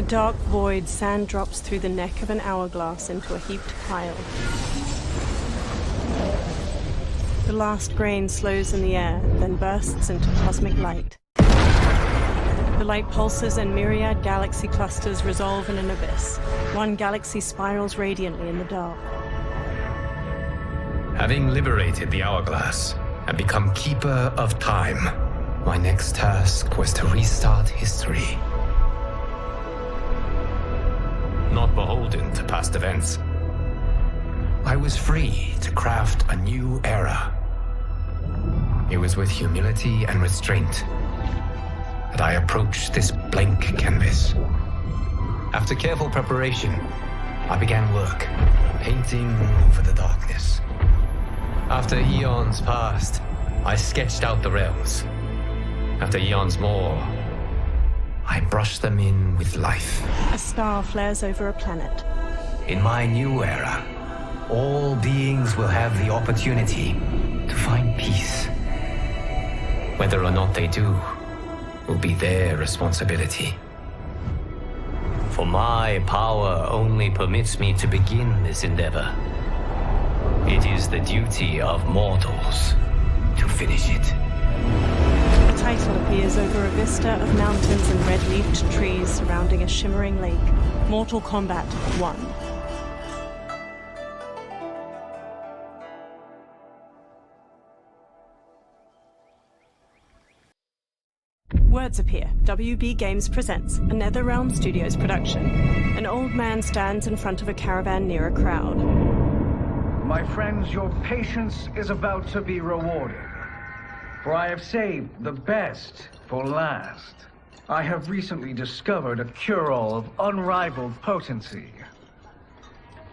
a dark void, sand drops through the neck of an hourglass into a heaped pile. The last grain slows in the air, then bursts into cosmic light. The light pulses and myriad galaxy clusters resolve in an abyss. One galaxy spirals radiantly in the dark. Having liberated the hourglass and become keeper of time, my next task was to restart history. Not beholden to past events, I was free to craft a new era. It was with humility and restraint that I approached this blank canvas. After careful preparation, I began work, painting over the darkness. After eons passed, I sketched out the realms. After eons more, I brushed them in with life. A star flares over a planet. In my new era, all beings will have the opportunity to find peace. Whether or not they do will be their responsibility. For my power only permits me to begin this endeavor. It is the duty of mortals to finish it. A title appears over a vista of mountains and red-leafed trees surrounding a shimmering lake. Mortal Kombat 1. Words appear. WB Games presents a NetherRealm Studios production. An old man stands in front of a caravan near a crowd. My friends, your patience is about to be rewarded. For I have saved the best for last. I have recently discovered a cure-all of unrivaled potency.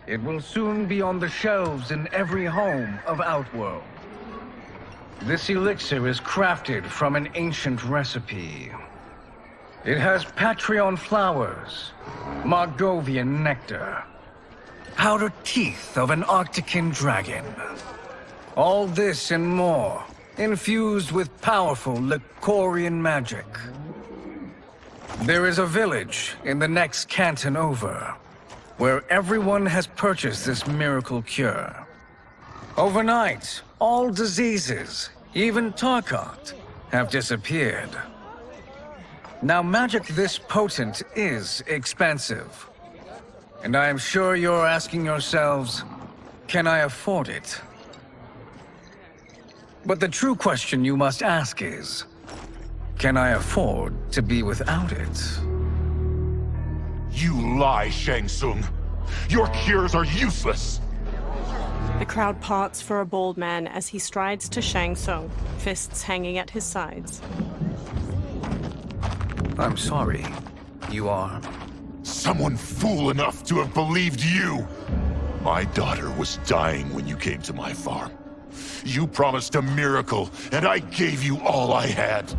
It will soon be on the shelves in every home of Outworld. This elixir is crafted from an ancient recipe. It has Patreon flowers, Margovian nectar, powdered teeth of an Arctican dragon. All this and more, infused with powerful Licorian magic. There is a village in the next canton over, where everyone has purchased this miracle cure. Overnight, all diseases, even Tarkat, have disappeared. Now, magic this potent is expensive. And I am sure you're asking yourselves, can I afford it? But the true question you must ask is, can I afford to be without it? You lie, Shang Tsung. Your cures are useless. The crowd parts for a bald man as he strides to Shang Tsung, fists hanging at his sides. I'm sorry. You are... Someone fool enough to have believed you. My daughter was dying when you came to my farm. You promised a miracle, and I gave you all I had.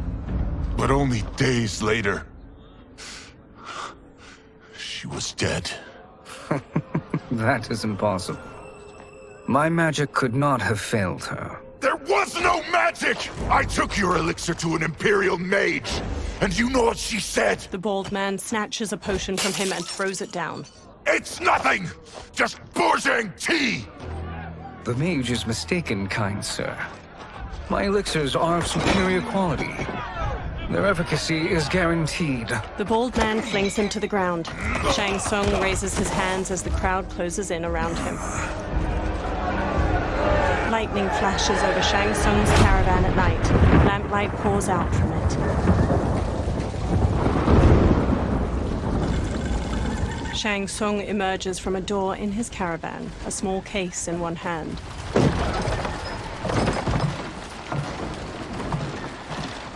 But only days later, she was dead. That is impossible. My magic could not have failed her. There was no magic! I took your elixir to an Imperial mage, and you know what she said? The bald man snatches a potion from him and throws it down. It's nothing! Just Bourgeois tea! The mage is mistaken, kind sir. My elixirs are of superior quality. Their efficacy is guaranteed. The bald man flings him to the ground. Shang Tsung raises his hands as the crowd closes in around him. Lightning flashes over Shang Tsung's caravan at night. Lamplight pours out from it. Shang Tsung emerges from a door in his caravan, a small case in one hand.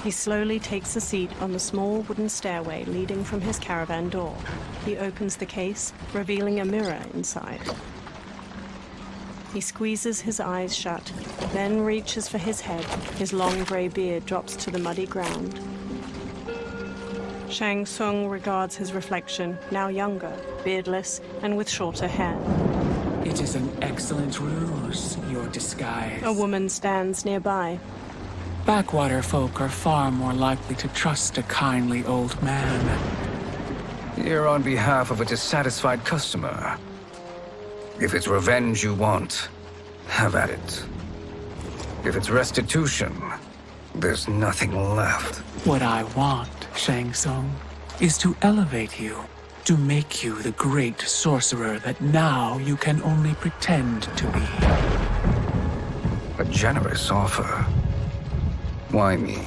He slowly takes a seat on the small wooden stairway leading from his caravan door. He opens the case, revealing a mirror inside. He squeezes his eyes shut, then reaches for his head. His long gray beard drops to the muddy ground. Shang Tsung regards his reflection, now younger, beardless, and with shorter hair. It is an excellent ruse, your disguise. A woman stands nearby. Backwater folk are far more likely to trust a kindly old man. Here on behalf of a dissatisfied customer. If it's revenge you want, have at it. If it's restitution, there's nothing left. What I want, Shang Tsung, is to elevate you, to make you the great sorcerer that now you can only pretend to be. A generous offer. Why me?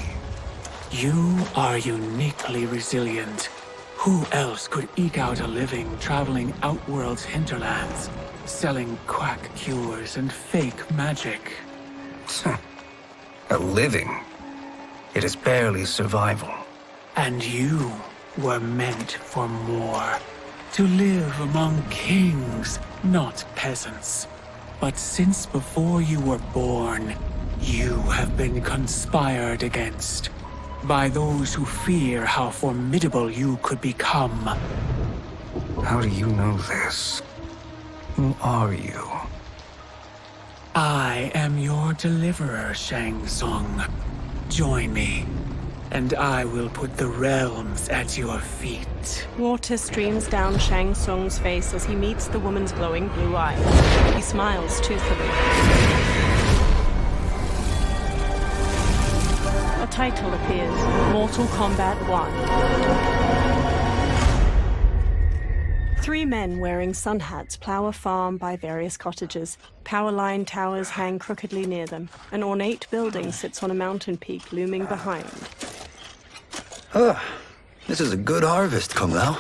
You are uniquely resilient. Who else could eke out a living traveling Outworld's hinterlands, selling quack cures and fake magic? A living? It is barely survival. And you were meant for more. To live among kings, not peasants. But since before you were born, you have been conspired against by those who fear how formidable you could become. How do you know this? Who are you? I am your deliverer, Shang Tsung. Join me, and I will put the realms at your feet. Water streams down Shang Tsung's face as he meets the woman's glowing blue eyes. He smiles toothfully. A title appears, Mortal Kombat 1. 3 men wearing sun hats plow a farm by various cottages. Power line towers hang crookedly near them. An ornate building sits on a mountain peak looming behind. This is a good harvest, Kung Lao.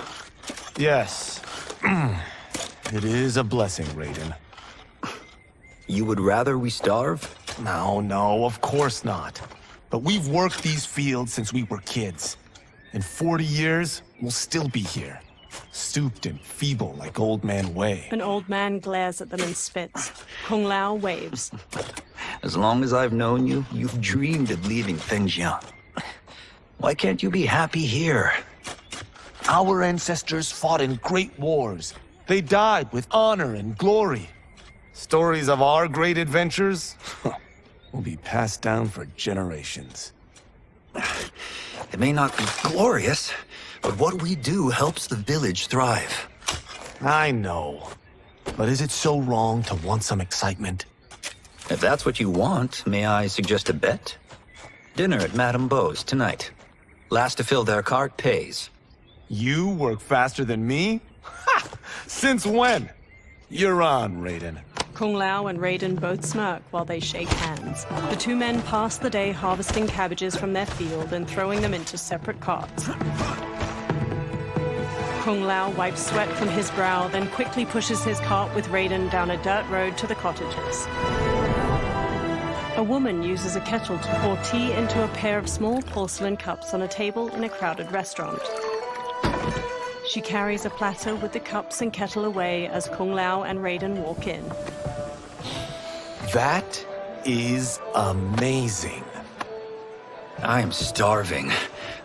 Yes. It is a blessing, Raiden. You would rather we starve? No, of course not. But we've worked these fields since we were kids. In 40 years, we'll still be here. Stooped and feeble like Old Man Wei. An old man glares at them and spits. Kung Lao waves. As long as I've known you, you've dreamed of leaving things young. Why can't you be happy here? Our ancestors fought in great wars. They died with honor and glory. Stories of our great adventures will be passed down for generations. It may not be glorious, but what we do helps the village thrive. I know. But is it so wrong to want some excitement? If that's what you want, may I suggest a bet? Dinner at Madame Beau's tonight. Last to fill their cart pays. You work faster than me? Ha! Since when? You're on, Raiden. Kung Lao and Raiden both smirk while they shake hands. The 2 men pass the day harvesting cabbages from their field and throwing them into separate carts. Kung Lao wipes sweat from his brow, then quickly pushes his cart with Raiden down a dirt road to the cottages. A woman uses a kettle to pour tea into a pair of small porcelain cups on a table in a crowded restaurant. She carries a platter with the cups and kettle away as Kung Lao and Raiden walk in. That is amazing. I am starving.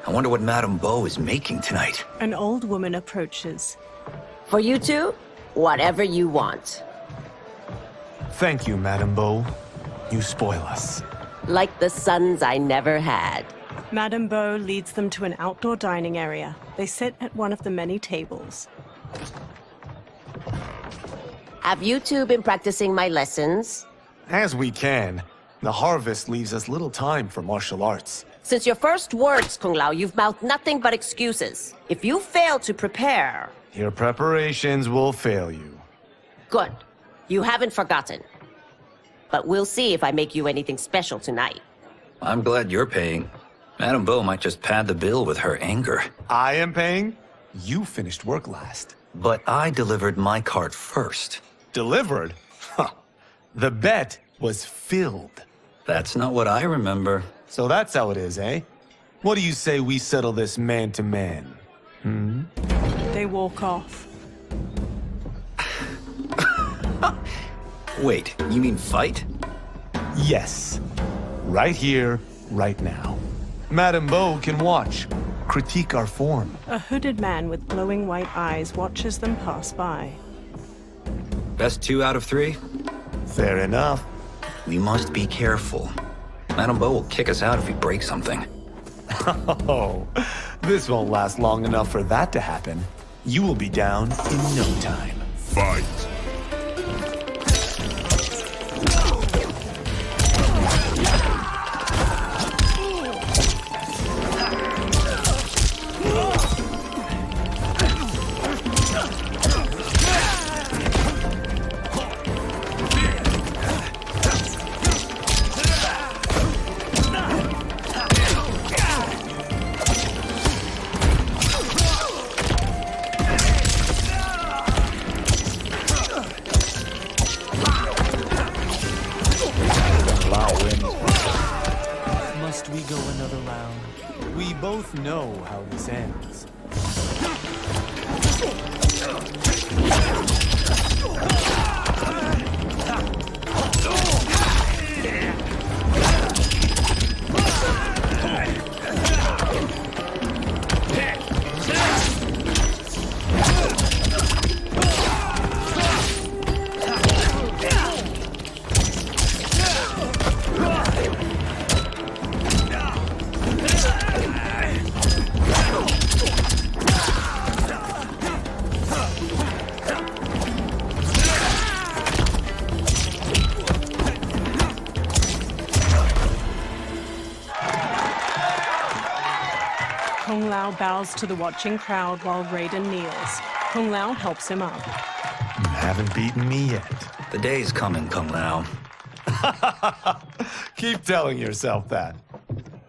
I wonder what Madame Beau is making tonight. An old woman approaches. For you two, whatever you want. Thank you, Madame Beau. You spoil us. Like the sons I never had. Madame Beau leads them to an outdoor dining area. They sit at one of the many tables. Have you two been practicing my lessons? As we can. The harvest leaves us little time for martial arts. Since your first words, Kung Lao, you've mouthed nothing but excuses. If you fail to prepare... Your preparations will fail you. Good. You haven't forgotten. But we'll see if I make you anything special tonight. I'm glad you're paying. Madame Beau might just pad the bill with her anger. I am paying? You finished work last. But I delivered my cart first. Delivered? Huh. The bet was filled. That's not what I remember. So that's how it is, eh? What do you say we settle this man to man? They walk off. Wait, you mean fight? Yes. Right here, right now. Madame Beau can watch, critique our form. A hooded man with glowing white eyes watches them pass by. Best 2 out of 3? Fair enough. We must be careful. Madame Beau will kick us out if we break something. Oh, this won't last long enough for that to happen. You will be down in no time. Fight! Must we go another round? We both know how this ends. Kung Lao bows to the watching crowd while Raiden kneels. Kung Lao helps him up. You haven't beaten me yet. The day's coming, Kung Lao. Keep telling yourself that.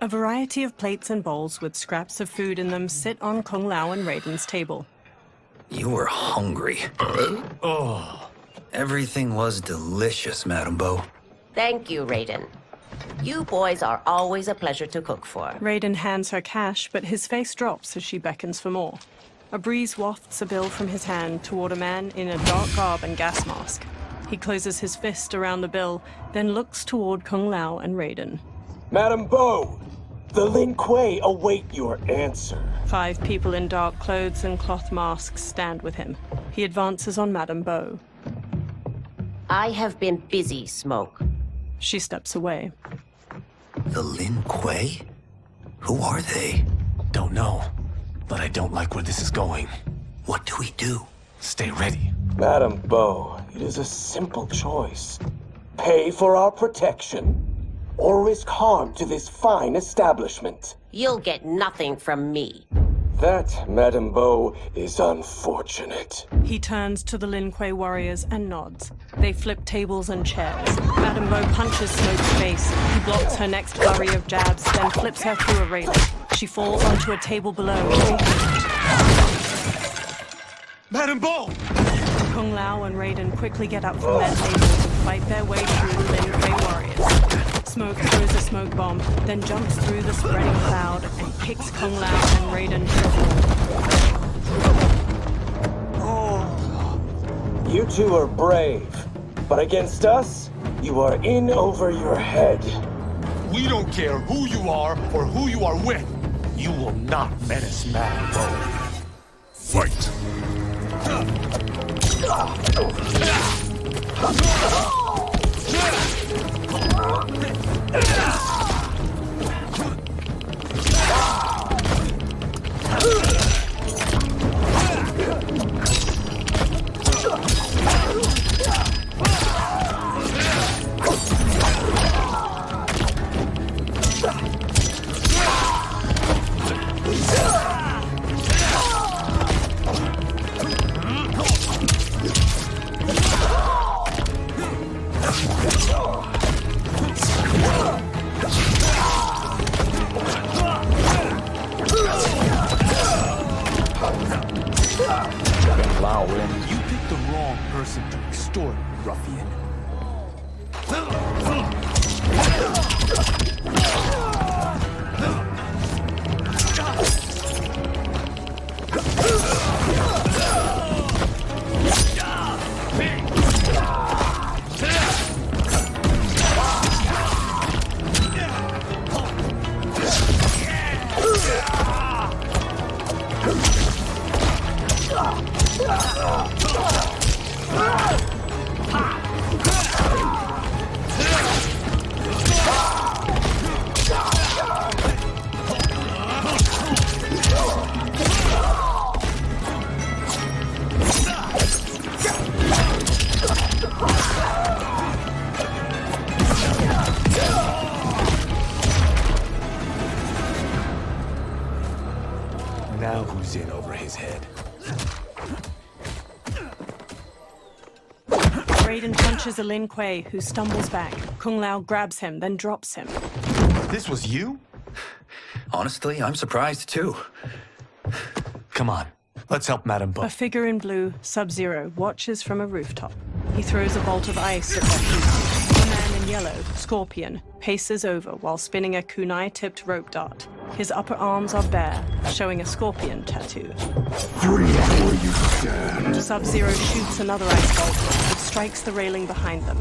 A variety of plates and bowls with scraps of food in them sit on Kung Lao and Raiden's table. You were hungry. Oh, Everything was delicious, Madame Bo. Thank you, Raiden. You boys are always a pleasure to cook for. Raiden hands her cash, but his face drops as she beckons for more. A breeze wafts a bill from his hand toward a man in a dark garb and gas mask. He closes his fist around the bill, then looks toward Kung Lao and Raiden. Madame Bo, the Lin Kuei await your answer. 5 people in dark clothes and cloth masks stand with him. He advances on Madame Bo. I have been busy, Smoke. She steps away. The Lin Kuei? Who are they? don't know, but I don't like where this is going. What do we do? Stay ready. Madame Bo, it is a simple choice. Pay for our protection, or risk harm to this fine establishment. You'll get nothing from me. That, Madame Bo, is unfortunate. He turns to the Lin Kuei warriors and nods. They flip tables and chairs. Madame Bo punches Smoke's face. He blocks her next flurry of jabs, then flips her through a railing. She falls onto a table below. Madame Bo! Kung Lao and Raiden quickly get up from their tables and fight their way through the Lin Kuei warriors. Smoke throws a smoke bomb, then jumps through the spreading cloud and kicks Kung Lao and Raiden to the floor. You two are brave, but against us, you are in over your head. We don't care who you are or who you are with. You will not menace Madame Bo. Fight! You picked the wrong person to extort, ruffian. in over his head. Raiden punches a Lin Kuei, who stumbles back. Kung Lao grabs him, then drops him. This was you? Honestly, I'm surprised too. Come on, let's help Madame Bo. A figure in blue, Sub-Zero, watches from a rooftop. He throws a bolt of ice at their feet. A man in yellow, Scorpion, paces over while spinning a kunai-tipped rope dart. His upper arms are bare, showing a scorpion tattoo. Freeze where you stand. Sub-Zero shoots another ice bolt. It strikes the railing behind them.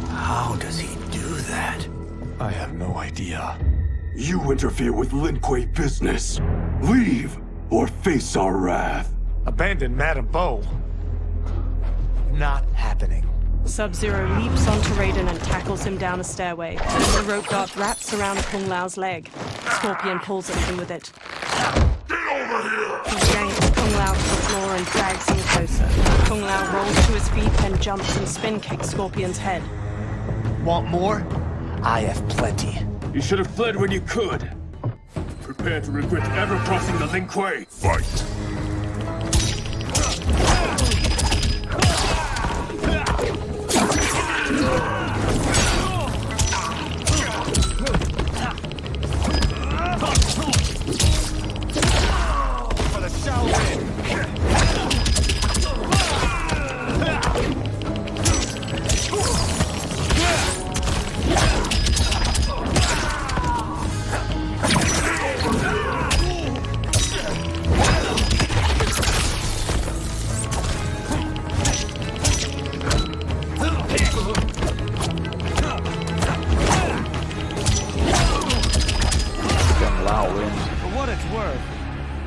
How does he do that? I have no idea. You interfere with Lin Kuei business. Leave or face our wrath. Abandon Madame Bo? Not happening. Sub-Zero leaps onto Raiden and tackles him down a stairway. The rope dart wraps around Kung Lao's leg. Scorpion pulls at him with it. Get over here! He yanks Kung Lao to the floor and drags him closer. Kung Lao rolls to his feet, then jumps and spin kicks Scorpion's head. Want more? I have plenty. You should have fled when you could. Prepare to regret ever crossing the Lin Kuei. Fight!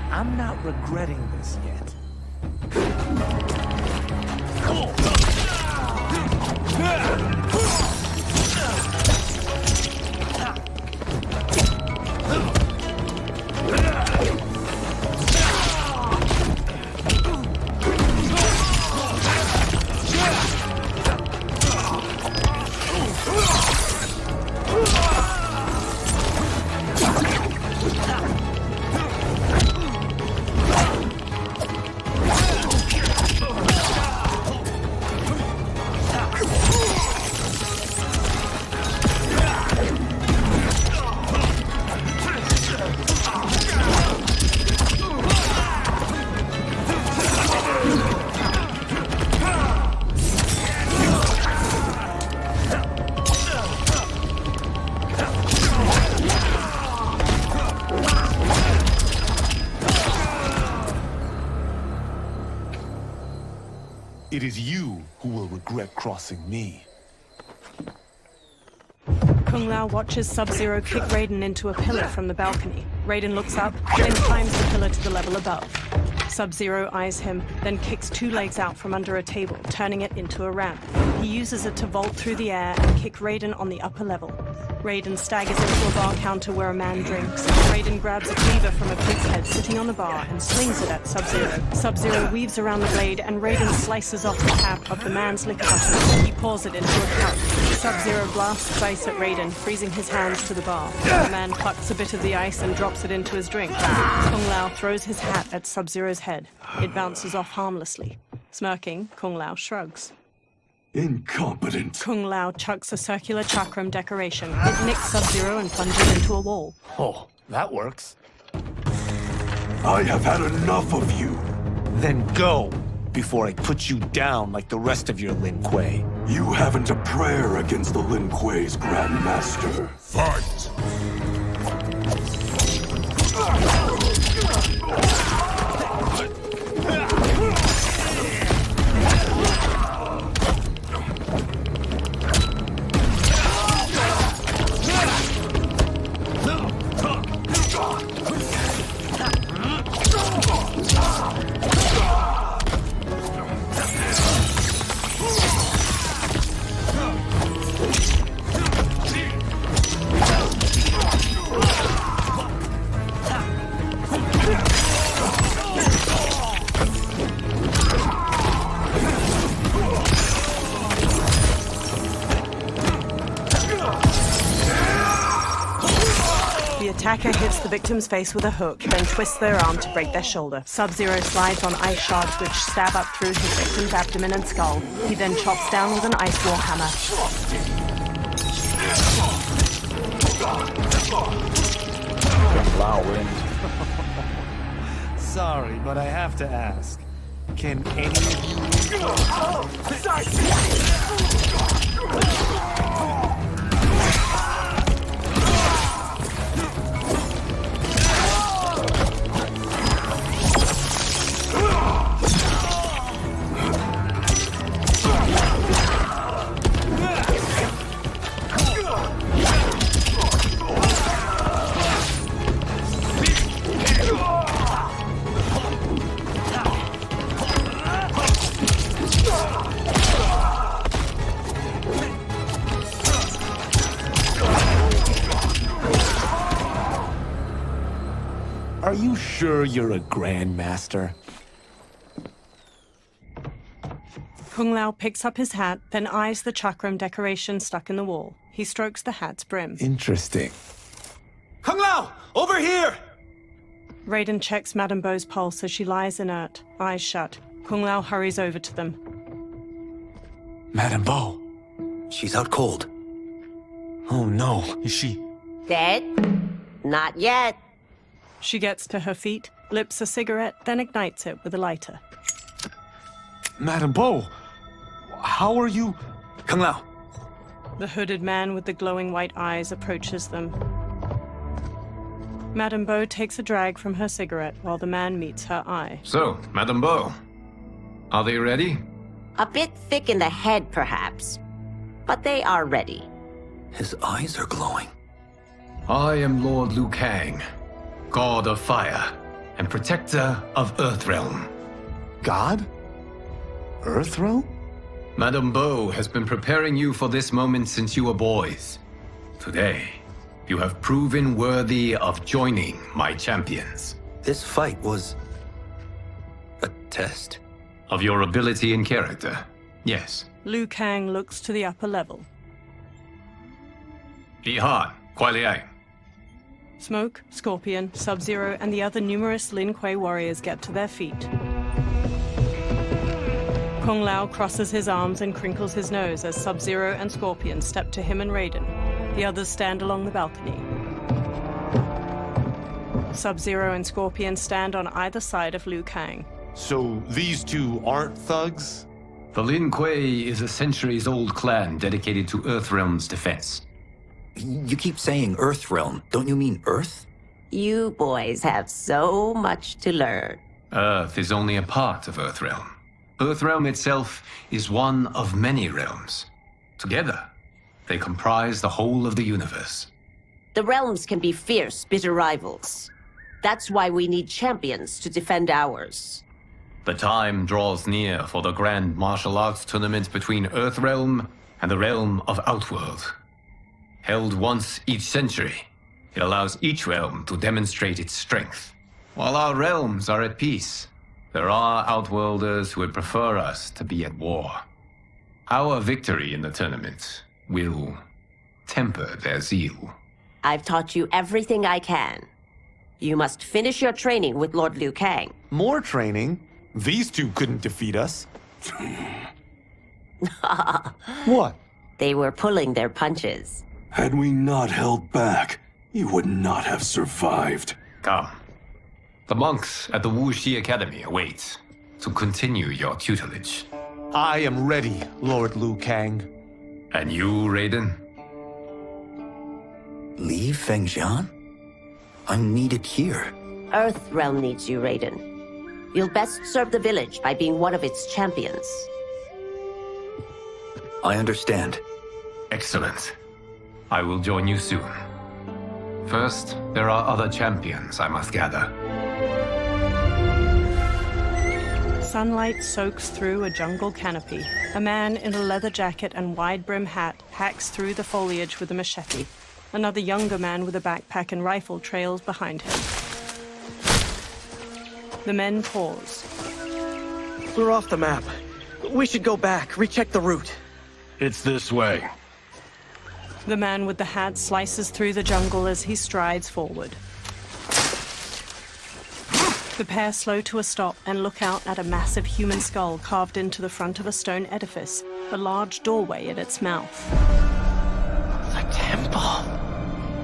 I'm not regretting this yet. It is you who will regret crossing me. Kung Lao watches Sub-Zero kick Raiden into a pillar from the balcony. Raiden looks up, then climbs the pillar to the level above. Sub-Zero eyes him, then kicks two legs out from under a table, turning it into a ramp. He uses it to vault through the air and kick Raiden on the upper level. Raiden staggers into a bar counter where a man drinks. Raiden grabs a cleaver from a pig's head sitting on the bar and slings it at Sub-Zero. Sub-Zero weaves around the blade and Raiden slices off the cap of the man's liquor bottle. He pours it into a cup. Sub-Zero blasts ice at Raiden, freezing his hands to the bar. The man plucks a bit of the ice and drops it into his drink. Kung Lao throws his hat at Sub-Zero's head. It bounces off harmlessly. Smirking, Kung Lao shrugs. Incompetent. Kung Lao chucks a circular chakram decoration. It nicks Sub-Zero and plunges into a wall. Oh, that works. I have had enough of you. Then go, before I put you down like the rest of your Lin Kuei. You haven't a prayer against the Lin Kuei's Grand Master. Fight! the victim's face with a hook, then twists their arm to break their shoulder. Sub-Zero slides on ice shards which stab up through his victim's abdomen and skull. He then chops down with an ice war hammer. Lao wins. Sorry, but I have to ask. Can any of you... Are you sure you're a grandmaster? Kung Lao picks up his hat, then eyes the chakram decoration stuck in the wall. He strokes the hat's brim. Interesting. Kung Lao! Over here! Raiden checks Madame Beau's pulse as she lies inert, eyes shut. Kung Lao hurries over to them. Madame Beau. She's out cold. Oh no, is she... Dead? Not yet. She gets to her feet, lips a cigarette, then ignites it with a lighter. Madame Beau, how are you... Kung Lao. The hooded man with the glowing white eyes approaches them. Madame Beau takes a drag from her cigarette while the man meets her eye. So, Madame Beau, are they ready? A bit thick in the head, perhaps. But they are ready. His eyes are glowing. I am Lord Liu Kang, God of Fire and Protector of Earthrealm. God? Earthrealm? Madame Beau has been preparing you for this moment since you were boys. Today, you have proven worthy of joining my champions. This fight was... a test? Of your ability and character, yes. Liu Kang looks to the upper level. Bihan, Kuai Liang. Smoke, Scorpion, Sub-Zero, and the other numerous Lin Kuei warriors get to their feet. Kung Lao crosses his arms and crinkles his nose as Sub-Zero and Scorpion step to him and Raiden. The others stand along the balcony. Sub-Zero and Scorpion stand on either side of Liu Kang. So these two aren't thugs? The Lin Kuei is a centuries-old clan dedicated to Earthrealm's defense. You keep saying Earthrealm. Don't you mean Earth? You boys have so much to learn. Earth is only a part of Earthrealm. Earthrealm itself is one of many realms. Together, they comprise the whole of the universe. The realms can be fierce, bitter rivals. That's why we need champions to defend ours. The time draws near for the grand martial arts tournament between Earthrealm and the realm of Outworld. Held once each century, it allows each realm to demonstrate its strength. While our realms are at peace, there are Outworlders who would prefer us to be at war. Our victory in the tournament will temper their zeal. I've taught you everything I can. You must finish your training with Lord Liu Kang. More training? These two couldn't defeat us. What? They were pulling their punches. Had we not held back, you would not have survived. Come. The monks at the Wuxi Academy await to continue your tutelage. I am ready, Lord Liu Kang. And you, Raiden? Li Fengjian? I'm needed here. Earthrealm needs you, Raiden. You'll best serve the village by being one of its champions. I understand. Excellent. I will join you soon. First, there are other champions I must gather. Sunlight soaks through a jungle canopy. A man in a leather jacket and wide-brim hat hacks through the foliage with a machete. Another younger man with a backpack and rifle trails behind him. The men pause. We're off the map. We should go back, recheck the route. It's this way. The man with the hat slices through the jungle as he strides forward. The pair slow to a stop and look out at a massive human skull carved into the front of a stone edifice, a large doorway at its mouth. The temple.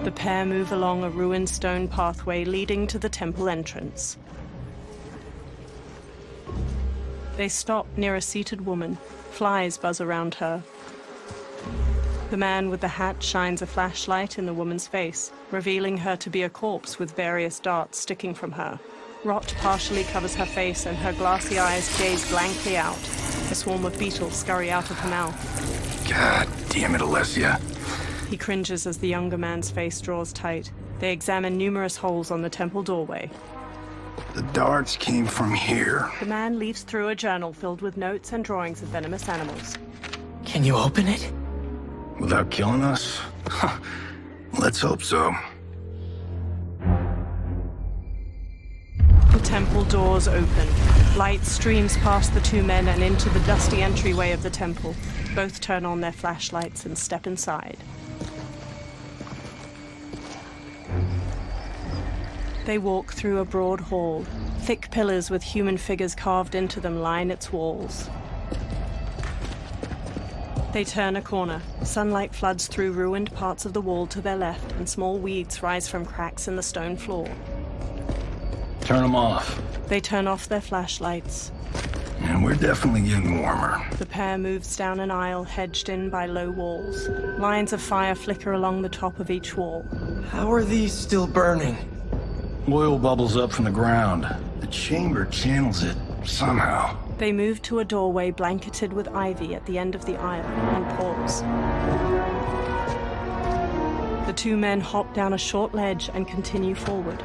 The pair move along a ruined stone pathway leading to the temple entrance. They stop near a seated woman. Flies buzz around her. The man with the hat shines a flashlight in the woman's face, revealing her to be a corpse with various darts sticking from her. Rot partially covers her face and her glassy eyes gaze blankly out. A swarm of beetles scurry out of her mouth. God damn it, Alessia. He cringes as the younger man's face draws tight. They examine numerous holes on the temple doorway. The darts came from here. The man leaves through a journal filled with notes and drawings of venomous animals. Can you open it? Without killing us? Let's hope so. The temple doors open. Light streams past the two men and into the dusty entryway of the temple. Both turn on their flashlights and step inside. They walk through a broad hall. Thick pillars with human figures carved into them line its walls. They turn a corner. Sunlight floods through ruined parts of the wall to their left, and small weeds rise from cracks in the stone floor. Turn them off. They turn off their flashlights. And we're definitely getting warmer. The pair moves down an aisle hedged in by low walls. Lines of fire flicker along the top of each wall. How are these still burning? Oil bubbles up from the ground. The chamber channels it somehow. They move to a doorway blanketed with ivy at the end of the aisle and pause. The two men hop down a short ledge and continue forward.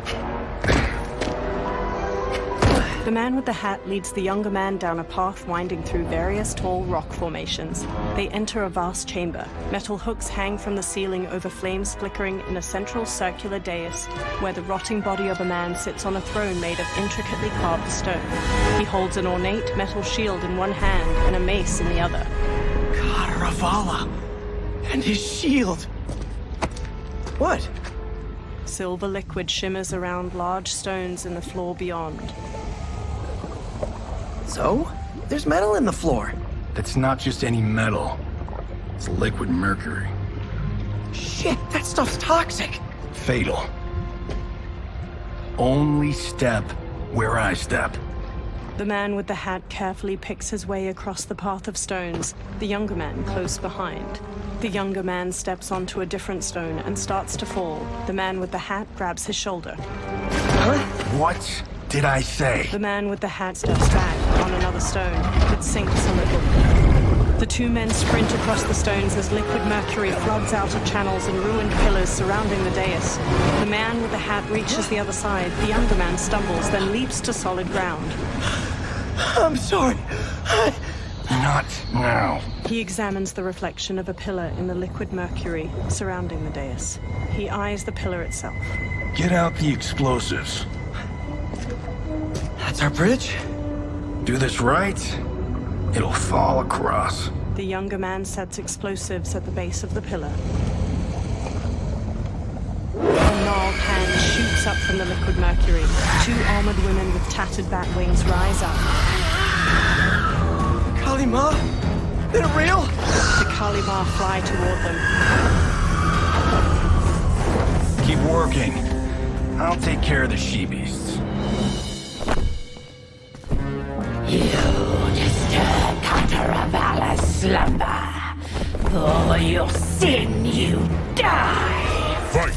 The man with the hat leads the younger man down a path winding through various tall rock formations. They enter a vast chamber. Metal hooks hang from the ceiling over flames flickering in a central circular dais, where the rotting body of a man sits on a throne made of intricately carved stone. He holds an ornate metal shield in one hand and a mace in the other. Karavala! And his shield! What? Silver liquid shimmers around large stones in the floor beyond. So? There's metal in the floor. That's not just any metal. It's liquid mercury. Shit, that stuff's toxic. Fatal. Only step where I step. The man with the hat carefully picks his way across the path of stones, the younger man close behind. The younger man steps onto a different stone and starts to fall. The man with the hat grabs his shoulder. Huh? What did I say? The man with the hat steps back on another stone. It sinks a little. The two men sprint across the stones as liquid mercury floods out of channels and ruined pillars surrounding the dais. The man with the hat reaches the other side. The younger man stumbles, then leaps to solid ground. I'm sorry. Not now. He examines the reflection of a pillar in the liquid mercury surrounding the dais. He eyes the pillar itself. Get out the explosives. That's our bridge? Do this right, it'll fall across. The younger man sets explosives at the base of the pillar. A gnarled hand shoots up from the liquid mercury. Two armored women with tattered bat wings rise up. Kalima? They're real? The Kalima fly toward them. Keep working. I'll take care of the she-beasts. You disturb Kataravalla's slumber. For your sin, you die! Fight!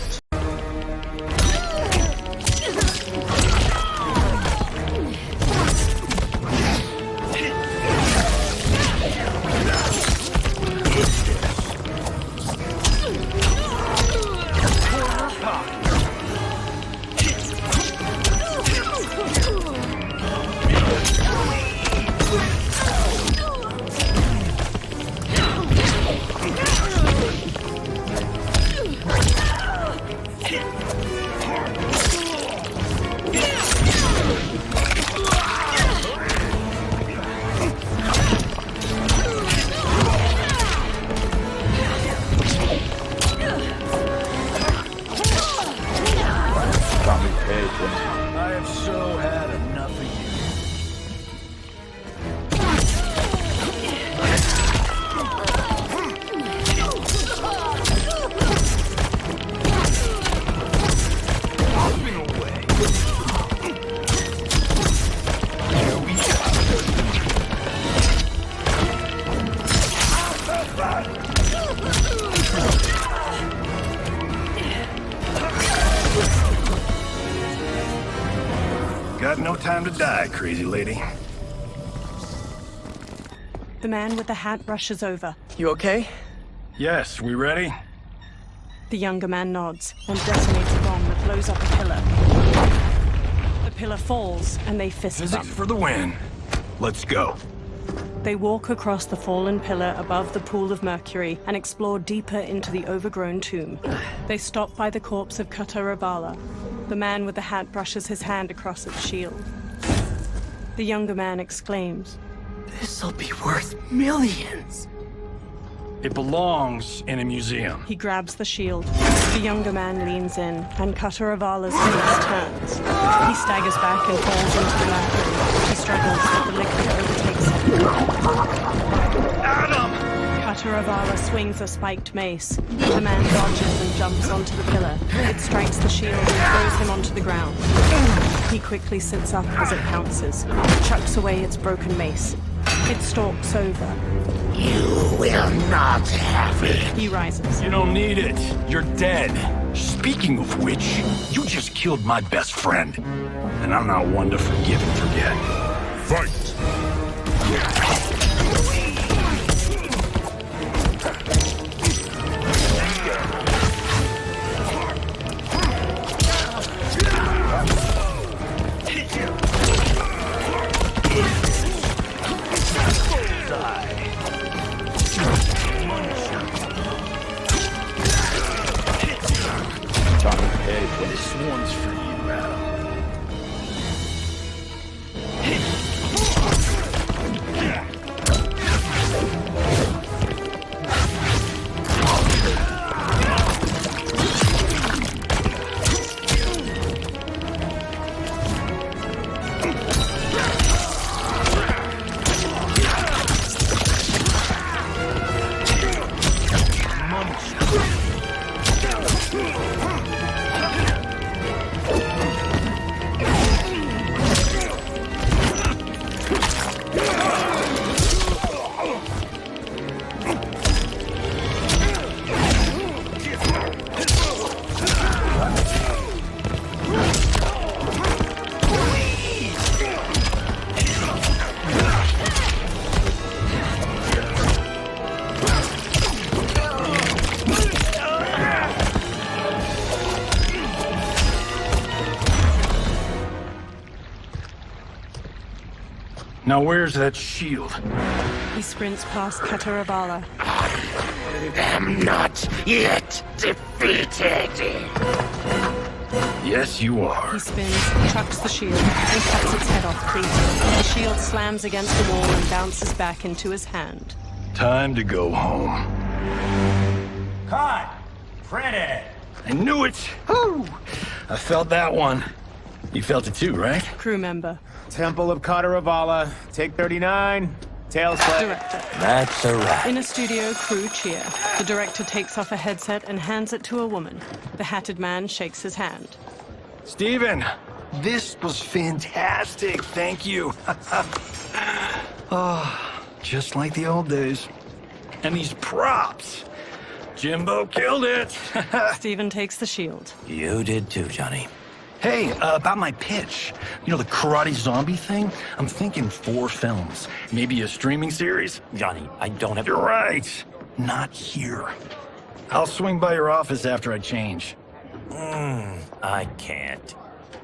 time to die, crazy lady. The man with the hat rushes over. You okay? Yes, we ready? The younger man nods and detonates a bomb that blows up a pillar. The pillar falls, and they fist bump. Physics for the win. Let's go. They walk across the fallen pillar above the pool of mercury and explore deeper into the overgrown tomb. They stop by the corpse of Kataravala. The man with the hat brushes his hand across its shield. The younger man exclaims, This'll be worth millions. It belongs in a museum. He grabs the shield. The younger man leans in, and Kataravala's face turns. He staggers back and falls into the mercury. He struggles, but the liquid overtakes him. Adam! Kataravala swings a spiked mace. The man dodges and jumps onto the pillar. It strikes the shield and throws him onto the ground. He quickly sits up as it pounces, chucks away its broken mace. It stalks over. You will not have it. He rises. You don't need it. You're dead. Speaking of which, you just killed my best friend. And I'm not one to forgive and forget. Fight! This one's for you, Adam. Now where's that shield? He sprints past Kataravala. I am not yet defeated. Yes, you are. He spins, chucks the shield, and cuts its head off clean. The shield slams against the wall and bounces back into his hand. Time to go home. Cut! Freddy! I knew it! Woo! I felt that one. You felt it too, right? Crew member. Temple of Kataravala, take 39, tail slap. Director. That's a wrap. In a studio, crew cheer. The director takes off a headset and hands it to a woman. The hatted man shakes his hand. Steven, this was fantastic. Thank you. Oh, just like the old days. And these props. Jimbo killed it. Steven takes the shield. You did too, Johnny. Hey, about my pitch. You know, the karate zombie thing? I'm thinking 4 films. Maybe a streaming series? Johnny, I don't have... You're right. Not here. I'll swing by your office after I change. I can't.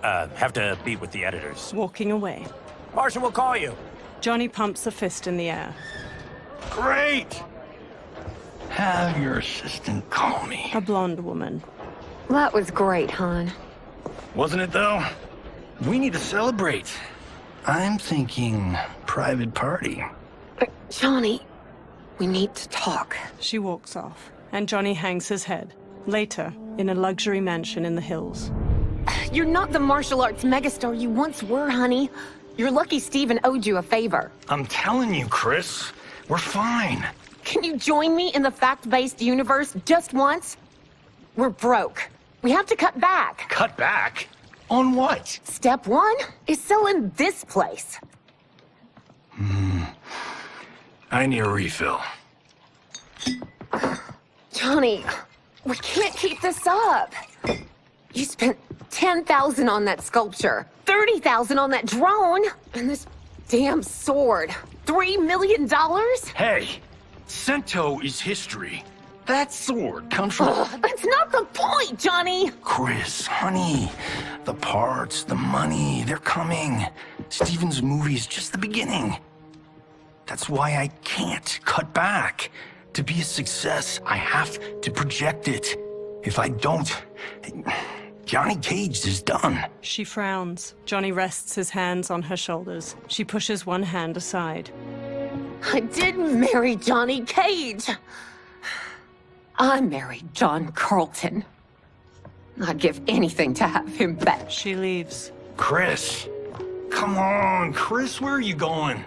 Have to be with the editors. Walking away. Marshall will call you. Johnny pumps a fist in the air. Great! Have your assistant call me. A blonde woman. That was great, hon. Wasn't it, though? We need to celebrate. I'm thinking private party. But, Johnny, we need to talk. She walks off, and Johnny hangs his head. Later, in a luxury mansion in the hills. You're not the martial arts megastar you once were, honey. You're lucky Steven owed you a favor. I'm telling you, Chris, we're fine. Can you join me in the fact-based universe just once? We're broke. We have to cut back. Cut back? On what? Step 1 is selling this place. I need a refill. Johnny, we can't keep this up. You spent $10,000 on that sculpture. 30,000 on that drone. And this damn sword. $3 million? Hey, Sento is history. That sword comes from... That's not the point, Johnny! Chris, honey, the parts, the money, they're coming. Steven's movie is just the beginning. That's why I can't cut back. To be a success, I have to project it. If I don't, Johnny Cage is done. She frowns. Johnny rests his hands on her shoulders. She pushes one hand aside. I did marry Johnny Cage. I married John Carlton. I'd give anything to have him back. She leaves. Chris, come on, Chris, where are you going?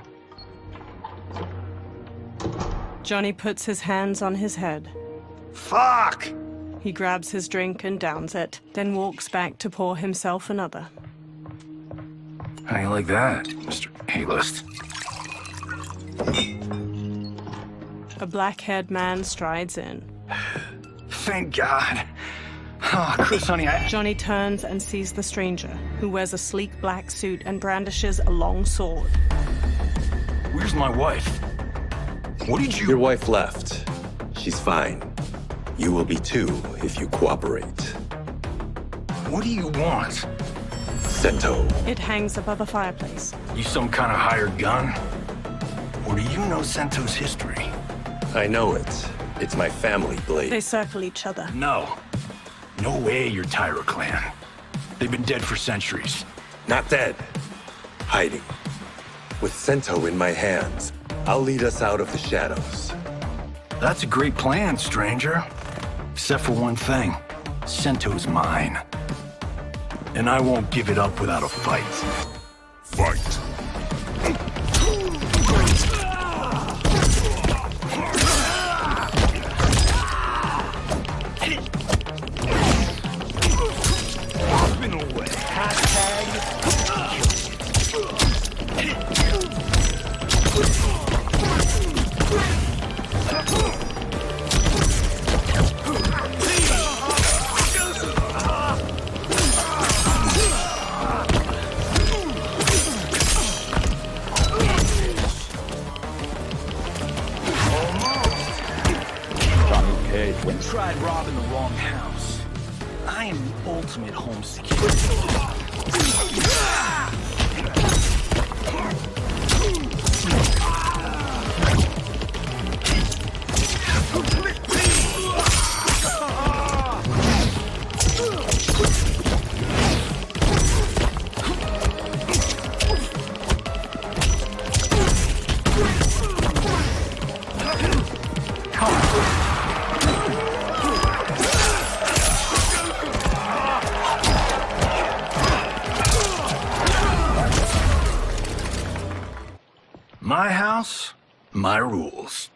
Johnny puts his hands on his head. Fuck! He grabs his drink and downs it, then walks back to pour himself another. How you like that, Mr. A-list? A black-haired man strides in. Thank God. Oh, Chris, honey, Johnny turns and sees the stranger, who wears a sleek black suit and brandishes a long sword. Where's my wife? What did you... Your wife left. She's fine. You will be too, if you cooperate. What do you want? Sento. It hangs above a fireplace. You some kind of hired gun? Or do you know Sento's history? I know it. It's my family blade. They circle each other. No. No way you're Tyra clan. They've been dead for centuries. Not dead. Hiding. With Sento in my hands, I'll lead us out of the shadows. That's a great plan, stranger. Except for one thing. Sento's mine. And I won't give it up without a fight. Fight. Tried robbing the wrong house. I am the ultimate home security. My house, my rules.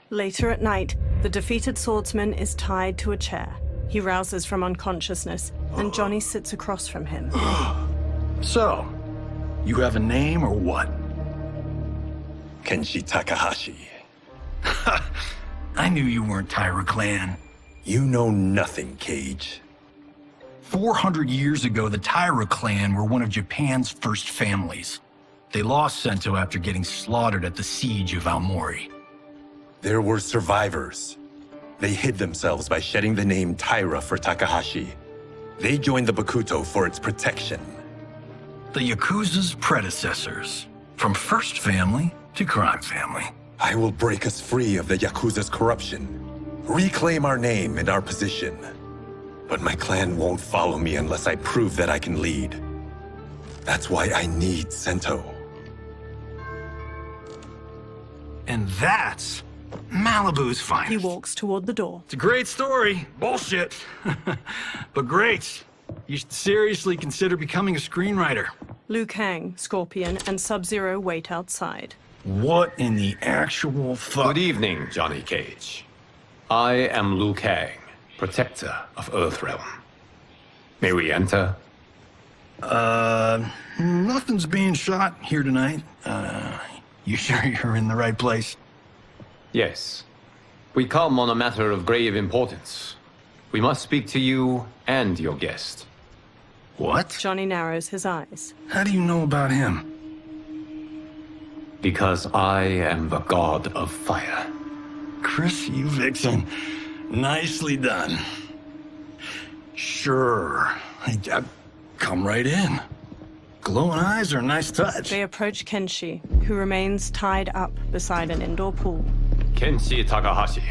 Later at night, the defeated swordsman is tied to a chair. He rouses from unconsciousness, and Johnny sits across from him. So, you have a name or what? Kenshi Takahashi. I knew you weren't Tyra clan. You know nothing, Cage. 400 years ago, the Tyra clan were one of Japan's first families. They lost Sento after getting slaughtered at the siege of Aomori. There were survivors. They hid themselves by shedding the name Tyra for Takahashi. They joined the Bakuto for its protection. The Yakuza's predecessors. From first family to crime family. I will break us free of the Yakuza's corruption. Reclaim our name and our position. But my clan won't follow me unless I prove that I can lead. That's why I need Sento. And that's Malibu's finest. He walks toward the door. It's a great story. Bullshit. But great. You should seriously consider becoming a screenwriter. Liu Kang, Scorpion, and Sub-Zero wait outside. What in the actual fuck? Good evening, Johnny Cage. I am Liu Kang, protector of Earthrealm. May we enter? Nothing's being shot here tonight. You sure you're in the right place? Yes. We come on a matter of grave importance. We must speak to you and your guest. What? Johnny narrows his eyes. How do you know about him? Because I am the god of fire. Chris, you vixen. Nicely done. Sure. I come right in. Glowing eyes are a nice touch. They approach Kenshi, who remains tied up beside an indoor pool. Kenshi Takahashi,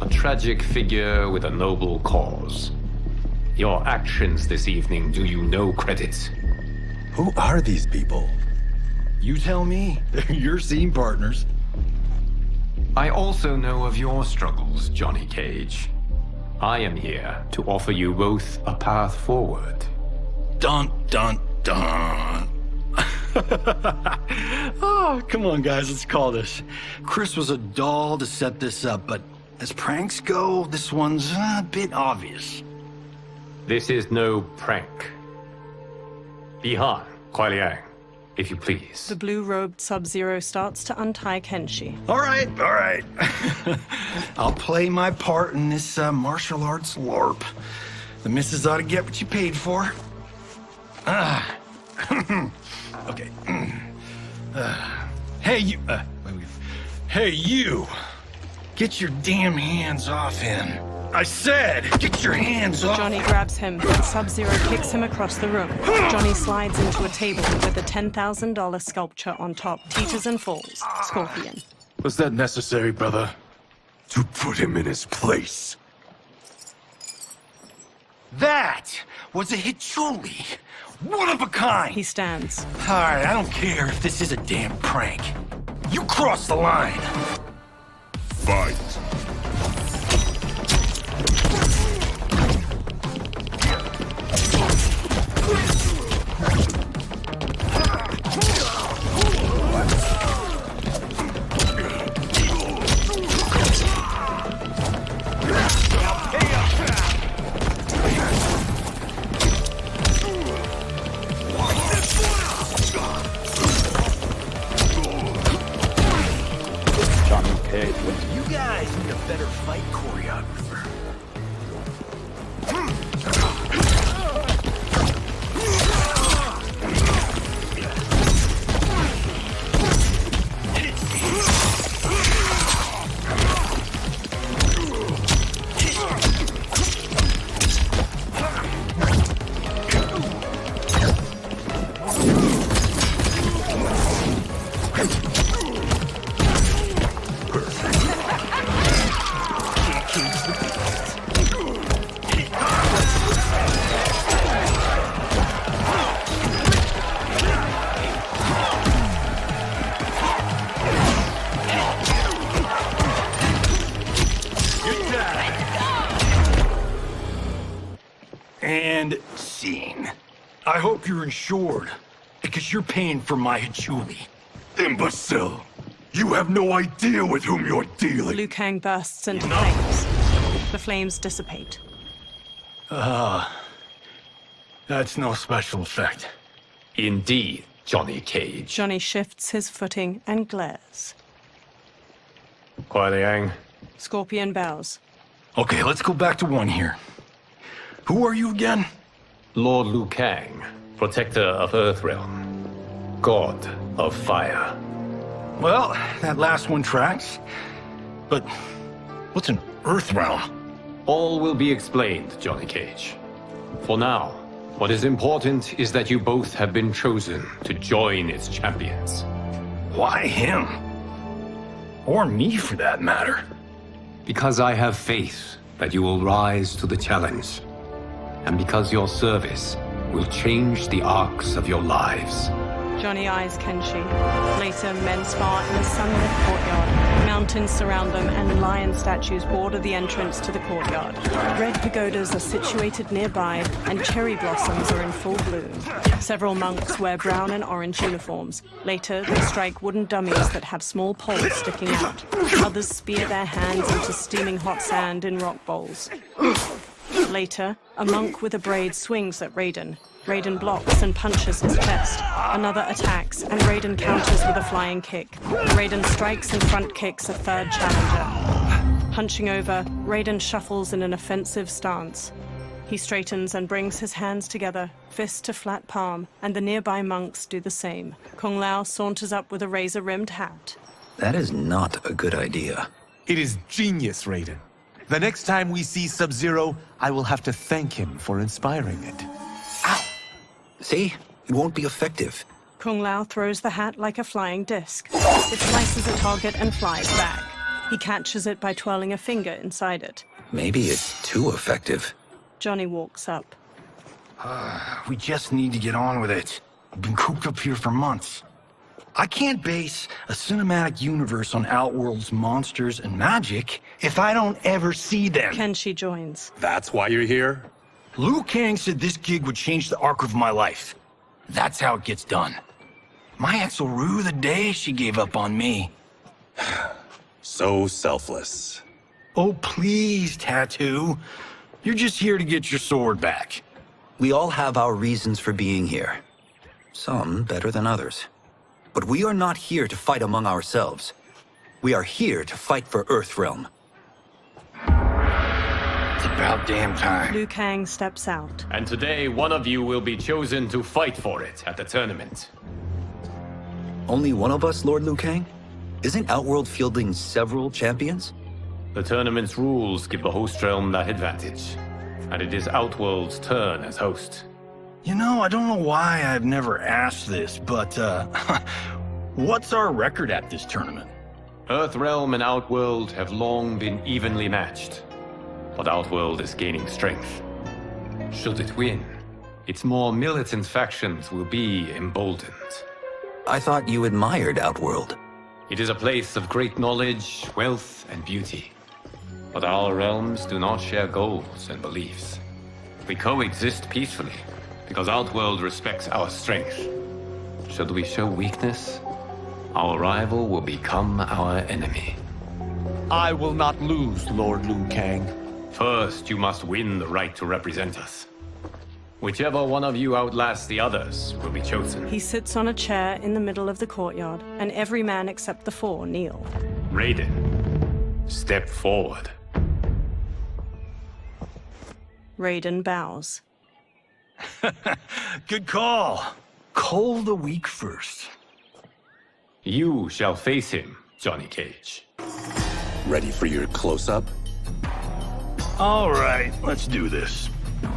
a tragic figure with a noble cause. Your actions this evening do you no credit. Who are these people? You tell me. They're your scene partners. I also know of your struggles, Johnny Cage. I am here to offer you both a path forward. Dun, dun, dun. Oh, come on, guys, let's call this. Chris was a doll to set this up, but as pranks go, this one's a bit obvious. This is no prank. Bihan, Kuai Liang, if you please. The blue-robed Sub-Zero starts to untie Kenshi. All right. I'll play my part in this martial arts LARP. The missus ought to get what you paid for. Okay. Hey, you... Hey, you! Get your damn hands off him. I said, get your hands off! Johnny grabs him, and Sub-Zero kicks him across the room. Johnny slides into a table with a $10,000 sculpture on top, teeters and falls. Scorpion. Was that necessary, brother? To put him in his place. That was a Hichuli. One of a kind. He stands. All right, I don't care if this is a damn prank. You crossed the line. Fight. You guys need a better fight choreographer. And scene. I hope you're insured, because you're paying for my Hichuli. Imbecile! You have no idea with whom you're dealing. Liu Kang bursts into flames. The flames dissipate. That's no special effect. Indeed, Johnny Cage. Johnny shifts his footing and glares. Kuai Liang. Scorpion bows. Okay, let's go back to one here. Who are you again? Lord Liu Kang, protector of Earthrealm, god of fire. Well, that last one tracks. But what's an Earthrealm? All will be explained, Johnny Cage. For now, what is important is that you both have been chosen to join its champions. Why him? Or me, for that matter. Because I have faith that you will rise to the challenge. And because your service will change the arcs of your lives. Johnny eyes Kenshi. Later, men spar in a sunlit courtyard. Mountains surround them, and lion statues border the entrance to the courtyard. Red pagodas are situated nearby, and cherry blossoms are in full bloom. Several monks wear brown and orange uniforms. Later, they strike wooden dummies that have small poles sticking out. Others spear their hands into steaming hot sand in rock bowls. Later, a monk with a braid swings at Raiden. Raiden blocks and punches his chest. Another attacks, and Raiden counters with a flying kick. Raiden strikes and front kicks a third challenger. Hunching over, Raiden shuffles in an offensive stance. He straightens and brings his hands together, fist to flat palm, and the nearby monks do the same. Kung Lao saunters up with a razor-rimmed hat. That is not a good idea. It is genius, Raiden. The next time we see Sub-Zero, I will have to thank him for inspiring it. Ow! See? It won't be effective. Kung Lao throws the hat like a flying disc. It slices a target and flies back. He catches it by twirling a finger inside it. Maybe it's too effective. Johnny walks up. We just need to get on with it. I've been cooped up here for months. I can't base a cinematic universe on Outworld's monsters and magic if I don't ever see them. Kenshi joins. That's why you're here? Liu Kang said this gig would change the arc of my life. That's how it gets done. My ex will rue the day she gave up on me. So selfless. Oh, please, Tattoo. You're just here to get your sword back. We all have our reasons for being here. Some better than others. But we are not here to fight among ourselves. We are here to fight for Earthrealm. It's about damn time. Liu Kang steps out. And today, one of you will be chosen to fight for it at the tournament. Only one of us, Lord Liu Kang? Isn't Outworld fielding several champions? The tournament's rules give the host realm that advantage. And it is Outworld's turn as host. You know, I don't know why I've never asked this, but, what's our record at this tournament? Earthrealm and Outworld have long been evenly matched. But Outworld is gaining strength. Should it win, its more militant factions will be emboldened. I thought you admired Outworld. It is a place of great knowledge, wealth, and beauty. But our realms do not share goals and beliefs. We coexist peacefully, because Outworld respects our strength. Should we show weakness, our rival will become our enemy. I will not lose, Lord Liu Kang. First, you must win the right to represent us. Whichever one of you outlasts the others will be chosen. He sits on a chair in the middle of the courtyard, and every man except the four kneel. Raiden, step forward. Raiden bows. Good call. Call the weak first. You shall face him, Johnny Cage. Ready for your close-up? All right, let's do this.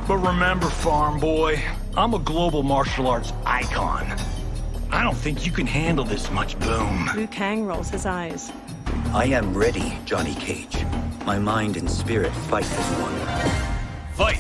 But remember, farm boy, I'm a global martial arts icon. I don't think you can handle this much boom. Liu Kang rolls his eyes. I am ready, Johnny Cage. My mind and spirit fight as one. Fight!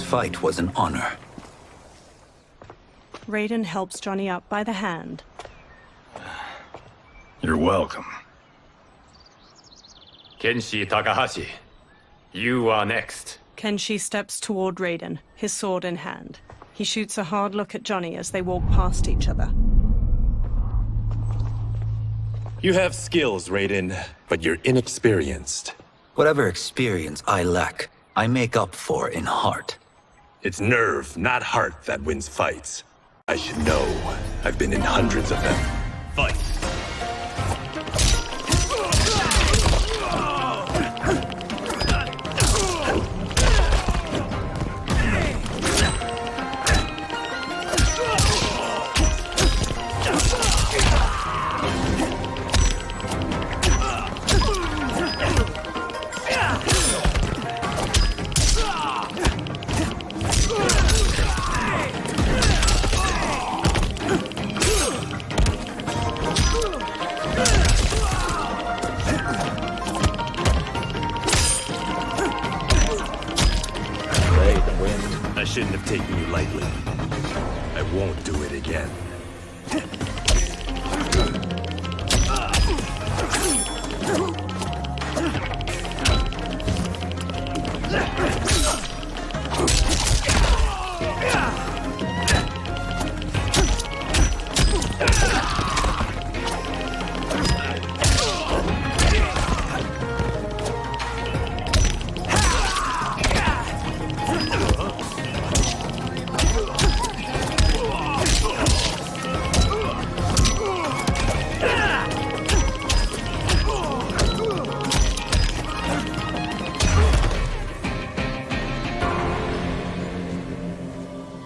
fight was an honor. Raiden helps Johnny up by the hand. You're welcome. Kenshi Takahashi, you are next. Kenshi steps toward Raiden, his sword in hand. He shoots a hard look at Johnny as they walk past each other. You have skills, Raiden, but you're inexperienced. Whatever experience I lack, I make up for in heart. It's nerve, not heart, that wins fights. I should know. I've been in hundreds of them. Fight! I shouldn't have taken you lightly. I won't do it again.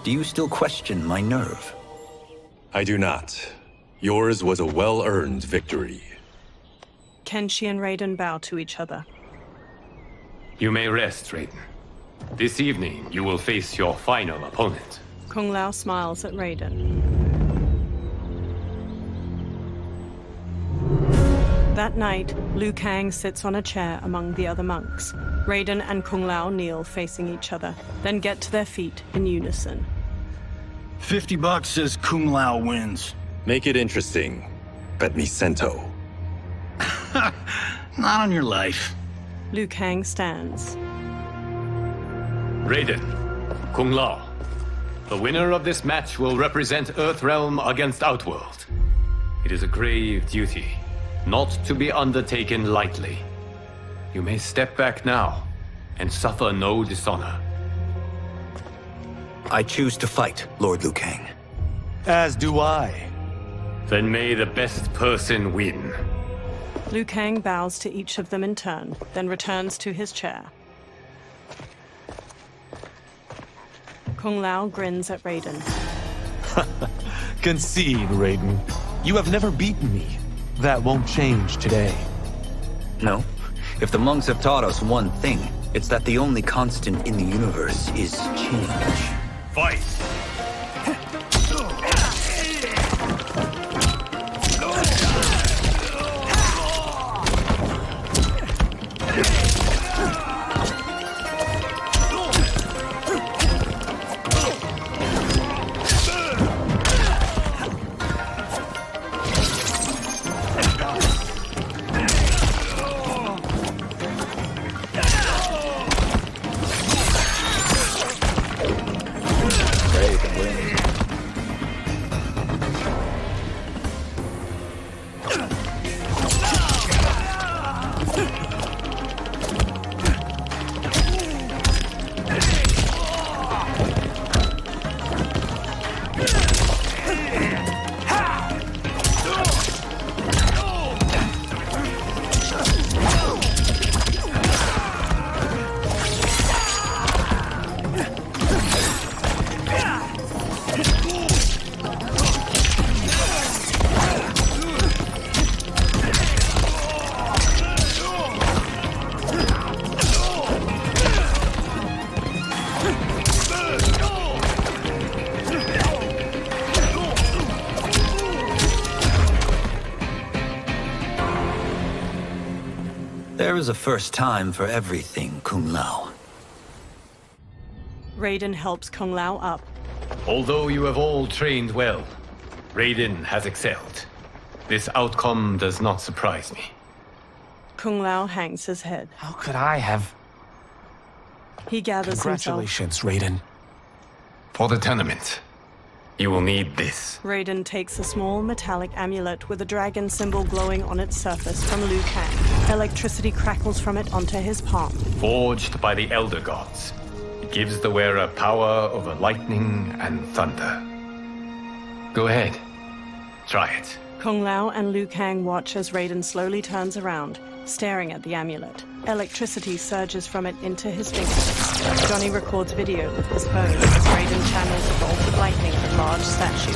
Do you still question my nerve? I do not. Yours was a well-earned victory. Kenshi and Raiden bow to each other. You may rest, Raiden. This evening, you will face your final opponent. Kung Lao smiles at Raiden. That night, Liu Kang sits on a chair among the other monks. Raiden and Kung Lao kneel facing each other, then get to their feet in unison. $50 says Kung Lao wins. Make it interesting. Bet me cento. Not on your life. Liu Kang stands. Raiden, Kung Lao, the winner of this match will represent Earthrealm against Outworld. It is a grave duty, not to be undertaken lightly. You may step back now and suffer no dishonor. I choose to fight, Lord Liu Kang. As do I. Then may the best person win. Liu Kang bows to each of them in turn, then returns to his chair. Kung Lao grins at Raiden. Concede, Raiden. You have never beaten me. That won't change today. No. If the monks have taught us one thing, it's that the only constant in the universe is change. Fight! There is a first time for everything, Kung Lao. Raiden helps Kung Lao up. Although you have all trained well, Raiden has excelled. This outcome does not surprise me. Kung Lao hangs his head. How could I have... He gathers Congratulations, Raiden. For the tournament, you will need this. Raiden takes a small metallic amulet with a dragon symbol glowing on its surface from Liu Kang. Electricity crackles from it onto his palm. Forged by the Elder Gods, it gives the wearer power over lightning and thunder. Go ahead, try it. Kung Lao and Liu Kang watch as Raiden slowly turns around, staring at the amulet. Electricity surges from it into his fingertips. Johnny records video with his phone as Raiden channels a bolt of lightning at a large statue.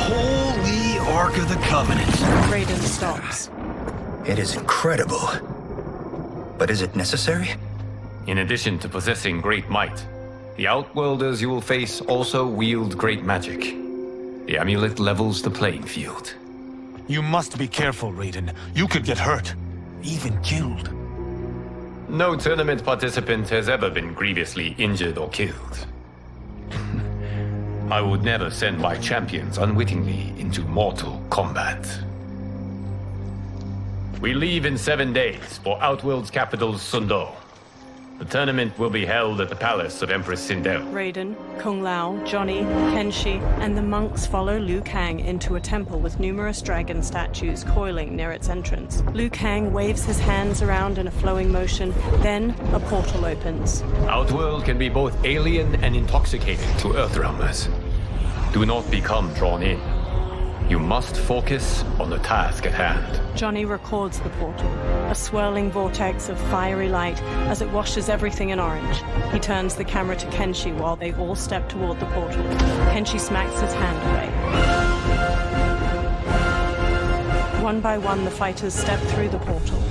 Holy Ark of the Covenant. Raiden stops. It is incredible. But is it necessary? In addition to possessing great might, the Outworlders you will face also wield great magic. The amulet levels the playing field. You must be careful, Raiden. You could get hurt. Even killed. No tournament participant has ever been grievously injured or killed. I would never send my champions unwittingly into mortal combat. We leave in 7 days for Outworld's capital, Sundo. The tournament will be held at the palace of Empress Sindel. Raiden, Kung Lao, Johnny, Kenshi, and the monks follow Liu Kang into a temple with numerous dragon statues coiling near its entrance. Liu Kang waves his hands around in a flowing motion, then a portal opens. Outworld can be both alien and intoxicating to Earthrealmers. Do not become drawn in. You must focus on the task at hand. Johnny records the portal, a swirling vortex of fiery light as it washes everything in orange. He turns the camera to Kenshi while they all step toward the portal. Kenshi smacks his hand away. One by one, the fighters step through the portal.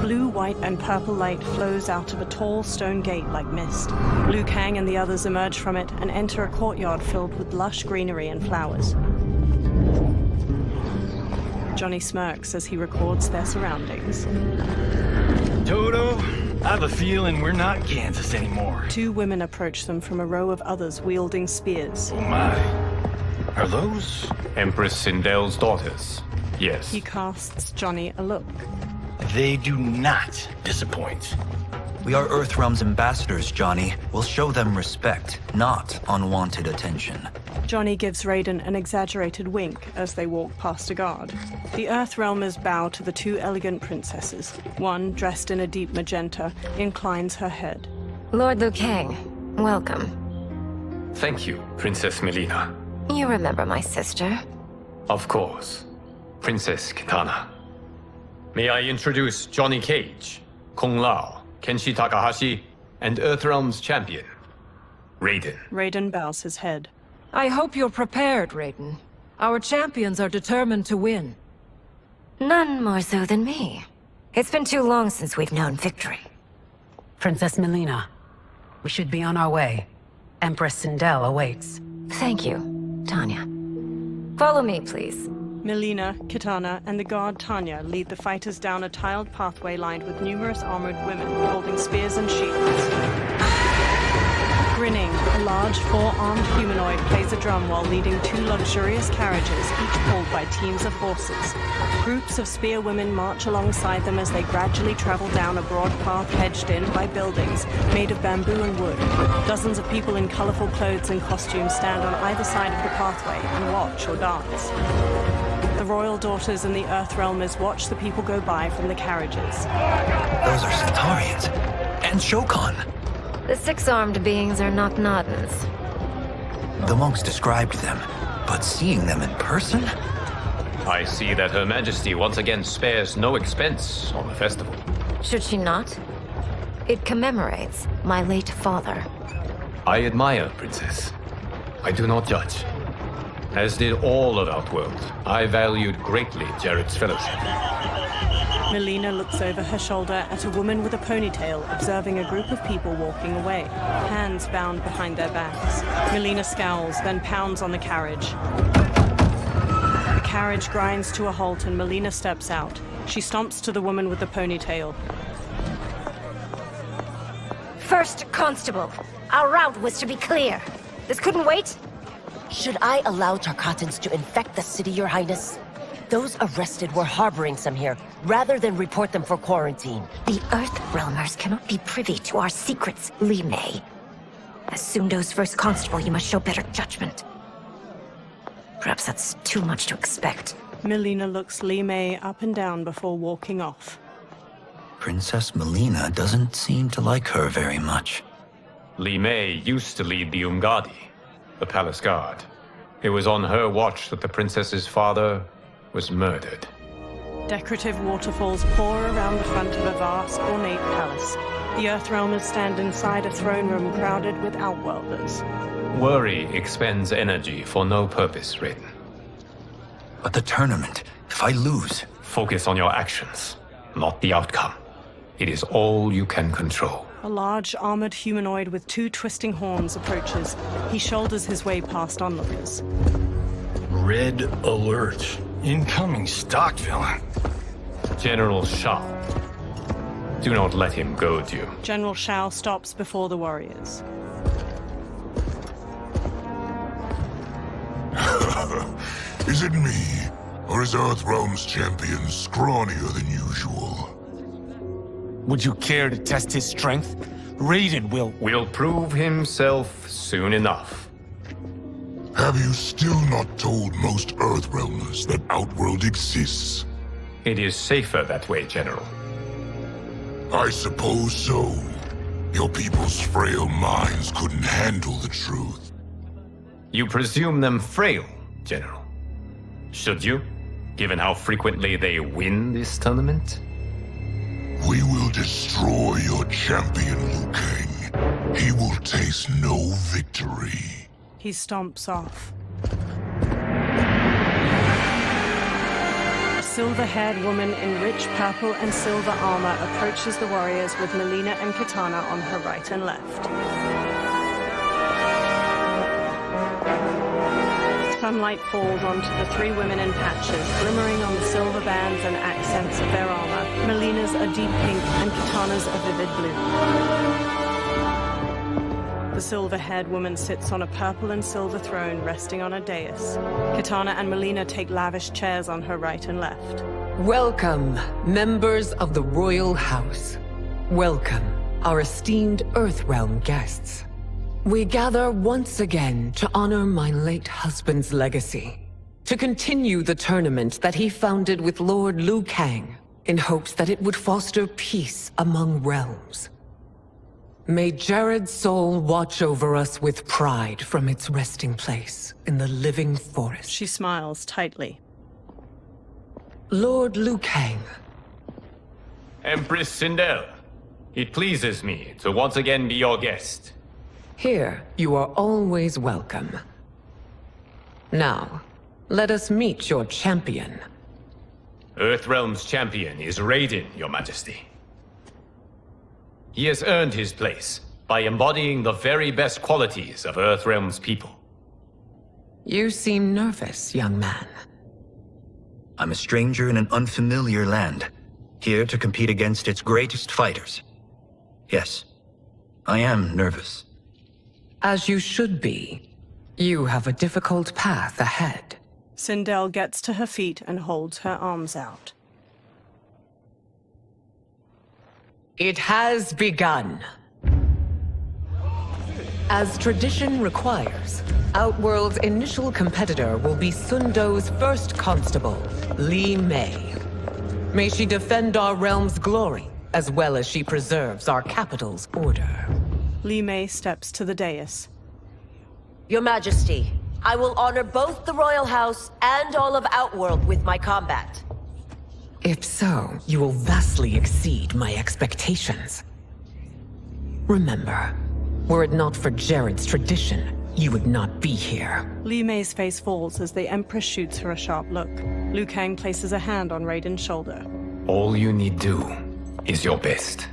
Blue, white, and purple light flows out of a tall stone gate like mist. Liu Kang and the others emerge from it and enter a courtyard filled with lush greenery and flowers. Johnny smirks as he records their surroundings. Toto, I have a feeling we're not Kansas anymore. 2 women approach them from a row of others wielding spears. Oh my. Are those? Empress Sindel's daughters, yes. He casts Johnny a look. They do not disappoint. We are Earthrealm's ambassadors, Johnny. We'll show them respect, not unwanted attention. Johnny gives Raiden an exaggerated wink as they walk past a guard. The Earthrealmers bow to the 2 elegant princesses. One, dressed in a deep magenta, inclines her head. Lord Liu Kang, welcome. Thank you, Princess Melina. You remember my sister? Of course. Princess Kitana. May I introduce Johnny Cage, Kung Lao, Kenshi Takahashi, and Earthrealm's champion, Raiden. Raiden bows his head. I hope you're prepared, Raiden. Our champions are determined to win. None more so than me. It's been too long since we've known victory. Princess Melina, we should be on our way. Empress Sindel awaits. Thank you, Tanya. Follow me, please. Melina, Kitana, and the guard Tanya lead the fighters down a tiled pathway lined with numerous armored women holding spears and shields. Grinning, a large 4-armed humanoid plays a drum while leading 2 luxurious carriages, each pulled by teams of horses. Groups of spear women march alongside them as they gradually travel down a broad path hedged in by buildings made of bamboo and wood. Dozens of people in colorful clothes and costumes stand on either side of the pathway and watch or dance. The royal daughters and the Earthrealmers watch the people go by from the carriages. Those are Centaurians. And Shokan. The 6-armed beings are not Nodens. The monks described them, but seeing them in person? I see that Her Majesty once again spares no expense on the festival. Should she not? It commemorates my late father. I admire, Princess. I do not judge. As did all of Outworld, I valued greatly Jared's fellowship. Melina looks over her shoulder at a woman with a ponytail observing a group of people walking away, hands bound behind their backs. Melina scowls, then pounds on the carriage. The carriage grinds to a halt and Melina steps out. She stomps to the woman with the ponytail. First Constable, our route was to be clear. This couldn't wait? Should I allow Tarkatans to infect the city, Your Highness? Those arrested were harboring some here, rather than report them for quarantine. The Earthrealmers cannot be privy to our secrets, Li Mei. As Sundo's first constable, you must show better judgment. Perhaps that's too much to expect. Melina looks Li Mei up and down before walking off. Princess Melina doesn't seem to like her very much. Li Mei used to lead the Umgadi, the palace guard. It was on her watch that the princess's father was murdered. Decorative waterfalls pour around the front of a vast, ornate palace. The Earthrealmers stand inside a throne room crowded with Outworlders. Worry expends energy for no purpose, Raiden. But the tournament, if I lose... Focus on your actions, not the outcome. It is all you can control. A large, armored humanoid with 2 twisting horns approaches. He shoulders his way past onlookers. Red alert. Incoming stock villain. General Shao. Do not let him goad you. General Shao stops before the warriors. Is it me? Or is Earthrealm's champion scrawnier than usual? Would you care to test his strength? Raiden will prove himself soon enough. Have you still not told most Earthrealmers that Outworld exists? It is safer that way, General. I suppose so. Your people's frail minds couldn't handle the truth. You presume them frail, General. Should you, given how frequently they win this tournament? We will destroy your champion, Liu Kang. He will taste no victory. He stomps off. A silver-haired woman in rich purple and silver armor approaches the warriors with Melina and Kitana on her right and left. Sunlight falls onto the 3 women in patches, glimmering on the silver bands and accents of their armor. Melina's a deep pink and Kitana's a vivid blue. The silver-haired woman sits on a purple and silver throne resting on a dais. Kitana and Melina take lavish chairs on her right and left. Welcome, members of the Royal House. Welcome, our esteemed Earthrealm guests. We gather once again to honor my late husband's legacy, to continue the tournament that he founded with Lord Liu Kang, in hopes that it would foster peace among realms. May Jared's soul watch over us with pride from its resting place in the living forest. She smiles tightly. Lord Liu Kang. Empress Sindel, it pleases me to once again be your guest. Here, you are always welcome. Now, let us meet your champion. Earthrealm's champion is Raiden, Your Majesty. He has earned his place by embodying the very best qualities of Earthrealm's people. You seem nervous, young man. I'm a stranger in an unfamiliar land, here to compete against its greatest fighters. Yes, I am nervous. As you should be. You have a difficult path ahead. Sindel gets to her feet and holds her arms out. It has begun. As tradition requires, Outworld's initial competitor will be Sundo's first constable, Li Mei. May she defend our realm's glory, as well as she preserves our capital's order. Li Mei steps to the dais. Your Majesty, I will honor both the Royal House and all of Outworld with my combat. If so, you will vastly exceed my expectations. Remember, were it not for Jared's tradition, you would not be here. Li Mei's face falls as the Empress shoots her a sharp look. Liu Kang places a hand on Raiden's shoulder. All you need do is your best.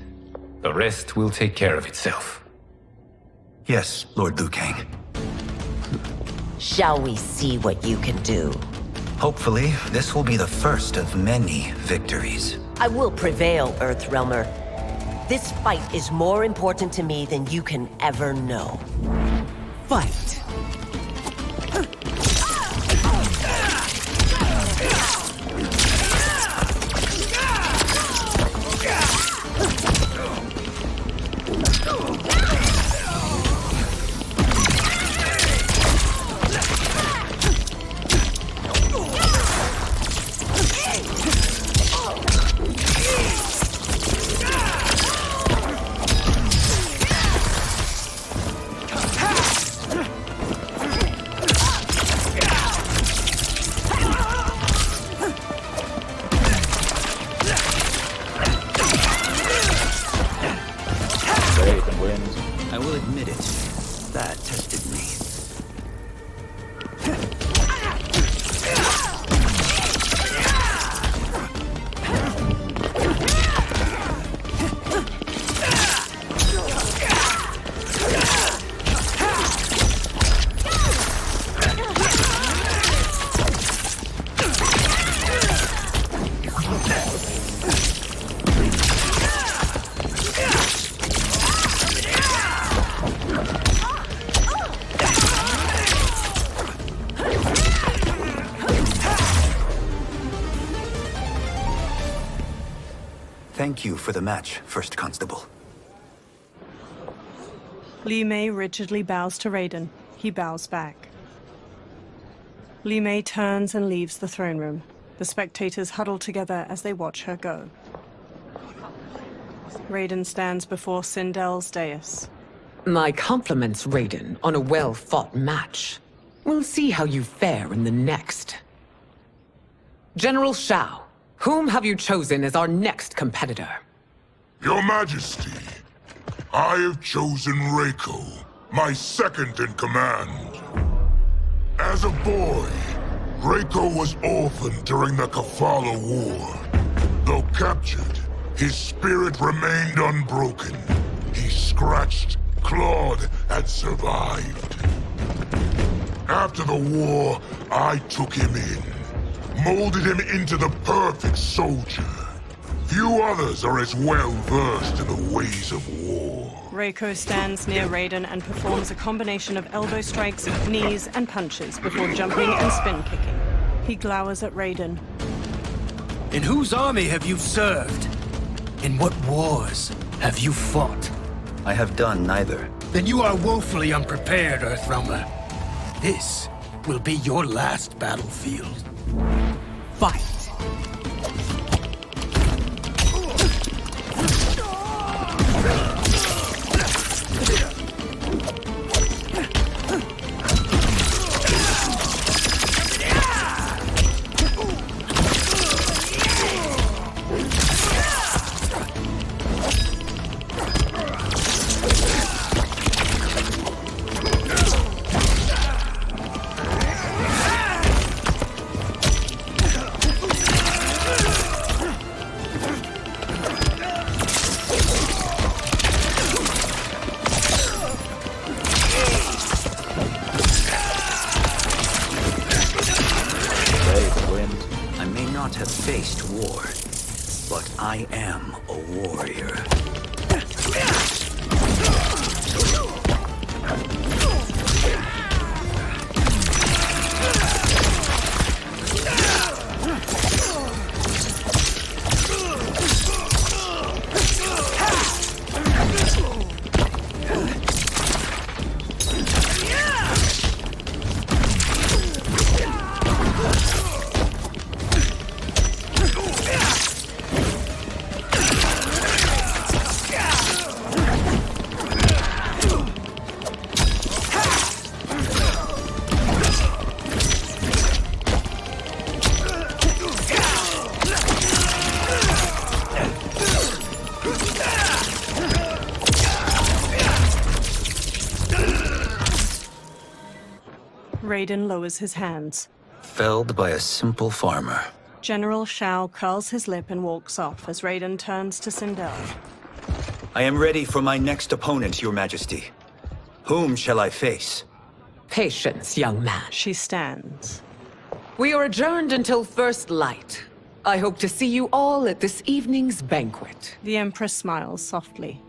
The rest will take care of itself. Yes, Lord Liu Kang. Shall we see what you can do? Hopefully, this will be the first of many victories. I will prevail, Earthrealmer. This fight is more important to me than you can ever know. Fight. I will admit it. That tested me. Thank you for the match, First Constable. Li Mei rigidly bows to Raiden. He bows back. Li Mei turns and leaves the throne room. The spectators huddle together as they watch her go. Raiden stands before Sindel's dais. My compliments, Raiden, on a well-fought match. We'll see how you fare in the next. General Shao, whom have you chosen as our next competitor? Your Majesty, I have chosen Reiko, my second in command. As a boy, Reiko was orphaned during the Kafala War. Though captured, his spirit remained unbroken. He scratched, clawed, and survived. After the war, I took him in, molded him into the perfect soldier. Few others are as well versed in the ways of war. Reiko stands near Raiden and performs a combination of elbow strikes, knees, and punches before jumping and spin kicking. He glowers at Raiden. In whose army have you served? In what wars have you fought? I have done neither. Then you are woefully unprepared, Earthrealmer. This will be your last battlefield. Fight! I may not have faced war, but I am a warrior. Raiden lowers his hands. Felled by a simple farmer. General Shao curls his lip and walks off as Raiden turns to Sindel. I am ready for my next opponent, Your Majesty. Whom shall I face? Patience, young man. She stands. We are adjourned until first light. I hope to see you all at this evening's banquet. The Empress smiles softly.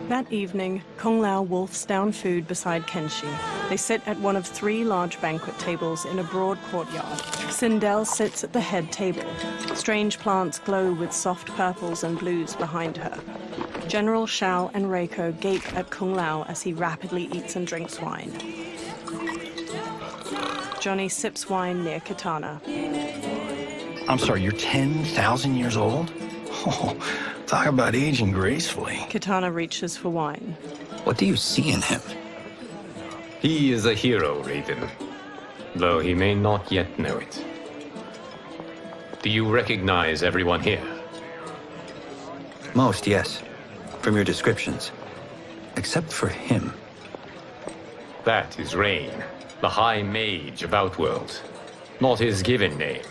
That evening, Kung Lao wolfs down food beside Kenshi. They sit at one of 3 large banquet tables in a broad courtyard. Sindel sits at the head table. Strange plants glow with soft purples and blues behind her. General Shao and Reiko gape at Kung Lao as he rapidly eats and drinks wine. Johnny sips wine near Katana. I'm sorry, you're 10,000 years old? Oh, talk about aging gracefully. Katana reaches for wine. What do you see in him? He is a hero, Raiden, though he may not yet know it. Do you recognize everyone here? Most, yes. From your descriptions. Except for him. That is Rain, the High Mage of Outworld. Not his given name,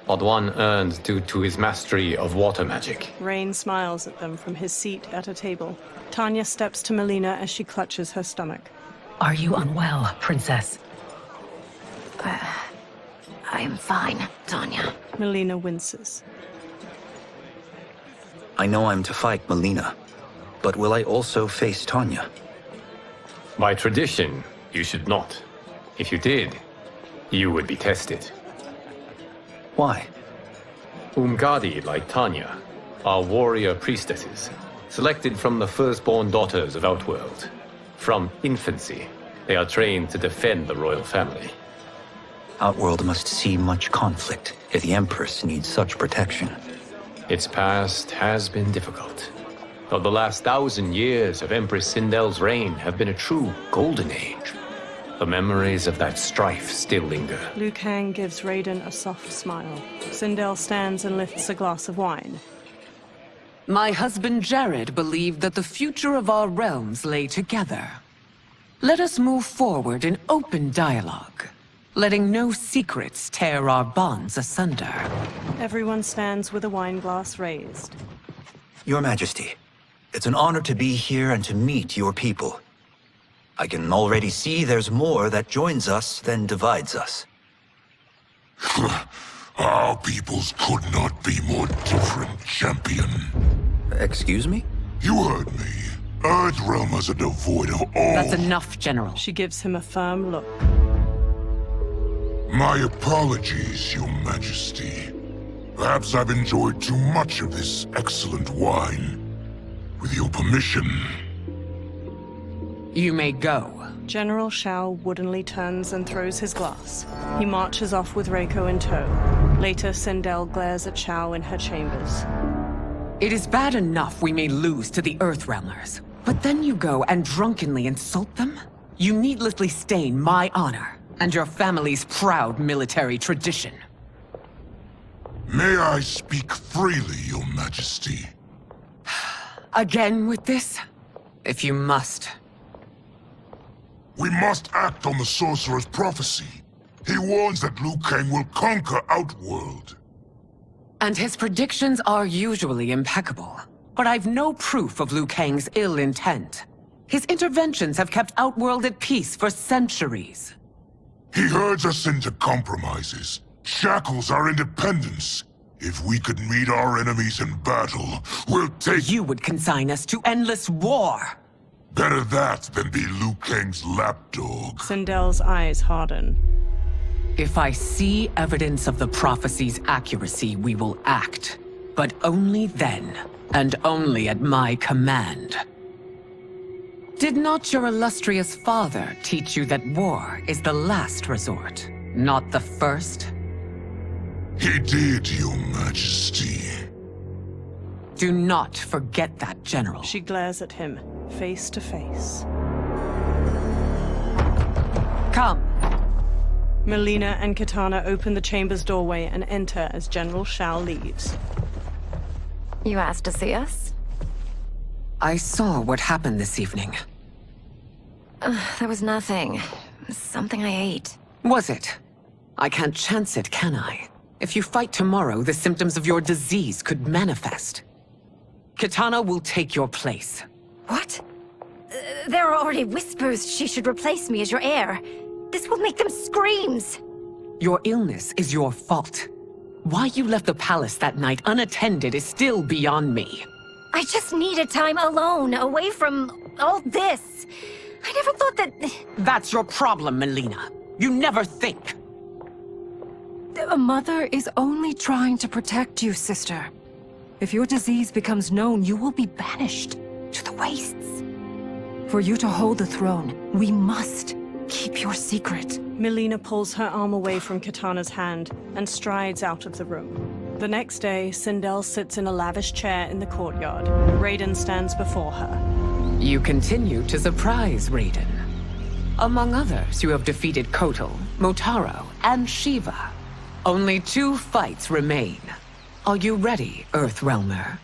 but one earned due to his mastery of water magic. Rain smiles at them from his seat at a table. Tanya steps to Melina as she clutches her stomach. Are you unwell, Princess? I am fine, Tanya. Melina winces. I know I'm to fight Melina, but will I also face Tanya? By tradition, you should not. If you did, you would be tested. Why? Umgadi, like Tanya, are warrior priestesses, selected from the firstborn daughters of Outworld. From infancy, they are trained to defend the royal family. Outworld must see much conflict if the Empress needs such protection. Its past has been difficult, though the last 1,000 years of Empress Sindel's reign have been a true golden age. The memories of that strife still linger. Liu Kang gives Raiden a soft smile. Sindel stands and lifts a glass of wine. My husband Jared believed that the future of our realms lay together. Let us move forward in open dialogue, letting no secrets tear our bonds asunder. Everyone stands with a wine glass raised. Your Majesty, it's an honor to be here and to meet your people. I can already see there's more that joins us than divides us. Our peoples could not be more different, champion. Excuse me? You heard me. Earthrealmers are devoid of all... That's enough, General. She gives him a firm look. My apologies, Your Majesty. Perhaps I've enjoyed too much of this excellent wine. With your permission... You may go. General Shao woodenly turns and throws his glass. He marches off with Reiko in tow. Later, Sindel glares at Shao in her chambers. It is bad enough we may lose to the Earthrealmers, but then you go and drunkenly insult them? You needlessly stain my honor and your family's proud military tradition. May I speak freely, Your Majesty? Again with this? If you must. We must act on the Sorcerer's prophecy. He warns that Liu Kang will conquer Outworld. And his predictions are usually impeccable. But I've no proof of Liu Kang's ill intent. His interventions have kept Outworld at peace for centuries. He herds us into compromises, shackles our independence. If we could meet our enemies in battle, we'll take... You would consign us to endless war! Better that than be Liu Kang's lapdog. Sindel's eyes harden. If I see evidence of the prophecy's accuracy, we will act. But only then, and only at my command. Did not your illustrious father teach you that war is the last resort, not the first? He did, Your Majesty. Do not forget that, General. She glares at him, face to face. Come. Melina and Katana open the chamber's doorway and enter as General Shao leaves. You asked to see us? I saw what happened this evening. There was nothing. Something I ate. Was it? I can't chance it, can I? If you fight tomorrow, the symptoms of your disease could manifest. Katana will take your place. What? There are already whispers she should replace me as your heir. This will make them screams. Your illness is your fault. Why you left the palace that night unattended is still beyond me. I just needed time alone, away from all this. I never thought that... That's your problem, Melina. You never think. A mother is only trying to protect you, sister. If your disease becomes known, you will be banished to the wastes. For you to hold the throne, we must keep your secret. Melina pulls her arm away from Kitana's hand and strides out of the room. The next day, Sindel sits in a lavish chair in the courtyard. Raiden stands before her. You continue to surprise Raiden. Among others, you have defeated Kotal, Motaro, and Shiva. Only 2 fights remain. Are you ready, Earthrealmer?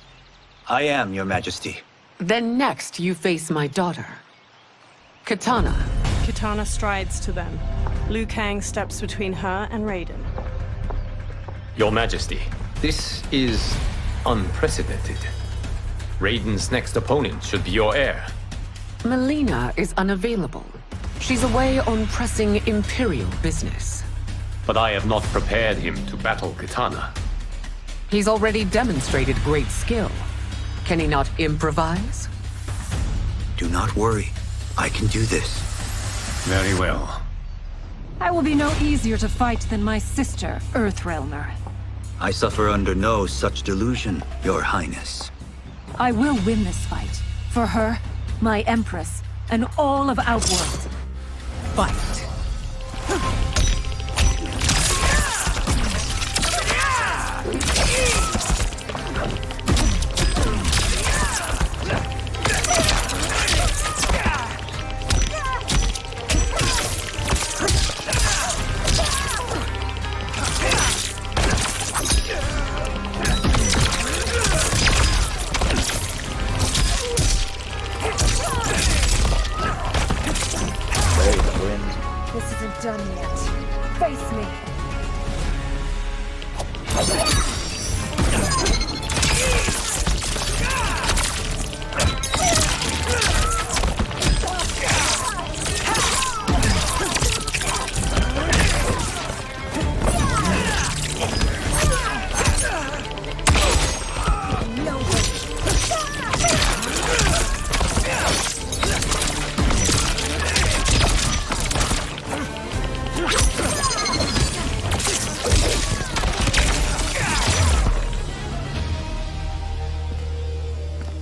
I am, Your Majesty. Then next, you face my daughter, Kitana. Kitana strides to them. Liu Kang steps between her and Raiden. Your Majesty, this is unprecedented. Raiden's next opponent should be your heir. Melina is unavailable. She's away on pressing Imperial business. But I have not prepared him to battle Kitana. He's already demonstrated great skill. Can he not improvise? Do not worry. I can do this. Very well. I will be no easier to fight than my sister, Earthrealmer. I suffer under no such delusion, Your Highness. I will win this fight. For her, my Empress, and all of Outworld. Fight. This isn't done yet. Face me.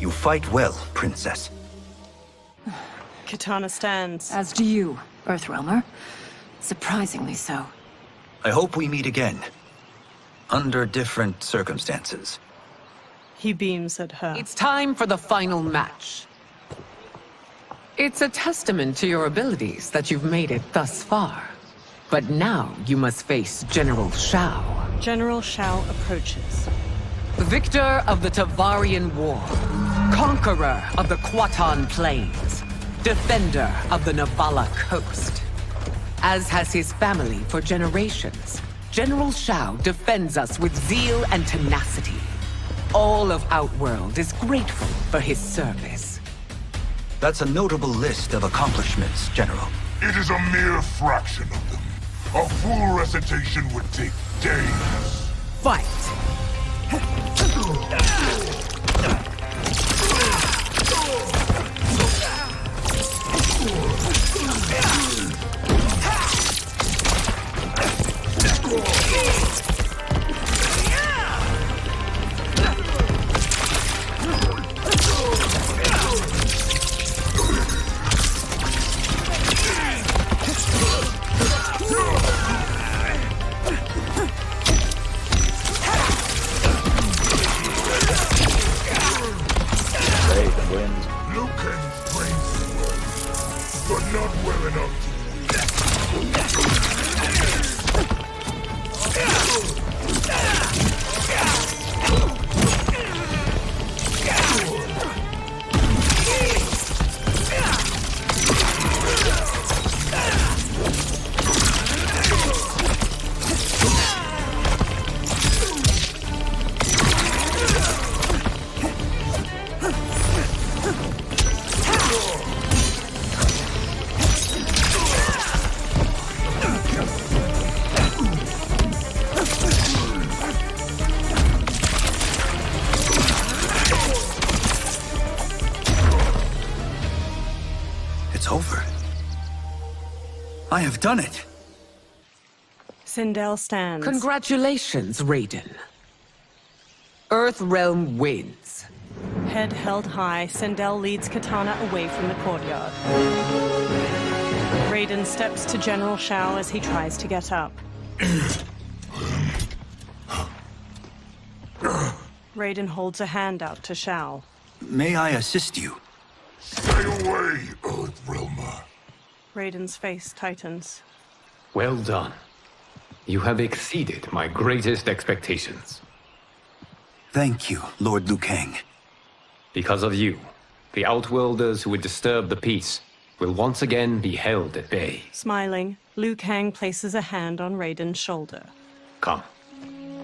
You fight well, Princess. Kitana stands. As do you, Earthrealmer. Surprisingly so. I hope we meet again. Under different circumstances. He beams at her. It's time for the final match. It's a testament to your abilities that you've made it thus far. But now you must face General Shao. General Shao approaches. Victor of the Tavarian War. Conqueror of the Kwatan Plains. Defender of the Navala Coast. As has his family for generations, General Shao defends us with zeal and tenacity. All of Outworld is grateful for his service. That's a notable list of accomplishments, General. It is a mere fraction of them. A full recitation would take days. Fight! Liu Kang's brains well, but not well enough to win. I have done it! Sindel stands. Congratulations, Raiden. Earthrealm wins. Head held high, Sindel leads Katana away from the courtyard. Raiden steps to General Shao as he tries to get up. Raiden holds a hand out to Shao. May I assist you? Stay away, Earthrealmer. Raiden's face tightens. Well done. You have exceeded my greatest expectations. Thank you, Lord Liu Kang. Because of you, the Outworlders who would disturb the peace will once again be held at bay. Smiling, Liu Kang places a hand on Raiden's shoulder. Come.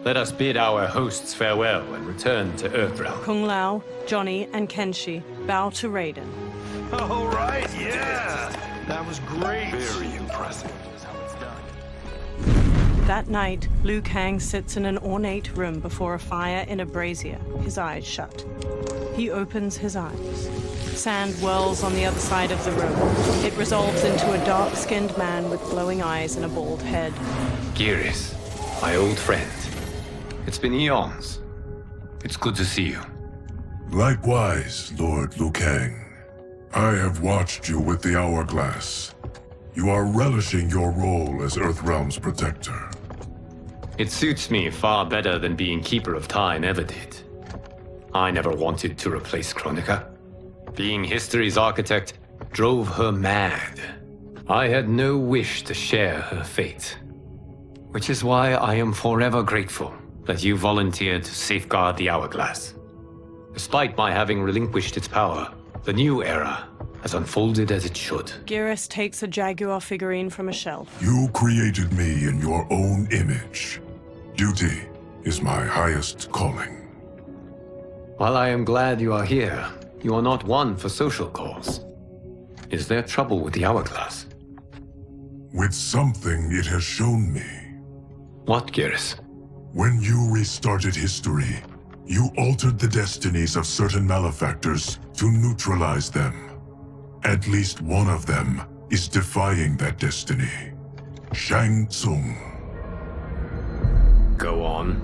Let us bid our hosts farewell and return to Earthrealm. Kung Lao, Johnny, and Kenshi bow to Raiden. All right, yeah! That was great! Very impressive. That night, Liu Kang sits in an ornate room before a fire in a brazier, his eyes shut. He opens his eyes. Sand whirls on the other side of the room. It resolves into a dark-skinned man with glowing eyes and a bald head. Geras, my old friend. It's been eons. It's good to see you. Likewise, Lord Liu Kang. I have watched you with the Hourglass. You are relishing your role as Earthrealm's protector. It suits me far better than being Keeper of Time ever did. I never wanted to replace Kronika. Being history's architect drove her mad. I had no wish to share her fate. Which is why I am forever grateful that you volunteered to safeguard the Hourglass. Despite my having relinquished its power, the new era has unfolded as it should. Geras takes a Jaguar figurine from a shelf. You created me in your own image. Duty is my highest calling. While I am glad you are here, you are not one for social calls. Is there trouble with the Hourglass? With something it has shown me. What, Geras? When you restarted history, you altered the destinies of certain malefactors to neutralize them. At least one of them is defying that destiny. Shang Tsung. Go on.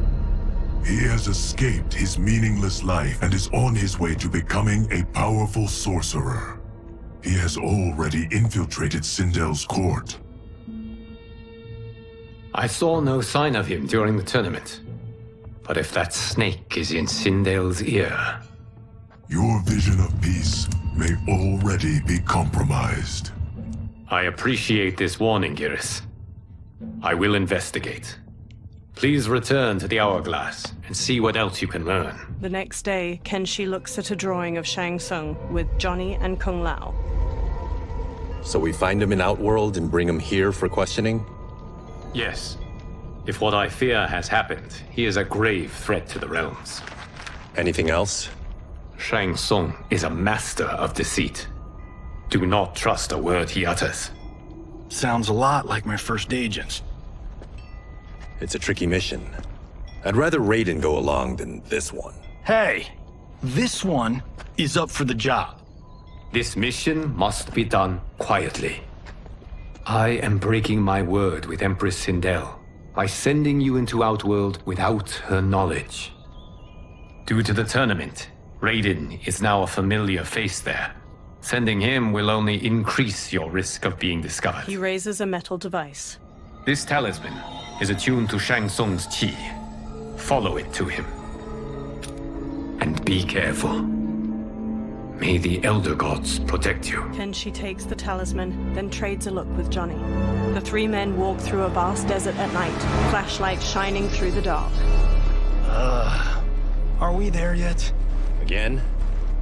He has escaped his meaningless life and is on his way to becoming a powerful sorcerer. He has already infiltrated Sindel's court. I saw no sign of him during the tournament. But if that snake is in Sindel's ear... Your vision of peace may already be compromised. I appreciate this warning, Geras. I will investigate. Please return to the Hourglass and see what else you can learn. The next day, Kenshi looks at a drawing of Shang Tsung with Johnny and Kung Lao. So we find him in Outworld and bring him here for questioning? Yes. If what I fear has happened, he is a grave threat to the realms. Anything else? Shang Tsung is a master of deceit. Do not trust a word he utters. Sounds a lot like my first agents. It's a tricky mission. I'd rather Raiden go along than this one. Hey, this one is up for the job. This mission must be done quietly. I am breaking my word with Empress Sindel by sending you into Outworld without her knowledge. Due to the tournament, Raiden is now a familiar face there. Sending him will only increase your risk of being discovered. He raises a metal device. This talisman is attuned to Shang Tsung's chi. Follow it to him. And be careful. May the Elder Gods protect you. Kenshi takes the talisman, then trades a look with Johnny. The three men walk through a vast desert at night, flashlights shining through the dark. Are we there yet? Again?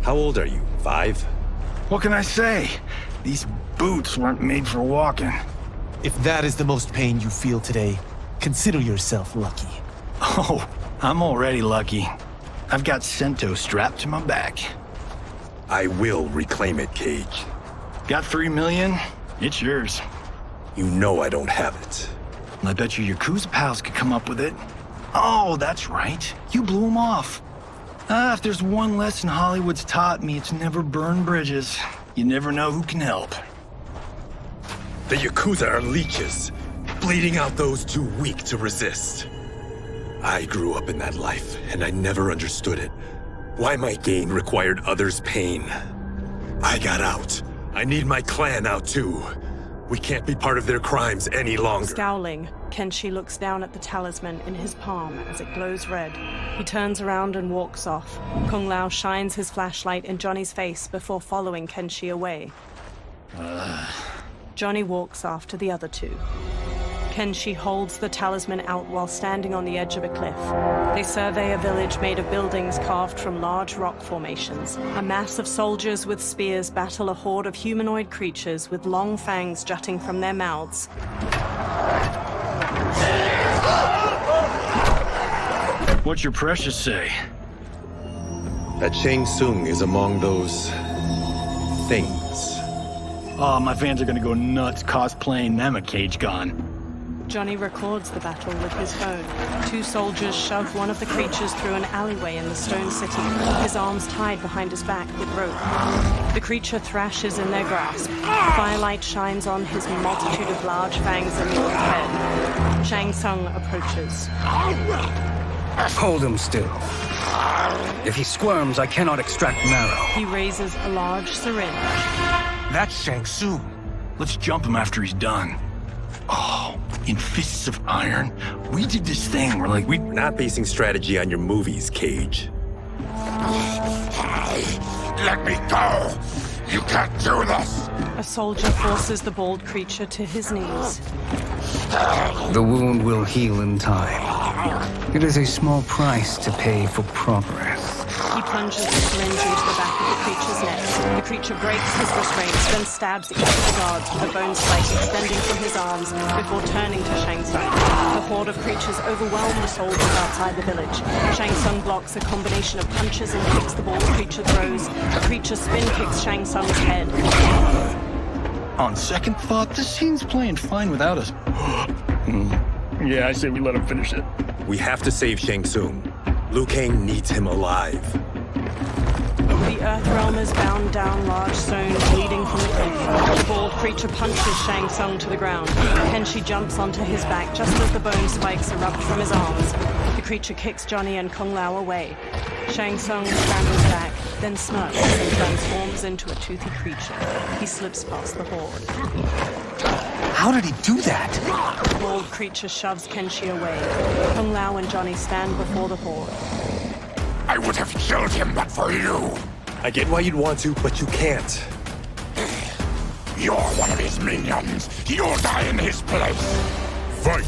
How old are you? 5? What can I say? These boots weren't made for walking. If that is the most pain you feel today, consider yourself lucky. Oh, I'm already lucky. I've got Sento strapped to my back. I will reclaim it, Cage. Got 3 million? It's yours. You know I don't have it. I bet your Yakuza pals could come up with it. Oh, that's right. You blew them off. If there's one lesson Hollywood's taught me, it's never burn bridges. You never know who can help. The Yakuza are leeches, bleeding out those too weak to resist. I grew up in that life, and I never understood it. Why my gain required others' pain. I got out. I need my clan out too. We can't be part of their crimes any longer. Scowling, Kenshi looks down at the talisman in his palm as it glows red. He turns around and walks off. Kung Lao shines his flashlight in Johnny's face before following Kenshi away. Johnny walks after the other two. Kenshi holds the talisman out while standing on the edge of a cliff. They survey a village made of buildings carved from large rock formations. A mass of soldiers with spears battle a horde of humanoid creatures with long fangs jutting from their mouths. What's your precious say? That Shang Tsung is among those... things. Oh, my fans are gonna go nuts cosplaying them a Cage Gone. Johnny records the battle with his phone. Two soldiers shove one of the creatures through an alleyway in the stone city, his arms tied behind his back with rope. The creature thrashes in their grasp. Firelight shines on his multitude of large fangs and long head. Shang Tsung approaches. Hold him still. If he squirms, I cannot extract marrow. He raises a large syringe. That's Shang Tsung. Let's jump him after he's done. Oh, in Fists of Iron, we did this thing where, like, we're not basing strategy on your movies, Cage. Let me go! You can't do this! A soldier forces the bald creature to his knees. The wound will heal in time. It is a small price to pay for progress. He plunges the syringe into the back of the creature's neck. The creature breaks his restraints, then stabs each of the guards with a bone spike extending from his arms before turning to Shang Tsung. The horde of creatures overwhelm the soldiers outside the village. Shang Tsung blocks a combination of punches and kicks the bald creature throws. The creature spin kicks Shang Tsung's head. On second thought, this scene's playing fine without us. Yeah, I say we let him finish it. We have to save Shang Tsung. Liu Kang needs him alive. The Earthrealm is bound down large stones leading from the cliff. The bald creature punches Shang Tsung to the ground. Kenshi jumps onto his back just as the bone spikes erupt from his arms. The creature kicks Johnny and Kung Lao away. Shang Tsung scrambles back, then smirks and transforms into a toothy creature. He slips past the horde. How did he do that? The bald creature shoves Kenshi away. Kung Lao and Johnny stand before the horde. I would have killed him but for you. I get why you'd want to, but you can't. You're one of his minions. You'll die in his place. Fight!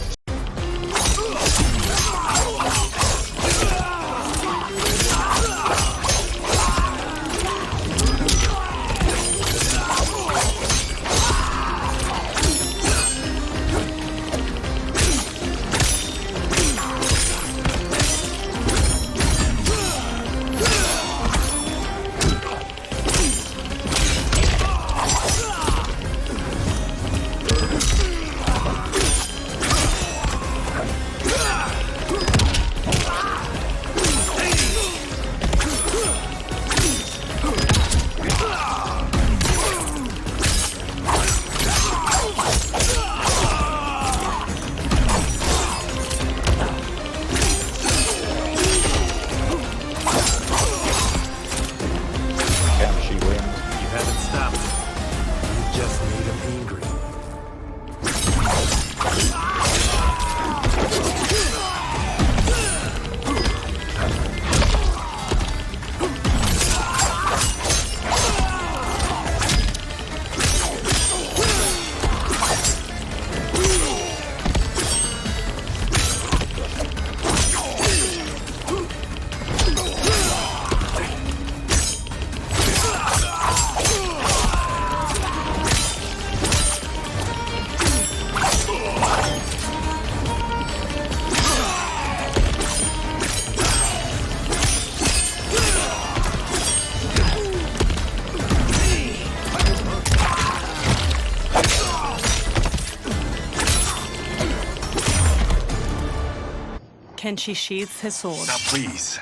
Kenshi sheathes his sword. Now please,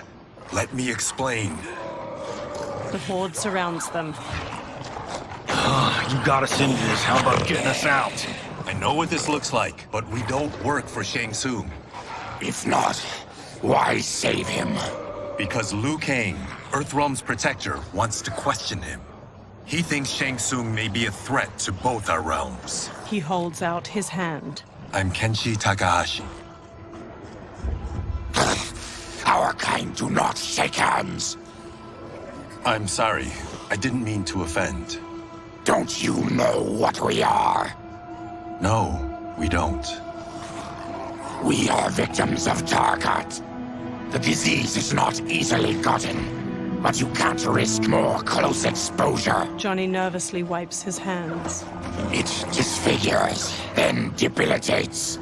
let me explain. The horde surrounds them. You got us into this. How about getting us out? I know what this looks like, but we don't work for Shang Tsung. If not, why save him? Because Liu Kang, Earthrealm's protector, wants to question him. He thinks Shang Tsung may be a threat to both our realms. He holds out his hand. I'm Kenshi Takahashi. Our kind do not shake hands. I'm sorry. I didn't mean to offend. Don't you know what we are? No, we don't. We are victims of Tarkat. The disease is not easily gotten, but you can't risk more close exposure. Johnny nervously wipes his hands. It disfigures, then debilitates.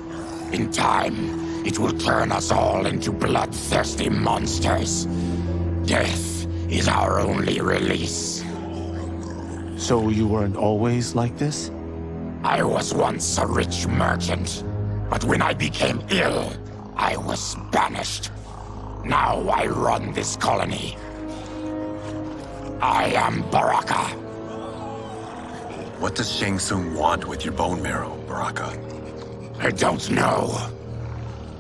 In time, it will turn us all into bloodthirsty monsters. Death is our only release. So you weren't always like this? I was once a rich merchant, but when I became ill, I was banished. Now I run this colony. I am Baraka. What does Shang Tsung want with your bone marrow, Baraka? I don't know,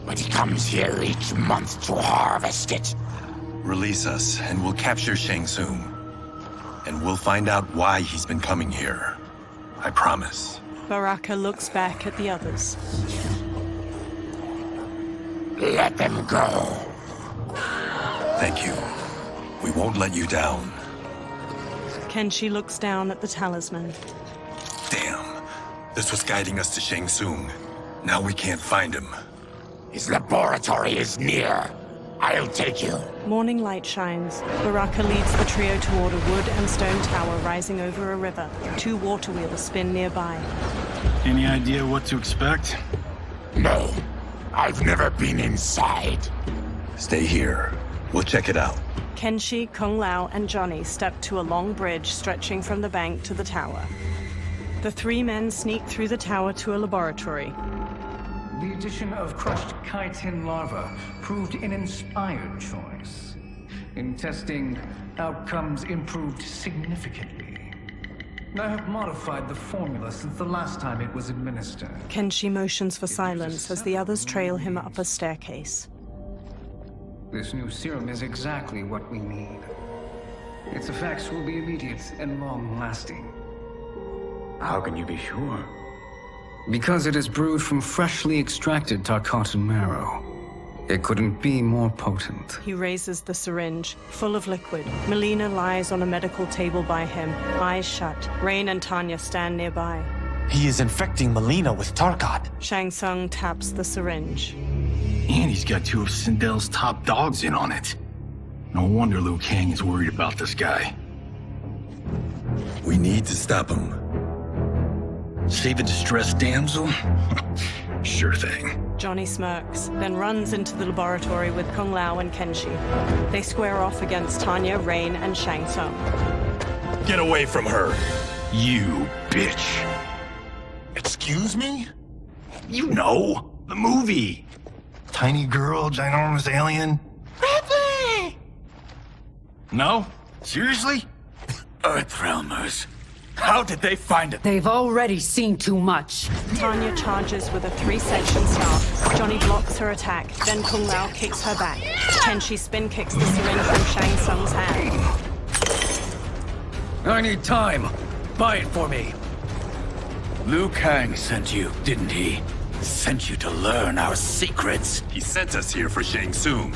but he comes here each month to harvest it. Release us, and we'll capture Shang Tsung. And we'll find out why he's been coming here. I promise. Baraka looks back at the others. Let them go. Thank you. We won't let you down. Kenshi looks down at the talisman. Damn. This was guiding us to Shang Tsung. Now we can't find him. His laboratory is near. I'll take you. Morning light shines. Baraka leads the trio toward a wood and stone tower rising over a river. 2 water wheels spin nearby. Any idea what to expect? No. I've never been inside. Stay here. We'll check it out. Kenshi, Kung Lao, and Johnny step to a long bridge stretching from the bank to the tower. The 3 men sneak through the tower to a laboratory. The addition of crushed chitin larva proved an inspired choice. In testing, outcomes improved significantly. I have modified the formula since the last time it was administered. Kenshi motions for silence as the others trail him up a staircase. This new serum is exactly what we need. Its effects will be immediate and long-lasting. How can you be sure? Because it is brewed from freshly extracted Tarkatan marrow. It couldn't be more potent. He raises the syringe, full of liquid. Melina lies on a medical table by him, eyes shut. Rain and Tanya stand nearby. He is infecting Melina with Tarkat. Shang Tsung taps the syringe. And he's got 2 of Sindel's top dogs in on it. No wonder Liu Kang is worried about this guy. We need to stop him. Save a distressed damsel? Sure thing. Johnny smirks, then runs into the laboratory with Kung Lao and Kenshi. They square off against Tanya, Rain, and Shang Tsung. Get away from her! You bitch! Excuse me? You know, the movie! Tiny girl, ginormous alien. Ripley! No? Seriously? Earthrealmers. How did they find it? They've already seen too much. Tanya charges with a 3-section staff. Johnny blocks her attack, then Kung Lao kicks her back. Kenshi spin kicks the syringe from Shang Tsung's hand. I need time. Buy it for me. Liu Kang sent you, didn't he? Sent you to learn our secrets. He sent us here for Shang Tsung,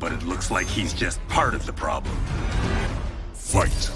but it looks like he's just part of the problem. Fight.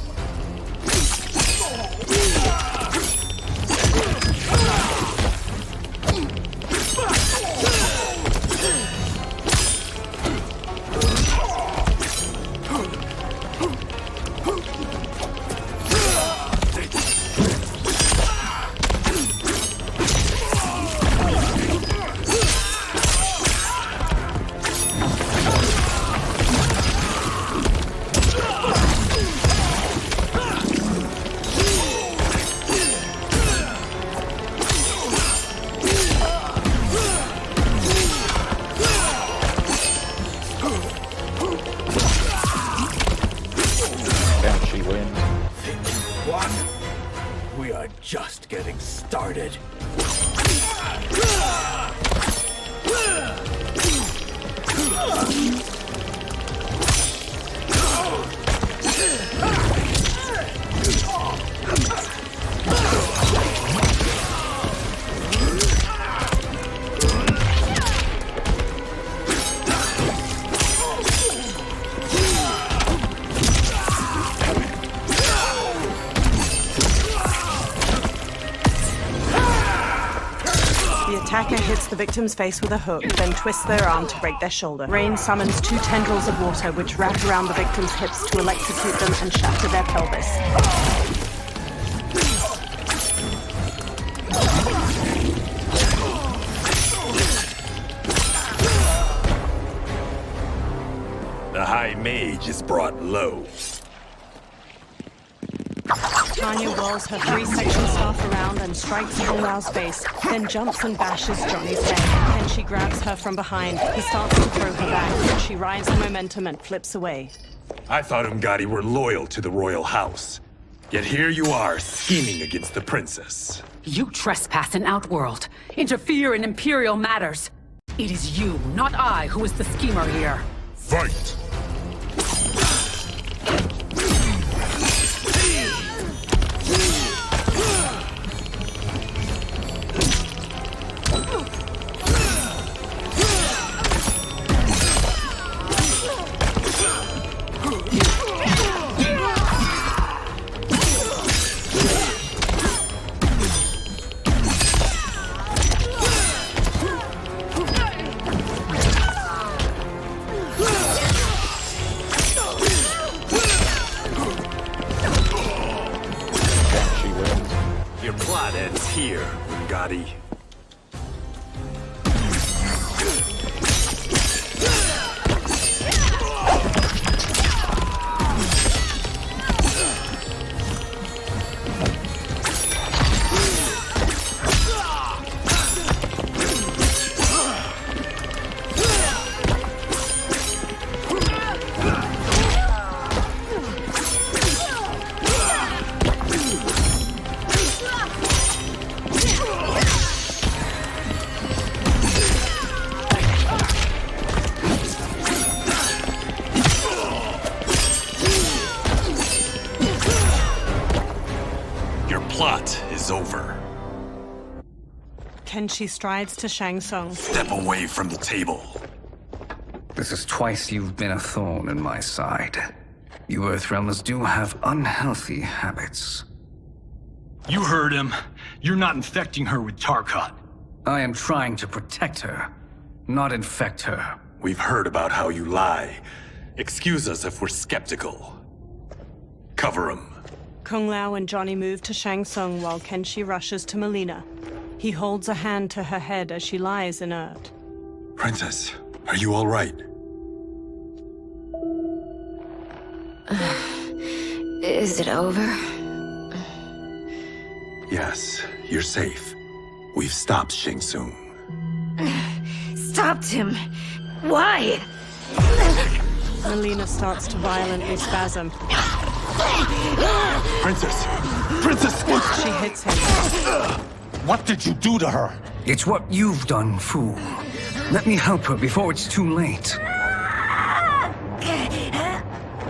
victim's face with a hook, then twists their arm to break their shoulder. Rain summons 2 tendrils of water which wrap around the victim's hips to electrocute them and shatter their pelvis. The High Mage is brought low. Tanya whirls her 3-section staff around and strikes Kung Lao's face, then jumps and bashes Johnny's head. Then she grabs her from behind. He starts to throw her back, but she rides the momentum and flips away. I thought Umgadi were loyal to the royal house. Yet here you are, scheming against the princess. You trespass in Outworld, interfere in Imperial matters. It is you, not I, who is the schemer here. Fight! Your plot ends here, Umgadi. Plot is over. Kenshi strides to Shang Tsung. Step away from the table. This is twice you've been a thorn in my side. You Earthrealmers do have unhealthy habits. You heard him. You're not infecting her with Tarkat. I am trying to protect her, not infect her. We've heard about how you lie. Excuse us if we're skeptical. Cover him. Kung Lao and Johnny move to Shang Tsung while Kenshi rushes to Melina. He holds a hand to her head as she lies inert. Princess, are you all right? Is it over? Yes, you're safe. We've stopped Shang Tsung. Stopped him? Why? Melina starts to violently spasm. Princess! Princess! She hits him. What did you do to her? It's what you've done, fool. Let me help her before it's too late.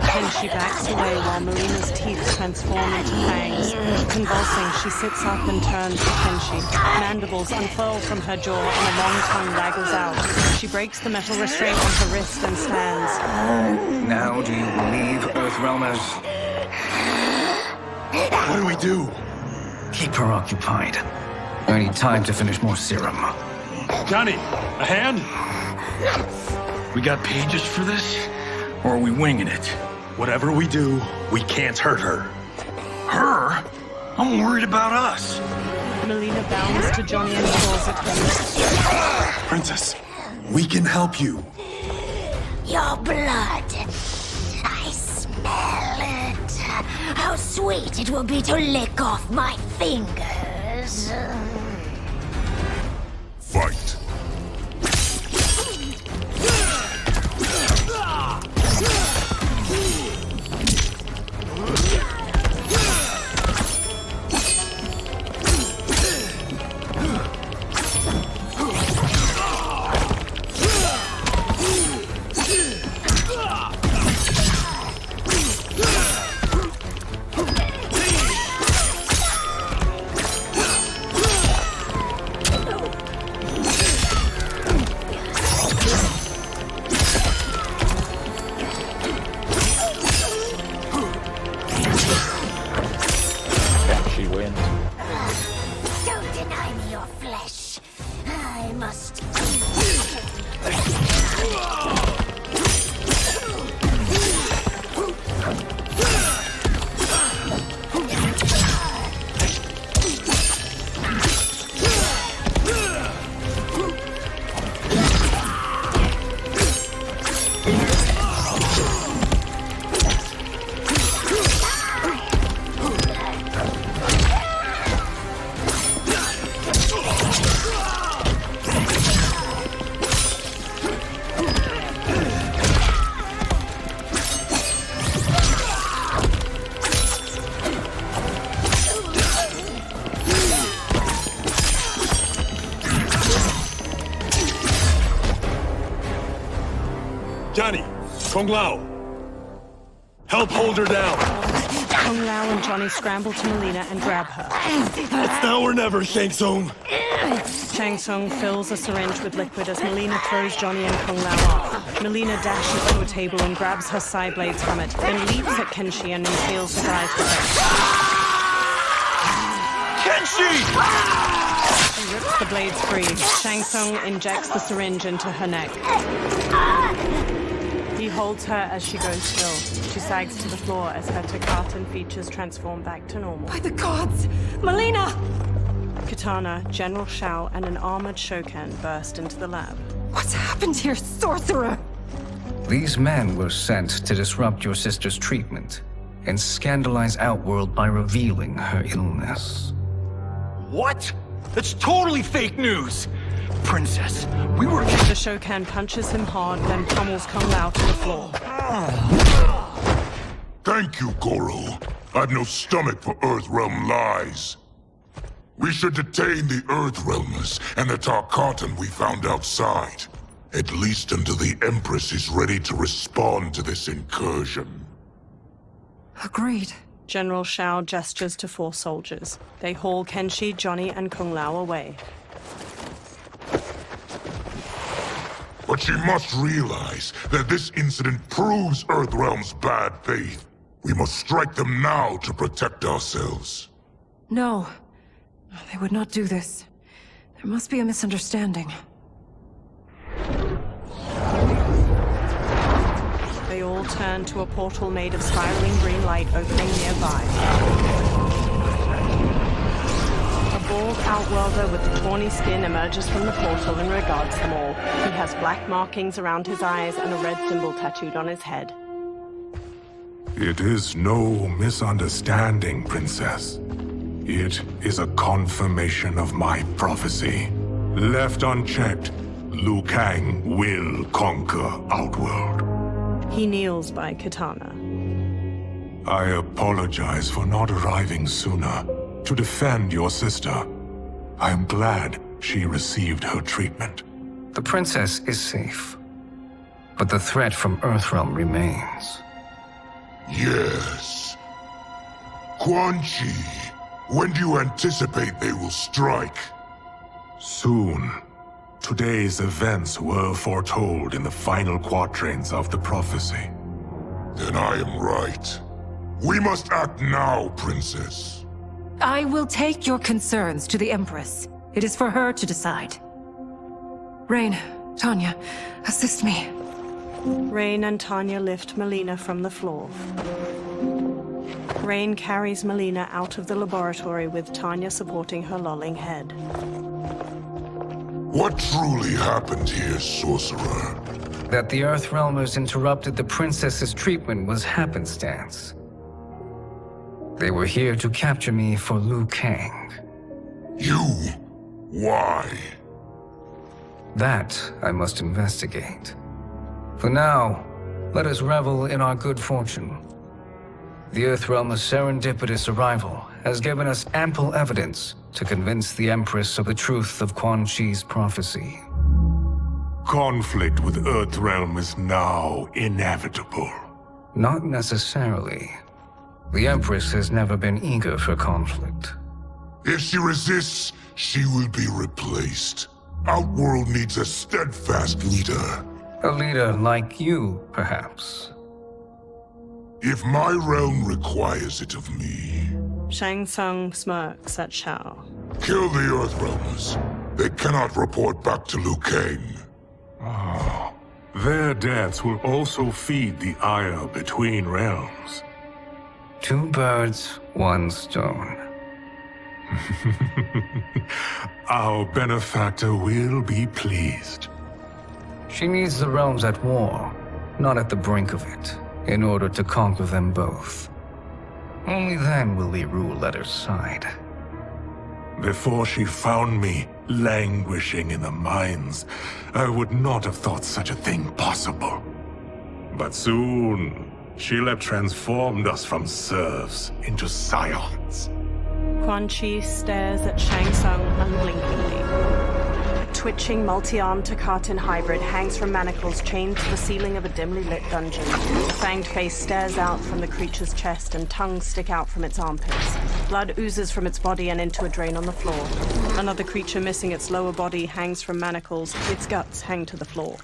Kenshi backs away while Melina's teeth transform into fangs. Convulsing, she sits up and turns to Kenshi. Mandibles unfurl from her jaw and a long tongue waggles out. She breaks the metal restraint on her wrist and stands. Now do you believe, Earthrealmers? What do we do? Keep her occupied. I need time to finish more serum. Johnny, a hand? We got pages for this? Or are we winging it? Whatever we do, we can't hurt her. Her? I'm worried about us. Melina bounds to Johnny and claws at him. Princess, we can help you. Your blood. I smell it. How sweet it will be to lick off my fingers. Fight. Johnny, Kung Lao. Help hold her down. Kung Lao and Johnny scramble to Melina and grab her. It's now or never, Shang Tsung. Shang Tsung fills a syringe with liquid as Melina throws Johnny and Kung Lao off. Melina dashes to a table and grabs her side blades from it, then leaps at Kenshi and impales the guy's face. Kenshi! She rips the blades free. Shang Tsung injects the syringe into her neck. He holds her as she goes still. She sags to the floor as her Takatan features transform back to normal. By the gods! Melina! Katana, General Shao, and an armored Shokan burst into the lab. What's happened here, sorcerer? These men were sent to disrupt your sister's treatment and scandalize Outworld by revealing her illness. What? That's totally fake news! Princess, we were... The Shokan punches him hard, then pummels Kung Lao to the floor. Thank you, Goro. I've no stomach for Earthrealm lies. We should detain the Earthrealmers and the Tarkatan we found outside. At least until the Empress is ready to respond to this incursion. Agreed. General Shao gestures to 4 soldiers. They haul Kenshi, Johnny, and Kung Lao away. But she must realize that this incident proves Earthrealm's bad faith. We must strike them now to protect ourselves. No. They would not do this. There must be a misunderstanding. They all turn to a portal made of spiraling green light opening nearby. A bald outworlder with tawny skin emerges from the portal and regards them all. He has black markings around his eyes and a red symbol tattooed on his head. It is no misunderstanding, Princess. It is a confirmation of my prophecy. Left unchecked, Liu Kang will conquer Outworld. He kneels by Katana. I apologize for not arriving sooner to defend your sister. I am glad she received her treatment. The princess is safe, but the threat from Earthrealm remains. Yes. Quan Chi, when do you anticipate they will strike? Soon. Today's events were foretold in the final quatrains of the prophecy. Then I am right. We must act now, Princess. I will take your concerns to the Empress. It is for her to decide. Rain, Tanya, assist me. Rain and Tanya lift Melina from the floor. Rain carries Melina out of the laboratory with Tanya supporting her lolling head. What truly happened here, sorcerer? That the Earthrealmers interrupted the princess's treatment was happenstance. They were here to capture me for Liu Kang. You? Why? That I must investigate. For now, let us revel in our good fortune. The Earthrealm's serendipitous arrival has given us ample evidence to convince the Empress of the truth of Quan Chi's prophecy. Conflict with Earthrealm is now inevitable. Not necessarily. The Empress has never been eager for conflict. If she resists, she will be replaced. Outworld needs a steadfast leader. A leader like you, perhaps. If my realm requires it of me. Shang Tsung smirks at Shao. Kill the Earthrealmers. They cannot report back to Liu Kang. Oh, their deaths will also feed the ire between realms. 2 birds, 1 stone. Our benefactor will be pleased. She needs the realms at war, not at the brink of it, in order to conquer them both. Only then will we rule at her side. Before she found me languishing in the mines, I would not have thought such a thing possible. But soon, she'll have transformed us from serfs into scions. Quan Chi stares at Shang Tsung unblinkingly. twitching, multi-armed Takatin hybrid hangs from manacles chained to the ceiling of a dimly lit dungeon. A fanged face stares out from the creature's chest and tongues stick out from its armpits. Blood oozes from its body and into a drain on the floor. Another creature missing its lower body hangs from manacles. Its guts hang to the floor.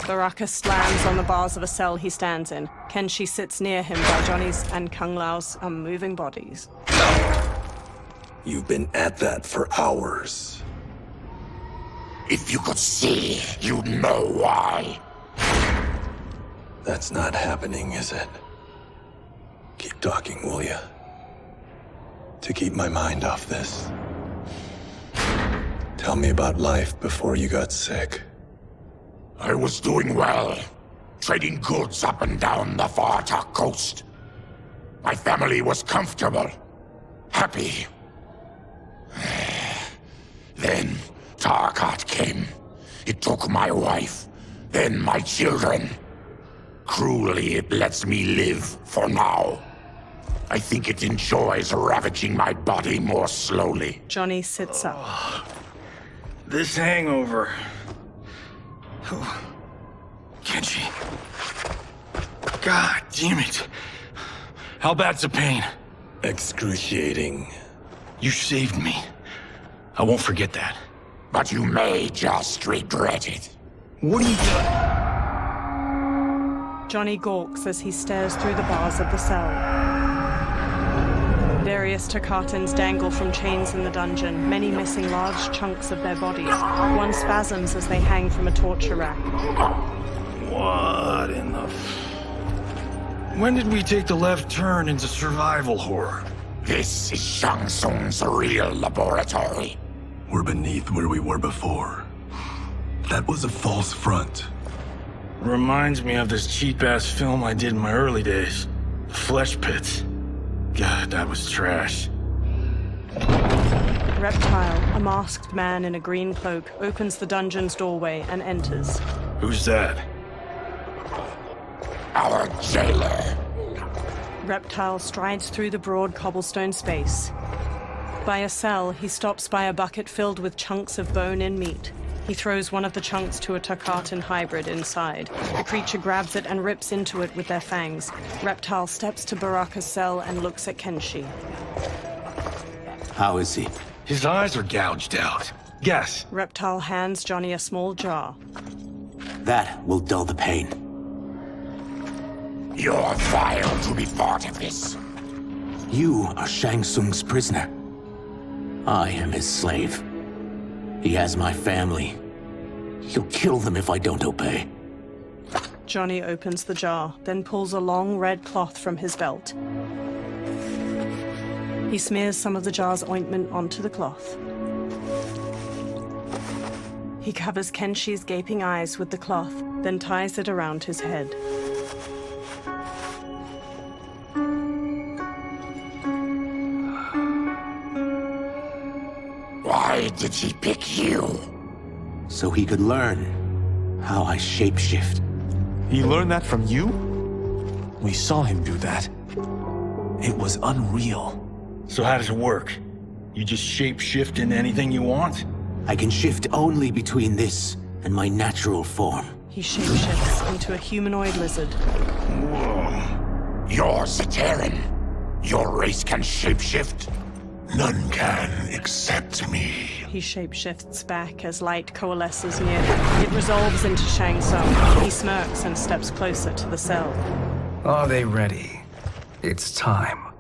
Baraka slams on the bars of a cell he stands in. Kenshi sits near him by Johnny's and Kung Lao's unmoving bodies. You've been at that for hours. If you could see, you'd know why. That's not happening, is it? Keep talking, will ya? To keep my mind off this. Tell me about life before you got sick. I was doing well, trading goods up and down the Varta coast. My family was comfortable, happy. Then Tarkat came. It took my wife, then my children. Cruelly, it lets me live for now. I think it enjoys ravaging my body more slowly. Johnny sits up. This hangover. Kenshi. God damn it. How bad's the pain? Excruciating. You saved me. I won't forget that. But you may just regret it. What are you doing? Johnny gawks as he stares through the bars of the cell. Various Takatans dangle from chains in the dungeon, many missing large chunks of their bodies. One spasms as they hang from a torture rack. What in the... When did we take the left turn into survival horror? This is Shang Tsung's real laboratory. We're beneath where we were before. That was a false front. Reminds me of this cheap-ass film I did in my early days. Flesh Pits. God, that was trash. Reptile, a masked man in a green cloak, opens the dungeon's doorway and enters. Who's that? Our jailer. Reptile strides through the broad cobblestone space. By a cell, he stops by a bucket filled with chunks of bone-in meat. He throws one of the chunks to a Takatan hybrid inside. The creature grabs it and rips into it with their fangs. Reptile steps to Baraka's cell and looks at Kenshi. How is he? His eyes are gouged out. Guess. Reptile hands Johnny a small jar. That will dull the pain. You're vile to be part of this. You are Shang Tsung's prisoner. I am his slave. He has my family. He'll kill them if I don't obey. Johnny opens the jar, then pulls a long red cloth from his belt. He smears some of the jar's ointment onto the cloth. He covers Kenshi's gaping eyes with the cloth, then ties it around his head. Why did he pick you? So he could learn how I shapeshift. He learned that from you? We saw him do that. It was unreal. So how does it work? You just shapeshift into anything you want? I can shift only between this and my natural form. He shapeshifts into a humanoid lizard. Whoa. You're Zateran. Your race can shapeshift? None can except me. He shapeshifts back as light coalesces near him. It resolves into Shang Tsung. He smirks and steps closer to the cell. Are they ready? It's time.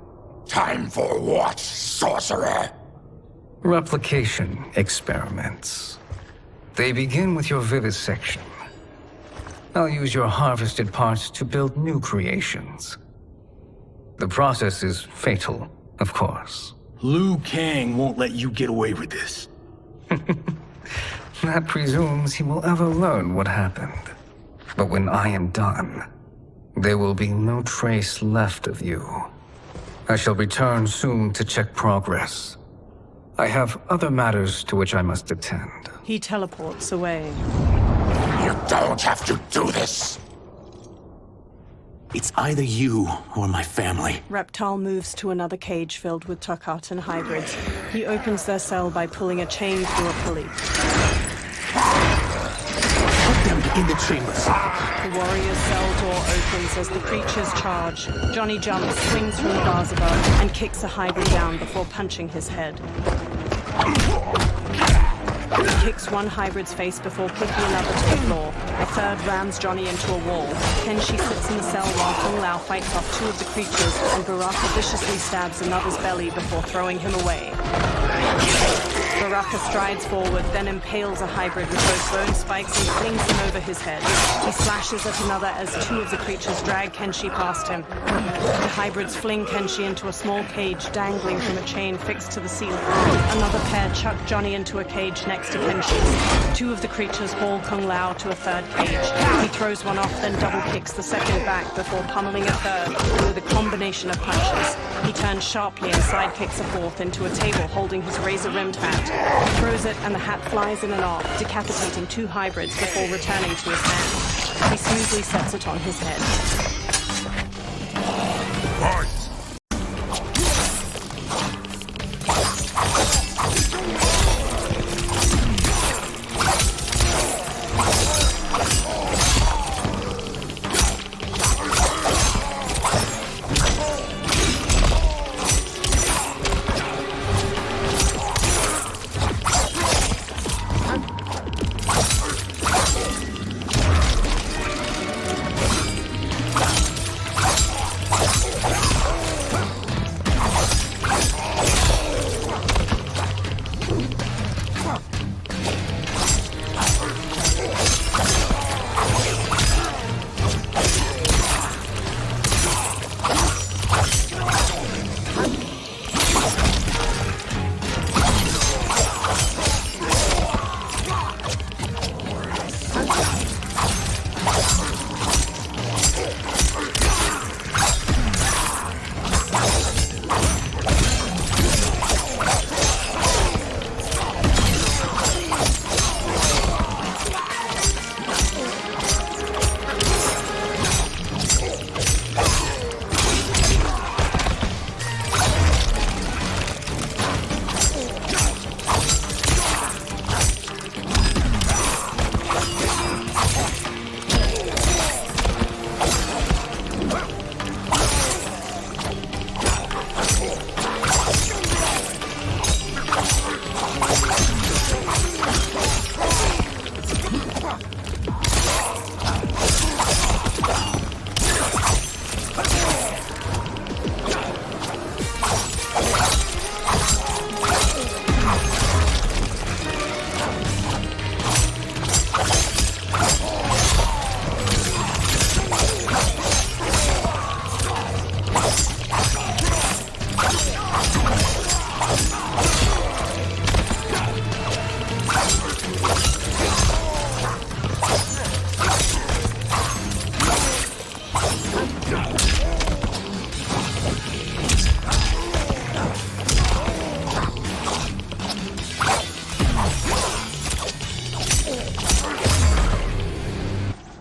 Time for what, sorcerer? Replication experiments. They begin with your vivisection. I'll use your harvested parts to build new creations. The process is fatal, of course. Liu Kang won't let you get away with this. That presumes he will ever learn what happened. But when I am done, there will be no trace left of you. I shall return soon to check progress. I have other matters to which I must attend. He teleports away. You don't have to do this. It's either you or my family. Reptile moves to another cage filled with Takatan hybrids. He opens their cell by pulling a chain through a pulley. in the chambers. The warrior's cell door opens as the creatures charge. Johnny jumps, swings from the bars above, and kicks a hybrid down before punching his head. He kicks one hybrid's face before kicking another to the floor. A third rams Johnny into a wall. Kenshi sits in the cell while Kung Lao fights off two of the creatures, and Baraka viciously stabs another's belly before throwing him away. Baraka strides forward, then impales a hybrid with both bone spikes and flings him over his head. He slashes at another as two of the creatures drag Kenshi past him. The hybrids fling Kenshi into a small cage dangling from a chain fixed to the ceiling. Another pair chuck Johnny into a cage next to Kenshi's. Two of the creatures haul Kung Lao to a third cage. He throws one off, then double kicks the second back before pummeling a third with a combination of punches. He turns sharply and sidekicks a fourth into a table holding his razor-rimmed hat. He throws it and the hat flies in an arc, decapitating two hybrids before returning to his hand. He smoothly sets it on his head. Fight!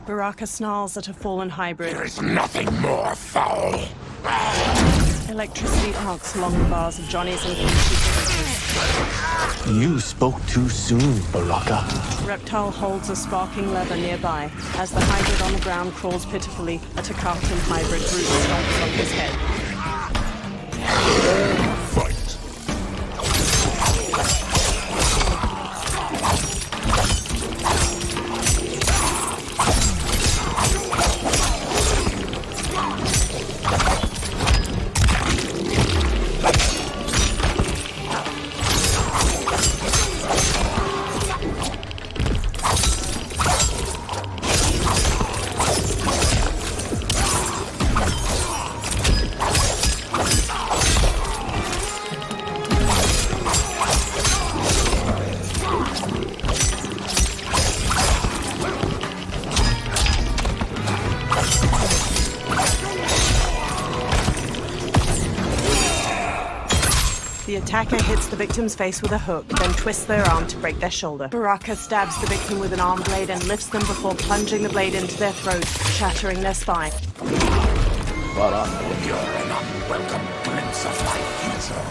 Baraka snarls at a fallen hybrid. There is nothing more foul. Electricity arcs along the bars of Johnny's and Kenshi's. You spoke too soon, Baraka. Reptile holds a sparking lever nearby. As the hybrid on the ground crawls pitifully, a Takatan hybrid root stomps on his head. Fight! The attacker hits the victim's face with a hook, then twists their arm to break their shoulder. Baraka stabs the victim with an arm blade and lifts them before plunging the blade into their throat, shattering their spine. Baraka, you're an unwelcome glimpse of my future.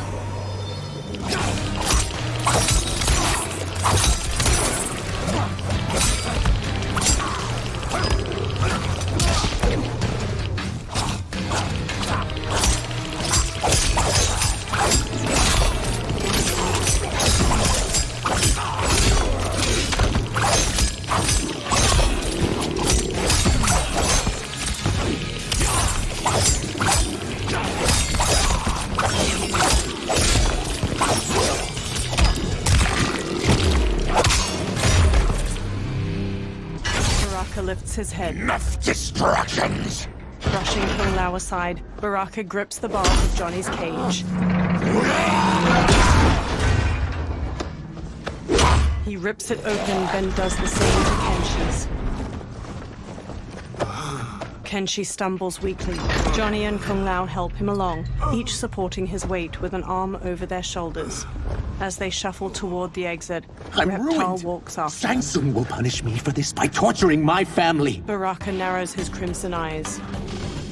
lifts his head. Enough distractions! Brushing Kung Lao aside, Baraka grips the bars of Johnny's cage. He rips it open, then does the same to Kenshi's. Kenshi stumbles weakly. Johnny and Kung Lao help him along, each supporting his weight with an arm over their shoulders. As they shuffle toward the exit, I'm Reptile ruined. walks after Shang them. Tsung will punish me for this by torturing my family. Baraka narrows his crimson eyes.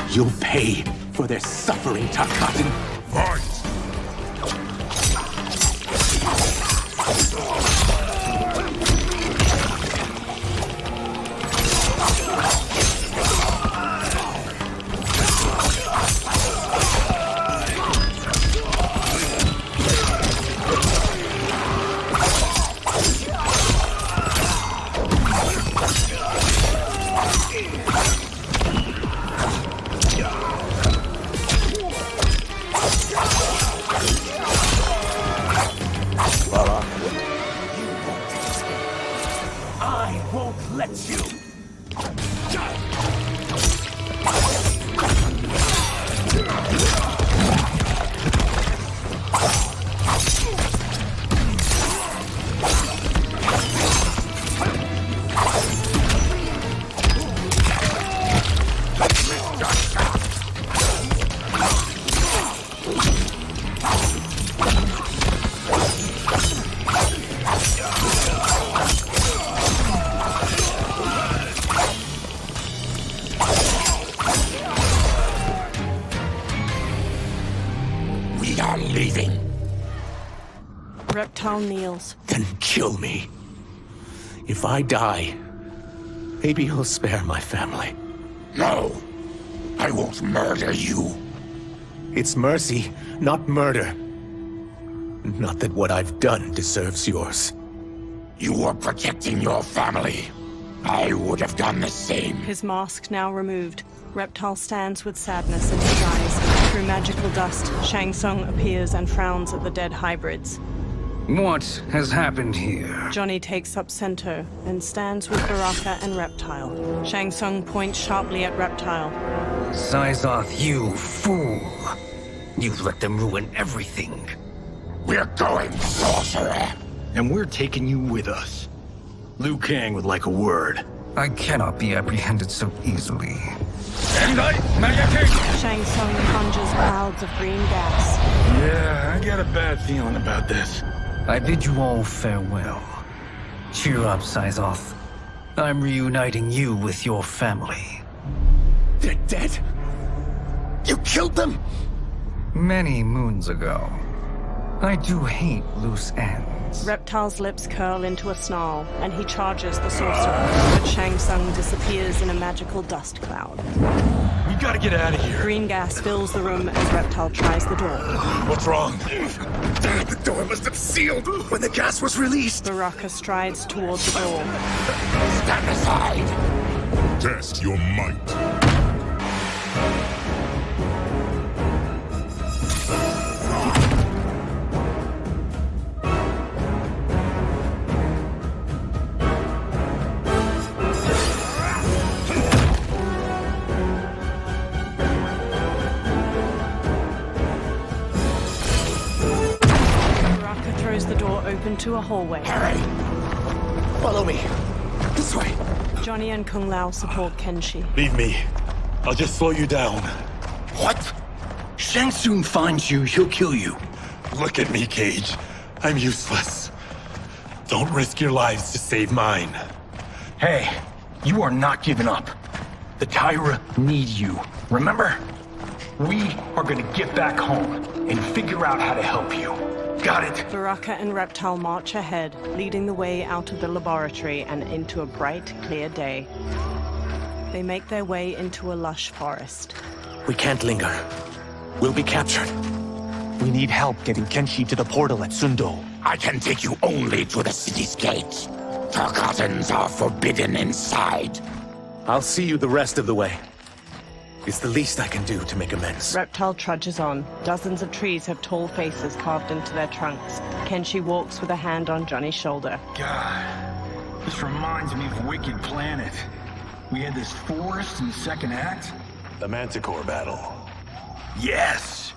You'll pay for their suffering, Tarkatan. Fight! I won't let you. We are leaving. Reptile kneels. Then kill me. If I die, maybe you'll spare my family. No, I won't murder you. It's mercy, not murder. Not that what I've done deserves yours. You were protecting your family. I would have done the same. His mask now removed, Reptile stands with sadness in his eyes. Through magical dust, Shang Tsung appears and frowns at the dead hybrids. What has happened here? Johnny takes up Sento and stands with Baraka and Reptile. Shang Tsung points sharply at Reptile. Sizoth, you fool! You've let them ruin everything. We're going, sorcerer. And we're taking you with us. Liu Kang would like a word. I cannot be apprehended so easily. Shang Tsung conjures clouds of green gas. Yeah, I got a bad feeling about this. I bid you all farewell. Cheer up, Sizoth. I'm reuniting you with your family. They're dead? You killed them? Many moons ago. I do hate loose ends. Reptile's lips curl into a snarl, and he charges the sorcerer, but Shang Tsung disappears in a magical dust cloud. We gotta get out of here. Green gas fills the room as Reptile tries the door. What's wrong? The door must have sealed when the gas was released. Baraka strides toward the door. Stand aside. Test your might. Baraka throws the door open to a hallway. Hurry. Follow me. This way. Johnny and Kung Lao support Kenshi. Leave me. I'll just slow you down. What? Shang Tsung finds you, he'll kill you. Look at me, Cage. I'm useless. Don't risk your lives to save mine. Hey, you are not giving up. The Tyra need you, remember? We are gonna get back home and figure out how to help you. Got it? Baraka and Reptile march ahead, leading the way out of the laboratory and into a bright, clear day. They make their way into a lush forest. We can't linger. We'll be captured. We need help getting Kenshi to the portal at Sundo. I can take you only to the city's gate. Tarkatans are forbidden inside. I'll see you the rest of the way. It's the least I can do to make amends. Reptile trudges on. Dozens of trees have tall faces carved into their trunks. Kenshi walks with a hand on Johnny's shoulder. God, this reminds me of Wicked Planet. We had this forest in the second act? The Manticore battle. Yes!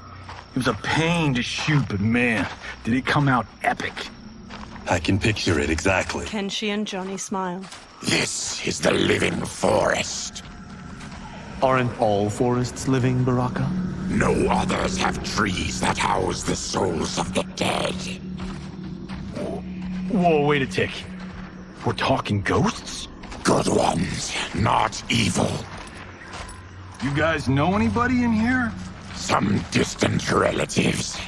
It was a pain to shoot, but man, did it come out epic. I can picture it exactly. Kenshi and Johnny smile. This is the living forest. Aren't all forests living, Baraka? No others have trees that house the souls of the dead. Whoa, wait a tick. We're talking ghosts? Good ones, not evil. You guys know anybody in here? Some distant relatives.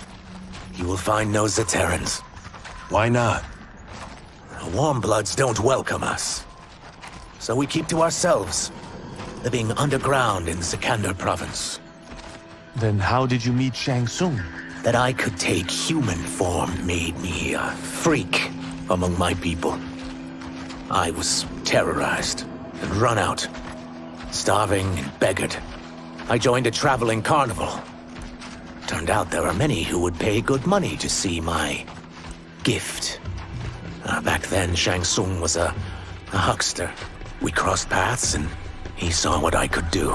You will find no Zaterrans. Why not? The Warmbloods don't welcome us. So we keep to ourselves, living underground in Sikander province. Then how did you meet Shang Tsung? That I could take human form made me a freak among my people. I was terrorized and run out, starving and beggared. I joined a traveling carnival. Turned out there are many who would pay good money to see my gift. Back then, Shang Tsung was a huckster. We crossed paths and he saw what I could do.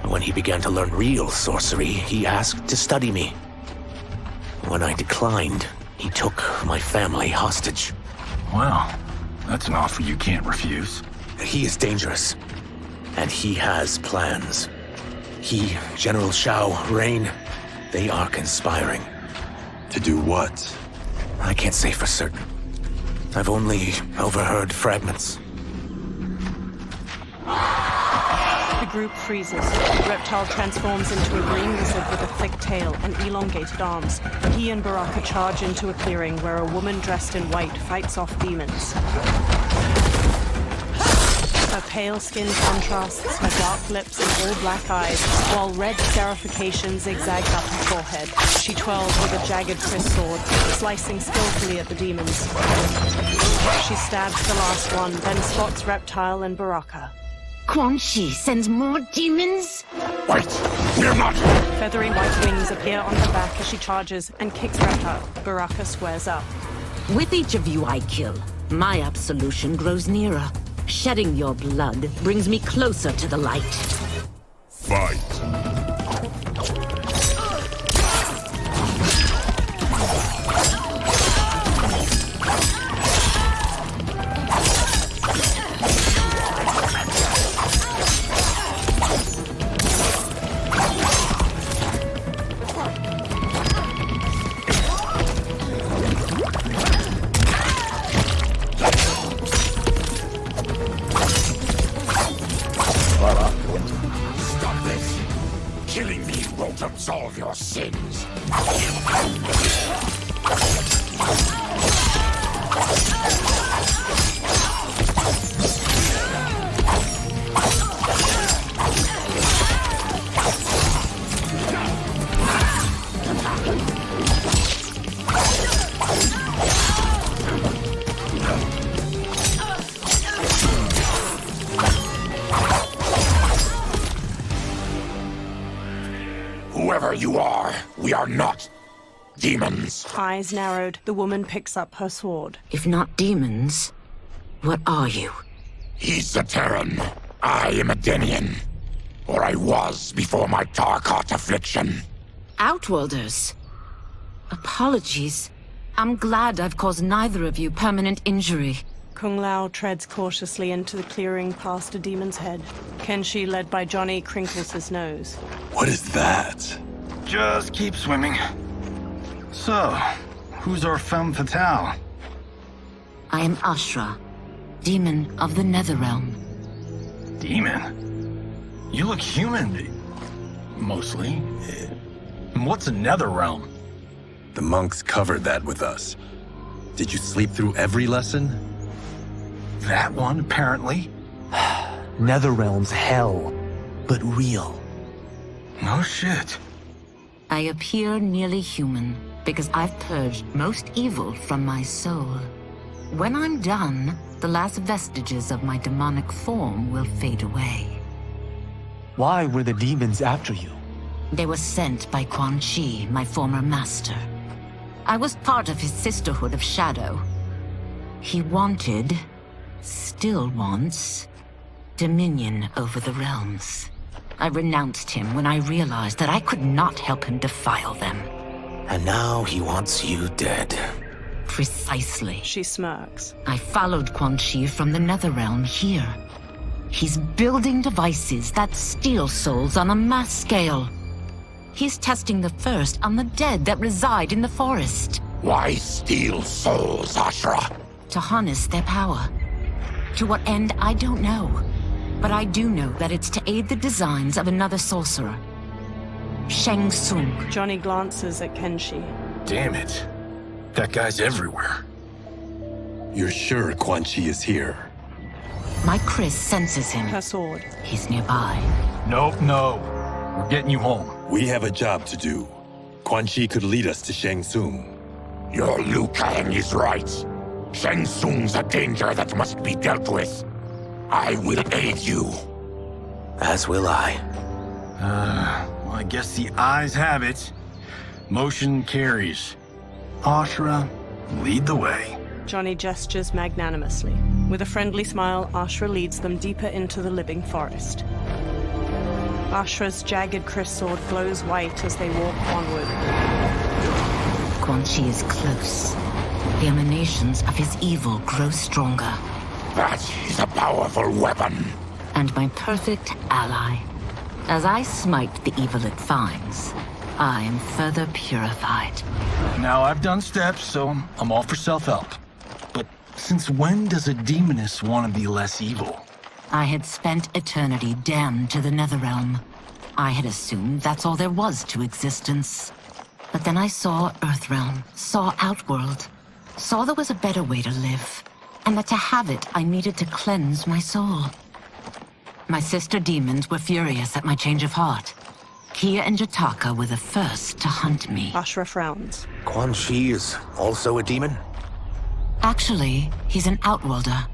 When he began to learn real sorcery, he asked to study me. When I declined, he took my family hostage. Wow, that's an offer you can't refuse. He is dangerous, and he has plans. He, General Shao, Rain, they are conspiring. To do what? I can't say for certain. I've only overheard fragments. The group freezes. The reptile transforms into a green lizard with a thick tail and elongated arms. He and Baraka charge into a clearing where a woman dressed in white fights off demons. Her pale skin contrasts her dark lips and all black eyes, while red scarification zigzags up her forehead. She twirls with a jagged Chris sword, slicing skillfully at the demons. She stabs the last one, then spots Reptile and Baraka. Quan Chi sends more demons? Wait, we're not... Feathery white wings appear on her back as she charges and kicks Reptile. Baraka squares up. With each of you I kill, my absolution grows nearer. Shedding your blood brings me closer to the light. Fight. Absolve your sins. Whoever you are, we are not demons. Eyes narrowed, the woman picks up her sword. If not demons, what are you? He's a Terran. I am a Denian. Or I was before my Tarkat affliction. Outworlders. Apologies. I'm glad I've caused neither of you permanent injury. Kung Lao treads cautiously into the clearing past a demon's head. Kenshi, led by Johnny, crinkles his nose. What is that? Just keep swimming. So, who's our femme fatale? I am Ashra, demon of the Netherrealm. Demon? You look human, mostly. And what's a Netherrealm? The monks covered that with us. Did you sleep through every lesson? That one, apparently. Netherrealm's hell, but real. No shit. I appear nearly human because I've purged most evil from my soul. When I'm done, the last vestiges of my demonic form will fade away. Why were the demons after you? They were sent by Quan Chi, my former master. I was part of his Sisterhood of Shadow. He wanted, still wants, dominion over the realms. I renounced him when I realized that I could not help him defile them. And now he wants you dead. Precisely. She smirks. I followed Quan Chi from the Netherrealm here. He's building devices that steal souls on a mass scale. He's testing the first on the dead that reside in the forest. Why steal souls, Ashra? To harness their power. To what end, I don't know. But I do know that it's to aid the designs of another sorcerer. Shang Tsung. Johnny glances at Kenshi. Damn it. That guy's everywhere. You're sure Quan Chi is here? My Chris senses him. Her sword. He's nearby. Nope, no. We're getting you home. We have a job to do. Quan Chi could lead us to Shang Tsung. Your Liu Kang is right. Shang Tsung's a danger that must be dealt with. I will aid you. As will I. Well, I guess the eyes have it. Motion carries. Ashra, lead the way. Johnny gestures magnanimously. With a friendly smile, Ashra leads them deeper into the living forest. Ashra's jagged Chris sword glows white as they walk onward. Quan Chi is close. The emanations of his evil grow stronger. That is a powerful weapon. And my perfect ally. As I smite the evil it finds, I am further purified. Now, I've done steps, so I'm all for self-help. But since when does a demoness want to be less evil? I had spent eternity damned to the Netherrealm. I had assumed that's all there was to existence. But then I saw Earthrealm, saw Outworld, saw there was a better way to live, and that to have it, I needed to cleanse my soul. My sister demons were furious at my change of heart. Kia and Jataka were the first to hunt me. Ashra frowns. Quan Chi is also a demon? Actually, he's an Outworlder.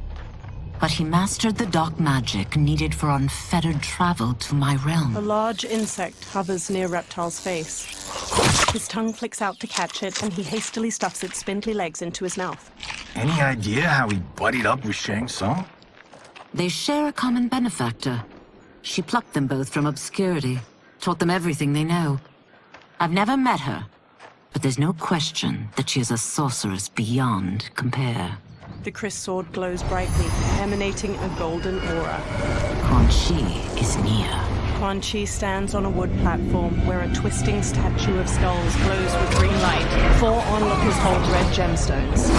But he mastered the dark magic needed for unfettered travel to my realm. A large insect hovers near Reptile's face. His tongue flicks out to catch it, and he hastily stuffs its spindly legs into his mouth. Any idea how he buddied up with Shang Tsung? They share a common benefactor. She plucked them both from obscurity, taught them everything they know. I've never met her, but there's no question that she is a sorceress beyond compare. The Chris sword glows brightly, emanating a golden aura. Quan Chi is near. Quan Chi stands on a wood platform where a twisting statue of skulls glows with green light. 4 onlookers hold red gemstones.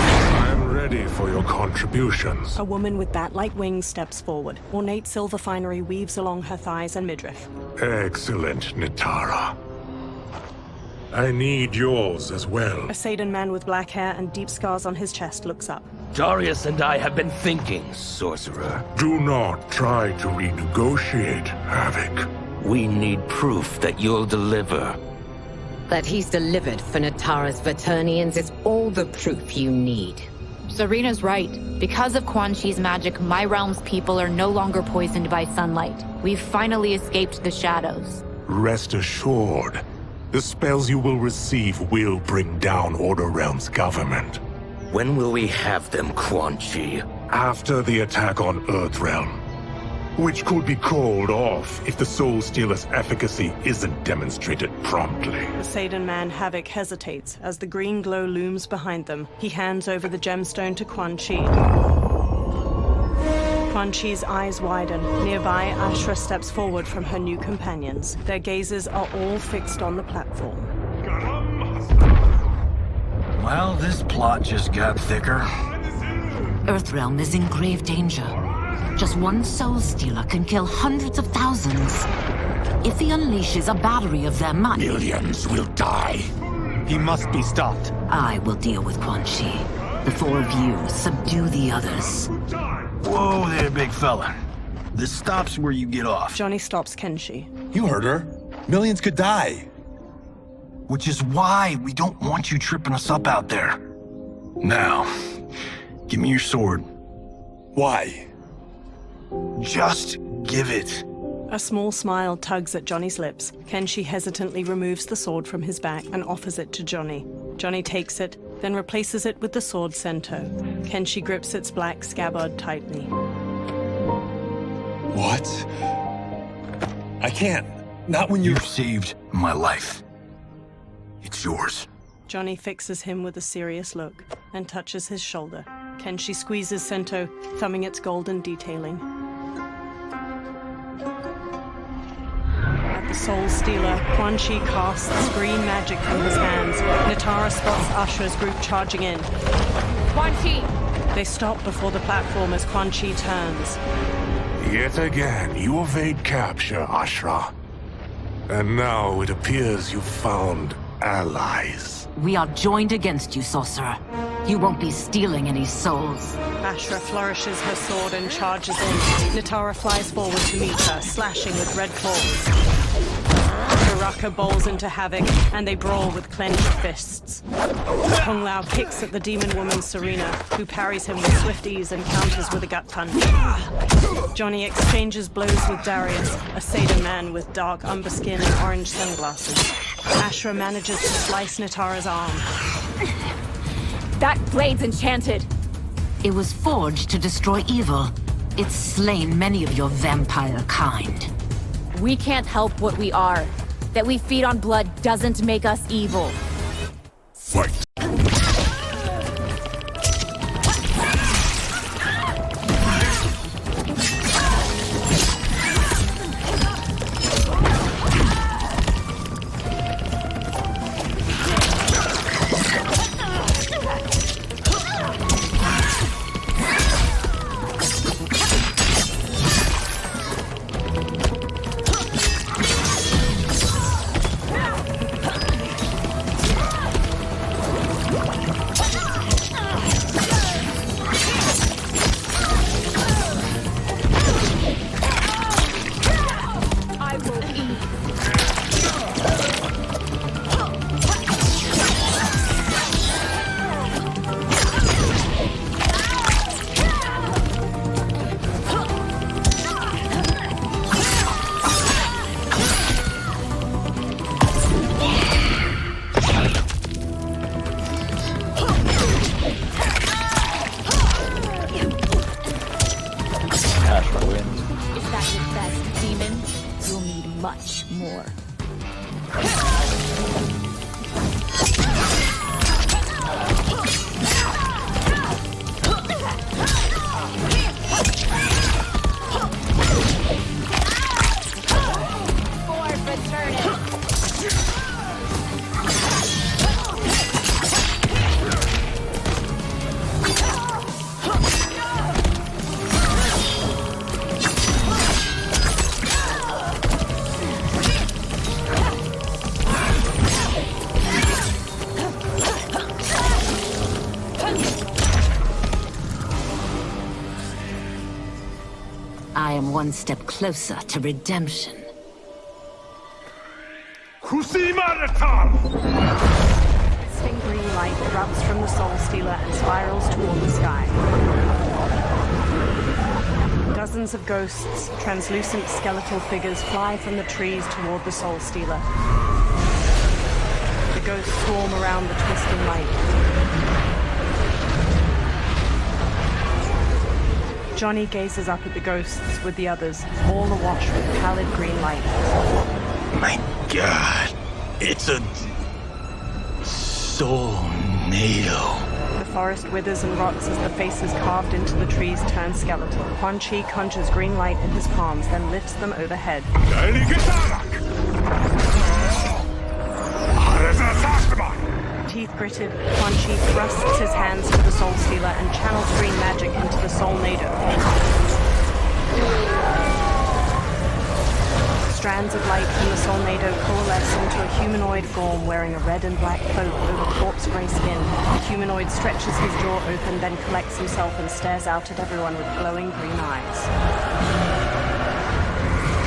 I'm ready for your contributions. A woman with bat-like wings steps forward. Ornate silver finery weaves along her thighs and midriff. Excellent, Nitara. I need yours as well. A Saidan man with black hair and deep scars on his chest looks up. Darius and I have been thinking, sorcerer. Do not try to renegotiate, Havoc. We need proof that you'll deliver. That he's delivered for Natara's Vaternians is all the proof you need. Serena's right. Because of Quan Chi's magic, my realm's people are no longer poisoned by sunlight. We've finally escaped the shadows. Rest assured, the spells you will receive will bring down Order Realm's government. When will we have them, Quan Chi? After the attack on Earthrealm, which could be called off if the Soul Stealer's efficacy isn't demonstrated promptly. The Saidan man Havoc hesitates as the green glow looms behind them. He hands over the gemstone to Quan Chi. Quan Chi's eyes widen. Nearby, Ashra steps forward from her new companions. Their gazes are all fixed on the platform. Well, this plot just got thicker. Earthrealm is in grave danger. Just one Soul Stealer can kill hundreds of thousands. If he unleashes a battery of them, millions will die. He must be stopped. I will deal with Quan Chi. The 4 of you subdue the others. Whoa there, big fella. This stops where you get off. Johnny stops Kenshi. You heard her. Millions could die. Which is why we don't want you tripping us up out there. Now, give me your sword. Why? Just give it. A small smile tugs at Johnny's lips. Kenshi hesitantly removes the sword from his back and offers it to Johnny. Johnny takes it, then replaces it with the sword Sento. Kenshi grips its black scabbard tightly. What? I can't. Not when You've saved my life. It's yours. Johnny fixes him with a serious look and touches his shoulder. Kenshi squeezes Sento, thumbing its golden detailing. At the Soul Stealer, Quan Chi casts green magic from his hands. Natara spots Ashra's group charging in. Quan Chi! They stop before the platform as Quan Chi turns. Yet again, you evade capture, Ashra. And now it appears you've found allies. We are joined against you, sorcerer. You won't be stealing any souls. Ashra flourishes her sword and charges in. Natara flies forward to meet her, slashing with red claws. Baraka bowls into havoc, and they brawl with clenched fists. Kung Lao kicks at the demon woman Serena, who parries him with swift ease and counters with a gut punch. Johnny exchanges blows with Darius, a Seder man with dark umber skin and orange sunglasses. Ashra manages to slice Natara's arm. That blade's enchanted. It was forged to destroy evil. It's slain many of your vampire kind. We can't help what we are. That we feed on blood doesn't make us evil. Fight. Much more. I am one step closer to redemption. Twisting green light erupts from the Soul Stealer and spirals toward the sky. Dozens of ghosts, translucent skeletal figures, fly from the trees toward the Soul Stealer. The ghosts swarm around the twisting light. Johnny gazes up at the ghosts with the others, all awash with pallid green light. My God, it's a soul-nado. The forest withers and rots as the faces carved into the trees turn skeletal. Quan Chi conjures green light in his palms, then lifts them overhead. Teeth gritted, Quan Chi thrusts his hands to the Soul Stealer and channels green magic into the Soul Nado. Strands of light from the Soul Nado coalesce into a humanoid form wearing a red and black cloak over corpse gray skin. The humanoid stretches his jaw open, then collects himself and stares out at everyone with glowing green eyes.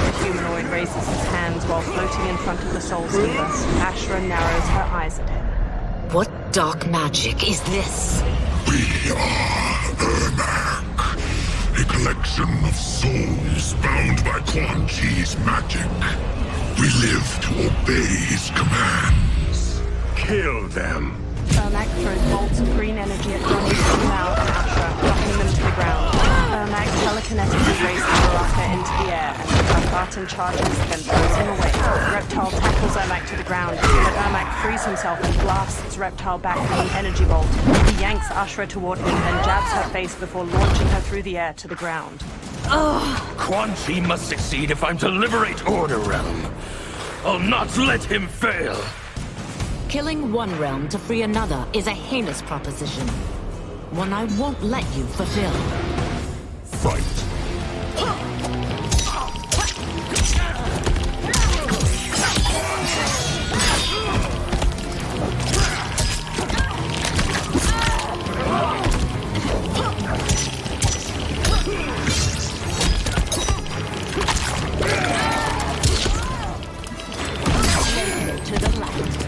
The humanoid raises his hands while floating in front of the Soul Stealer. Ashra narrows her eyes at him. What dark magic is this? We are Ermac, a collection of souls bound by Quan Chi's magic. We live to obey his commands. Kill them. Ermac throws bolts of green energy at Johnny, Lao, and Ashra, knocking them to the ground. Ermac Ermac telekinetically raises Baraka into the air, and Barton charges, then throws him away. Reptile tackles Ermac to the ground, but Ermac frees himself and blasts Reptile back with an energy bolt. He yanks Ashra toward him, then jabs her face before launching her through the air to the ground. Quan Chi must succeed if I'm to liberate Order Realm. I'll not let him fail. Killing one realm to free another is a heinous proposition. One I won't let you fulfill. Fight. To the left.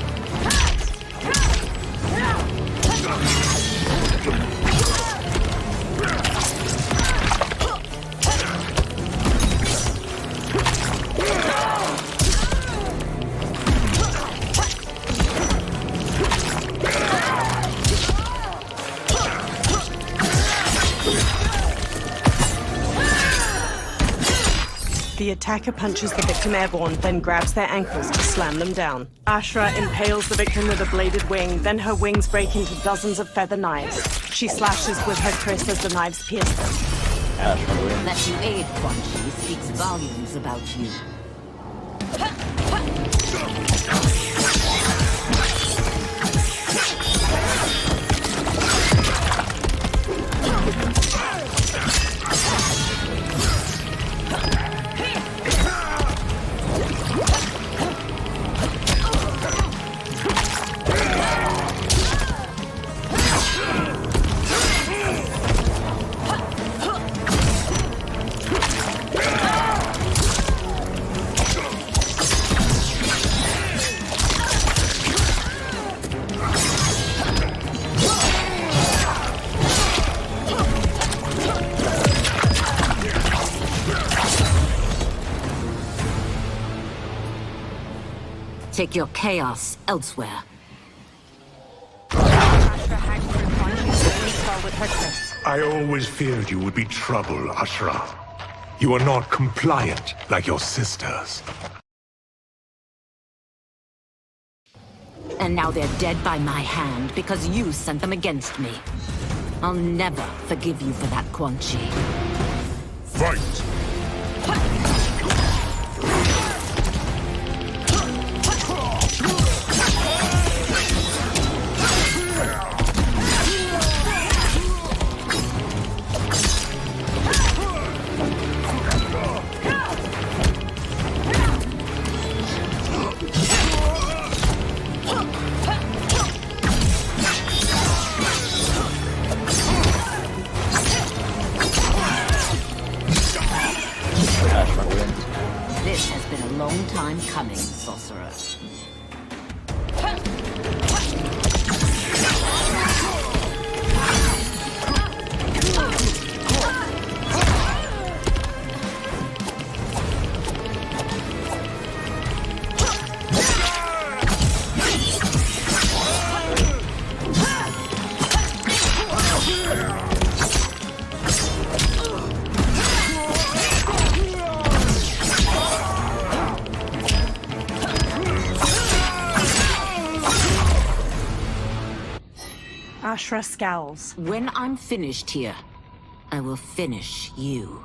The attacker punches the victim airborne, then grabs their ankles to slam them down. Ashra impales the victim with a bladed wing, then her wings break into dozens of feather knives. She slashes with her kris as the knives pierce them. That you aid Quan Chi speaks volumes about you. Take your chaos elsewhere. I always feared you would be trouble, Ashra. You are not compliant like your sisters. And now they're dead by my hand because you sent them against me. I'll never forgive you for that, Quan Chi. Fight! This has been a long time coming, sorcerer. Ashra scowls. When I'm finished here, I will finish you.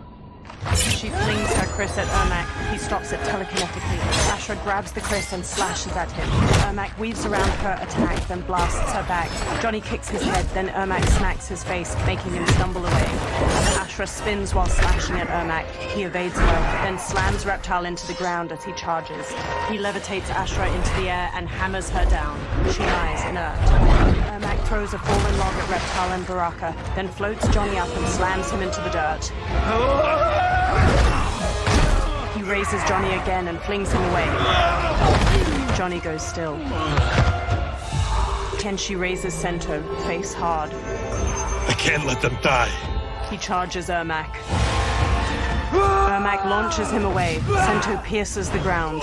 She flings her kris at Ermac. He stops it telekinetically. Ashra grabs the kris and slashes at him. Ermac weaves around her attack, then blasts her back. Johnny kicks his head, then Ermac smacks his face, making him stumble away. Ashra spins while slashing at Ermac. He evades her, then slams Reptile into the ground as he charges. He levitates Ashra into the air and hammers her down. She lies inert. Ermac throws a fallen log at Reptile and Baraka, then floats Johnny up and slams him into the dirt. He raises Johnny again and flings him away. Johnny goes still. Kenshi raises Sento, face hard. I can't let them die. He charges Ermac. Ermac launches him away. Sento pierces the ground.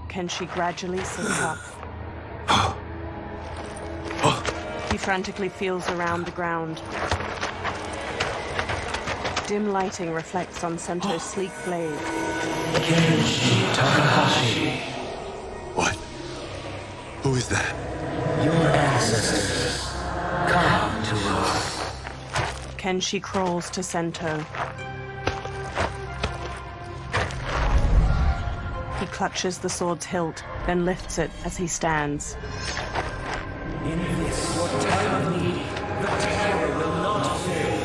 Kenshi gradually sits up. He frantically feels around the ground. Dim lighting reflects on Sento's sleek blade. What? Who is that? Your ancestors. Come to us. Kenshi crawls to Sento. He clutches the sword's hilt, then lifts it as he stands. In this, your time of need, the terror will not fail.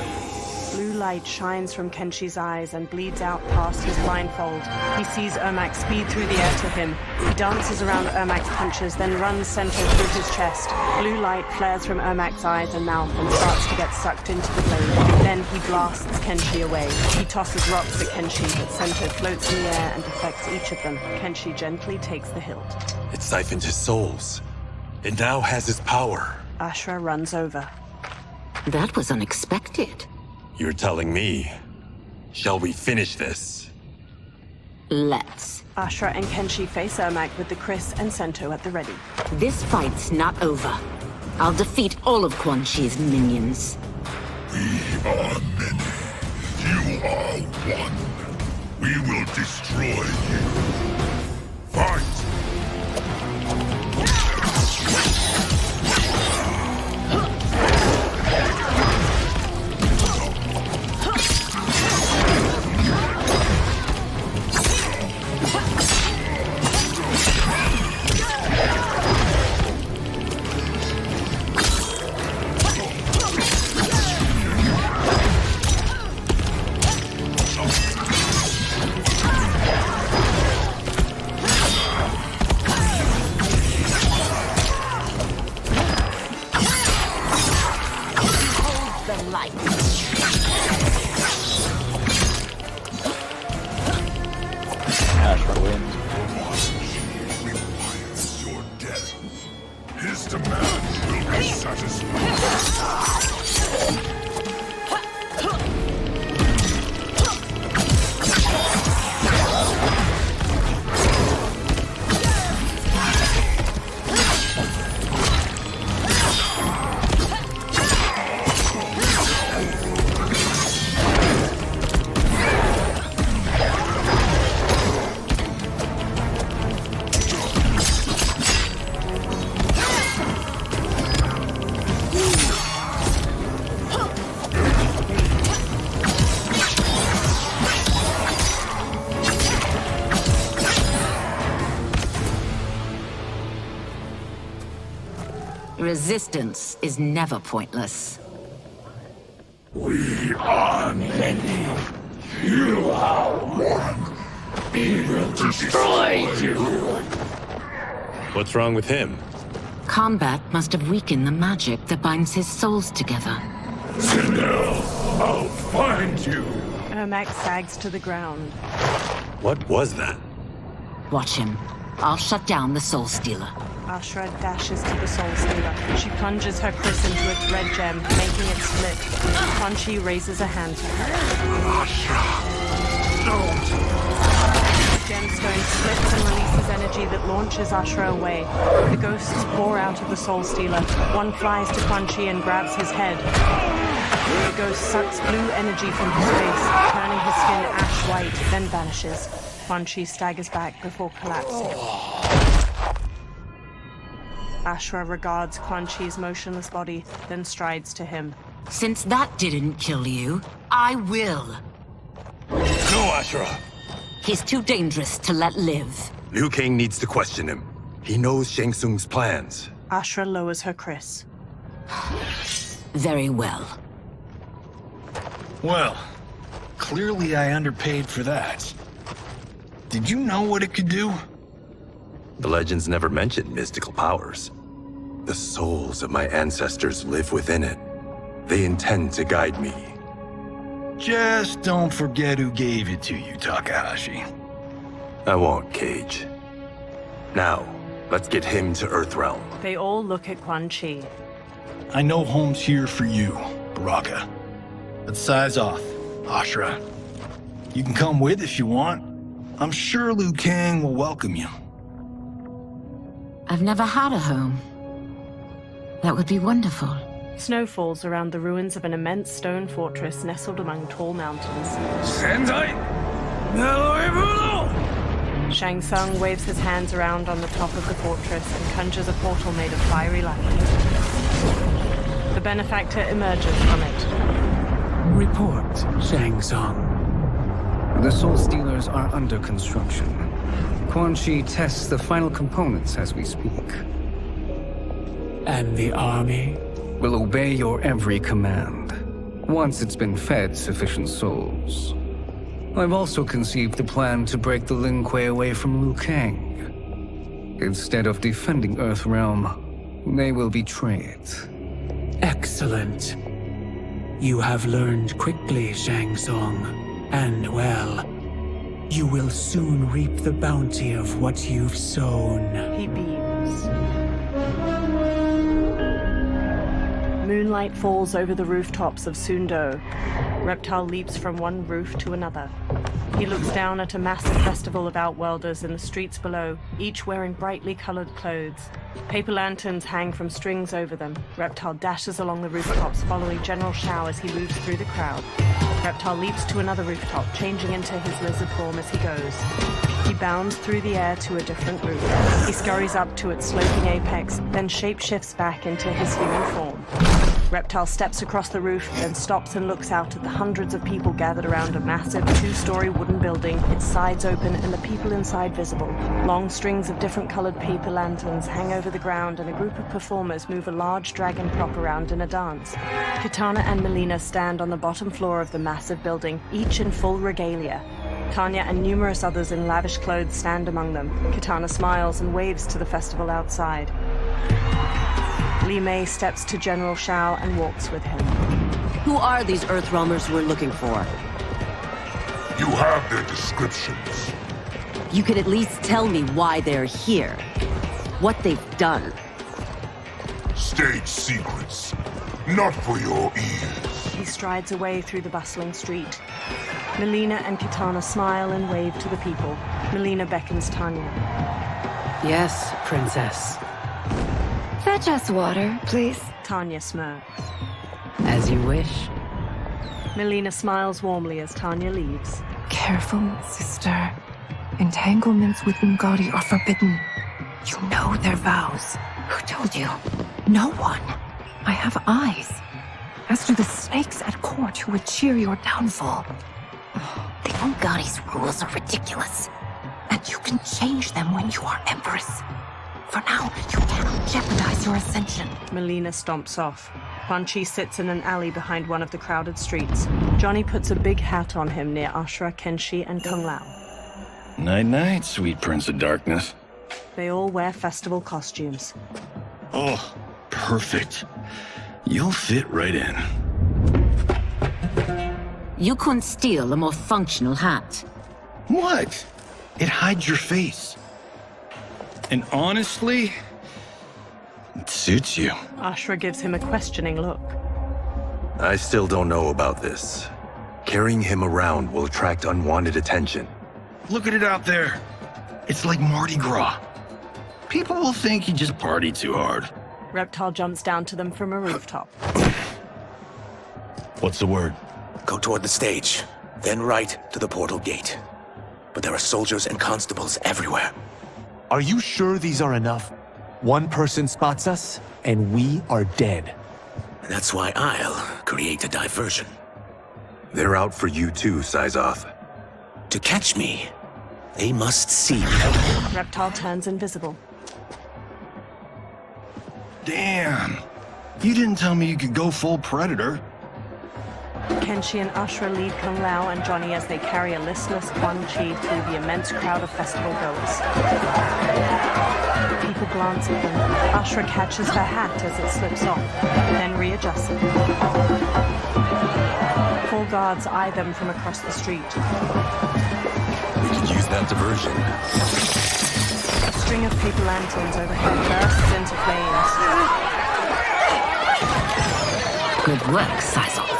Blue light shines from Kenshi's eyes and bleeds out past his blindfold. He sees Ermac speed through the air to him. He dances around Ermac's punches, then runs Sento through his chest. Blue light flares from Ermac's eyes and mouth and starts to get sucked into the blade. Then he blasts Kenshi away. He tosses rocks at Kenshi, but Sento floats in the air and deflects each of them. Kenshi gently takes the hilt. It siphoned his souls. It now has his power. Ashra runs over. That was unexpected. You're telling me. Shall we finish this? Let's. Ashra and Kenshi face Ermac with the Chris and Sento at the ready. This fight's not over. I'll defeat all of Quan Chi's minions. We are many. You are one. We will destroy you. Fight! Resistance is never pointless. We are many. You are one. We will destroy you. What's wrong with him? Combat must have weakened the magic that binds his souls together. Sindel, I'll find you. Ermac sags to the ground. What was that? Watch him. I'll shut down the Soul Stealer. Ashra dashes to the Soul Stealer. She plunges her Chris into its red gem, making it split. Quan Chi raises a hand to her. Ashra, don't! The gemstone splits and releases energy that launches Ashra away. The ghosts pour out of the Soul Stealer. One flies to Quan Chi and grabs his head. The ghost sucks blue energy from his face, turning his skin ash white, then vanishes. Quan Chi staggers back before collapsing. Ashra regards Quan Chi's motionless body, then strides to him. Since that didn't kill you, I will. No, Ashra! He's too dangerous to let live. Liu Kang needs to question him. He knows Shang Tsung's plans. Ashra lowers her Chris. Very well. Well, clearly I underpaid for that. Did you know what it could do? The legends never mentioned mystical powers. The souls of my ancestors live within it. They intend to guide me. Just don't forget who gave it to you, Takahashi. I won't, Cage. Now, let's get him to Earthrealm. They all look at Quan Chi. I know home's here for you, Baraka. But size off, Ashra. You can come with if you want. I'm sure Liu Kang will welcome you. I've never had a home. That would be wonderful. Snow falls around the ruins of an immense stone fortress nestled among tall mountains. Shang Tsung waves his hands around on the top of the fortress and conjures a portal made of fiery light. The benefactor emerges from it. Report, Shang Tsung. The Soul Stealers are under construction. Quan Chi tests the final components as we speak. And the army? Will obey your every command, once it's been fed sufficient souls. I've also conceived the plan to break the Lin Kuei away from Liu Kang. Instead of defending Earthrealm, they will betray it. Excellent. You have learned quickly, Shang Tsung, and well. You will soon reap the bounty of what you've sown. He beams. Moonlight falls over the rooftops of Sundo. Reptile leaps from one roof to another. He looks down at a massive festival of Outworlders in the streets below, each wearing brightly colored clothes. Paper lanterns hang from strings over them. Reptile dashes along the rooftops, following General Shao as he moves through the crowd. Reptile leaps to another rooftop, changing into his lizard form as he goes. He bounds through the air to a different roof. He scurries up to its sloping apex, then shapeshifts back into his human form. Reptile steps across the roof, then stops and looks out at the hundreds of people gathered around a massive two-story wooden building, its sides open and the people inside visible. Long strings of different colored paper lanterns hang over the ground, and a group of performers move a large dragon prop around in a dance. Kitana and Melina stand on the bottom floor of the massive building, each in full regalia. Tanya and numerous others in lavish clothes stand among them. Kitana smiles and waves to the festival outside. Li Mei steps to General Shao and walks with him. Who are these Earthrealmers we're looking for? You have their descriptions. You could at least tell me why they're here. What they've done. State secrets. Not for your ears. He strides away through the bustling street. Melina and Kitana smile and wave to the people. Melina beckons Tanya. Yes, Princess. Fetch us water, please. Tanya smirks. As you wish. Melina smiles warmly as Tanya leaves. Careful, sister. Entanglements with Ungadi are forbidden. You know their vows. Who told you? No one. I have eyes. As do the snakes at court who would cheer your downfall. The Ungadi's rules are ridiculous. And you can change them when you are Empress. For now, you cannot jeopardize your ascension. Melina stomps off. Quan Chi sits in an alley behind one of the crowded streets. Johnny puts a big hat on him near Ashura, Kenshi, and Kung Lao. Night-night, sweet Prince of Darkness. They all wear festival costumes. Oh, perfect. You'll fit right in. You couldn't steal a more functional hat. What? It hides your face. And honestly, it suits you. Ashura gives him a questioning look. I still don't know about this. Carrying him around will attract unwanted attention. Look at it out there. It's like Mardi Gras. People will think you just party too hard. Reptile jumps down to them from a rooftop. What's the word? Go toward the stage, then right to the portal gate. But there are soldiers and constables everywhere. Are you sure these are enough? One person spots us, and we are dead. That's why I'll create a diversion. They're out for you too, Syzoth. To catch me, they must see me. Reptile turns invisible. Damn. You didn't tell me you could go full Predator. Kenshi and Ashura lead Kung Lao and Johnny as they carry a listless Quan Chi through the immense crowd of festival goers. People glance at them. Ashura catches her hat as it slips off, then readjusts it. 4 guards eye them from across the street. We could use that diversion. A string of paper lanterns overhead bursts into flames. Good work, Syzoth.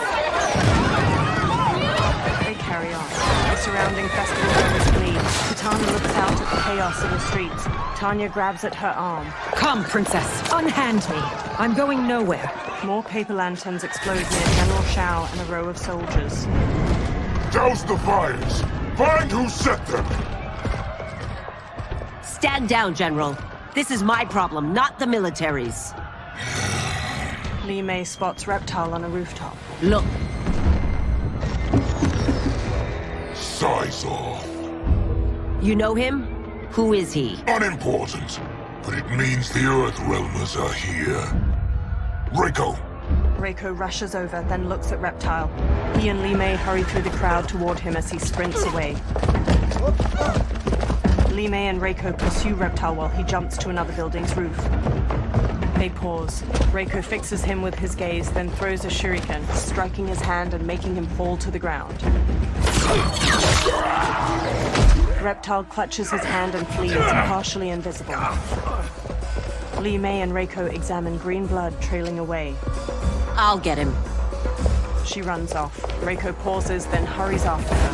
They carry on. The surrounding festival goers flee. Kitana looks out at the chaos in the streets. Tanya grabs at her arm. Come, Princess. Unhand me. I'm going nowhere. More paper lanterns explode near General Shao and a row of soldiers. Douse the fires! Find who set them! Stand down, General. This is my problem, not the military's. Li Mei spots Reptile on a rooftop. Look. Size off. You know him? Who is he? Unimportant, but it means the Earthrealmers are here. Reiko! Reiko rushes over, then looks at Reptile. He and Li Mei hurry through the crowd toward him as he sprints away. Li Mei and Reiko pursue Reptile while he jumps to another building's roof. They pause. Reiko fixes him with his gaze, then throws a shuriken, striking his hand and making him fall to the ground. Reptile clutches his hand and flees, partially invisible. Li Mei and Reiko examine green blood trailing away. I'll get him. She runs off. Reiko pauses, then hurries after her.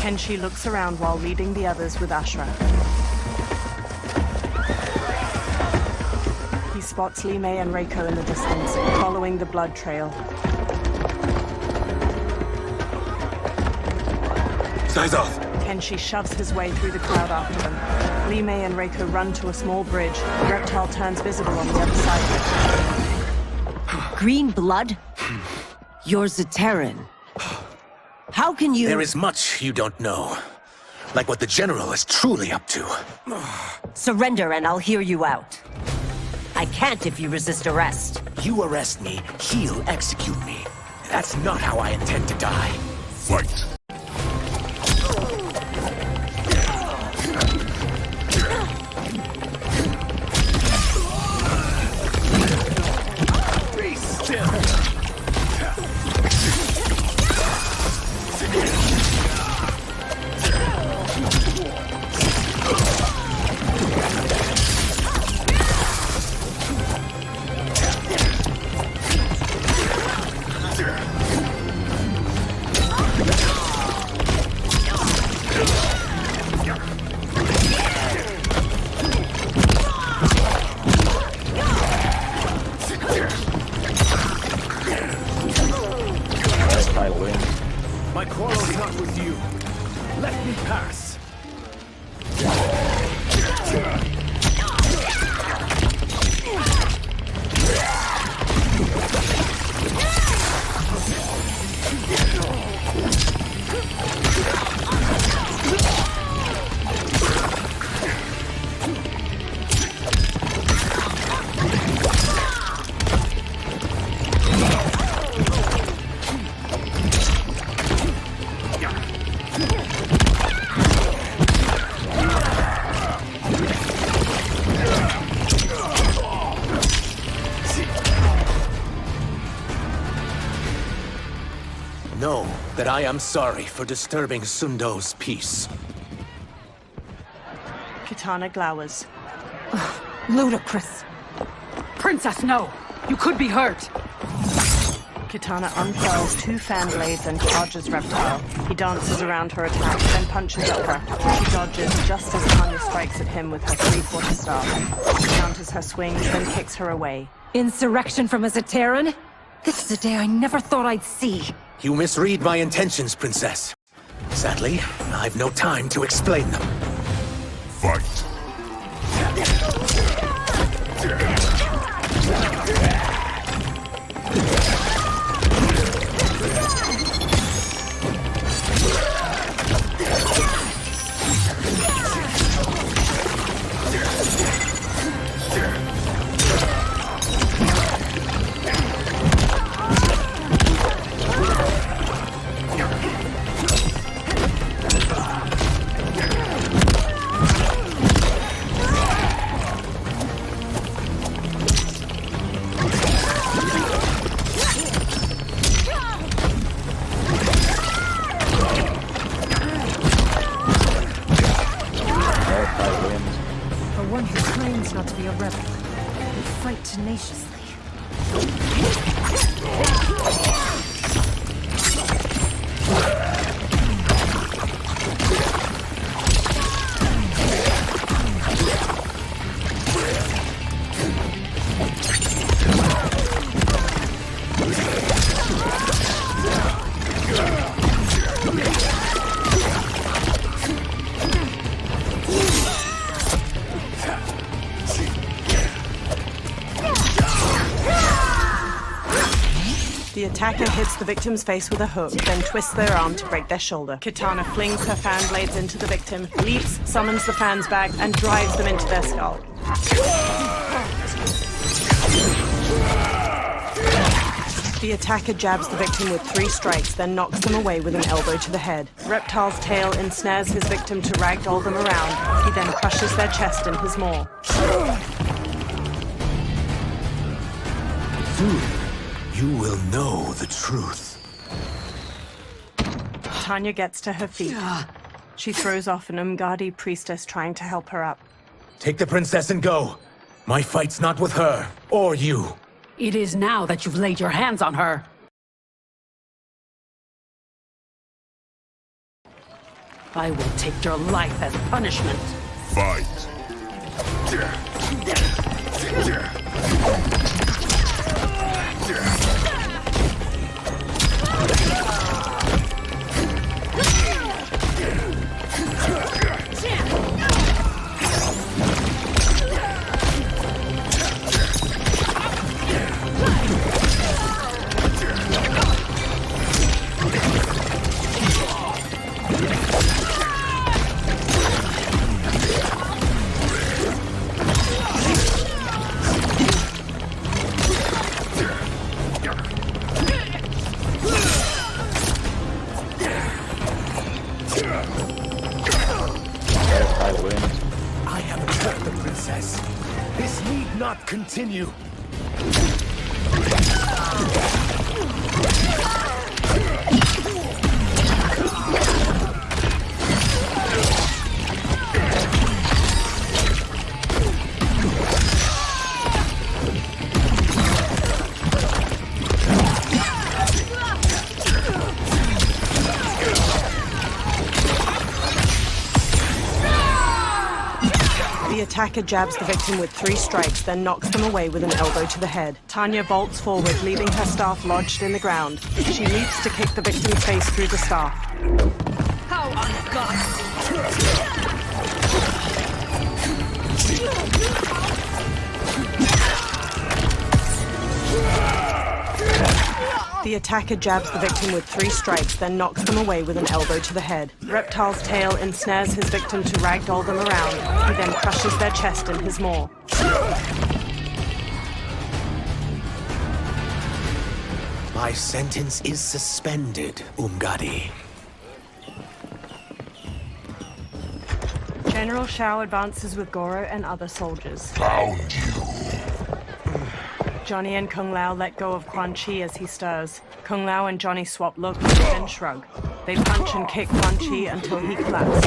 Kenshi looks around while leading the others with Ashra. He spots Li Mei and Reiko in the distance, following the blood trail. Size off! Kenshi shoves his way through the crowd after them. Li Mei and Reiko run to a small bridge. Reptile turns visible on the other side of it. Green blood? You're Zaterran. How can you— There is much you don't know. Like what the General is truly up to. Surrender and I'll hear you out. I can't if you resist arrest. You arrest me, he'll execute me. That's not how I intend to die. Fight! Be still! My quarrel is not with you. Let me pass. Know that I am sorry for disturbing Sundo's peace. Kitana glowers. Ludicrous. Princess, no! You could be hurt! Kitana unfurls two fan blades and charges Reptile. He dances around her attack, then punches at her. She dodges just as Tanya strikes at him with her three-quarter staff. He counters her swings, then kicks her away. Insurrection from a Zaterran? This is a day I never thought I'd see. You misread my intentions, Princess. Sadly, I've no time to explain them. Fight! Not to be a rebel. We fight tenaciously. attacker hits the victim's face with a hook, then twists their arm to break their shoulder. Kitana flings her fan blades into the victim, leaps, summons the fans back, and drives them into their skull. The attacker jabs the victim with 3 strikes, then knocks them away with an elbow to the head. Reptile's tail ensnares his victim to ragdoll them around. He then crushes their chest in his maw. Soon, you will know the truth. Tanya gets to her feet. She throws off an Umgadi priestess trying to help her up. Take the princess and go. My fight's not with her, or you. It is now that you've laid your hands on her. I will take your life as punishment. Fight. I have hurt the princess. This need not continue. The attacker jabs the victim with 3 strikes, then knocks them away with an elbow to the head. Tanya bolts forward, leaving her staff lodged in the ground. She leaps to kick the victim's face through the staff. How ungodly! The attacker jabs the victim with 3 strikes, then knocks them away with an elbow to the head. Reptile's tail ensnares his victim to ragdoll them around. He then crushes their chest in his maw. My sentence is suspended, Umgadi. General Shao advances with Goro and other soldiers. Found you. Johnny and Kung Lao let go of Quan Chi as he stirs. Kung Lao and Johnny swap looks, then shrug. They punch and kick Quan Chi until he collapses.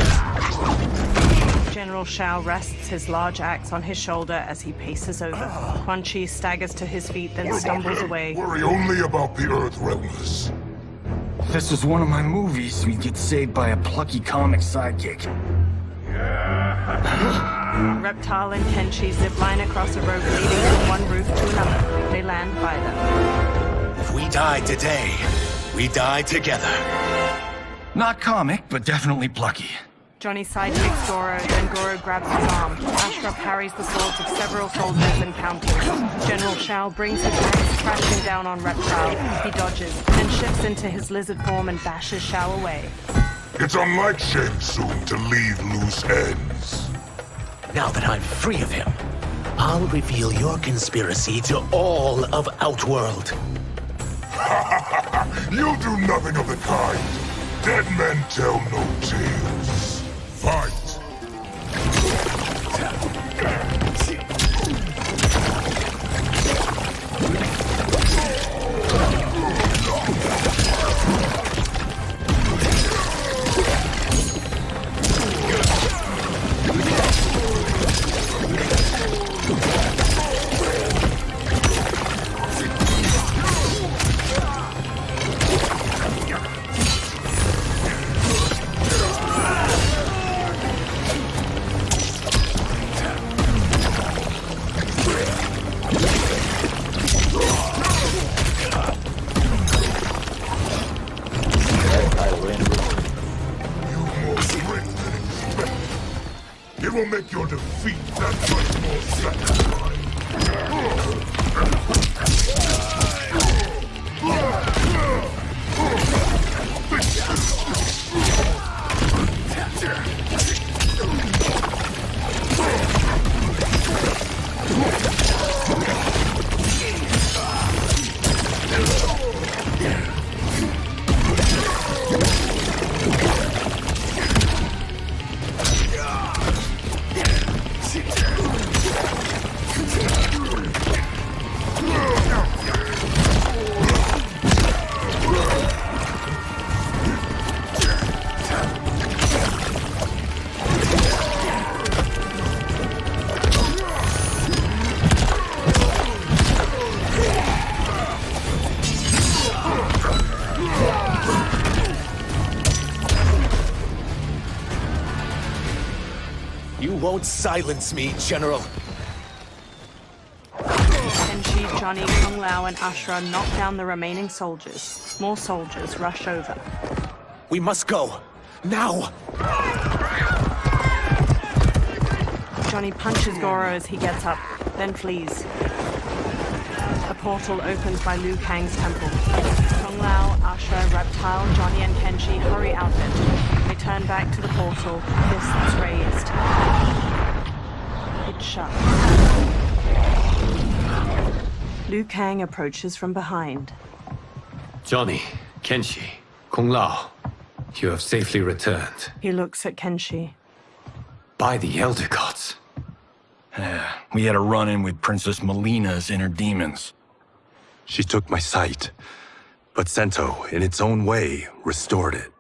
General Shao rests his large axe on his shoulder as he paces over. Quan Chi staggers to his feet, then stumbles away. Worry only about the Earth Realmers. If this was one of my movies, we'd get saved by a plucky comic sidekick. Reptile and Tenchi zipline across a rope leading from one roof to another. They land by them. If we die today, we die together. Not comic, but definitely plucky. Johnny sidekicks Goro, then Goro grabs his arm. Ashra parries the swords of several soldiers and counters. General Shao brings his axe crashing down on Reptile. He dodges, then shifts into his lizard form and bashes Shao away. It's unlike Shang Tsung to leave loose ends. Now that I'm free of him, I'll reveal your conspiracy to all of Outworld. You'll do nothing of the kind. Dead men tell no tales. Fight! It will make your defeat that much more satisfying. You won't silence me, General. Kenshi, Johnny, Kung Lao, and Ashura knock down the remaining soldiers. More soldiers rush over. We must go. Now! Johnny punches Goro as he gets up, then flees. A portal opens by Liu Kang's temple. Kung Lao, Ashura, Reptile, Johnny, and Kenshi hurry out of it. They turn back to the portal, fists raised. It shuts. Liu Kang approaches from behind. Johnny, Kenshi, Kung Lao, you have safely returned. He looks at Kenshi. By the Elder Gods. We had a run-in with Princess Melina's inner demons. She took my sight, but Sento, in its own way, restored it.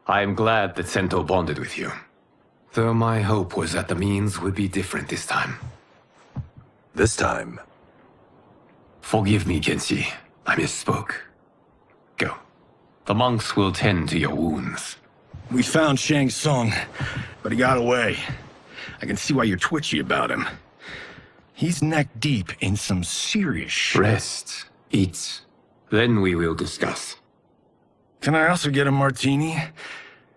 I am glad that Sento bonded with you. Though my hope was that the means would be different this time. This time? Forgive me, Kenshi. I misspoke. Go. The monks will tend to your wounds. We found Shang Tsung, but he got away. I can see why you're twitchy about him. He's neck deep in some serious shit. Rest. Eat. Then we will discuss. Can I also get a martini?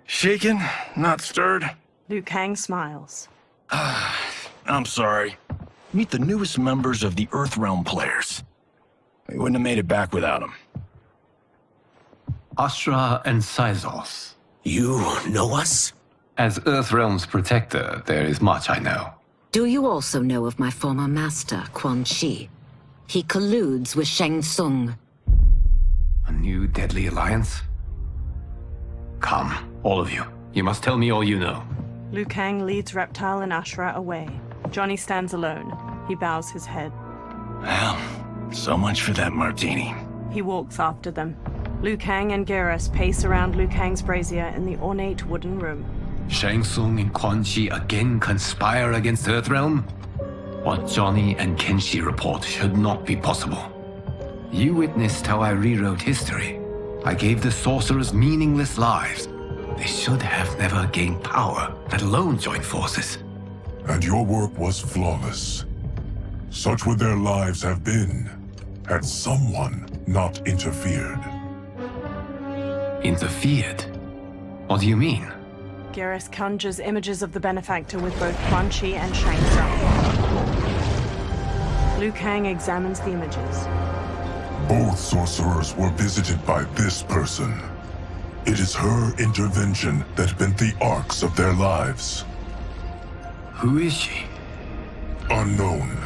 Shaken, not stirred? Liu Kang smiles. I'm sorry. Meet the newest members of the Earthrealm players. We wouldn't have made it back without them. Ashura and Syzoth. You know us? As Earthrealm's protector, there is much I know. Do you also know of my former master, Quan Chi? He colludes with Shang Tsung. A new deadly alliance? Come, all of you. You must tell me all you know. Liu Kang leads Reptile and Ashura away. Johnny stands alone. He bows his head. Well, so much for that martini. He walks after them. Liu Kang and Geras pace around Liu Kang's brazier in the ornate wooden room. Shang Tsung and Quan Chi again conspire against Earthrealm? What Johnny and Kenshi report should not be possible. You witnessed how I rewrote history. I gave the sorcerers meaningless lives. They should have never gained power, let alone join forces. And your work was flawless. Such would their lives have been, had someone not interfered. Interfered? What do you mean? Geras conjures images of the benefactor with both Quan Chi and Shang Tsung. Liu Kang examines the images. Both sorcerers were visited by this person. It is her intervention that bent the arcs of their lives. Who is she? Unknown.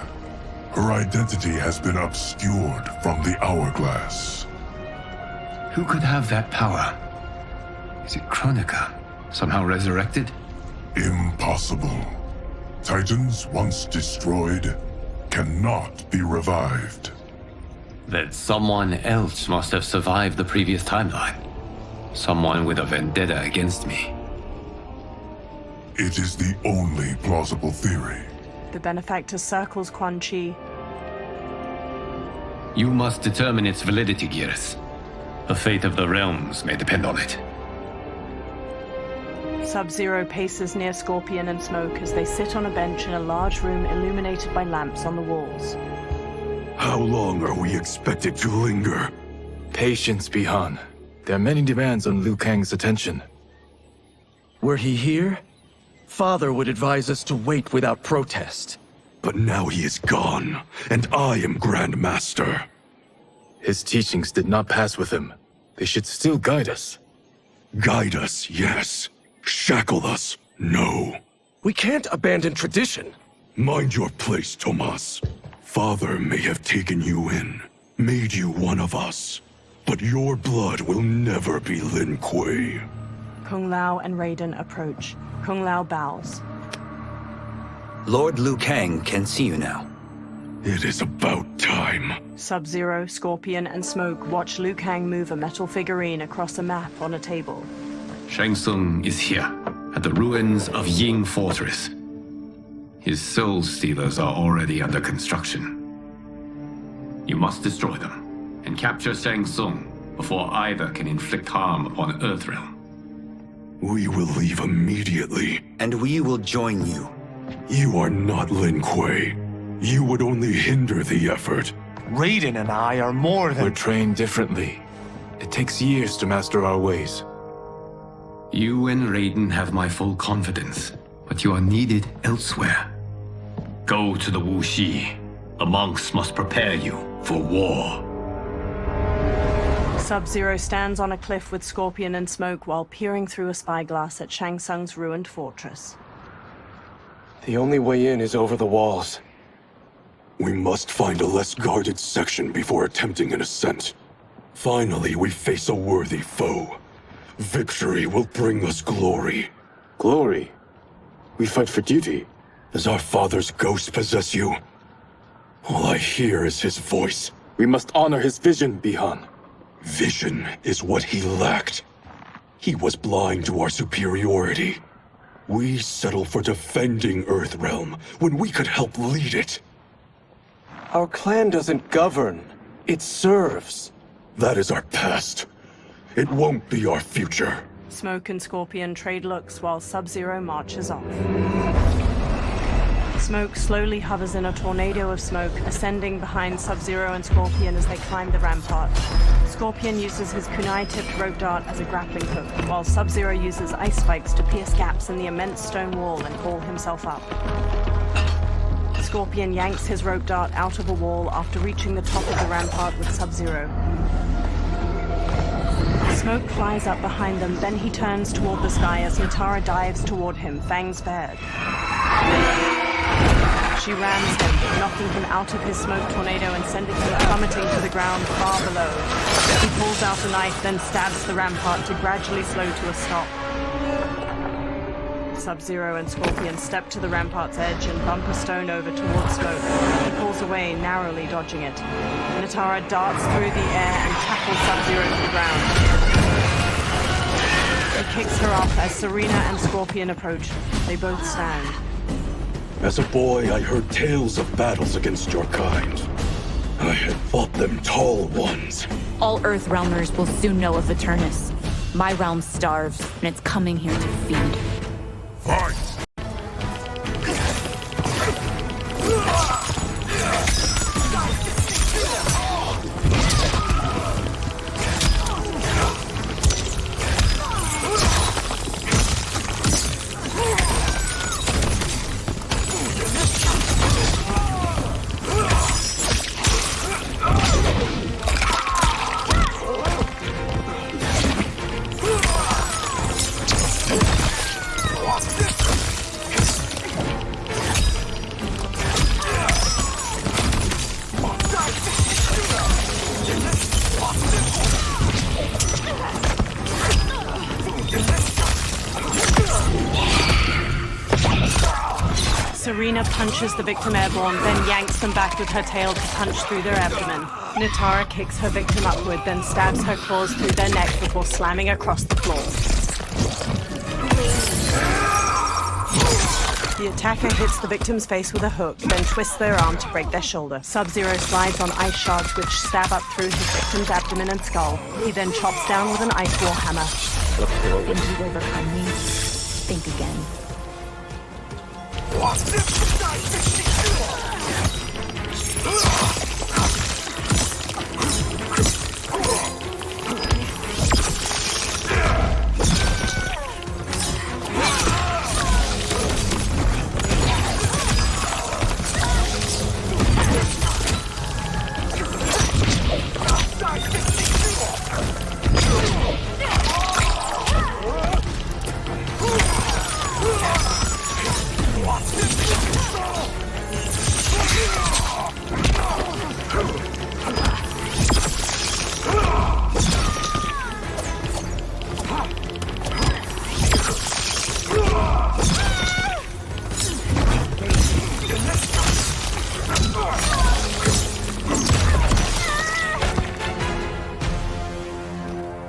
Her identity has been obscured from the hourglass. Who could have that power? Is it Kronika? Somehow resurrected? Impossible. Titans once destroyed cannot be revived. That someone else must have survived the previous timeline. Someone with a vendetta against me. It is the only plausible theory. The benefactor circles Quan Chi. You must determine its validity, Geras. The fate of the realms may depend on it. Sub-Zero paces near Scorpion and Smoke as they sit on a bench in a large room illuminated by lamps on the walls. How long are we expected to linger? Patience, Bihan. There are many demands on Liu Kang's attention. Were he here, Father would advise us to wait without protest. But now he is gone, and I am Grand Master. His teachings did not pass with him. They should still guide us. Guide us, yes. Shackle us, no. We can't abandon tradition. Mind your place, Tomas. Father may have taken you in, made you one of us. But your blood will never be Lin Kuei. Kung Lao and Raiden approach. Kung Lao bows. Lord Liu Kang can see you now. It is about time. Sub-Zero, Scorpion, and Smoke watch Liu Kang move a metal figurine across a map on a table. Shang Tsung is here, at the ruins of Ying Fortress. His soul stealers are already under construction. You must destroy them, and capture Shang Tsung, before either can inflict harm upon Earthrealm. We will leave immediately. And we will join you. You are not Lin Kuei. You would only hinder the effort. Raiden and I are more than... We're trained differently. It takes years to master our ways. You and Raiden have my full confidence, but you are needed elsewhere. Go to the Wuxi. The monks must prepare you for war. Sub-Zero stands on a cliff with Scorpion and Smoke while peering through a spyglass at Shang Tsung's ruined fortress. The only way in is over the walls. We must find a less guarded section before attempting an ascent. Finally, we face a worthy foe. Victory will bring us glory. Glory? We fight for duty. Does our father's ghost possess you? All I hear is his voice. We must honor his vision, Bihan. Vision is what he lacked. He was blind to our superiority. We settle for defending Earthrealm when we could help lead it. Our clan doesn't govern. It serves. That is our past. It won't be our future. Smoke and Scorpion trade looks while Sub-Zero marches off. Smoke slowly hovers in a tornado of smoke, ascending behind Sub-Zero and Scorpion as they climb the rampart. Scorpion uses his kunai-tipped rope dart as a grappling hook, while Sub-Zero uses ice spikes to pierce gaps in the immense stone wall and haul himself up. Scorpion yanks his rope dart out of a wall after reaching the top of the rampart with Sub-Zero. Smoke flies up behind them, then he turns toward the sky as Natara dives toward him, fangs bared. She rams him, knocking him out of his smoke tornado and sending him plummeting to the ground far below. He pulls out a knife, then stabs the rampart to gradually slow to a stop. Sub-Zero and Scorpion step to the rampart's edge and bump a stone over towards Smoke. He pulls away, narrowly dodging it. Natara darts through the air and tackles Sub-Zero to the ground. He kicks her off as Serena and Scorpion approach. They both stand. As a boy, I heard tales of battles against your kind. I had fought them tall ones. All Earthrealmers will soon know of Eternus. My realm starves, and it's coming here to feed. Fight! Serena punches the victim airborne, then yanks them back with her tail to punch through their abdomen. Natara kicks her victim upward, then stabs her claws through their neck before slamming across the floor. The attacker hits the victim's face with a hook, then twists their arm to break their shoulder. Sub-Zero slides on ice shards which stab up through his victim's abdomen and skull. He then chops down with an ice wall hammer. Think you'd overcome me? Think again.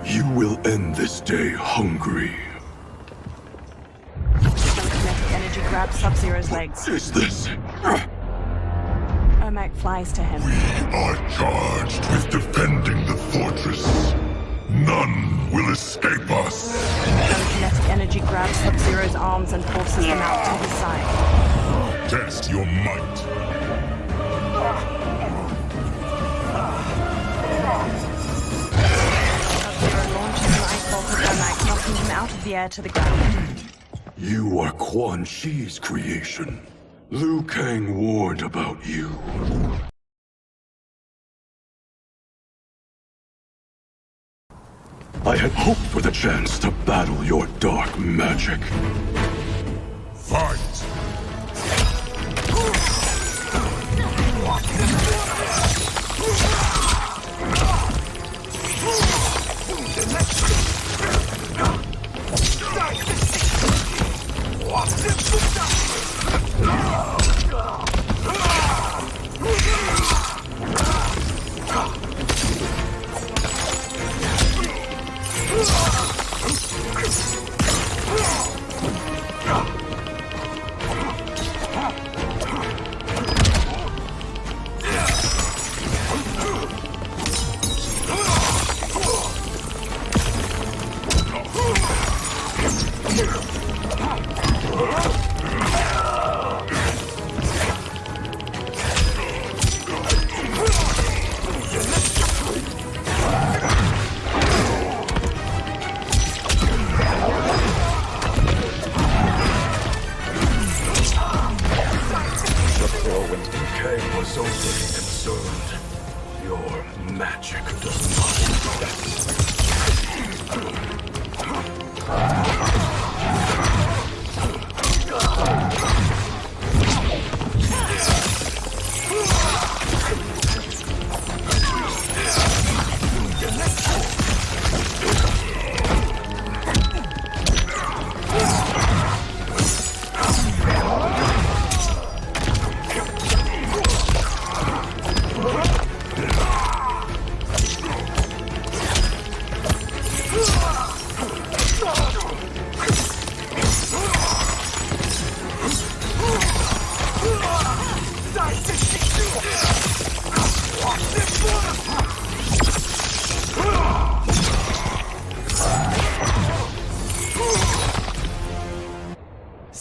You will end this day hungry. Kinetic energy grabs Sub-Zero's legs. What is this? Ermac flies to him. We are charged with defending the fortress. None will escape us! Kinetic energy grabs Sub-Zero's arms and forces them out to his side. Test your might. Sub-Zero launches an ice bolt at Ermac, knocking him out of the air to the ground. You are Quan Chi's creation. Liu Kang warned about you. I had hoped for the chance to battle your dark magic. Fight!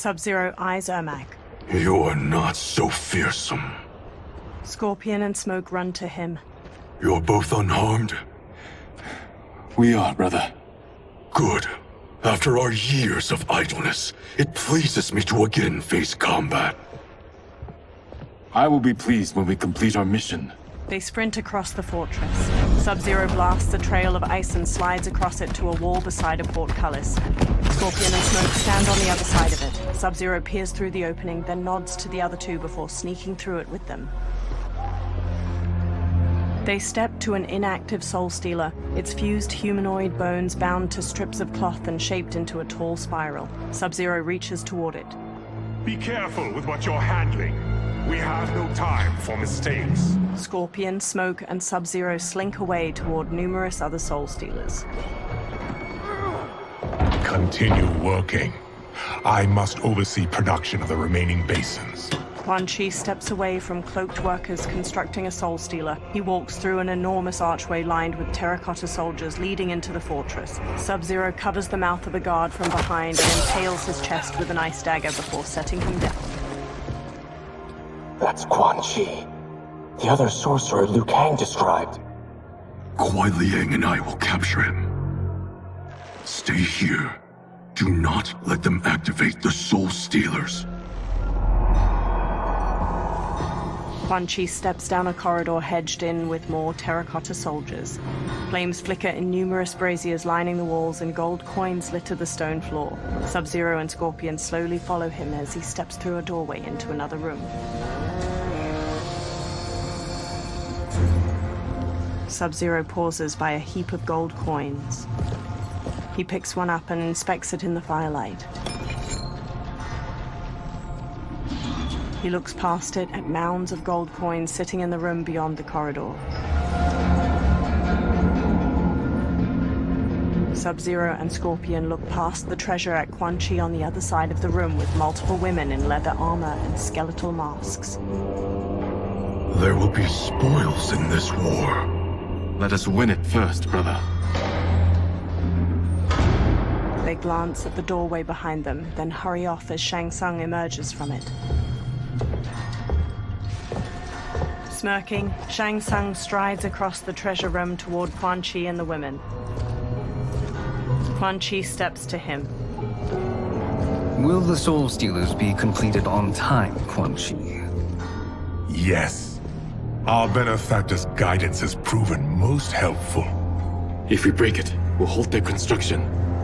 Sub-Zero eyes Ermac. You are not so fearsome. Scorpion and Smoke run to him. You're both unharmed? We are, brother. Good. After our years of idleness, it pleases me to again face combat. I will be pleased when we complete our mission. They sprint across the fortress. Sub-Zero blasts a trail of ice and slides across it to a wall beside a portcullis. Scorpion and Smoke stand on the other side of it. Sub-Zero peers through the opening, then nods to the other two before sneaking through it with them. They step to an inactive Soul Stealer, its fused humanoid bones bound to strips of cloth and shaped into a tall spiral. Sub-Zero reaches toward it. Be careful with what you're handling. We have no time for mistakes. Scorpion, Smoke, and Sub-Zero slink away toward numerous other Soul Stealers. Continue working. I must oversee production of the remaining basins. Quan Chi steps away from cloaked workers constructing a Soul Stealer. He walks through an enormous archway lined with terracotta soldiers leading into the fortress. Sub-Zero covers the mouth of a guard from behind and impales his chest with an ice dagger before setting him down. That's Quan Chi. The other sorcerer Liu Kang described. Kuai Liang and I will capture him. Stay here. Do not let them activate the Soul Stealers. Quan Chi steps down a corridor hedged in with more terracotta soldiers. Flames flicker in numerous braziers lining the walls and gold coins litter the stone floor. Sub-Zero and Scorpion slowly follow him as he steps through a doorway into another room. Sub-Zero pauses by a heap of gold coins. He picks one up and inspects it in the firelight. He looks past it at mounds of gold coins sitting in the room beyond the corridor. Sub-Zero and Scorpion look past the treasure at Quan Chi on the other side of the room with multiple women in leather armor and skeletal masks. There will be spoils in this war. Let us win it first, brother. They glance at the doorway behind them, then hurry off as Shang Tsung emerges from it. Smirking, Shang Tsung strides across the treasure room toward Quan Chi and the women. Quan Chi steps to him. Will the Soul Stealers be completed on time, Quan Chi? Yes. Our benefactor's guidance has proven most helpful. If we break it, we'll halt their construction.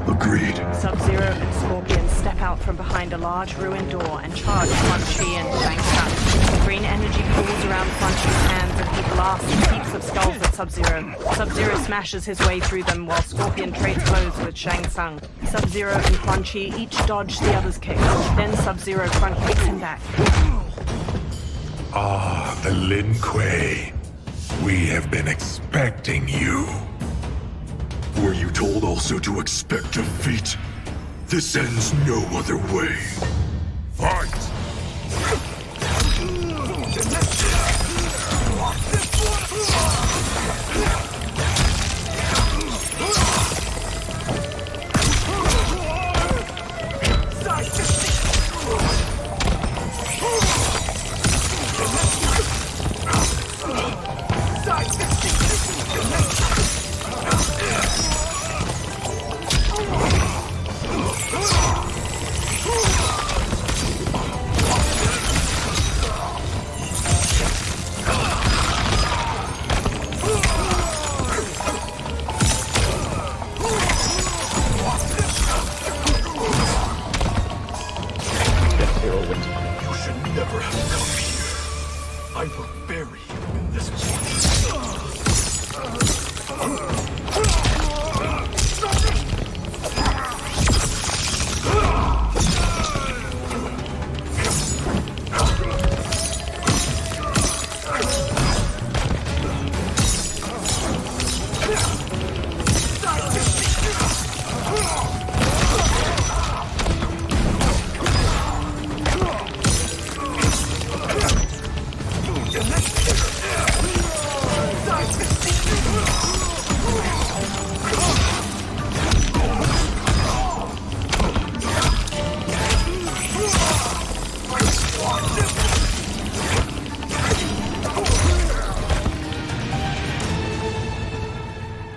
Agreed. Sub-Zero and Scorpion step out from behind a large ruined door and charge Quan Chi and Shang Tsung. Green energy pools around Quan Chi's hands and he blasts heaps of skulls at Sub-Zero. Sub-Zero smashes his way through them while Scorpion trades blows with Shang Tsung. Sub-Zero and Quan Chi each dodge the other's kicks. Then Sub-Zero front kicks him back. Ah, the Lin Kuei. We have been expecting you. Were you told also to expect defeat? This ends no other way. Fight! You should never have come here. I will bury you in this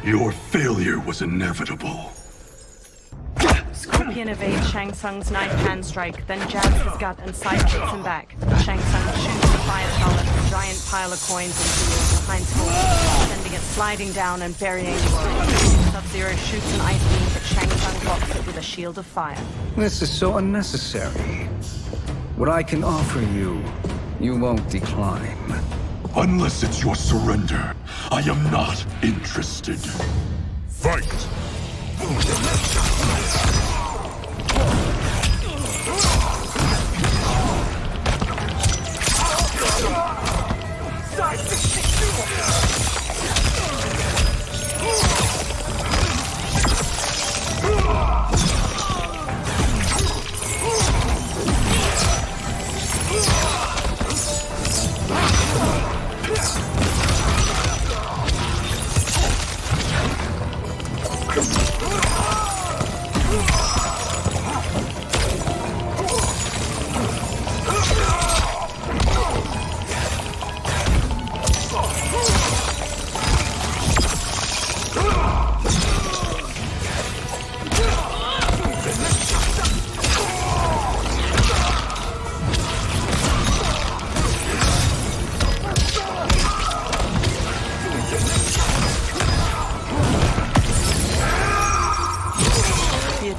Your failure was inevitable. Scorpion evades Shang Tsung's knife hand strike, then jabs his gut and sidekicks him back. Shang Tsung shoots a fire pellet, a giant pile of coins into the air behind Scorpion, sending it sliding down and burying the warrior. Sub-Zero shoots an ice beam, but Shang Tsung blocks it with a shield of fire. This is so unnecessary. What I can offer you, you won't decline. Unless it's your surrender, I am not interested. Fight!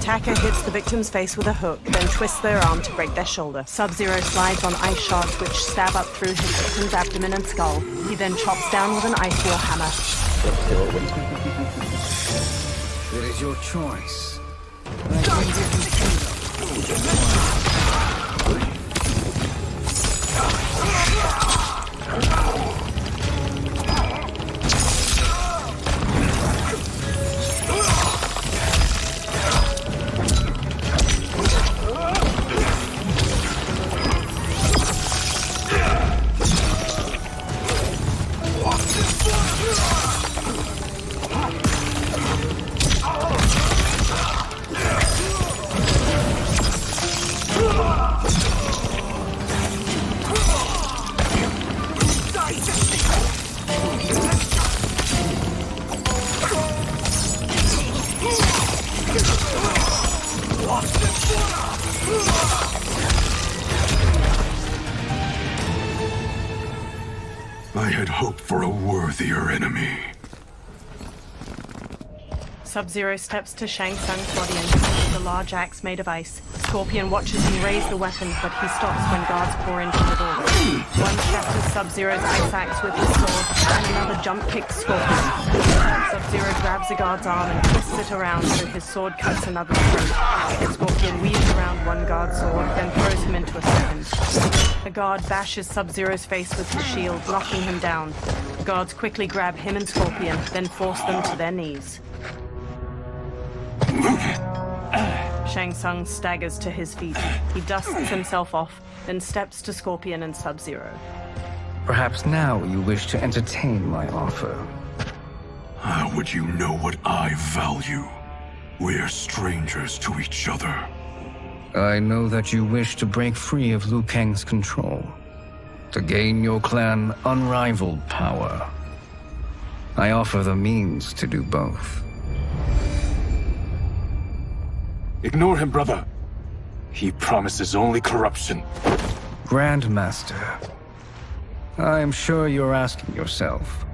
Attacker hits the victim's face with a hook, then twists their arm to break their shoulder. Sub-Zero slides on ice shards which stab up through his victim's abdomen and skull. He then chops down with an ice war hammer. It is your choice. I had hoped for a worthier enemy. Sub-Zero steps to Shang Tsung's body and punches a large axe made of ice. Scorpion watches him raise the weapon, but he stops when guards pour into the doorway. One shatters Sub-Zero's ice axe with his sword, and another jump kicks Scorpion. Sub-Zero grabs a guard's arm and twists it around so his sword cuts another's throat. Scorpion weaves around one guard's sword, then throws him into a second. A guard bashes Sub-Zero's face with his shield, knocking him down. The guards quickly grab him and Scorpion, then force them to their knees. Shang Tsung staggers to his feet. He dusts himself off, then steps to Scorpion and Sub-Zero. Perhaps now you wish to entertain my offer. How would you know what I value? We're strangers to each other. I know that you wish to break free of Liu Kang's control, to gain your clan unrivaled power. I offer the means to do both. Ignore him, brother. He promises only corruption. Grandmaster, I am sure you're asking yourself,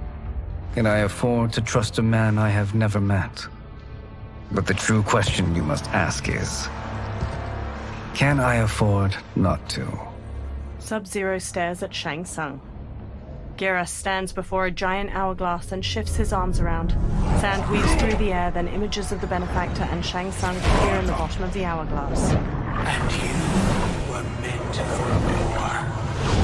can I afford to trust a man I have never met? But the true question you must ask is, can I afford not to? Sub-Zero stares at Shang Tsung. Geras stands before a giant hourglass and shifts his arms around. Sand weaves through the air, then images of the benefactor and Shang Tsung appear in the bottom of the hourglass. And you were meant for war,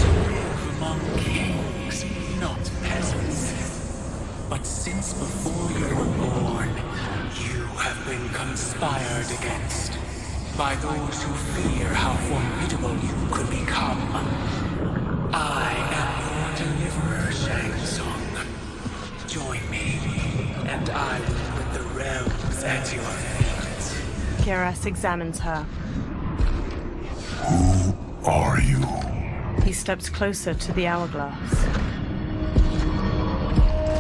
to live among kings, not peasants. But since before you were born, you have been conspired against by those who fear how formidable you could become. I am your deliverer, Shang Tsung. Join me, and I will put the realms at your feet. Geras examines her. Who are you? He steps closer to the hourglass.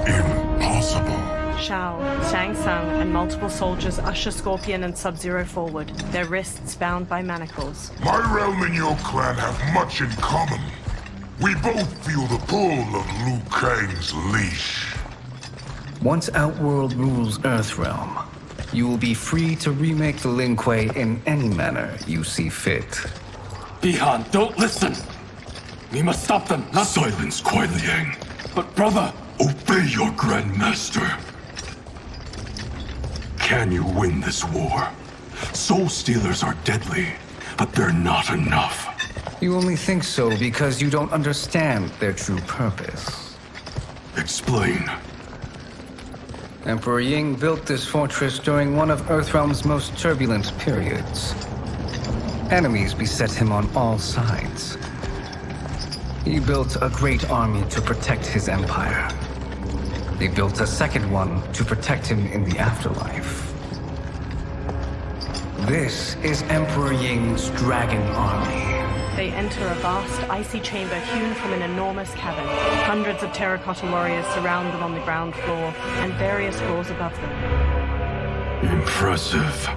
Impossible. Shang Tsung, and multiple soldiers usher Scorpion and Sub-Zero forward, their wrists bound by manacles. My realm and your clan have much in common. We both feel the pull of Liu Kang's leash. Once Outworld rules Earthrealm, you will be free to remake the Lin Kuei in any manner you see fit. Bihan, don't listen! We must stop them, not— Silence, Kuai Liang. But brother— Obey your Grandmaster. Can you win this war? Soul Stealers are deadly, but they're not enough. You only think so because you don't understand their true purpose. Explain. Emperor Ying built this fortress during one of Earthrealm's most turbulent periods. Enemies beset him on all sides. He built a great army to protect his empire. They built a second one to protect him in the afterlife. This is Emperor Ying's Dragon Army. They enter a vast, icy chamber hewn from an enormous cavern. Hundreds of terracotta warriors surround them on the ground floor, and various floors above them. Impressive.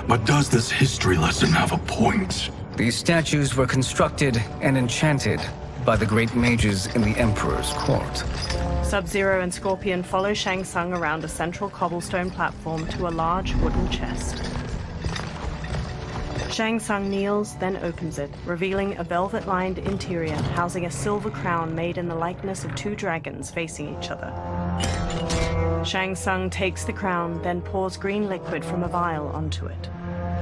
But does this history lesson have a point? These statues were constructed and enchanted by the great mages in the Emperor's court. Sub-Zero and Scorpion follow Shang Tsung around a central cobblestone platform to a large wooden chest. Shang Tsung kneels, then opens it, revealing a velvet-lined interior housing a silver crown made in the likeness of two dragons facing each other. Shang Tsung takes the crown, then pours green liquid from a vial onto it.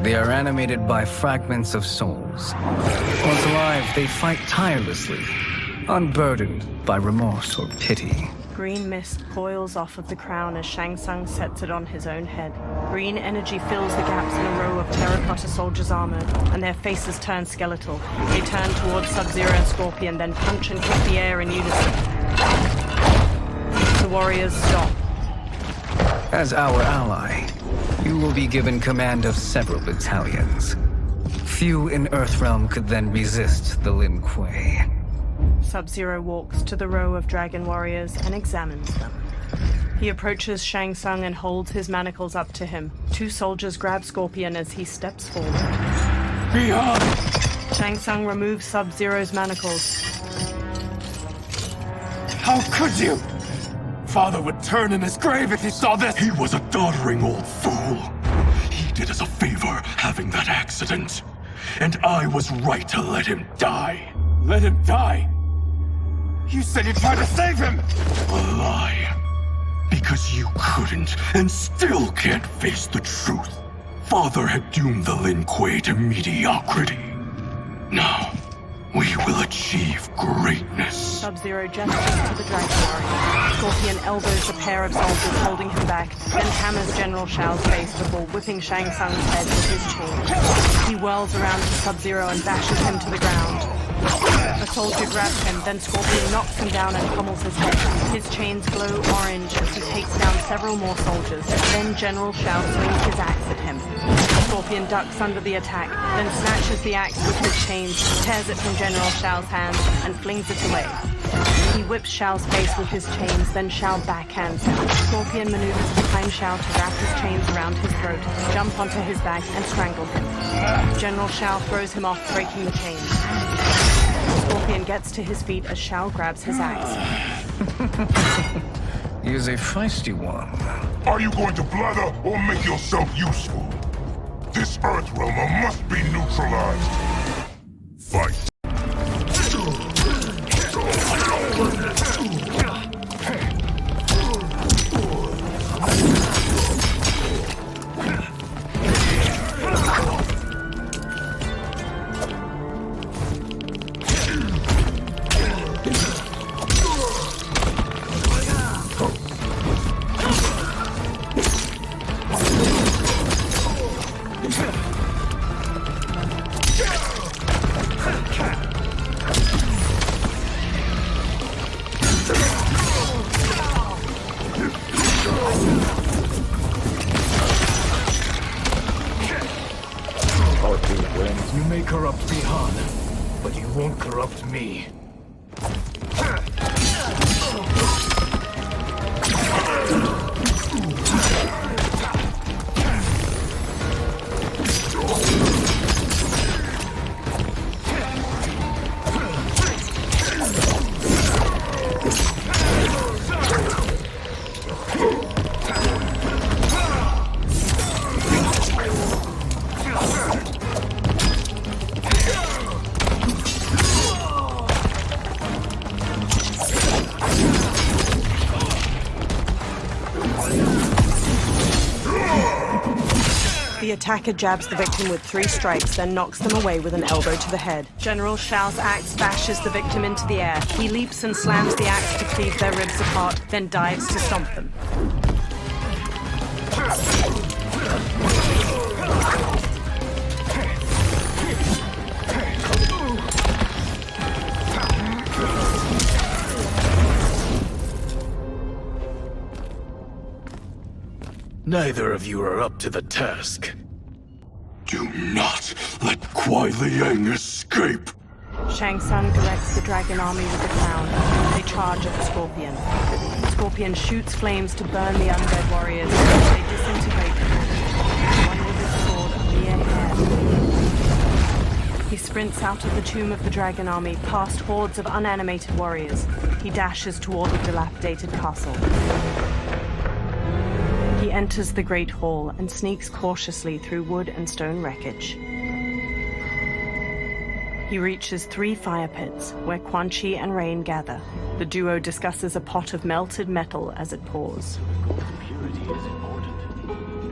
They are animated by fragments of souls. Once alive, they fight tirelessly, unburdened by remorse or pity. Green mist coils off of the crown as Shang Tsung sets it on his own head. Green energy fills the gaps in a row of terracotta soldiers' armor, and their faces turn skeletal. They turn towards Sub-Zero and Scorpion, then punch and kick the air in unison. The warriors stop. As our ally, you will be given command of several battalions. Few in Earthrealm could then resist the Lin Kuei. Sub-Zero walks to the row of dragon warriors and examines them. He approaches Shang Tsung and holds his manacles up to him. Two soldiers grab Scorpion as he steps forward. Beyond! Shang Tsung removes Sub-Zero's manacles. How could you? Father would turn in his grave if he saw this! He was a doddering old fool. He did us a favor having that accident. And I was right to let him die. Let him die? You said you tried to save him! A lie. Because you couldn't, and still can't face the truth. Father had doomed the Lin Kuei to mediocrity. Now, we will achieve greatness. Sub-Zero gestures to the Dragon Warrior. Scorpion elbows the pair of soldiers holding him back, then hammers General Shao's face before whipping Shang Tsung's head with his chain. He whirls around to Sub-Zero and bashes him to the ground. A soldier grabs him, then Scorpion knocks him down and pummels his head. His chains glow orange as he takes down several more soldiers. Then General Shao swings his axe at him. Scorpion ducks under the attack, then snatches the axe with his chains, tears it from General Shao's hands, and flings it away. He whips Shao's face with his chains, then Shao backhands him. Scorpion maneuvers behind Shao to wrap his chains around his throat, jump onto his back, and strangle him. General Shao throws him off, breaking the chains. Scorpion gets to his feet as Shao grabs his axe. He is a feisty one. Are you going to blather or make yourself useful? This Earth Realmer must be neutralized. Fight. You may corrupt Bihan, but you won't corrupt me. The attacker jabs the victim with 3 strikes, then knocks them away with an elbow to the head. General Shao's axe bashes the victim into the air. He leaps and slams the axe to cleave their ribs apart, then dives to stomp them. Neither of you are up to the task. Do not let Kuai Liang escape! Shang Tsung directs the dragon army with a crown. They charge at the Scorpion. Scorpion shoots flames to burn the undead warriors. They disintegrate one with his sword a mere hair. He sprints out of the tomb of the dragon army, past hordes of unanimated warriors. He dashes toward the dilapidated castle. He enters the Great Hall and sneaks cautiously through wood and stone wreckage. He reaches 3 fire pits, where Quan Chi and Rain gather. The duo discusses a pot of melted metal as it pours. Purity is important.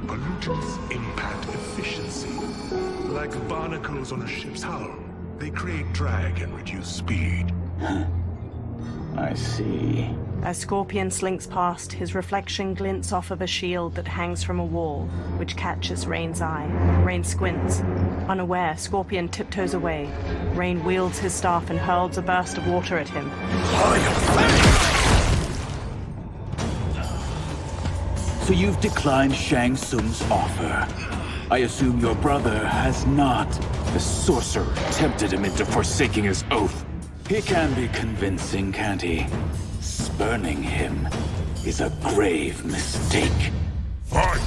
Pollutants impact efficiency. Like barnacles on a ship's hull. They create drag and reduce speed. I see. As Scorpion slinks past, his reflection glints off of a shield that hangs from a wall, which catches Rain's eye. Rain squints. Unaware, Scorpion tiptoes away. Rain wields his staff and hurls a burst of water at him. So you've declined Shang Tsung's offer. I assume your brother has not. The sorcerer tempted him into forsaking his oath. He can be convincing, can't he? Spurning him. is a grave mistake. Fight!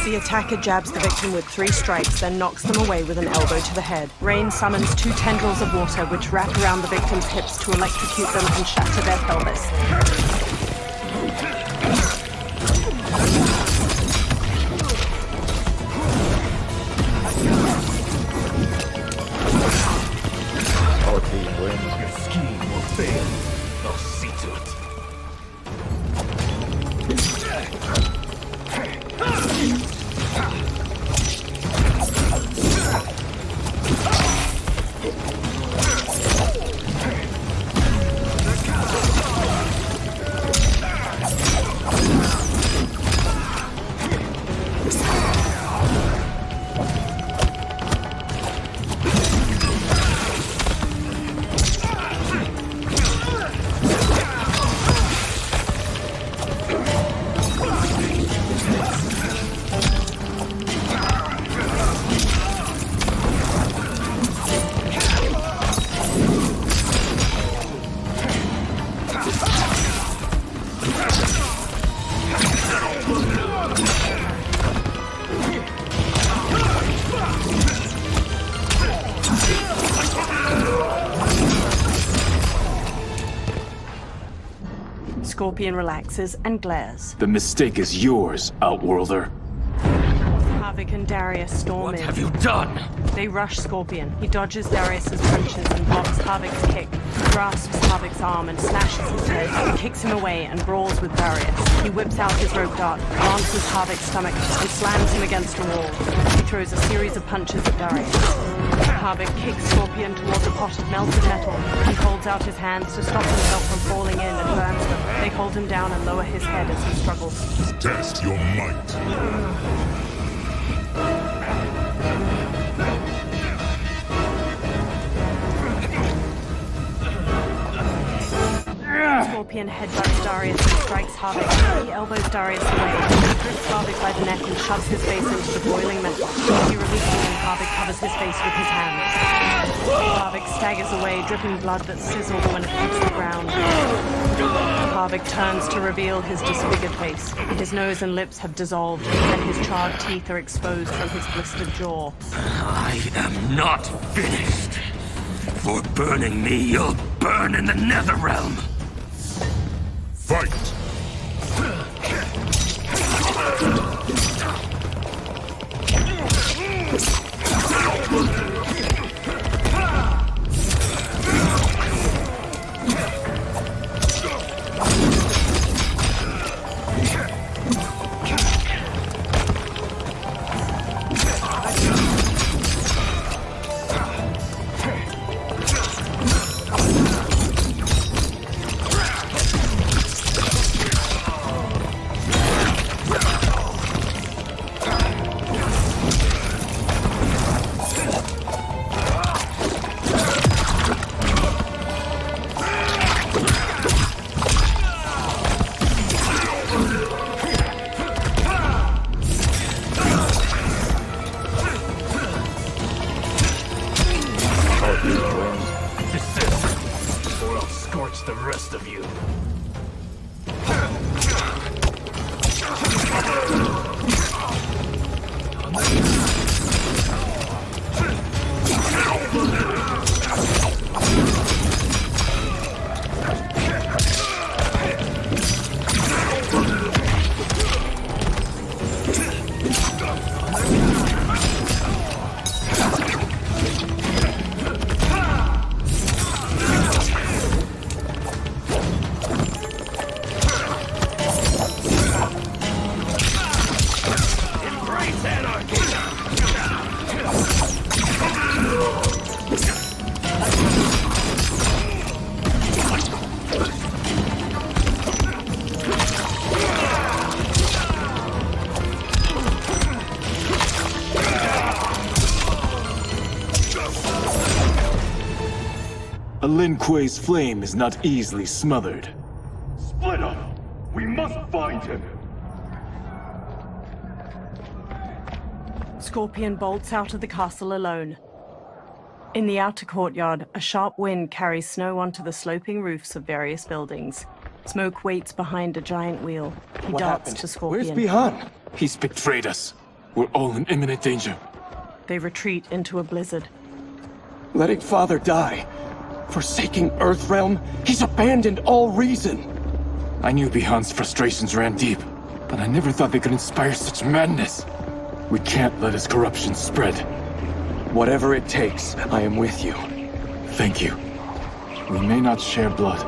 The attacker jabs the victim with 3 strikes, then knocks them away with an elbow to the head. Rain summons 2 tendrils of water which wrap around the victim's hips to electrocute them and shatter their pelvis. Our team wins. Your scheme will fail. I'll see to it. Scorpion relaxes and glares. The mistake is yours, Outworlder. Havik and Darius storm in. What have you done? They rush Scorpion. He dodges Darius's punches and blocks Havik's kick. He grasps Havik's arm and slashes his head. He kicks him away and brawls with Darius. He whips out his rope dart, lances Havik's stomach, and slams him against a wall. He throws a series of punches at Darius. Havik kicks Scorpion towards a pot of melted metal. He holds out his hands to stop himself from falling in and burns them. They hold him down and lower his head as he struggles. Test your might. Scorpion headbutts Darius and strikes Havik. He elbows Darius away. He grips Havik by the neck and shoves his face into the boiling metal. He releases him and Havik covers his face with his hands. Havik staggers away, dripping blood that sizzles when it hits the ground. Havik turns to reveal his disfigured face. His nose and lips have dissolved, and his charred teeth are exposed from his blistered jaw. I am not finished. For burning me, you'll burn in the Netherrealm. Fight! A Lin Kuei's flame is not easily smothered. Split up! We must find him! Scorpion bolts out of the castle alone. In the outer courtyard, a sharp wind carries snow onto the sloping roofs of various buildings. Smoke waits behind a giant wheel. He What darts happened? to Scorpion. Where's Bihan? He's betrayed us. We're all in imminent danger. They retreat into a blizzard. Letting Father die. Forsaking Earthrealm. He's abandoned all reason. I knew Bihan's frustrations ran deep, but I never thought they could inspire such madness. We can't let his corruption spread. Whatever it takes, I am with you. Thank you. We may not share blood,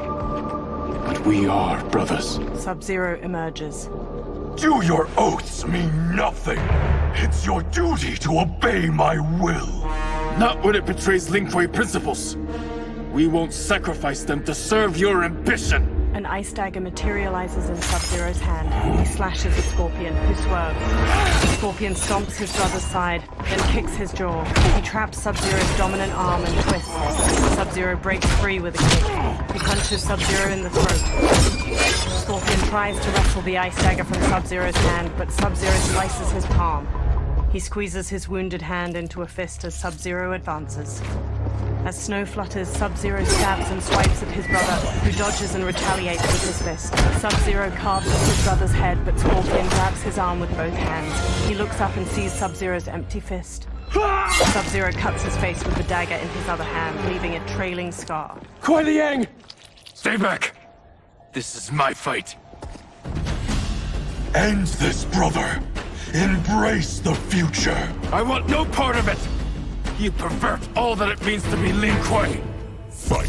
but we are brothers. Sub-Zero emerges. Do your oaths mean nothing? It's your duty to obey my will. Not when it betrays Lin Kuei principles. We won't sacrifice them to serve your ambition. An ice dagger materializes in Sub-Zero's hand. He slashes at Scorpion, who swerves. Scorpion stomps his brother's side, then kicks his jaw. He traps Sub-Zero's dominant arm and twists. Sub-Zero breaks free with a kick. He punches Sub-Zero in the throat. Scorpion tries to wrestle the ice dagger from Sub-Zero's hand, but Sub-Zero slices his palm. He squeezes his wounded hand into a fist as Sub-Zero advances. As snow flutters, Sub-Zero stabs and swipes at his brother, who dodges and retaliates with his fist. Sub-Zero carves at his brother's head, but Scorpion grabs his arm with both hands. He looks up and sees Sub-Zero's empty fist. Sub-Zero cuts his face with the dagger in his other hand, leaving a trailing scar. Kuei Liang! Stay back! This is my fight. End this, brother! Embrace the future! I want no part of it! You pervert all that it means to be Lin Kuei! Fight!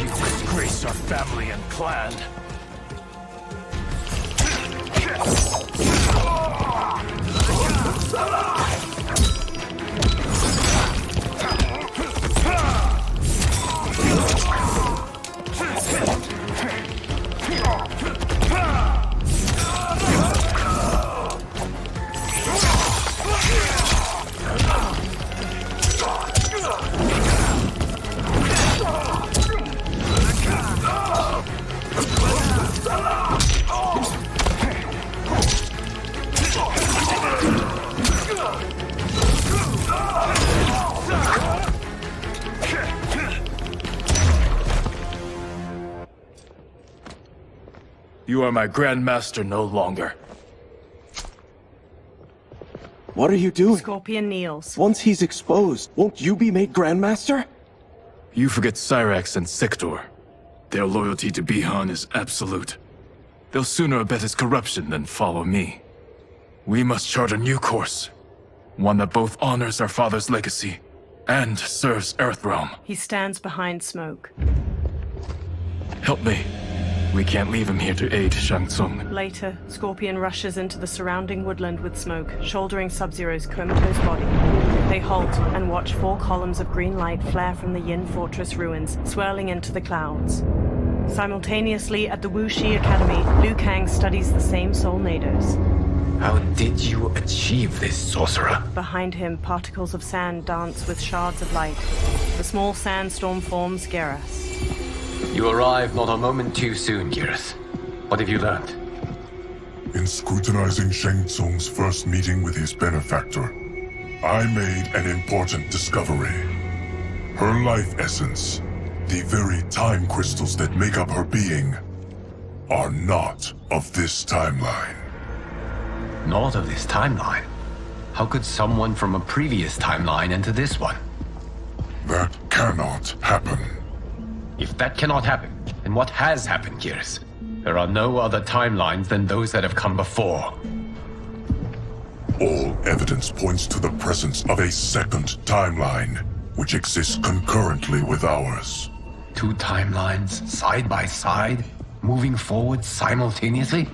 You disgrace our family and clan. You are my Grandmaster no longer. What are you doing? Scorpion kneels. Once he's exposed, won't you be made Grandmaster? You forget Cyrax and Sector. Their loyalty to Bihan is absolute. They'll sooner abet his corruption than follow me. We must chart a new course. One that both honors our father's legacy and serves Earthrealm. He stands behind Smoke. Help me. We can't leave him here to aid Shang Tsung. Later, Scorpion rushes into the surrounding woodland with Smoke, shouldering Sub-Zero's comatose body. They halt and watch 4 columns of green light flare from the Yin Fortress ruins, swirling into the clouds. Simultaneously, at the Wuxi Academy, Liu Kang studies the same Soul Nados. How did you achieve this, sorcerer? Behind him, particles of sand dance with shards of light. The small sandstorm forms Geras. You arrived not a moment too soon, Gareth. What have you learned? In scrutinizing Shang Tsung's first meeting with his benefactor, I made an important discovery. Her life essence, the very time crystals that make up her being, are not of this timeline. Not of this timeline? How could someone from a previous timeline enter this one? That cannot happen. If that cannot happen, then what has happened, Gears? There are no other timelines than those that have come before. All evidence points to the presence of a second timeline, which exists concurrently with ours. Two timelines, side by side, moving forward simultaneously?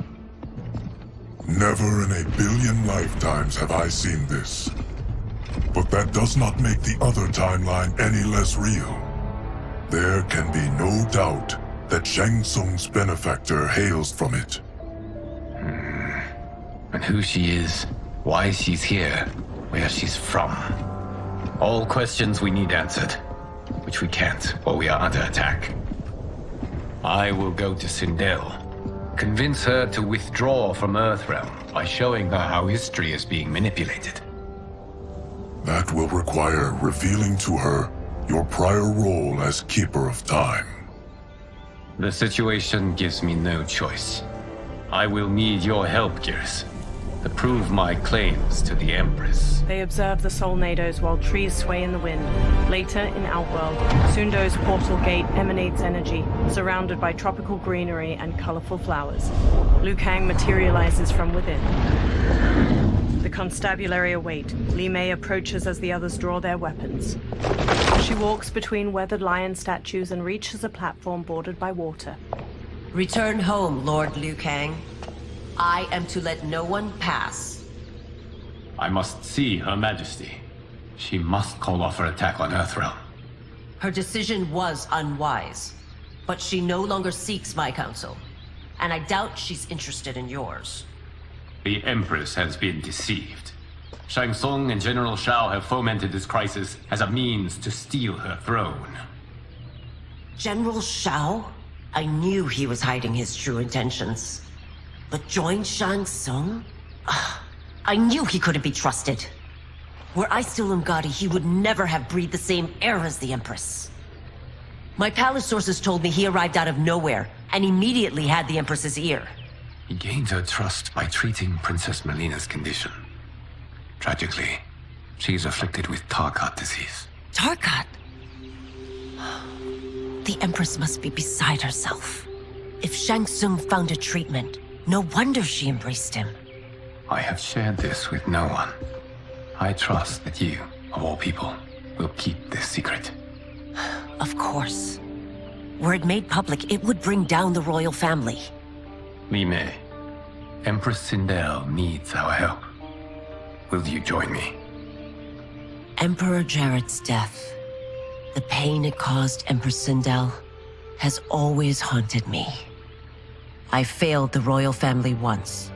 Never in a billion lifetimes have I seen this. But that does not make the other timeline any less real. There can be no doubt that Shang Tsung's benefactor hails from it. And who she is, why she's here, where she's from. All questions we need answered, which we can't while we are under attack. I will go to Sindel, convince her to withdraw from Earthrealm by showing her how history is being manipulated. That will require revealing to her your prior role as Keeper of Time. The situation gives me no choice. I will need your help, Gears, to prove my claims to the Empress. They observe the Solnados while trees sway in the wind. Later, in Outworld, Sundo's portal gate emanates energy, surrounded by tropical greenery and colorful flowers. Liu Kang materializes from within. The constabulary await. Li Mei approaches as the others draw their weapons. She walks between weathered lion statues and reaches a platform bordered by water. Return home, Lord Liu Kang. I am to let no one pass. I must see Her Majesty. She must call off her attack on Earthrealm. Her decision was unwise, but she no longer seeks my counsel, and I doubt she's interested in yours. The Empress has been deceived. Shang Tsung and General Shao have fomented this crisis as a means to steal her throne. General Shao? I knew he was hiding his true intentions. But join Shang Tsung? I knew he couldn't be trusted. Were I still Umgadi, he would never have breathed the same air as the Empress. My palace sources told me he arrived out of nowhere, and immediately had the Empress's ear. He gained her trust by treating Princess Melina's condition. Tragically, she is afflicted with Tarkat disease. Tarkat? The Empress must be beside herself. If Shang Tsung found a treatment, no wonder she embraced him. I have shared this with no one. I trust that you, of all people, will keep this secret. Of course. Were it made public, it would bring down the royal family. Li Mei, Empress Sindel needs our help. Will you join me? Emperor Jarrett's death, the pain it caused Empress Sindel, has always haunted me. I failed the royal family once.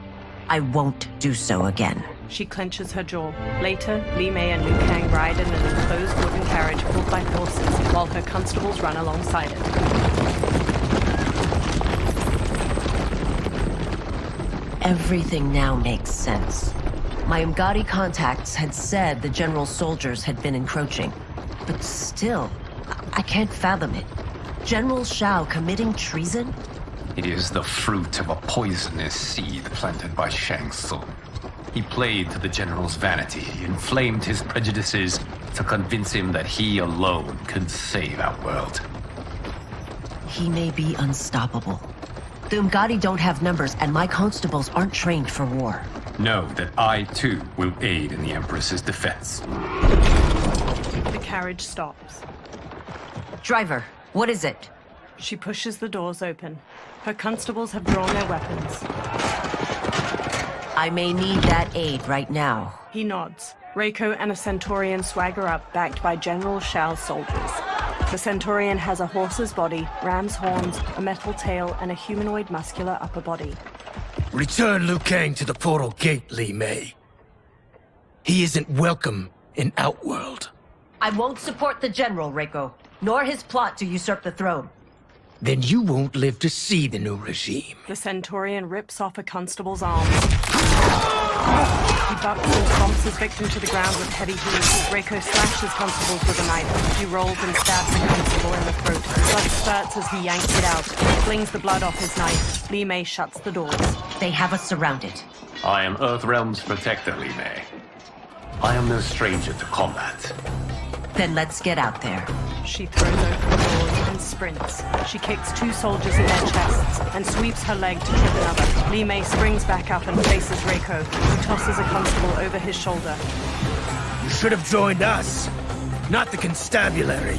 I won't do so again. She clenches her jaw. Later, Li Mei and Liu Kang ride in an enclosed wooden carriage pulled by horses, while her constables run alongside it. Everything now makes sense. My Umgadi contacts had said the general's soldiers had been encroaching. But still, I can't fathom it. General Shao committing treason? It is the fruit of a poisonous seed planted by Shang Tsung. He played to the general's vanity, inflamed his prejudices to convince him that he alone could save our world. He may be unstoppable. The Umgadi don't have numbers, and my constables aren't trained for war. Know that I, too, will aid in the Empress's defense. The carriage stops. Driver, what is it? She pushes the doors open. Her constables have drawn their weapons. I may need that aid right now. He nods. Reiko and a Centaurian swagger up, backed by General Shao's soldiers. The Centaurian has a horse's body, ram's horns, a metal tail, and a humanoid muscular upper body. Return Liu Kang to the portal gate, Li Mei. He isn't welcome in Outworld. I won't support the general, Reiko, nor his plot to usurp the throne. then you won't live to see the new regime. The Centaurian rips off a constable's arms. He bucks and stomps his victim to the ground with heavy heaves. Reiko slashes constables with a knife. He rolls and stabs the constable in the throat. Blood spurts as he yanks it out. He flings the blood off his knife. Li Mei shuts the doors. They have us surrounded. I am Earthrealm's protector, Li Mei. I am no stranger to combat. Then let's get out there. She throws open the doors and sprints. She kicks 2 soldiers in their chests and sweeps her leg to trip another. Li Mei springs back up and faces Reiko, who tosses a constable over his shoulder. You should have joined us, not the constabulary.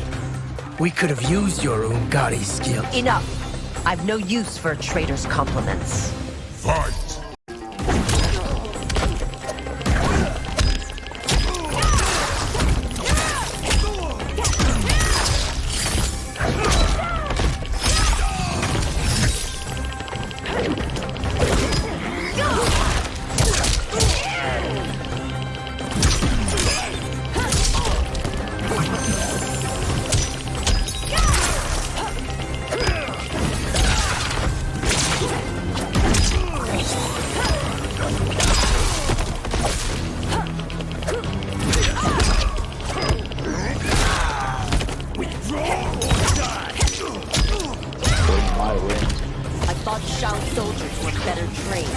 We could have used your Ungari skills. Enough! I've no use for a traitor's compliments. Fight! Soldiers were better trained.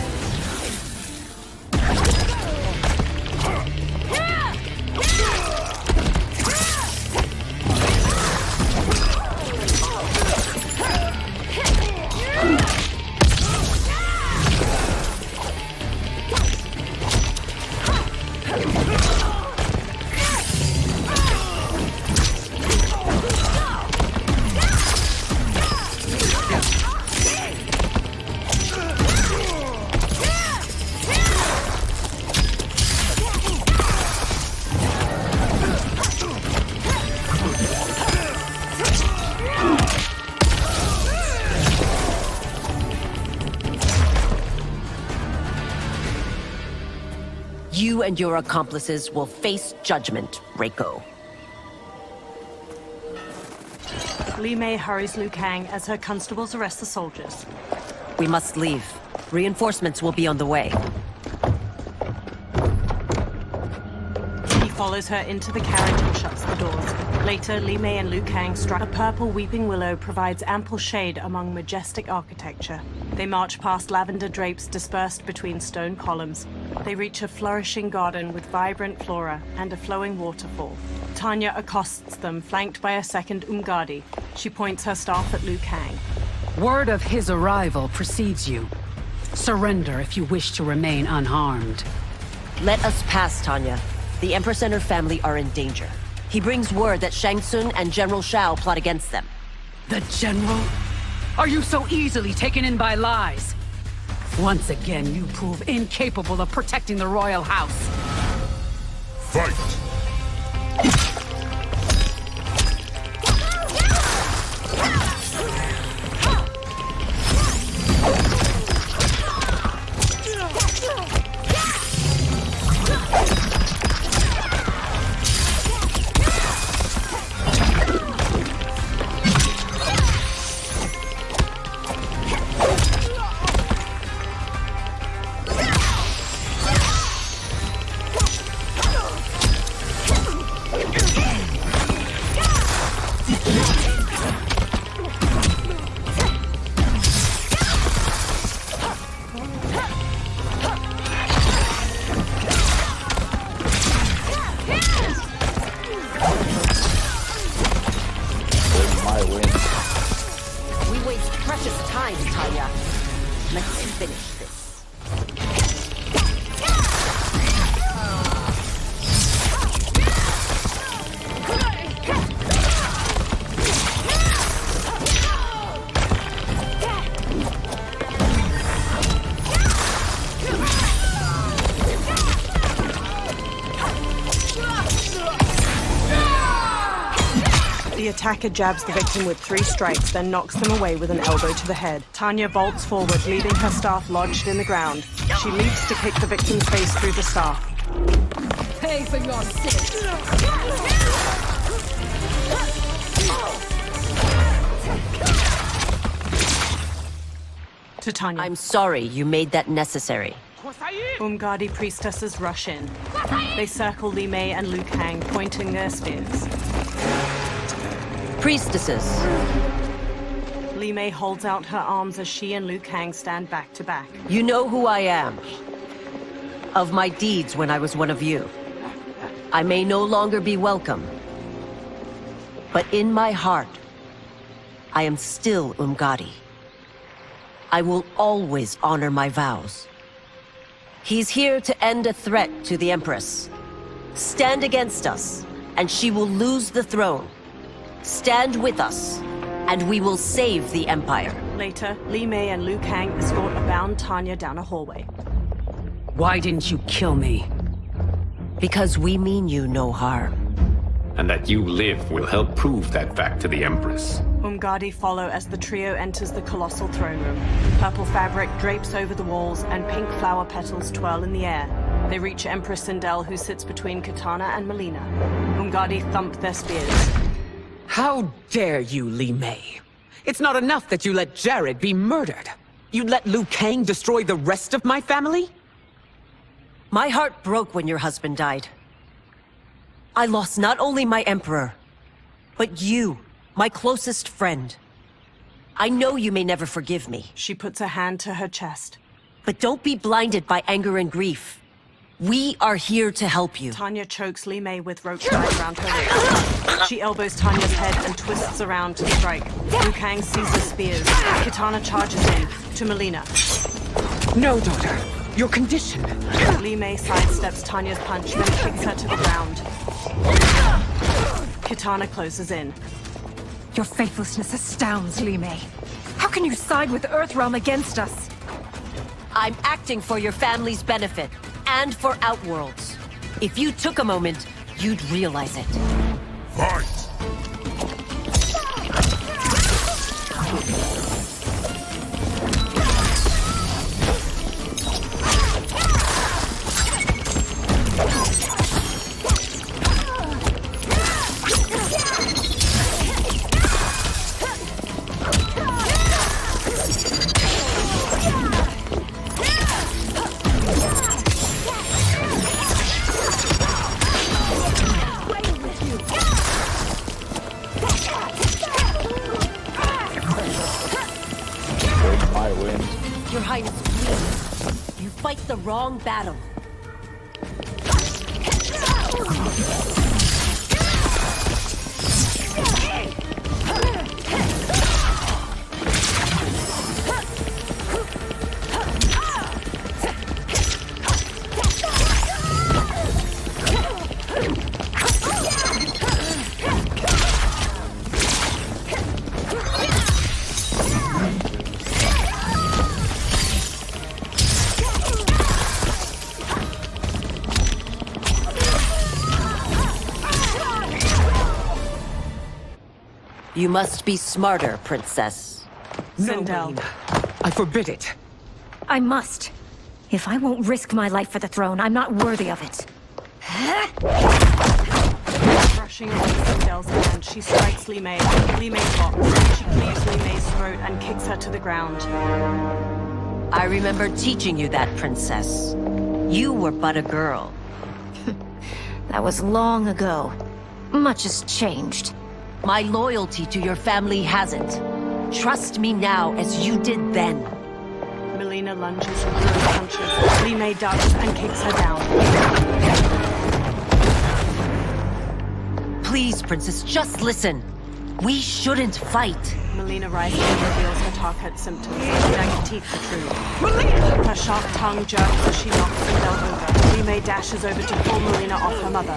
You and your accomplices will face judgment, Reiko. Li Mei hurries Liu Kang as her constables arrest the soldiers. We must leave. Reinforcements will be on the way. He follows her into the carriage and shuts the doors. Later, Li Mei and Liu Kang strike. A purple weeping willow provides ample shade among majestic architecture. They march past lavender drapes dispersed between stone columns. They reach a flourishing garden with vibrant flora and a flowing waterfall. Tanya accosts them, flanked by a second Umgadi. She points her staff at Liu Kang. Word of his arrival precedes you. Surrender if you wish to remain unharmed. Let us pass, Tanya. The Empress and her family are in danger. He brings word that Shang Tsung and General Shao plot against them. The General? Are you so easily taken in by lies? Once again, you prove incapable of protecting the royal house. Fight! The attacker jabs the victim with 3 strikes, then knocks them away with an elbow to the head. Tanya bolts forward, leaving her staff lodged in the ground. She leaps to kick the victim's face through the staff. Pay for your sins! To Tanya. I'm sorry you made that necessary. Umgadi priestesses rush in. They circle Li Mei and Liu Kang, pointing their spears. Priestesses. Li Mei holds out her arms as she and Liu Kang stand back to back. You know who I am. Of my deeds when I was one of you. I may no longer be welcome. But in my heart, I am still Umgadi. I will always honor my vows. He's here to end a threat to the Empress. Stand against us, and she will lose the throne. Stand with us, and we will save the Empire. Later, Li Mei and Liu Kang escort a bound Tanya down a hallway. Why didn't you kill me? Because we mean you no harm. And that you live will help prove that fact to the Empress. Umgadi follow as the trio enters the colossal throne room. Purple fabric drapes over the walls and pink flower petals twirl in the air. They reach Empress Sindel, who sits between Kitana and Melina. Umgadi thump their spears. How dare you, Li Mei? It's not enough that you let Jared be murdered. You'd let Liu Kang destroy the rest of my family? My heart broke when your husband died. I lost not only my emperor, but you, my closest friend. I know you may never forgive me. She puts a hand to her chest. But don't be blinded by anger and grief. We are here to help you. Tanya chokes Li Mei with rope tied around her wrist. She elbows Tanya's head and twists around to strike. Liu Kang seizes spears. Kitana charges in, to Melina. No, daughter. Your condition. Li Mei sidesteps Tanya's punch, then kicks her to the ground. Kitana closes in. Your faithlessness astounds, Li Mei. How can you side with Earthrealm against us? I'm acting for your family's benefit, and for Outworlds. If you took a moment, you'd realize it. Fight! Your Highness, please. You fight the wrong battle. You must be smarter, Princess. Sindel. I forbid it. I must. If I won't risk my life for the throne, I'm not worthy of it. Brushing away Sindel's hand, she strikes Li Mei. Li Mei drops. She cleaves Li Mei's throat and kicks her to the ground. I remember teaching you that, Princess. You were but a girl. That was long ago. Much has changed. My loyalty to your family hasn't. Trust me now as you did then. Melina lunges and throws punches. Li Mei ducks and kicks her down. Please, Princess, just listen. We shouldn't fight. Melina rises and reveals her Tarkat symptoms. Her jagged teeth protrude. Her sharp tongue jerks as she knocks Sindel over. Li Mei dashes over to pull Melina off her mother.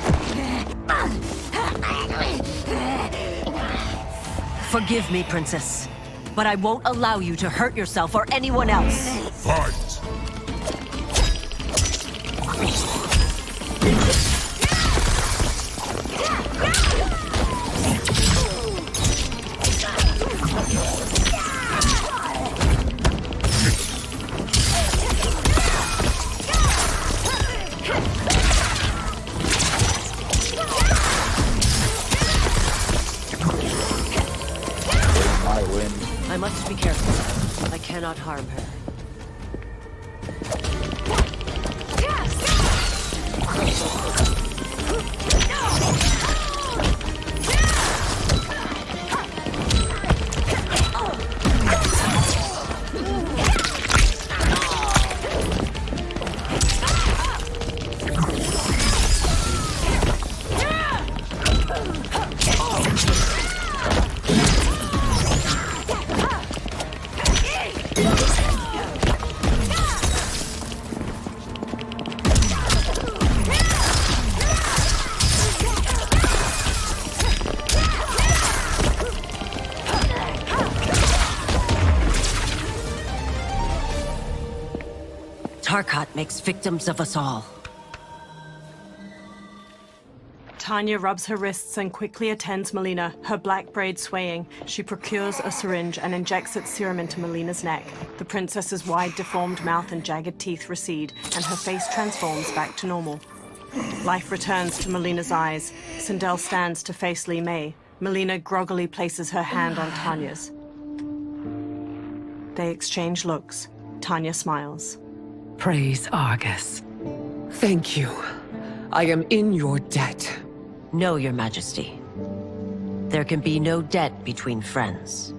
Forgive me, Princess, but I won't allow you to hurt yourself or anyone else. Fight! I must be careful. I cannot harm her. Tarkat makes victims of us all. Tanya rubs her wrists and quickly attends Melina, her black braid swaying. She procures a syringe and injects its serum into Melina's neck. The princess's wide, deformed mouth and jagged teeth recede, and her face transforms back to normal. Life returns to Melina's eyes. Sindel stands to face Li Mei. Melina groggily places her hand on Tanya's. They exchange looks. Tanya smiles. Praise Argus. Thank you. I am in your debt. No, Your Majesty. There can be no debt between friends.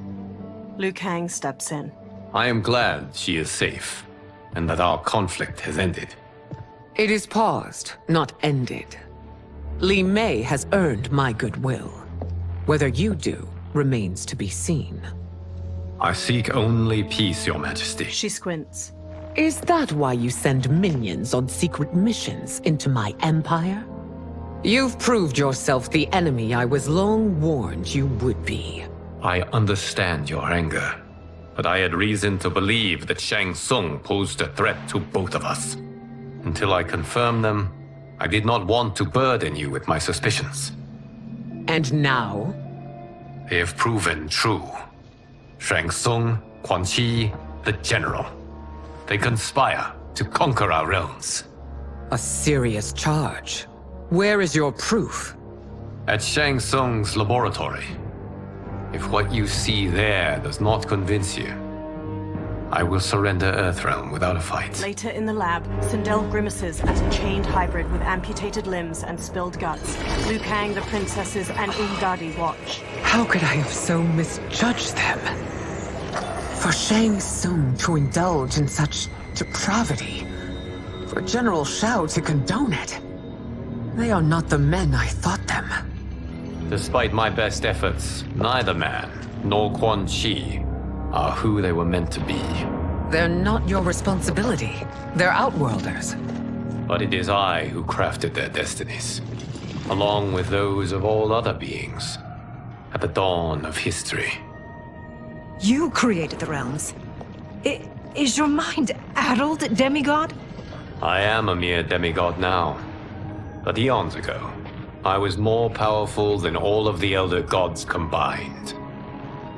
Liu Kang steps in. I am glad she is safe, and that our conflict has ended. It is paused, not ended. Li Mei has earned my goodwill. Whether you do remains to be seen. I seek only peace, Your Majesty. She squints. Is that why you send minions on secret missions into my empire? You've proved yourself the enemy I was long warned you would be. I understand your anger, but I had reason to believe that Shang Tsung posed a threat to both of us. Until I confirmed them, I did not want to burden you with my suspicions. And now? They have proven true. Shang Tsung, Quan Chi, the General. They conspire to conquer our realms. A serious charge. Where is your proof? At Shang Tsung's laboratory. If what you see there does not convince you, I will surrender Earthrealm without a fight. Later in the lab, Sindel grimaces at a chained hybrid with amputated limbs and spilled guts. Liu Kang, the princesses, and Umgadi watch. How could I have so misjudged them? For Shang Tsung to indulge in such depravity, for General Shao to condone it. They are not the men I thought them. Despite my best efforts, neither man nor Quan Chi are who they were meant to be. They're not your responsibility. They're Outworlders. But it is I who crafted their destinies, along with those of all other beings, at the dawn of history. You created the realms. Is your mind addled, demigod? I am a mere demigod now. But eons ago, I was more powerful than all of the Elder Gods combined.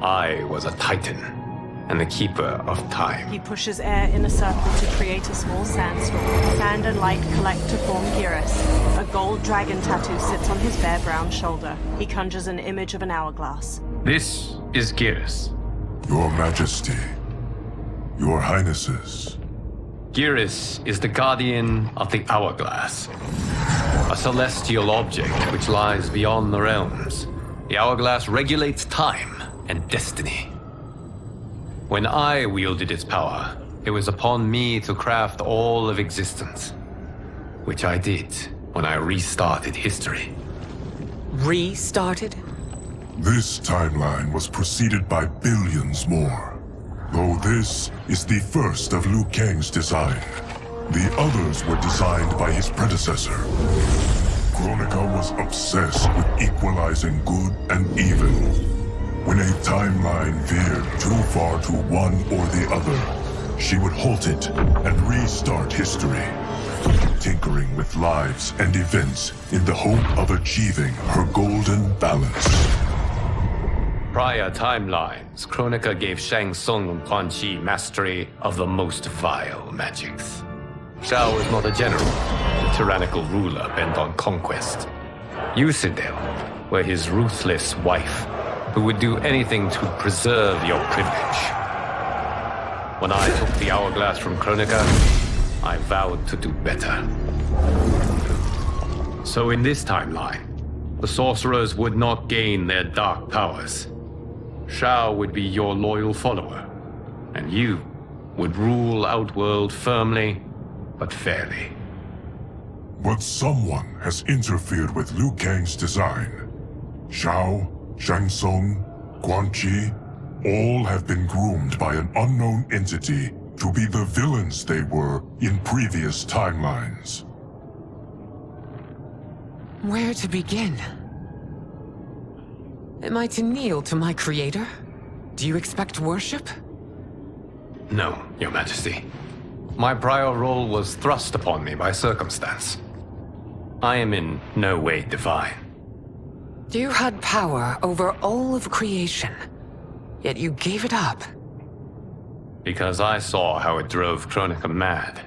I was a Titan, and the Keeper of Time. He pushes air in a circle to create a small sandstorm. Sand and light collect to form Geras. A gold dragon tattoo sits on his bare brown shoulder. He conjures an image of an hourglass. This is Geras. Your Majesty, Your Highnesses. Geras is the guardian of the Hourglass. A celestial object which lies beyond the realms. The Hourglass regulates time and destiny. When I wielded its power, it was upon me to craft all of existence. Which I did when I restarted history. Restarted? This timeline was preceded by billions more. Though this is the first of Liu Kang's design. The others were designed by his predecessor. Kronika was obsessed with equalizing good and evil. When a timeline veered too far to one or the other, she would halt it and restart history, tinkering with lives and events in the hope of achieving her golden balance. Prior timelines, Kronika gave Shang Tsung and Quan Chi mastery of the most vile magics. Shao was not a general, a tyrannical ruler bent on conquest. You, Sindel, were his ruthless wife, who would do anything to preserve your privilege. When I took the hourglass from Kronika, I vowed to do better. So in this timeline, the sorcerers would not gain their dark powers. Shao would be your loyal follower, and you would rule Outworld firmly, but fairly. But someone has interfered with Liu Kang's design. Shao, Shang Tsung, Quan Chi, all have been groomed by an unknown entity to be the villains they were in previous timelines. Where to begin? Am I to kneel to my creator? Do you expect worship? No, Your Majesty. My prior role was thrust upon me by circumstance. I am in no way divine. You had power over all of creation, yet you gave it up. Because I saw how it drove Kronika mad.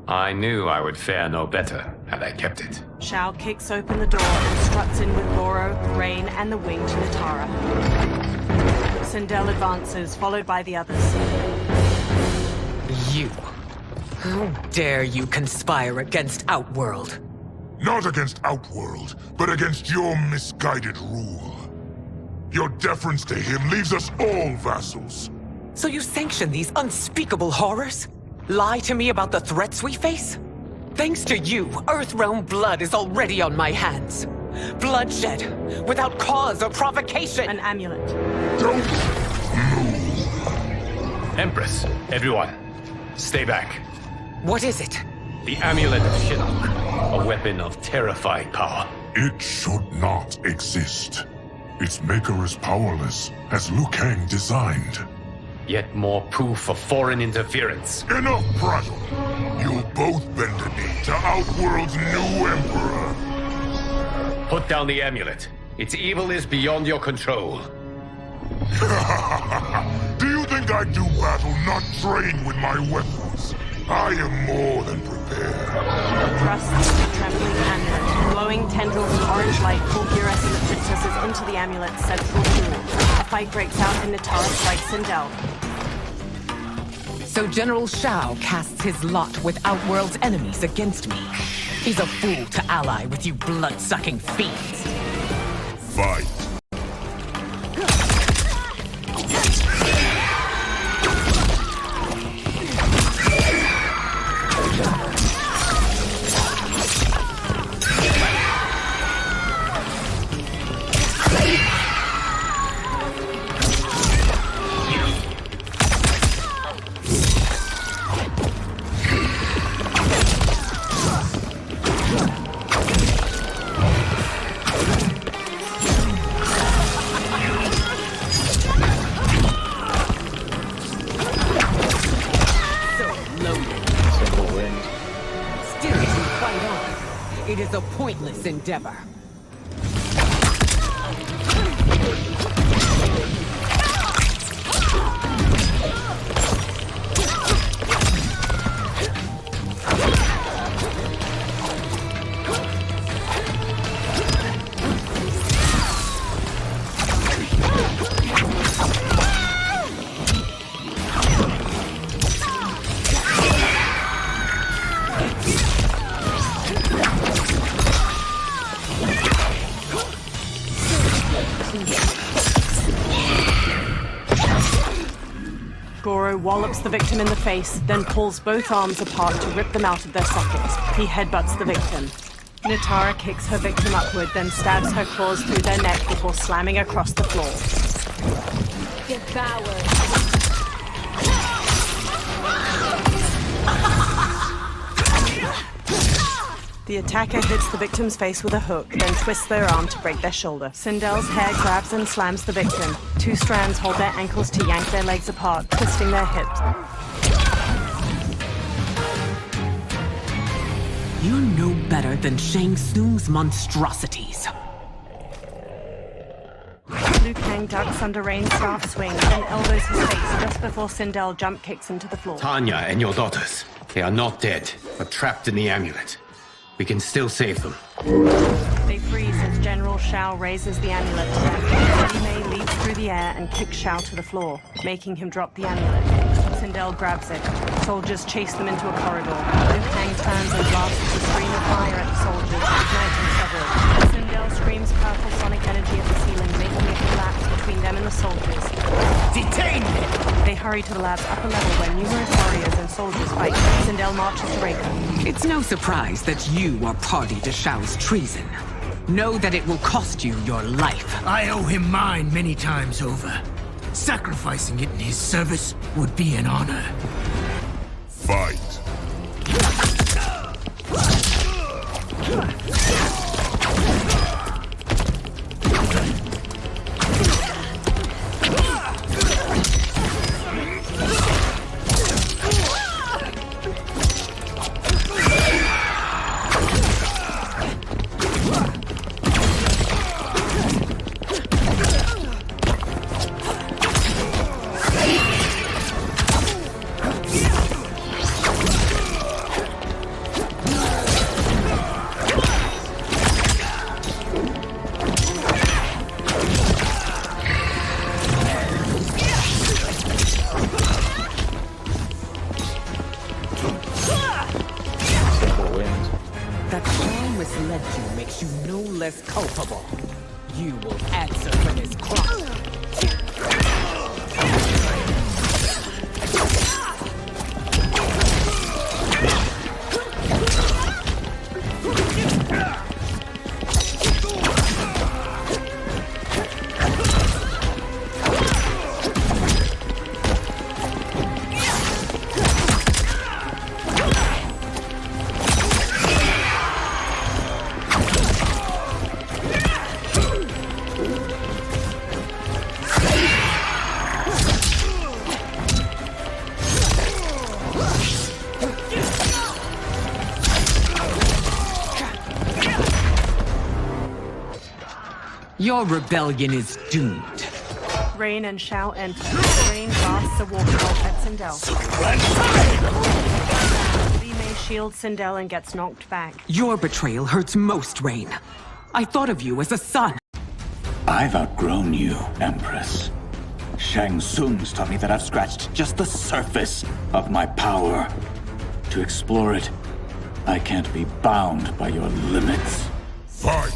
I knew I would fare no better had I kept it. Shao kicks open the door and struts in with Goro, Rain, and the winged Natara. Sindel advances, followed by the others. You. How dare you conspire against Outworld? Not against Outworld, but against your misguided rule. Your deference to him leaves us all vassals. So you sanction these unspeakable horrors? Lie to me about the threats we face? Thanks to you, Earthrealm blood is already on my hands. Bloodshed, without cause or provocation. An amulet. Don't Empress, everyone, stay back. What is it? The Amulet of Shinnok, a weapon of terrifying power. It should not exist. Its maker is powerless, as Liu Kang designed. Yet more proof of foreign interference. Enough prattle! You'll both bend a knee to Outworld's new emperor. Put down the amulet. Its evil is beyond your control. Do you think I do battle not trained with my weapons? I am more than prepared. Thrusts the trembling amulet. Glowing tendrils of orange light pull Geras and the princesses into the amulet's central pool. A fight breaks out and Natara strikes Sindel. So General Shao casts his lot with Outworld's enemies against me. He's a fool to ally with you blood-sucking fiends. Fight. It is a pointless endeavor. Goro wallops the victim in the face, then pulls both arms apart to rip them out of their sockets. He headbutts the victim. Natara kicks her victim upward, then stabs her claws through their neck before slamming across the floor. Devoured. The attacker hits the victim's face with a hook, then twists their arm to break their shoulder. Sindel's hair grabs and slams the victim. Two strands hold their ankles to yank their legs apart, twisting their hips. You're no better than Shang Tsung's monstrosities. Liu Kang ducks under Rain's staff swing, then elbows his face just before Sindel jump kicks him to the floor. Tanya and your daughters, they are not dead, but trapped in the amulet. We can still save them. They freeze as General Shao raises the amulet to them. Mei leaps through the air and kicks Shao to the floor, making him drop the amulet. Sindel grabs it. Soldiers chase them into a corridor. Liu Kang turns and blasts a stream of fire at the soldiers, igniting several. Sindel screams purple sonic energy at the ceiling, making it collapse between them and the soldiers. Detain me! They hurry to the lab's upper level where numerous warriors and soldiers fight. Sindel marches to Reiko. It's no surprise that you are party to Shao's treason. Know that it will cost you your life. I owe him mine many times over. Sacrificing it in his service would be an honor. Fight. misled you makes you no less culpable. You will answer for this crime. Your rebellion is doomed. Rain and Shao enter. Rain blasts a waterfall at Sindel. Li Mei shields Sindel and gets knocked back. Your betrayal hurts most, Rain. I thought of you as a son. I've outgrown you, Empress. Shang Tsung's taught me that I've scratched just the surface of my power. To explore it, I can't be bound by your limits. Fight!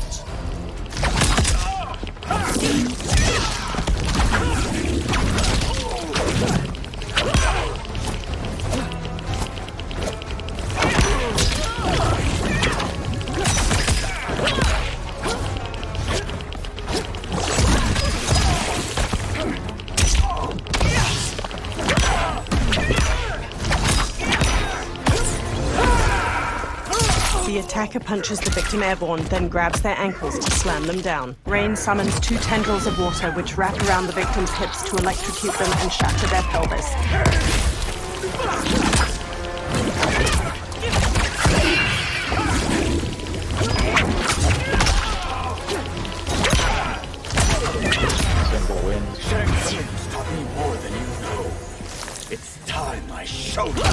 The attacker punches the victim airborne, then grabs their ankles to slam them down. Rain summons 2 tendrils of water which wrap around the victim's hips to electrocute them and shatter their pelvis. Shang Tsung's taught me more than you know. It's time I showed you.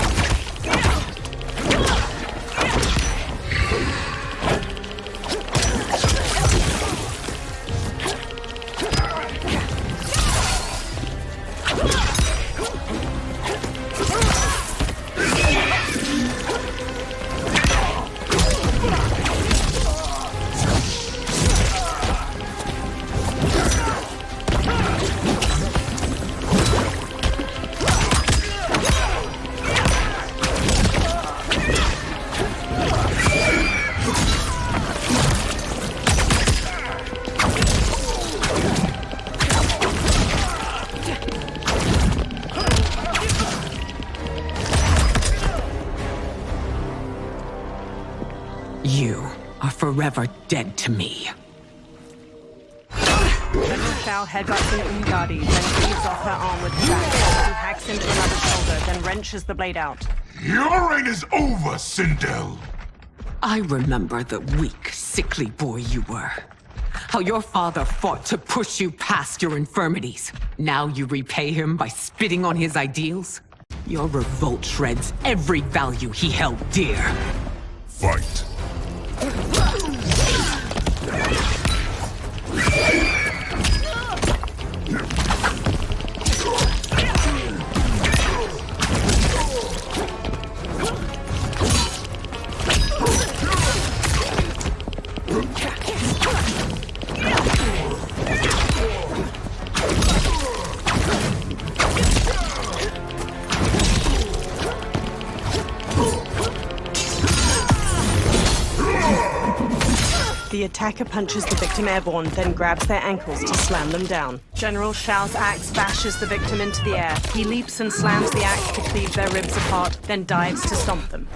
You are forever dead to me. General Shao headbutts an Umgadi, then cleaves off her arm with his axe. He hacks into another shoulder, then wrenches the blade out. Your reign is over, Sindel! I remember the weak, sickly boy you were. How your father fought to push you past your infirmities. Now you repay him by spitting on his ideals? Your revolt shreds every value he held dear. Fight. The attacker punches the victim airborne, then grabs their ankles to slam them down. General Shao's axe bashes the victim into the air. He leaps and slams the axe to cleave their ribs apart, then dives to stomp them.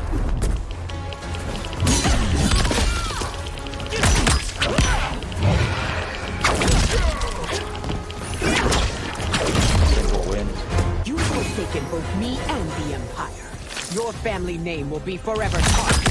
You've forsaken both me and the Empire. Your family name will be forever tarnished.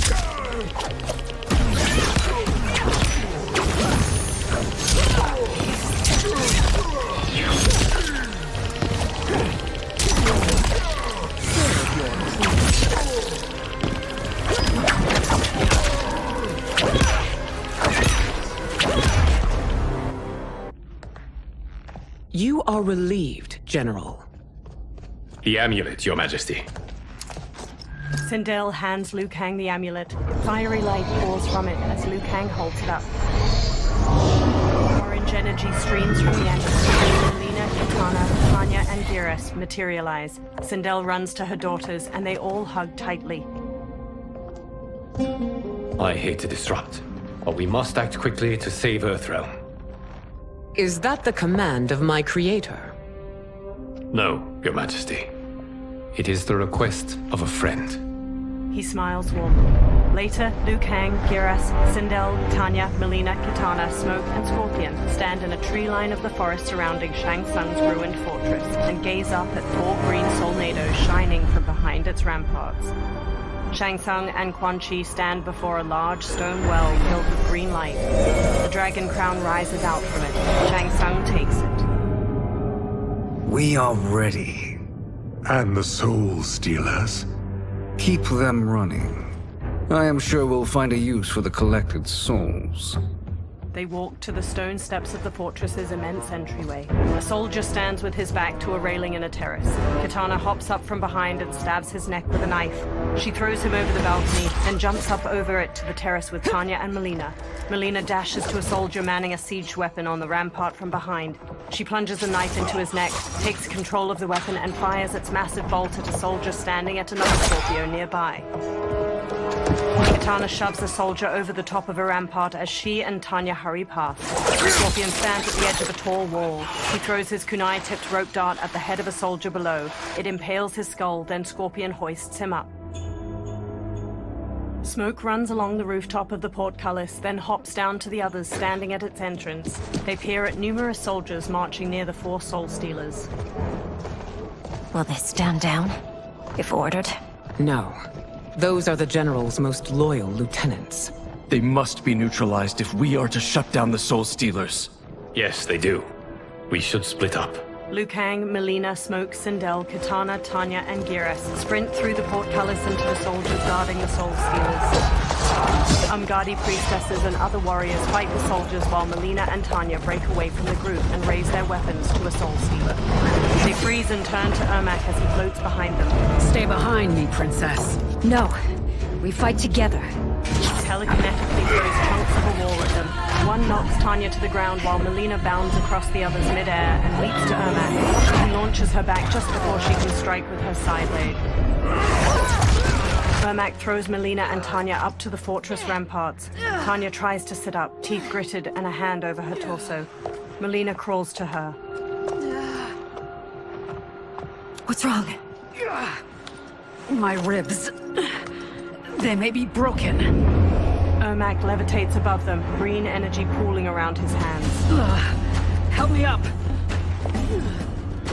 You are relieved, General. The amulet, Your Majesty. Sindel hands Liu Kang the amulet. Fiery light pours from it as Liu Kang holds it up. Orange energy streams from the amulet. Melina, Kitana, Tanya, and Geras materialize. Sindel runs to her daughters, and they all hug tightly. I hate to disrupt, but we must act quickly to save Earthrealm. Is that the command of my creator? No, Your Majesty. It is the request of a friend. He smiles warmly. Later, Liu Kang, Geras, Sindel, Tanya, Melina, Kitana, Smoke, and Scorpion stand in a tree line of the forest surrounding Shang Tsung's ruined fortress and gaze up at 4 green solnados shining from behind its ramparts. Shang Tsung and Quan Chi stand before a large stone well filled with green light. The dragon crown rises out from it. Shang Tsung takes it. We are ready. And the Soul Stealers? Keep them running. I am sure we'll find a use for the collected souls. They walk to the stone steps of the fortress's immense entryway. A soldier stands with his back to a railing in a terrace. Kitana hops up from behind and stabs his neck with a knife. She throws him over the balcony, then jumps up over it to the terrace with Tanya and Melina. Melina dashes to a soldier manning a siege weapon on the rampart from behind. She plunges a knife into his neck, takes control of the weapon, and fires its massive bolt at a soldier standing at another Scorpio nearby. Kitana shoves the soldier over the top of a rampart as she and Tanya hurry past. Scorpion stands at the edge of a tall wall. He throws his kunai-tipped rope dart at the head of a soldier below. It impales his skull, then Scorpion hoists him up. Smoke runs along the rooftop of the portcullis, then hops down to the others standing at its entrance. They peer at numerous soldiers marching near the 4 Soul Stealers. Will they stand down, if ordered? No. Those are the General's most loyal lieutenants. They must be neutralized if we are to shut down the Soul Stealers. Yes, they do. We should split up. Liu Kang, Melina, Smoke, Sindel, Kitana, Tanya, and Geras sprint through the portcullis into the soldiers guarding the Soul Stealers. Umgadi priestesses and other warriors fight the soldiers while Melina and Tanya break away from the group and raise their weapons to a Soul Stealer. They freeze and turn to Ermac as he floats behind them. Stay behind me, Princess. No. We fight together. He telekinetically throws chunks of a wall at them. One knocks Tanya to the ground while Melina bounds across the others midair and leaps to Ermac. He launches her back just before she can strike with her side leg. Ermac throws Melina and Tanya up to the fortress ramparts. Tanya tries to sit up, teeth gritted and a hand over her torso. Melina crawls to her. What's wrong? My ribs. They may be broken. Ermac levitates above them, green energy pooling around his hands. Help me up.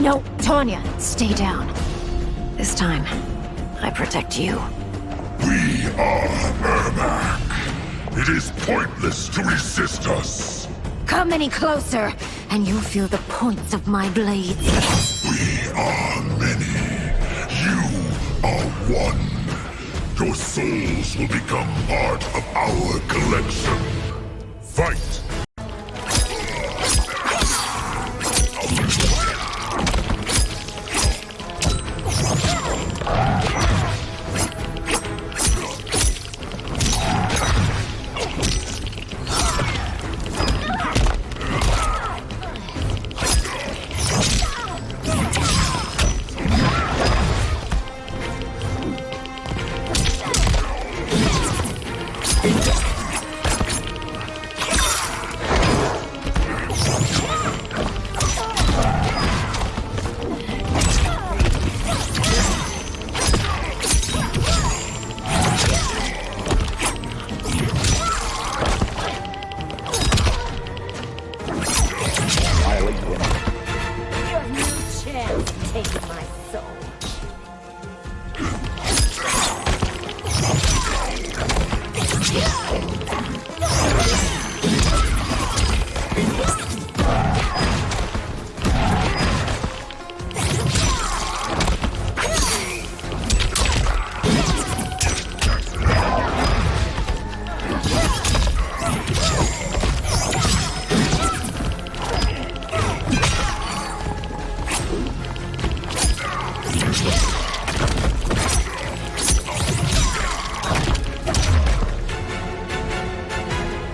No, Tanya, stay down. This time, I protect you. We are Ermac. It is pointless to resist us. Come any closer, and you'll feel the points of my blades. We are many. You are one. Your souls will become part of our collection. Fight! Taking my soul.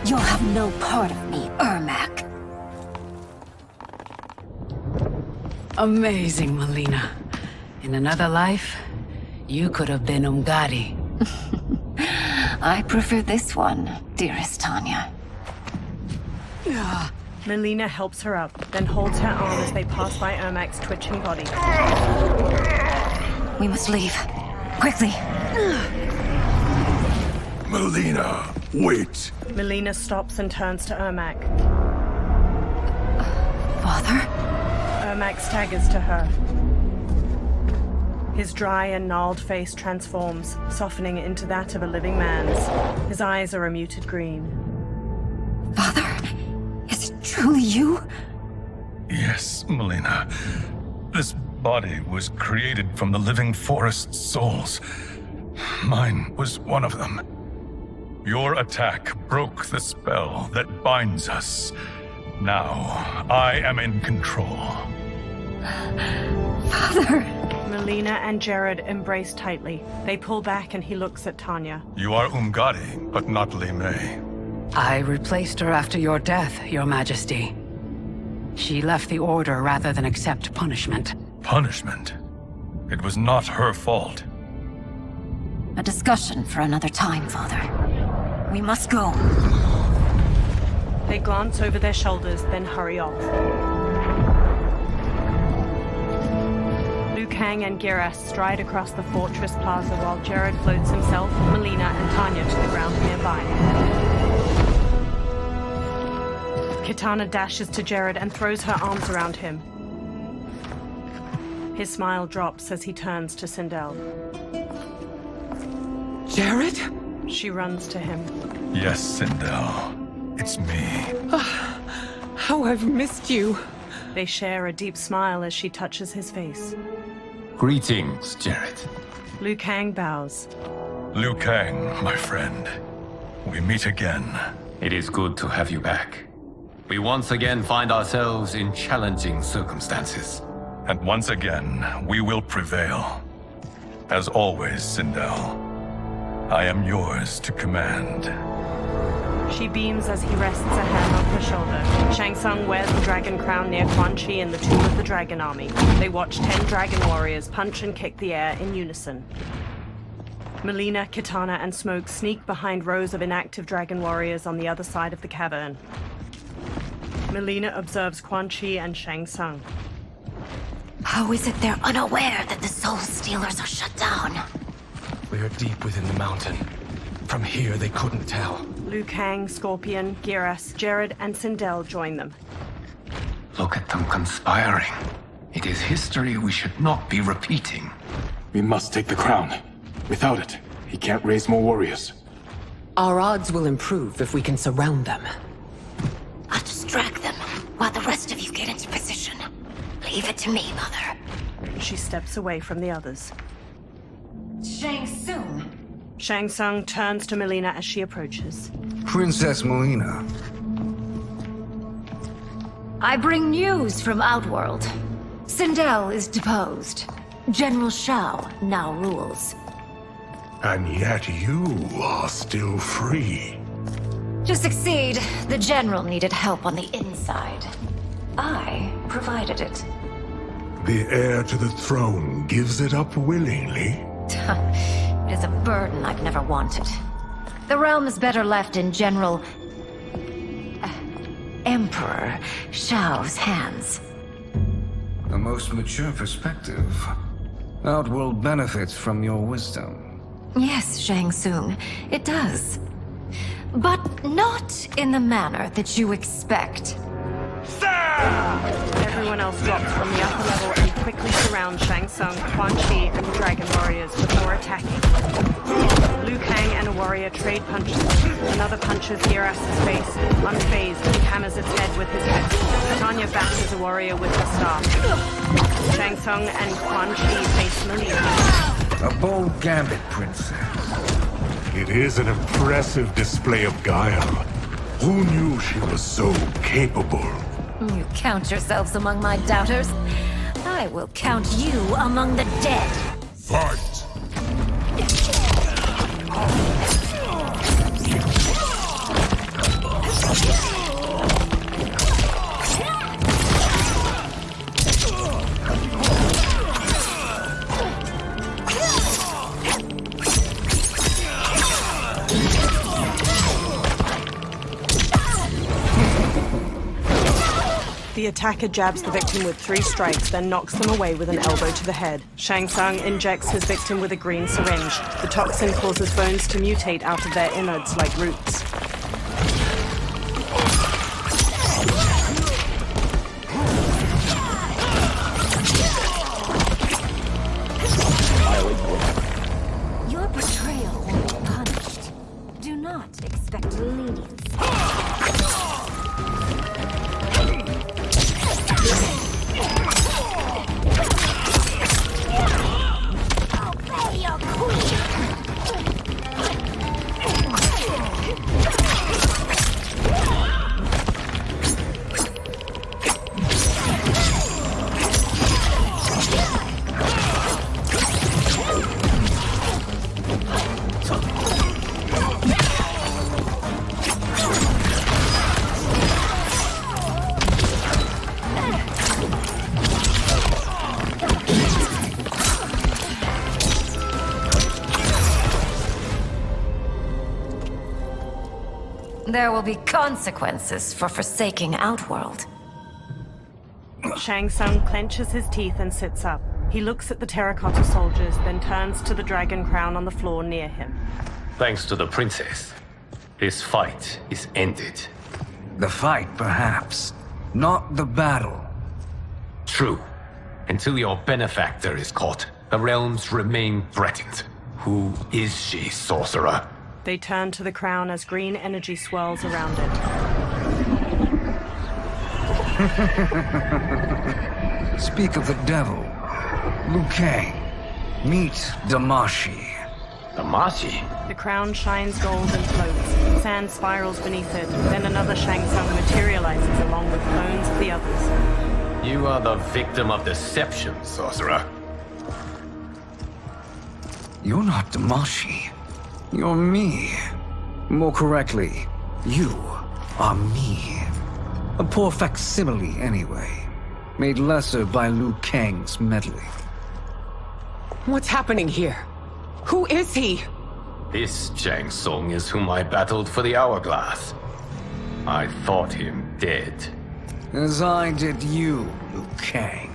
You'll have no part of me, Ermac. Amazing, Melina. In another life, you could have been Umgadi. I prefer this one, dearest Tanya. Melina helps her up, then holds her arm as they pass by Ermac's twitching body. We must leave. Quickly. Melina, wait. Melina stops and turns to Ermac. Father? Ermac staggers to her. His dry and gnarled face transforms, softening into that of a living man's. His eyes are a muted green. Father? Is it truly you? Yes, Melina. This body was created from the living forest's souls. Mine was one of them. Your attack broke the spell that binds us. Now, I am in control. Father! Melina and Jared embrace tightly. They pull back and he looks at Tanya. You are Umgadi, but not Li Mei. I replaced her after your death, Your Majesty. She left the Order rather than accept punishment. Punishment? It was not her fault. A discussion for another time, Father. We must go. They glance over their shoulders, then hurry off. Liu Kang and Geras stride across the fortress plaza while Jared floats himself, Melina, and Tanya to the ground nearby. Kitana dashes to Jared and throws her arms around him. His smile drops as he turns to Sindel. Jared? She runs to him. Yes, Sindel. It's me. How I've missed you. They share a deep smile as she touches his face. Greetings, Jared. Liu Kang bows. Liu Kang, my friend. We meet again. It is good to have you back. We once again find ourselves in challenging circumstances. And once again, we will prevail. As always, Sindel, I am yours to command. She beams as he rests a hand on her shoulder. Shang Tsung wears the dragon crown near Quan Chi in the tomb of the Dragon Army. They watch 10 dragon warriors punch and kick the air in unison. Melina, Kitana, and Smoke sneak behind rows of inactive dragon warriors on the other side of the cavern. Melina observes Quan Chi and Shang Tsung. How is it they're unaware that the Soul Stealers are shut down? We are deep within the mountain. From here, they couldn't tell. Liu Kang, Scorpion, Geras, Jared, and Sindel join them. Look at them conspiring. It is history we should not be repeating. We must take the crown. Without it, he can't raise more warriors. Our odds will improve if we can surround them. I'll distract them while the rest of you get into position. Leave it to me, Mother. She steps away from the others. Shang Tsung. Shang Tsung turns to Melina as she approaches. Princess Melina. I bring news from Outworld. Sindel is deposed. General Shao now rules. And yet you are still free. To succeed, the General needed help on the inside. I provided it. The heir to the throne gives it up willingly. It is a burden I've never wanted. The realm is better left in General... Emperor Shao's hands. A most mature perspective. Outworld benefits from your wisdom. Yes, Shang Tsung, it does. But not in the manner that you expect. Everyone else drops from the upper level and quickly surrounds Shang Tsung, Quan Chi, and the Dragon Warriors before attacking. Liu Kang and a warrior trade punches. Another punches Geras' face. Unfazed, he hammers its head with his fist. Tanya bashes a warrior with her staff. Shang Tsung and Quan Chi face Melina. A bold gambit, Princess. It is an impressive display of guile. Who knew she was so capable? You count yourselves among my doubters. I will count you among the dead. Fight! The attacker jabs the victim with 3 strikes, then knocks them away with an elbow to the head. Shang Tsung injects his victim with a green syringe. The toxin causes bones to mutate out of their innards like roots. Your betrayal will be punished. Do not expect leniency. Obey your queen! There will be consequences for forsaking Outworld. Shang Tsung clenches his teeth and sits up. He looks at the terracotta soldiers, then turns to the dragon crown on the floor near him. Thanks to the princess, this fight is ended. The fight, perhaps. Not the battle. True. Until your benefactor is caught, the realms remain threatened. Who is she, sorcerer? They turn to the crown as green energy swirls around it. Speak of the devil. Liu Kang. Meet Damashi. Damashi? The crown shines gold and floats. Sand spirals beneath it. Then another Shang Tsung materializes along with bones of the others. You are the victim of deception, sorcerer. You're not Damashi. You're me. More correctly, you are me. A poor facsimile, anyway. Made lesser by Liu Kang's meddling. What's happening here? Who is he? This Shang Tsung is whom I battled for the Hourglass. I thought him dead. As I did you, Liu Kang.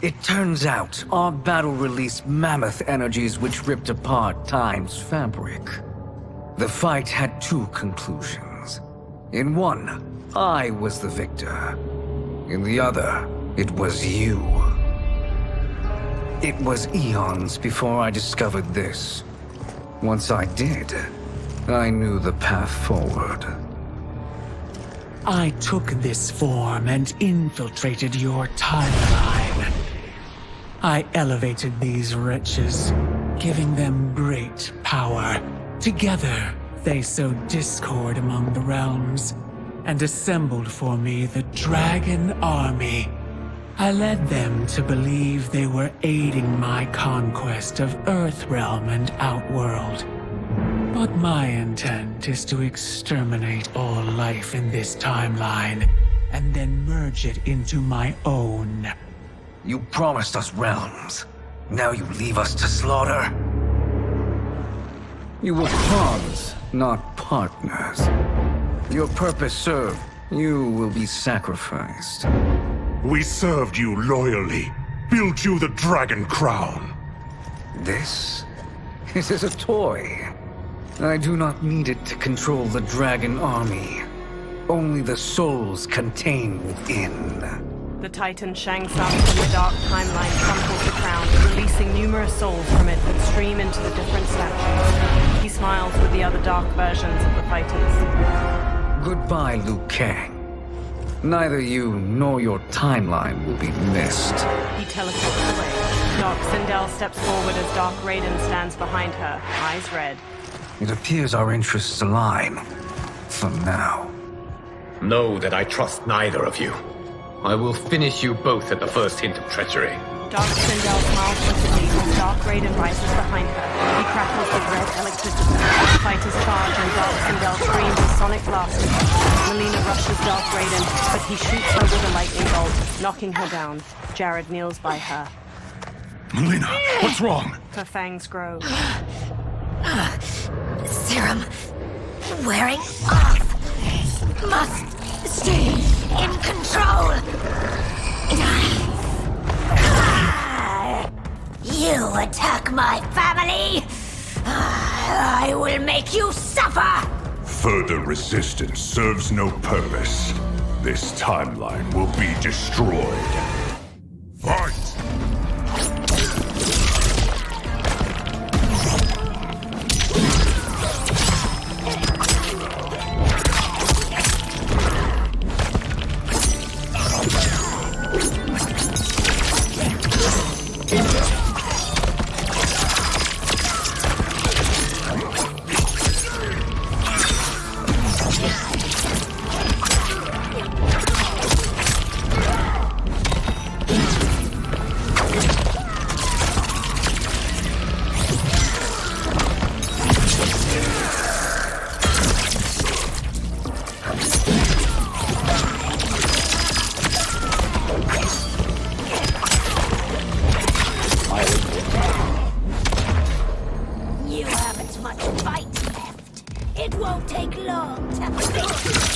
It turns out our battle released mammoth energies which ripped apart time's fabric. The fight had 2 conclusions. In one, I was the victor. In the other, it was you. It was eons before I discovered this. Once I did, I knew the path forward. I took this form and infiltrated your timeline. I elevated these wretches, giving them great power. Together, they sowed discord among the realms, and assembled for me the Dragon Army. I led them to believe they were aiding my conquest of Earthrealm and Outworld. But my intent is to exterminate all life in this timeline, and then merge it into my own. You promised us realms. Now you leave us to slaughter? You were pawns, not partners. Your purpose served. You will be sacrificed. We served you loyally. Built you the Dragon Crown. This? It is a toy. I do not need it to control the Dragon Army. Only the souls contained within. The Titan Shang Tsung from the Dark Timeline tramples the crown, releasing numerous souls from it that stream into the different statues. He smiles with the other dark versions of the fighters. Goodbye, Liu Kang. Neither you nor your timeline will be missed. He teleports away. Dark Sindel steps forward as Dark Raiden stands behind her, eyes red. It appears our interests align. For now. Know that I trust neither of you. I will finish you both at the first hint of treachery. Dark Sindel smiles wickedly as Dark Raiden rises behind her. He crackles with red electricity. The fighters charge and Dark Sindel screams a sonic blast. Melina rushes Dark Raiden, but he shoots her with a lightning bolt, knocking her down. Jared kneels by her. Melina, what's wrong? Her fangs grow. Serum wearing off. Must stay in control. You attack my family, I will make you suffer! Further resistance serves no purpose. This timeline will be destroyed. Fight! You haven't much fight left. It won't take long to finish.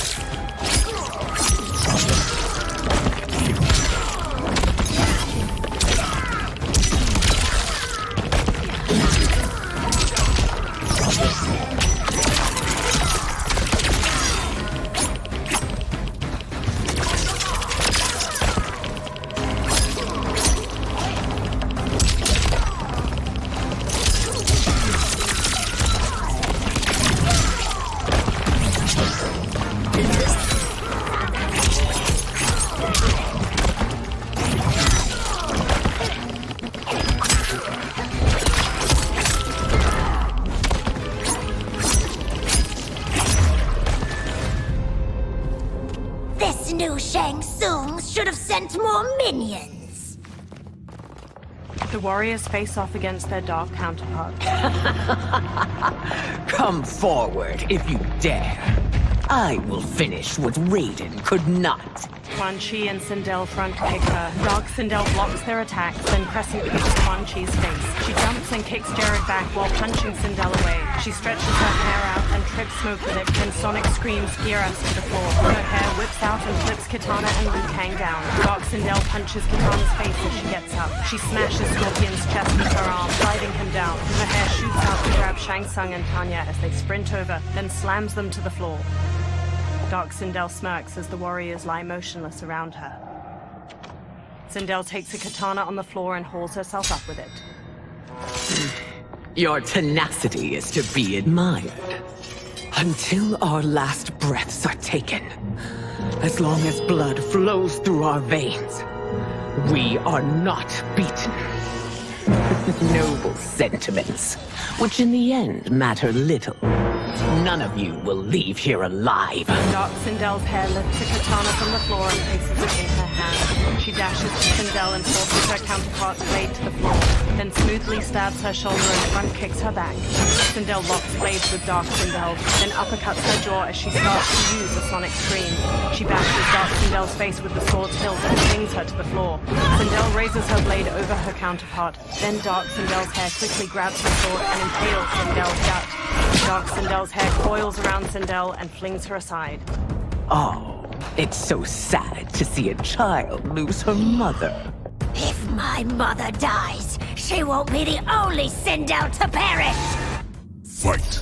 This new Shang Tsung should have sent more minions. The warriors face off against their dark counterparts. Come forward if you dare. I will finish what Raiden could not. Quan Chi and Sindel front kick her. Dark Sindel blocks their attacks, then crescent kicks Quan Chi's face. She jumps and kicks Jared back while punching Sindel away. She stretches her hair out and trips Smoke with it, then Sonic screams Geras to the floor. Her hair whips out and flips Kitana and Liu Kang down. Dark Sindel punches Kitana's face as she gets up. She smashes Scorpion's chest with her arm, sliding him down. Her hair shoots out to grab Shang Tsung and Tanya as they sprint over, then slams them to the floor. Dark Sindel smirks as the warriors lie motionless around her. Sindel takes a katana on the floor and hauls herself up with it. Your tenacity is to be admired. Until our last breaths are taken, as long as blood flows through our veins, we are not beaten. Noble sentiments, which in the end matter little. None of you will leave here alive. Dark Sindel's hair lifts a katana from the floor and places it in her hand. She dashes to Sindel and forces her counterpart's blade to the floor, then smoothly stabs her shoulder and front kicks her back. Sindel locks blades with Dark Sindel, then uppercuts her jaw as she starts to use a sonic scream. She bashes Dark Sindel's face with the sword's hilt and flings her to the floor. Sindel raises her blade over her counterpart, then Dark Sindel's hair quickly grabs her sword and impales Sindel's gut. Dark Sindel's hair coils around Sindel and flings her aside. Oh, it's so sad to see a child lose her mother. If my mother dies, she won't be the only Sindel to perish! Fight!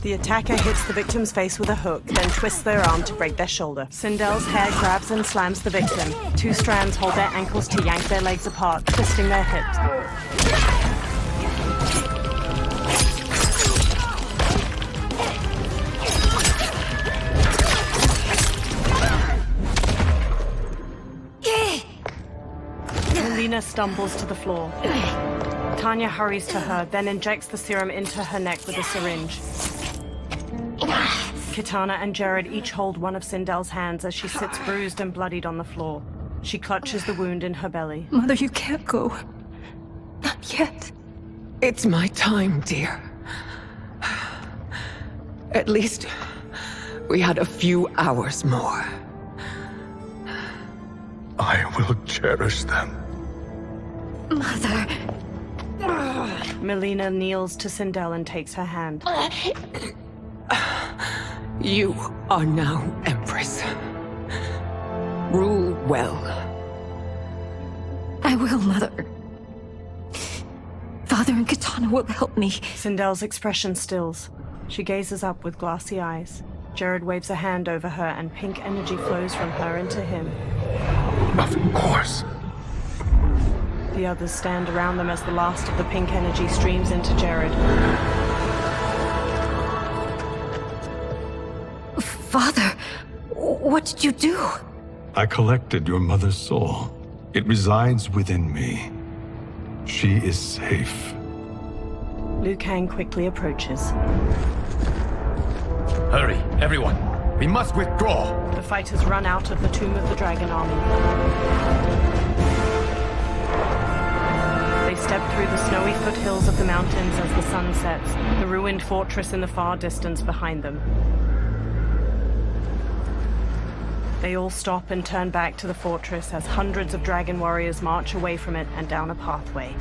The attacker hits the victim's face with a hook, then twists their arm to break their shoulder. Sindel's hair grabs and slams the victim. Two strands hold their ankles to yank their legs apart, twisting their hips. Melina stumbles to the floor. Tanya hurries to her, then injects the serum into her neck with a syringe. Kitana and Jared each hold one of Sindel's hands as she sits bruised and bloodied on the floor. She clutches the wound in her belly. Mother, you can't go. Not yet. It's my time, dear. At least we had a few hours more. I will cherish them. Mother. Melina kneels to Sindel and takes her hand. You are now Empress. Rule well. I will, Mother. Father and Kitana will help me. Sindel's expression stills. She gazes up with glassy eyes. Jared waves a hand over her and pink energy flows from her into him. Of course. The others stand around them as the last of the pink energy streams into Jared. Father, what did you do? I collected your mother's soul. It resides within me. She is safe. Liu Kang quickly approaches. Hurry, everyone. We must withdraw. The fighters run out of the Tomb of the Dragon army. They step through the snowy foothills of the mountains as the sun sets, the ruined fortress in the far distance behind them. They all stop and turn back to the fortress as hundreds of dragon warriors march away from it and down a pathway.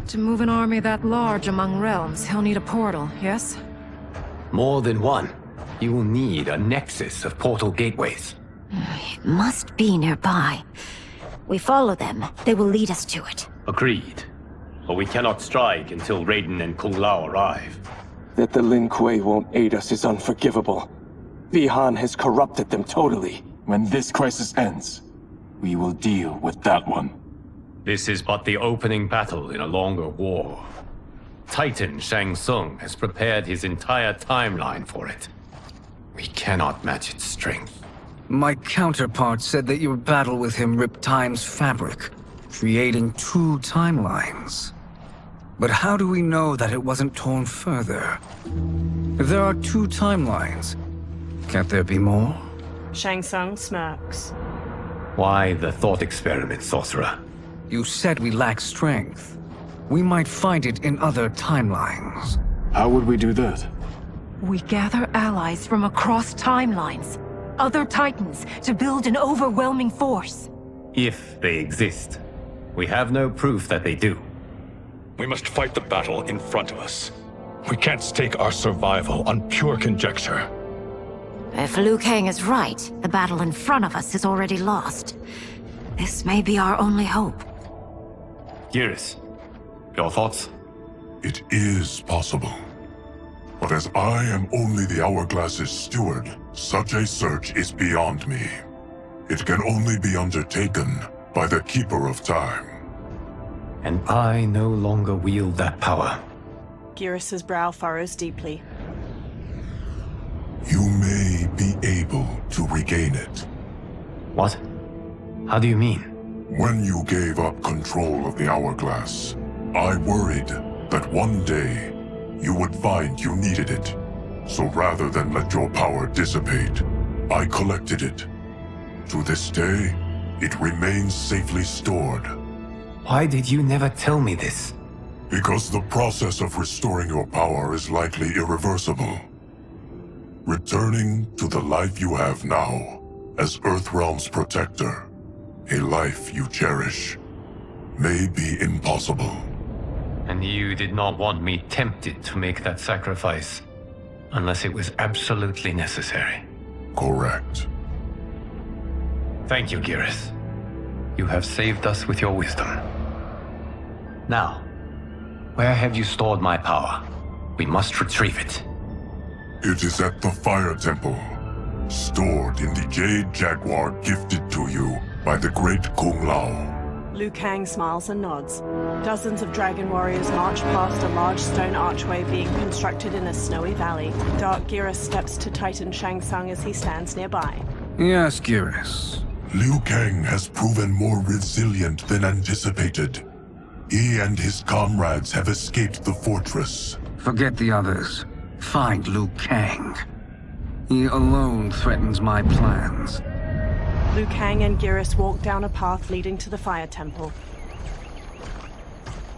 To move an army that large among realms, he'll need a portal, yes? More than one. You will need a nexus of portal gateways. It must be nearby. We follow them. They will lead us to it. Agreed. But we cannot strike until Raiden and Kung Lao arrive. That the Lin Kuei won't aid us is unforgivable. Bi-Han has corrupted them totally. When this crisis ends, we will deal with that one. This is but the opening battle in a longer war. Titan Shang Tsung has prepared his entire timeline for it. We cannot match its strength. My counterpart said that your battle with him ripped time's fabric, creating two timelines. But how do we know that it wasn't torn further? If there are two timelines, can't there be more? Shang Tsung smirks. Why the thought experiment, sorcerer? You said we lack strength. We might find it in other timelines. How would we do that? We gather allies from across timelines, other titans, to build an overwhelming force. If they exist. We have no proof that they do. We must fight the battle in front of us. We can't stake our survival on pure conjecture. If Liu Kang is right, the battle in front of us is already lost. This may be our only hope. Geras, your thoughts? It is possible. But as I am only the Hourglass's steward, such a search is beyond me. It can only be undertaken by the Keeper of Time. And I no longer wield that power. Geras' brow furrows deeply. You may be able to regain it. What? How do you mean? When you gave up control of the Hourglass, I worried that one day you would find you needed it. So rather than let your power dissipate, I collected it. To this day, it remains safely stored. Why did you never tell me this? Because the process of restoring your power is likely irreversible. Returning to the life you have now, as Earthrealm's protector, a life you cherish, may be impossible. And you did not want me tempted to make that sacrifice, unless it was absolutely necessary. Correct. Thank you, Geras. You have saved us with your wisdom. Now, Where have you stored my power? We must retrieve it. It is at the Fire Temple, stored in the Jade Jaguar gifted to you by the great Kung Lao. Liu Kang smiles and nods. Dozens of dragon warriors march past a large stone archway being constructed in a snowy valley. Dark Geras steps to Titan Shang Tsung as he stands nearby. Yes, Geras. Liu Kang has proven more resilient than anticipated. He and his comrades have escaped the fortress. Forget the others. Find Liu Kang. He alone threatens my plans. Liu Kang and Geras walk down a path leading to the Fire Temple.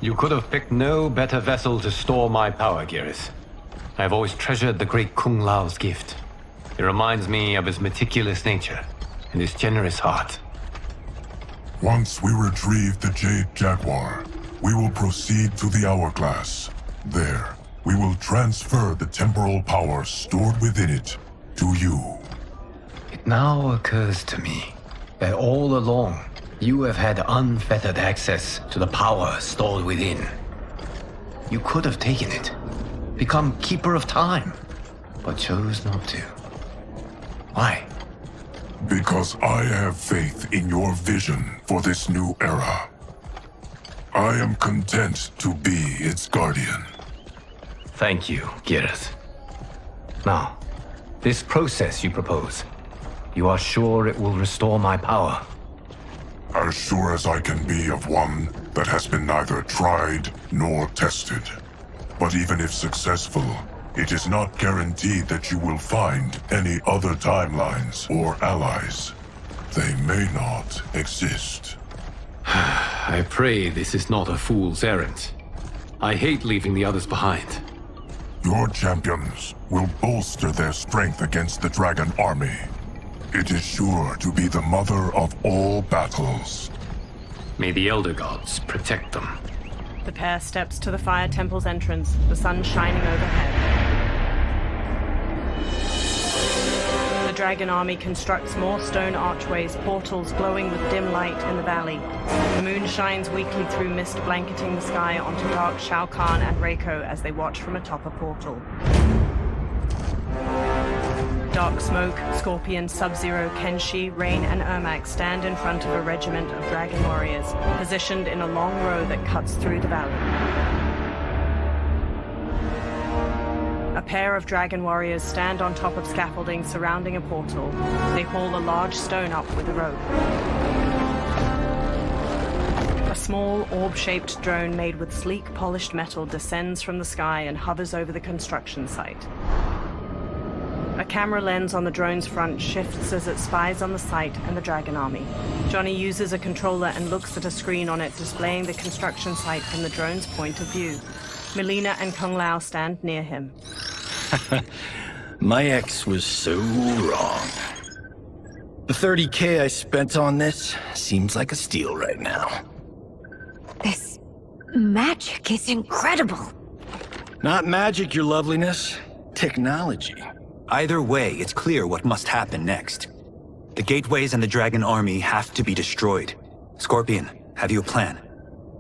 You could have picked no better vessel to store my power, Geras. I have always treasured the great Kung Lao's gift. It reminds me of his meticulous nature and his generous heart. Once we retrieve the Jade Jaguar, we will proceed to the Hourglass. There, we will transfer the temporal power stored within it to you. It now occurs to me that all along, you have had unfettered access to the power stored within. You could have taken it, become Keeper of Time, but chose not to. Why? Because I have faith in your vision for this new era. I am content to be its guardian. Thank you, Geras. Now, this process you propose, you are sure it will restore my power? As sure as I can be of one that has been neither tried nor tested. But even if successful, it is not guaranteed that you will find any other timelines or allies. They may not exist. I pray this is not a fool's errand. I hate leaving the others behind. Your champions will bolster their strength against the Dragon Army. It is sure to be the mother of all battles. May the Elder Gods protect them. The pair steps to the Fire Temple's entrance, the sun shining overhead. The Dragon Army constructs more stone archways, portals glowing with dim light in the valley. The moon shines weakly through mist blanketing the sky onto Dark Shao Kahn and Reiko as they watch from atop a portal. Dark Smoke, Scorpion, Sub-Zero, Kenshi, Rain, and Ermac stand in front of a regiment of dragon warriors, positioned in a long row that cuts through the valley. A pair of dragon warriors stand on top of scaffolding surrounding a portal. They haul a large stone up with a rope. A small, orb-shaped drone made with sleek, polished metal descends from the sky and hovers over the construction site. A camera lens on the drone's front shifts as it spies on the site and the Dragon Army. Johnny uses a controller and looks at a screen on it displaying the construction site from the drone's point of view. Melina and Kung Lao stand near him. My ex was so wrong. The $30K I spent on this seems like a steal right now. This magic is incredible. Not magic, your loveliness. Technology. Either way, it's clear what must happen next. The gateways and the Dragon Army have to be destroyed. Scorpion, have you a plan?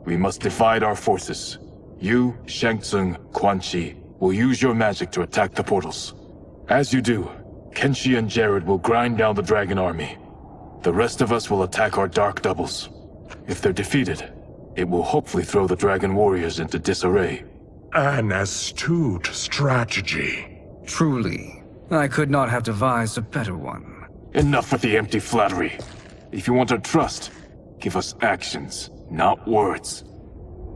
We must divide our forces. You, Shang Tsung, Quan Chi will use your magic to attack the portals. As you do, Kenshi and Jared will grind down the Dragon Army. The rest of us will attack our dark doubles. If they're defeated, it will hopefully throw the Dragon Warriors into disarray. An astute strategy. Truly, I could not have devised a better one. Enough with the empty flattery. If you want our trust, give us actions, not words.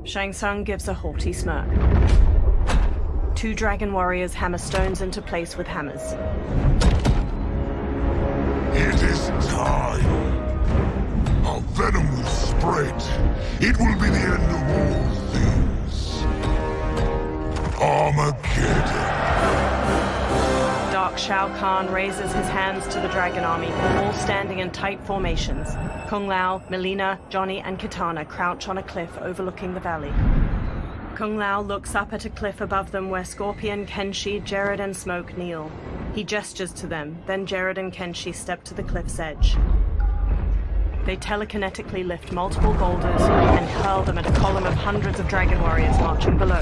Shang Tsung gives a haughty smirk. Two dragon warriors hammer stones into place with hammers. It is time. Our venom will spread. It will be the end of all things. Armageddon. Dark Shao Kahn raises his hands to the Dragon Army, all standing in tight formations. Kung Lao, Melina, Johnny, and Kitana crouch on a cliff overlooking the valley. Kung Lao looks up at a cliff above them where Scorpion, Kenshi, Jared, and Smoke kneel. He gestures to them, then Jared and Kenshi step to the cliff's edge. They telekinetically lift multiple boulders and hurl them at a column of hundreds of dragon warriors marching below.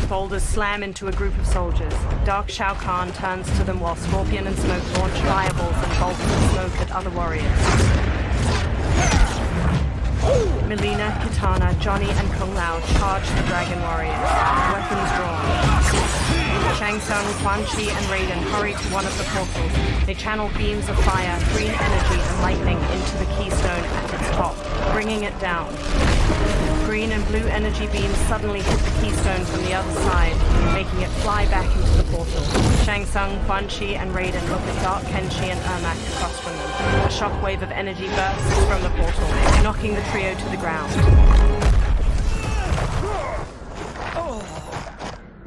Boulders slam into a group of soldiers. Dark Shao Kahn turns to them while Scorpion and Smoke launch fireballs and bolts of smoke at other warriors. Melina, Kitana, Johnny, and Kung Lao charge the dragon warriors, weapons drawn. Shang Tsung, Quan Chi, and Raiden hurry to one of the portals. They channel beams of fire, green energy, and lightning into the keystone at its top, bringing it down. Green and blue energy beams suddenly hit the keystone from the other side, making it fly back into the portal. Shang Tsung, Quan Chi, and Raiden look at Dark Kenshi and Ermac across from them. A shockwave of energy bursts from the portal, knocking the trio to the ground.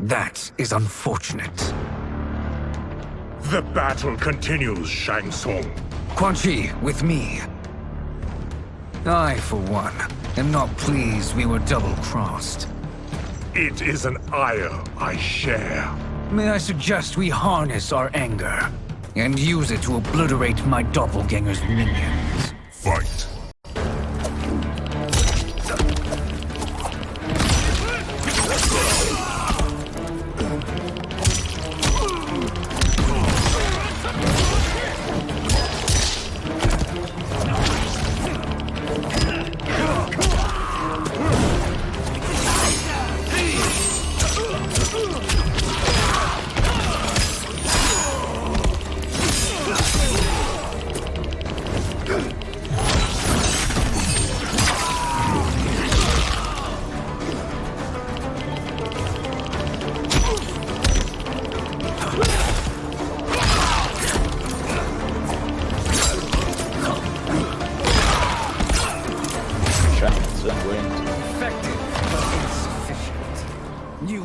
That is unfortunate. The battle continues, Shang Tsung. Quan Chi, with me. I, for one, am not pleased we were double-crossed. It is an ire I share. May I suggest we harness our anger and use it to obliterate my doppelganger's minions? Fight.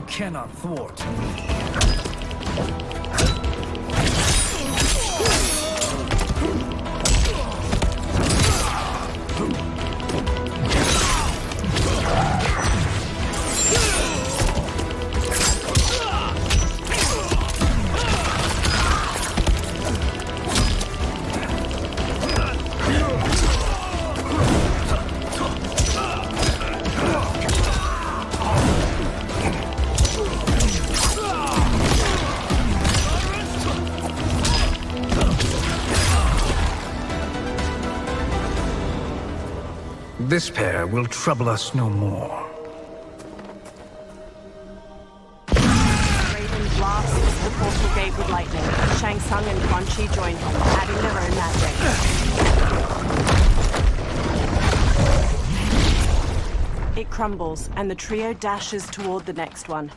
Cannot thwart me. This pair will trouble us no more. Raiden blasts the portal gate with lightning. Shang Tsung and Quan Chi join him, adding their own magic. It crumbles, and the trio dashes toward the next one.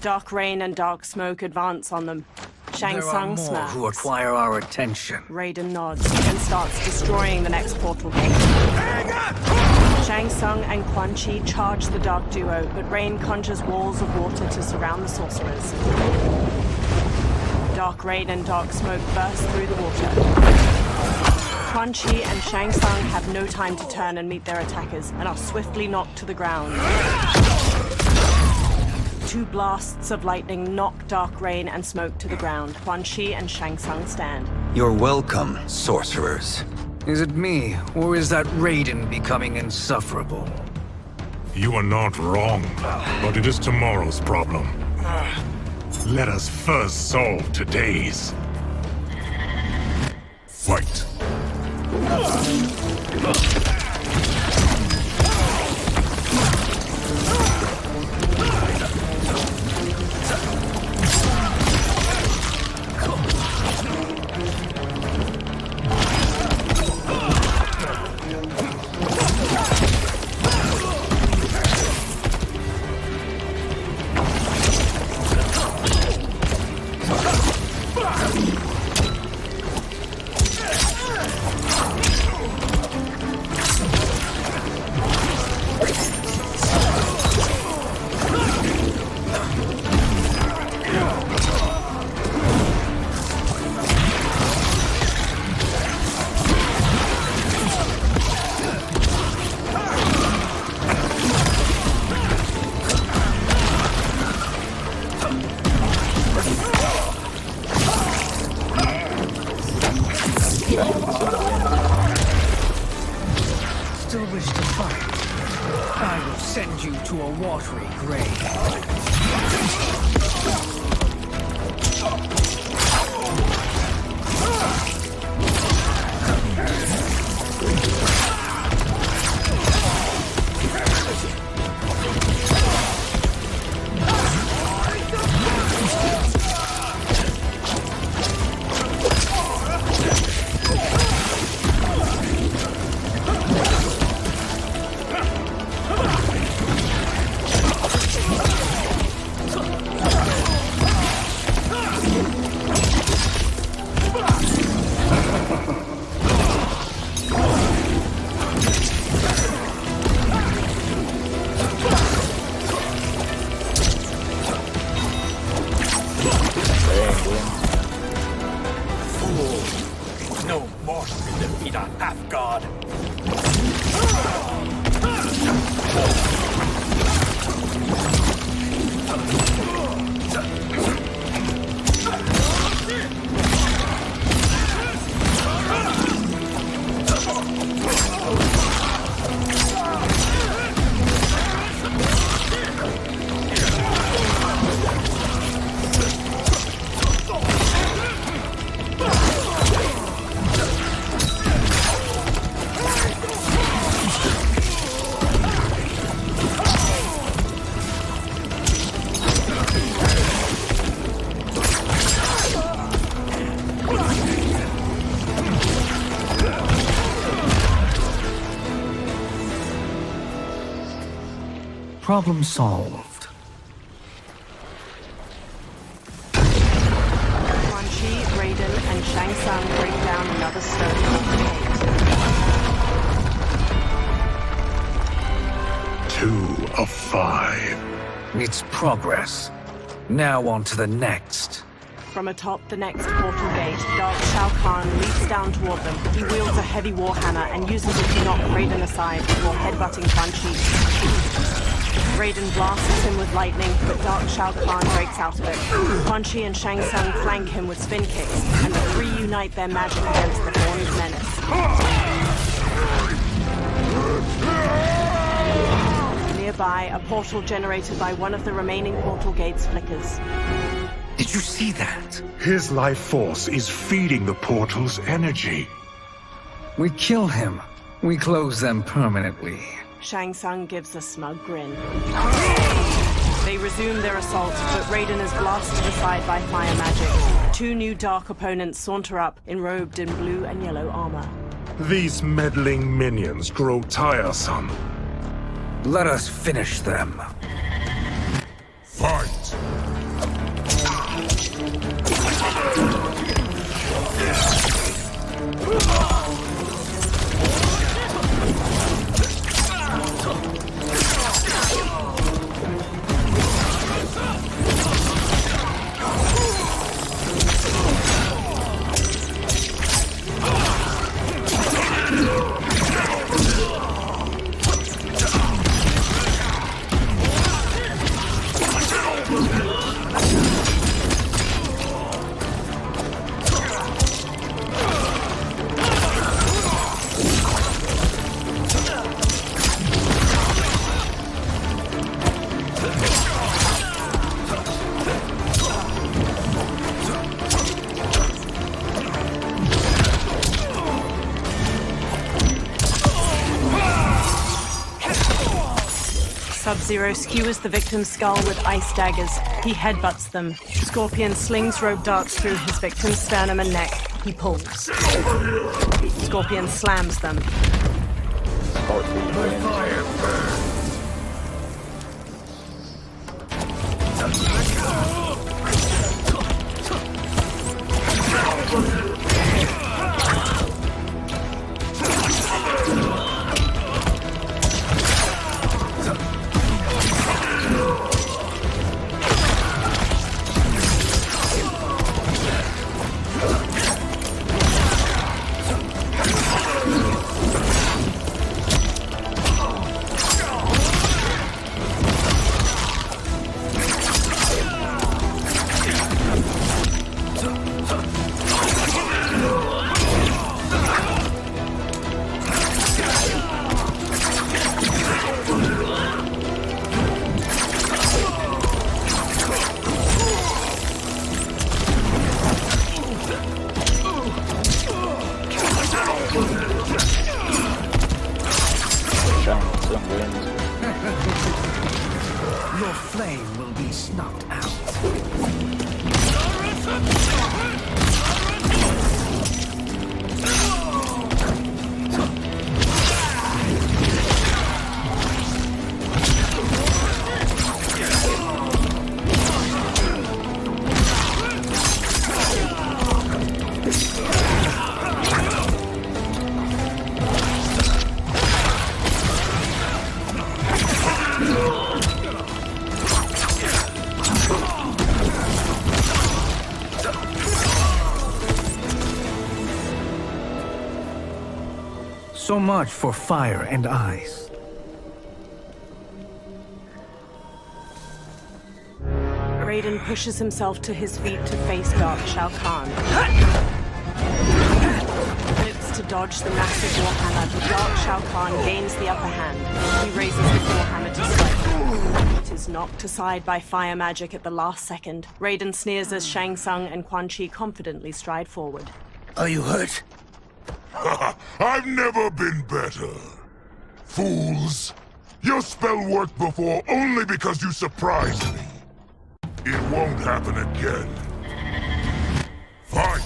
Dark Rain and Dark Smoke advance on them. Shang There are Tsung more snaps. who require our attention. Raiden nods and starts destroying the next portal gate. Shang Tsung and Quan Chi charge the Dark Duo, but Rain conjures walls of water to surround the sorcerers. Dark Rain and Dark Smoke burst through the water. Quan Chi and Shang Tsung have no time to turn and meet their attackers, and are swiftly knocked to the ground. Two blasts of lightning knock Dark Rain and Smoke to the ground. Quan Chi and Shang Tsung stand. You're welcome, sorcerers. Is it me, or is that Raiden becoming insufferable? You are not wrong, but it is tomorrow's problem. Let us first solve today's. Fight. wish to fight, I will send you to a watery grave. Problem solved. Quan Chi, Raiden, and Shang Tsung bring down another stone gate. 2 of 5. It's progress. Now on to the next. From atop the next portal gate, Dark Shao Kahn leaps down toward them. He wields a heavy warhammer and uses it to knock Raiden aside before headbutting Quan Chi. Raiden blasts him with lightning, but Dark Shao Kahn breaks out of it. Quan Chi and Shang Tsung flank him with spin kicks, and the three unite their magic against the Horned Menace. Nearby, a portal generated by one of the remaining portal gates flickers. Did you see that? His life force is feeding the portal's energy. We kill him. We close them permanently. Shang Tsung gives a smug grin. They resume their assault, but Raiden is blasted aside by fire magic. 2 new dark opponents saunter up, enrobed in blue and yellow armor. These meddling minions grow tiresome. Let us finish them. Fight! Sub-Zero skewers the victim's skull with ice daggers. He headbutts them. Scorpion slings rope darts through his victim's sternum and neck. He pulls. Scorpion slams them. Your flame will be snuffed out. So much for fire and ice. Raiden pushes himself to his feet to face Dark Shao Kahn. Flips to dodge the massive warhammer, but Dark Shao Kahn gains the upper hand. He raises the warhammer to strike. It is knocked aside by fire magic at the last second. Raiden sneers as Shang Tsung and Quan Chi confidently stride forward. Are you hurt? I've never been better. Fools! Your spell worked before only because you surprised me. It won't happen again. Fight!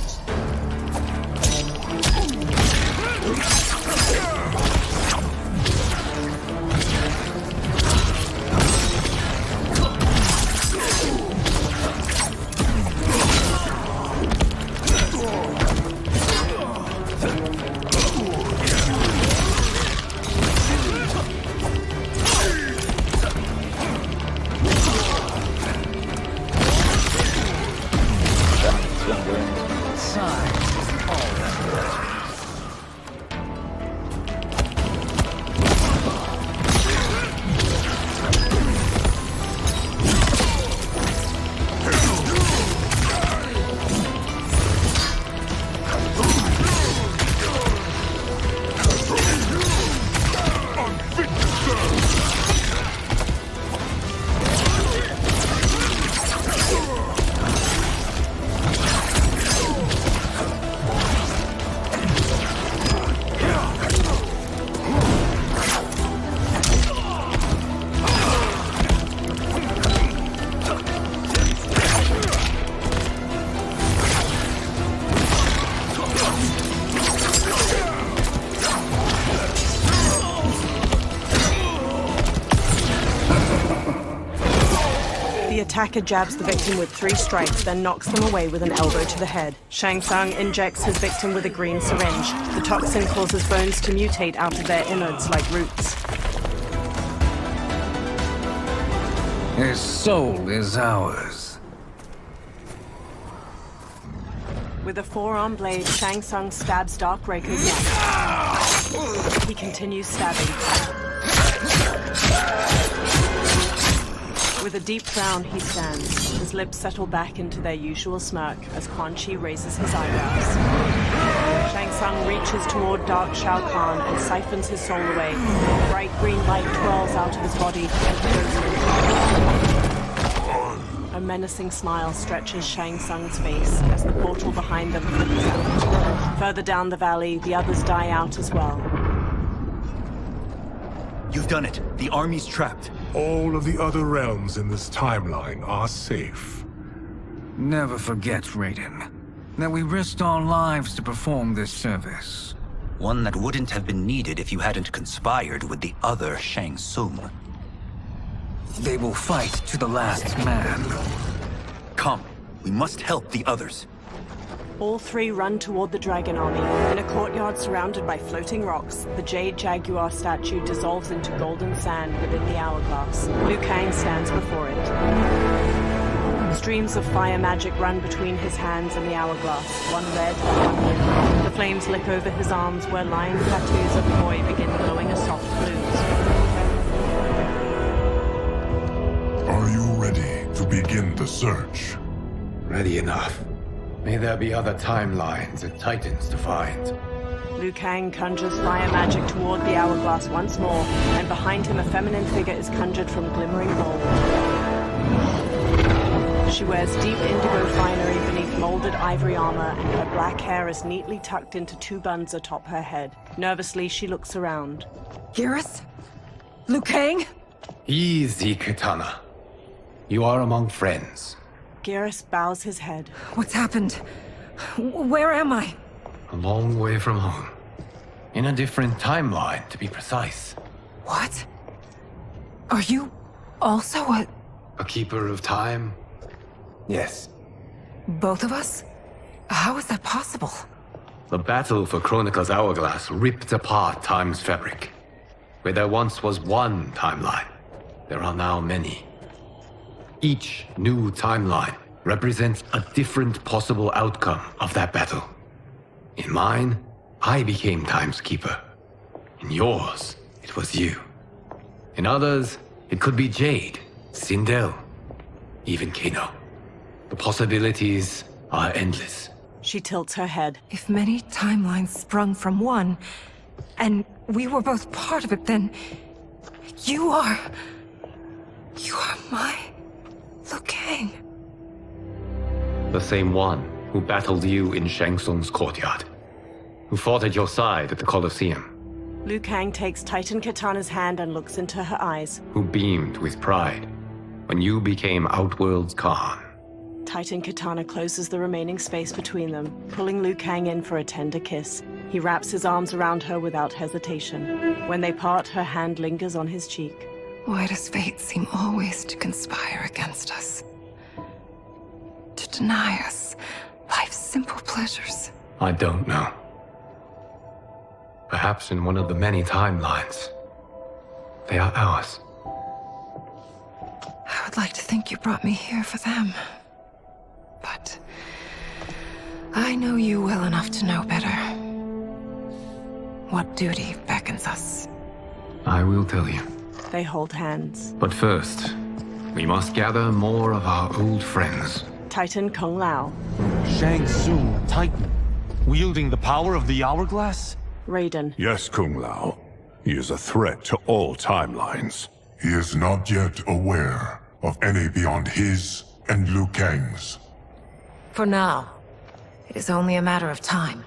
The attacker jabs the victim with 3 strikes, then knocks them away with an elbow to the head. Shang Tsung injects his victim with a green syringe. The toxin causes bones to mutate out of their innards like roots. His soul is ours. With a forearm blade, Shang Tsung stabs Darkbreaker's neck. He continues stabbing. With a deep frown, he stands. His lips settle back into their usual smirk as Quan Chi raises his eyebrows. Shang Tsung reaches toward Dark Shao Kahn and siphons his soul away. Bright green light twirls out of his body and goes. A menacing smile stretches Shang Tsung's face as the portal behind them flickers out. Further down the valley, the others die out as well. You've done it. The army's trapped. All of the other realms in this timeline are safe. Never forget, Raiden, that we risked our lives to perform this service. One that wouldn't have been needed if you hadn't conspired with the other Shang Tsung. They will fight to the last man. Come, we must help the others. All 3 run toward the dragon army. In a courtyard surrounded by floating rocks, the Jade Jaguar statue dissolves into golden sand within the hourglass. Liu Kang stands before it. Streams of fire magic run between his hands and the hourglass, one red, one blue. The flames lick over his arms where lion tattoos of Koi begin glowing a soft blues. Are you ready to begin the search? Ready enough. May there be other timelines and titans to find. Liu Kang conjures fire magic toward the hourglass once more, and behind him a feminine figure is conjured from glimmering gold. She wears deep indigo finery beneath molded ivory armor, and her black hair is neatly tucked into 2 buns atop her head. Nervously, she looks around. Geras? Liu Kang? Easy, Katana. You are among friends. Geras bows his head. What's happened? Where am I? A long way from home. In a different timeline, to be precise. What? Are you also a keeper of time? Yes. both of us? How is that possible? The battle for Chronica's Hourglass ripped apart time's fabric. Where there once was one timeline, there are now many. Each new timeline represents a different possible outcome of that battle. In mine, I became Time's Keeper. In yours, it was you. In others, it could be Jade, Sindel, even Kano. The possibilities are endless. She tilts her head. If many timelines sprung from one, and we were both part of it, then you are my Liu Kang. The same one who battled you in Shang Tsung's courtyard. Who fought at your side at the Colosseum. Liu Kang takes Titan Katana's hand and looks into her eyes. Who beamed with pride when you became Outworld's Khan. Titan Katana closes the remaining space between them, pulling Liu Kang in for a tender kiss. He wraps his arms around her without hesitation. When they part, her hand lingers on his cheek. Why does fate seem always to conspire against us? To deny us life's simple pleasures? I don't know. Perhaps in one of the many timelines, they are ours. I would like to think you brought me here for them. But I know you well enough to know better. What duty beckons us? I will tell you. They hold hands. But first, we must gather more of our old friends. Titan Kung Lao. Shang Tsung, Titan, wielding the power of the Hourglass? Raiden. Yes, Kung Lao. He is a threat to all timelines. He is not yet aware of any beyond his and Liu Kang's. For now, it is only a matter of time.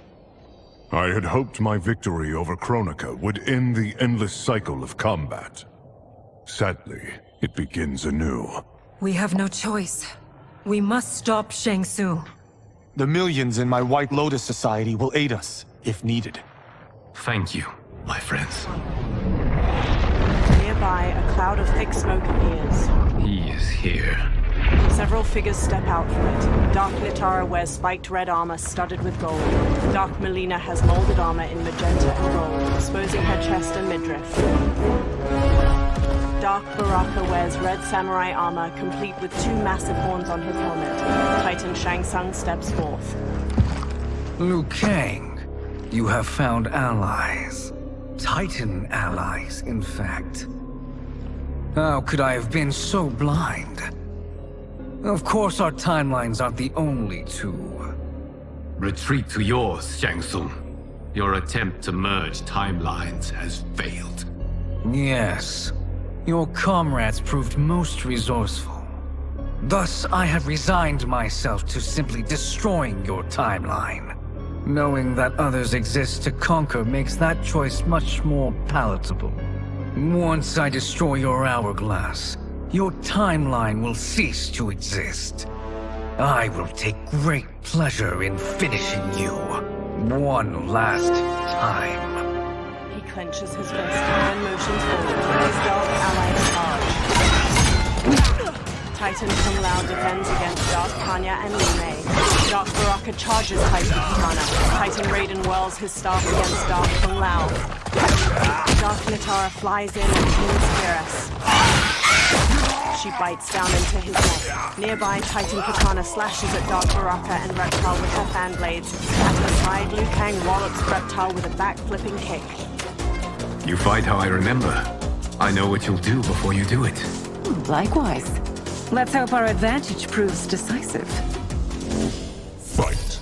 I had hoped my victory over Chronica would end the endless cycle of combat. Sadly, it begins anew. We have no choice. We must stop Shang Tsung. The millions in my White Lotus Society will aid us, if needed. Thank you, my friends. Nearby, a cloud of thick smoke appears. He is here. Several figures step out from it. Dark Nitara wears spiked red armor studded with gold. Dark Melina has molded armor in magenta and gold, exposing her chest and midriff. Dark Baraka wears red samurai armor, complete with two massive horns on his helmet. Titan Shang Tsung steps forth. Liu Kang, you have found allies. Titan allies, in fact. How could I have been so blind? Of course our timelines aren't the only two. Retreat to yours, Shang Tsung. Your attempt to merge timelines has failed. Yes. Your comrades proved most resourceful. Thus, I have resigned myself to simply destroying your timeline. Knowing that others exist to conquer makes that choice much more palatable. Once I destroy your hourglass, your timeline will cease to exist. I will take great pleasure in finishing you one last time. He clenches his fist and motions forward. His dark allies charge. Titan Kung Lao defends against Dark Tanya and Li Mei. Dark Baraka charges Titan Katana. Titan Raiden whirls his staff against Dark Kung Lao. Dark Nitara flies in and pins Geras. She bites down into his neck. Nearby, Titan Katana slashes at Dark Baraka and Reptile with her fan blades. At her side, Liu Kang wallops Reptile with a back-flipping kick. You fight how I remember. I know what you'll do before you do it. Likewise. Let's hope our advantage proves decisive. Fight.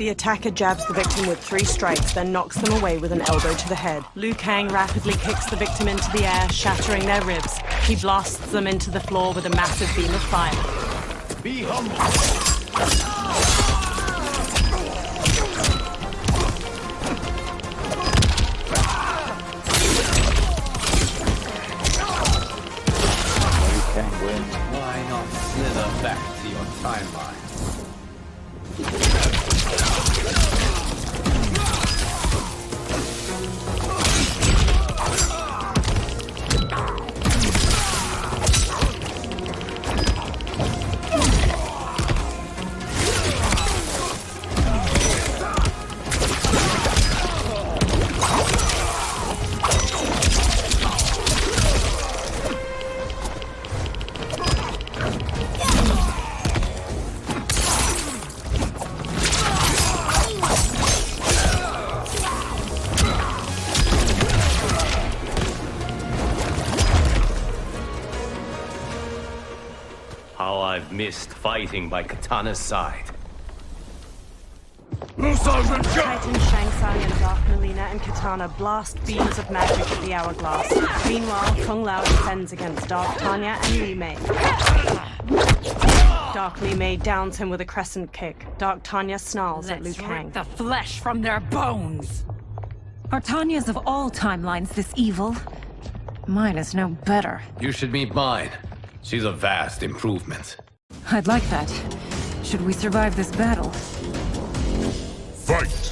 The attacker jabs the victim with 3 strikes, then knocks them away with an elbow to the head. Liu Kang rapidly kicks the victim into the air, shattering their ribs. He blasts them into the floor with a massive beam of fire. Be humble. Why not slither back to your timeline? I've missed fighting by Katana's side. Titan, Shang Tsung, and Dark Melina and Katana blast beams of magic at the hourglass. Meanwhile, Kung Lao defends against Dark Tanya and Li Mei. Dark Li Mei downs him with a crescent kick. Dark Tanya snarls at Liu Kang. Rip the flesh from their bones! Are Tanya's of all timelines this evil? Mine is no better. You should meet mine. She's a vast improvement. I'd like that. Should we survive this battle? Fight!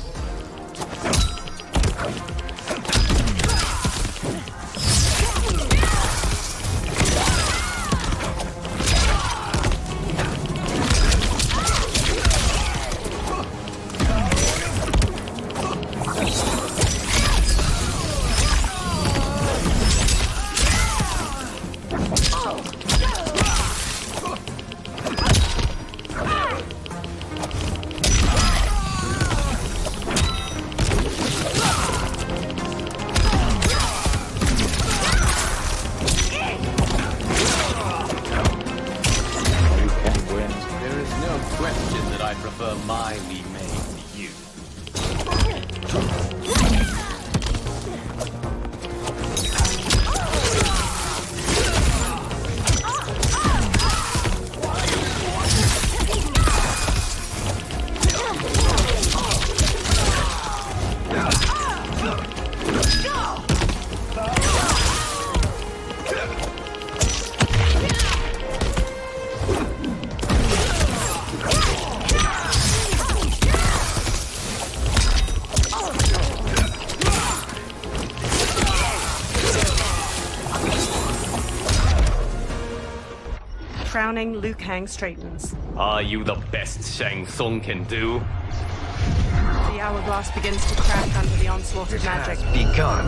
Frowning, Liu Kang straightens. Are you the best Shang Tsung can do? The hourglass begins to crack under the onslaught of magic. Begun.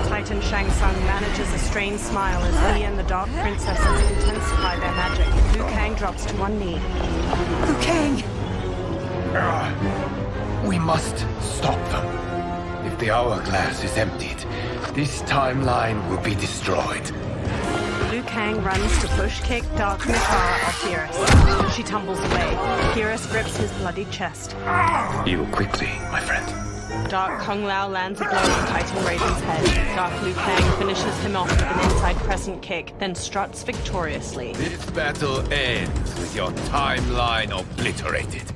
Titan Shang Tsung manages a strained smile as he and the Dark Princesses intensify their magic. Liu Kang drops to one knee. Liu Kang! We must stop them. If the hourglass is emptied, this timeline will be destroyed. Liu Kang runs to push kick Dark Nitara off Beerus. She tumbles away. Beerus grips his bloody chest. Heal quickly, my friend. Dark Kung Lao lands a blow on Titan Raiden's head. Dark Liu Kang finishes him off with an inside crescent kick, then struts victoriously. This battle ends with your timeline obliterated.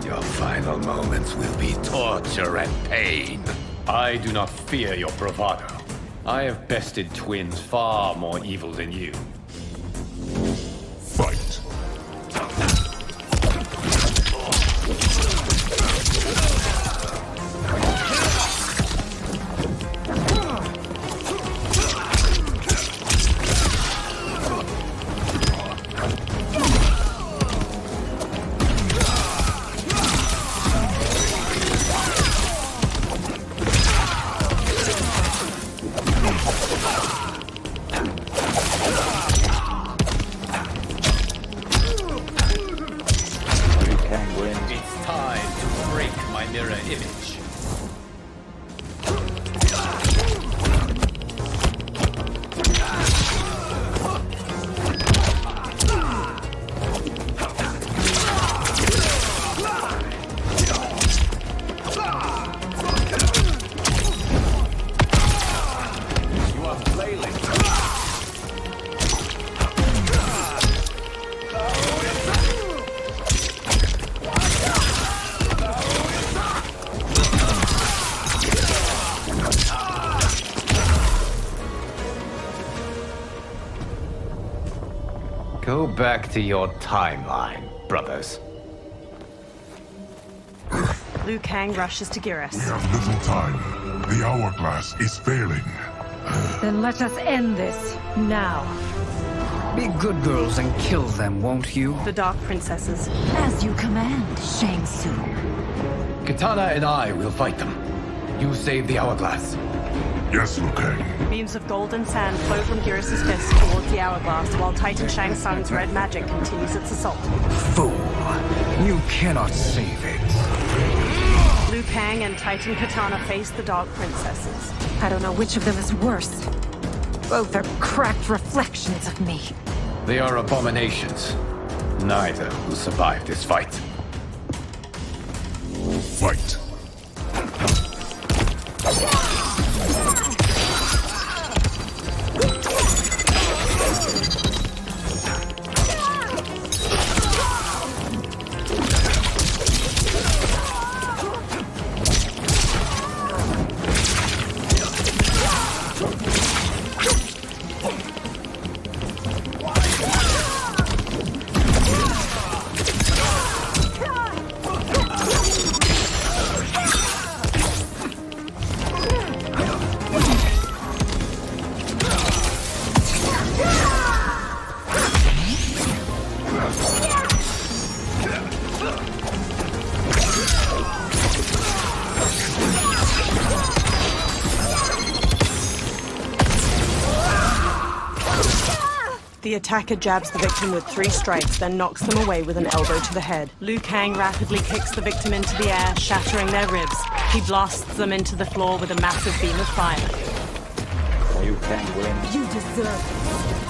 Your final moments will be torture and pain. I do not fear your bravado. I have bested twins far more evil than you. Fight! It's time to break my mirror image. back to your timeline, brothers. Liu Kang rushes to Geras. We have little time. The hourglass is failing. Then let us end this, now. Be good girls and kill them, won't you? The Dark Princesses. As you command, Shang Tsung. Katana and I will fight them. You save the hourglass. Yes, Liu Kang. Beams of golden sand flow from Geras' fist towards the hourglass, while Titan Shang Tsung's red magic continues its assault. Fool! You cannot save it. Liu Kang and Titan Katana face the Dark Princesses. I don't know which of them is worse. Both are cracked reflections of me. They are abominations. Neither will survive this fight. Fight. The attacker jabs the victim with 3 strikes, then knocks them away with an elbow to the head. Liu Kang rapidly kicks the victim into the air, shattering their ribs. He blasts them into the floor with a massive beam of fire. Liu Kang win. You deserve it.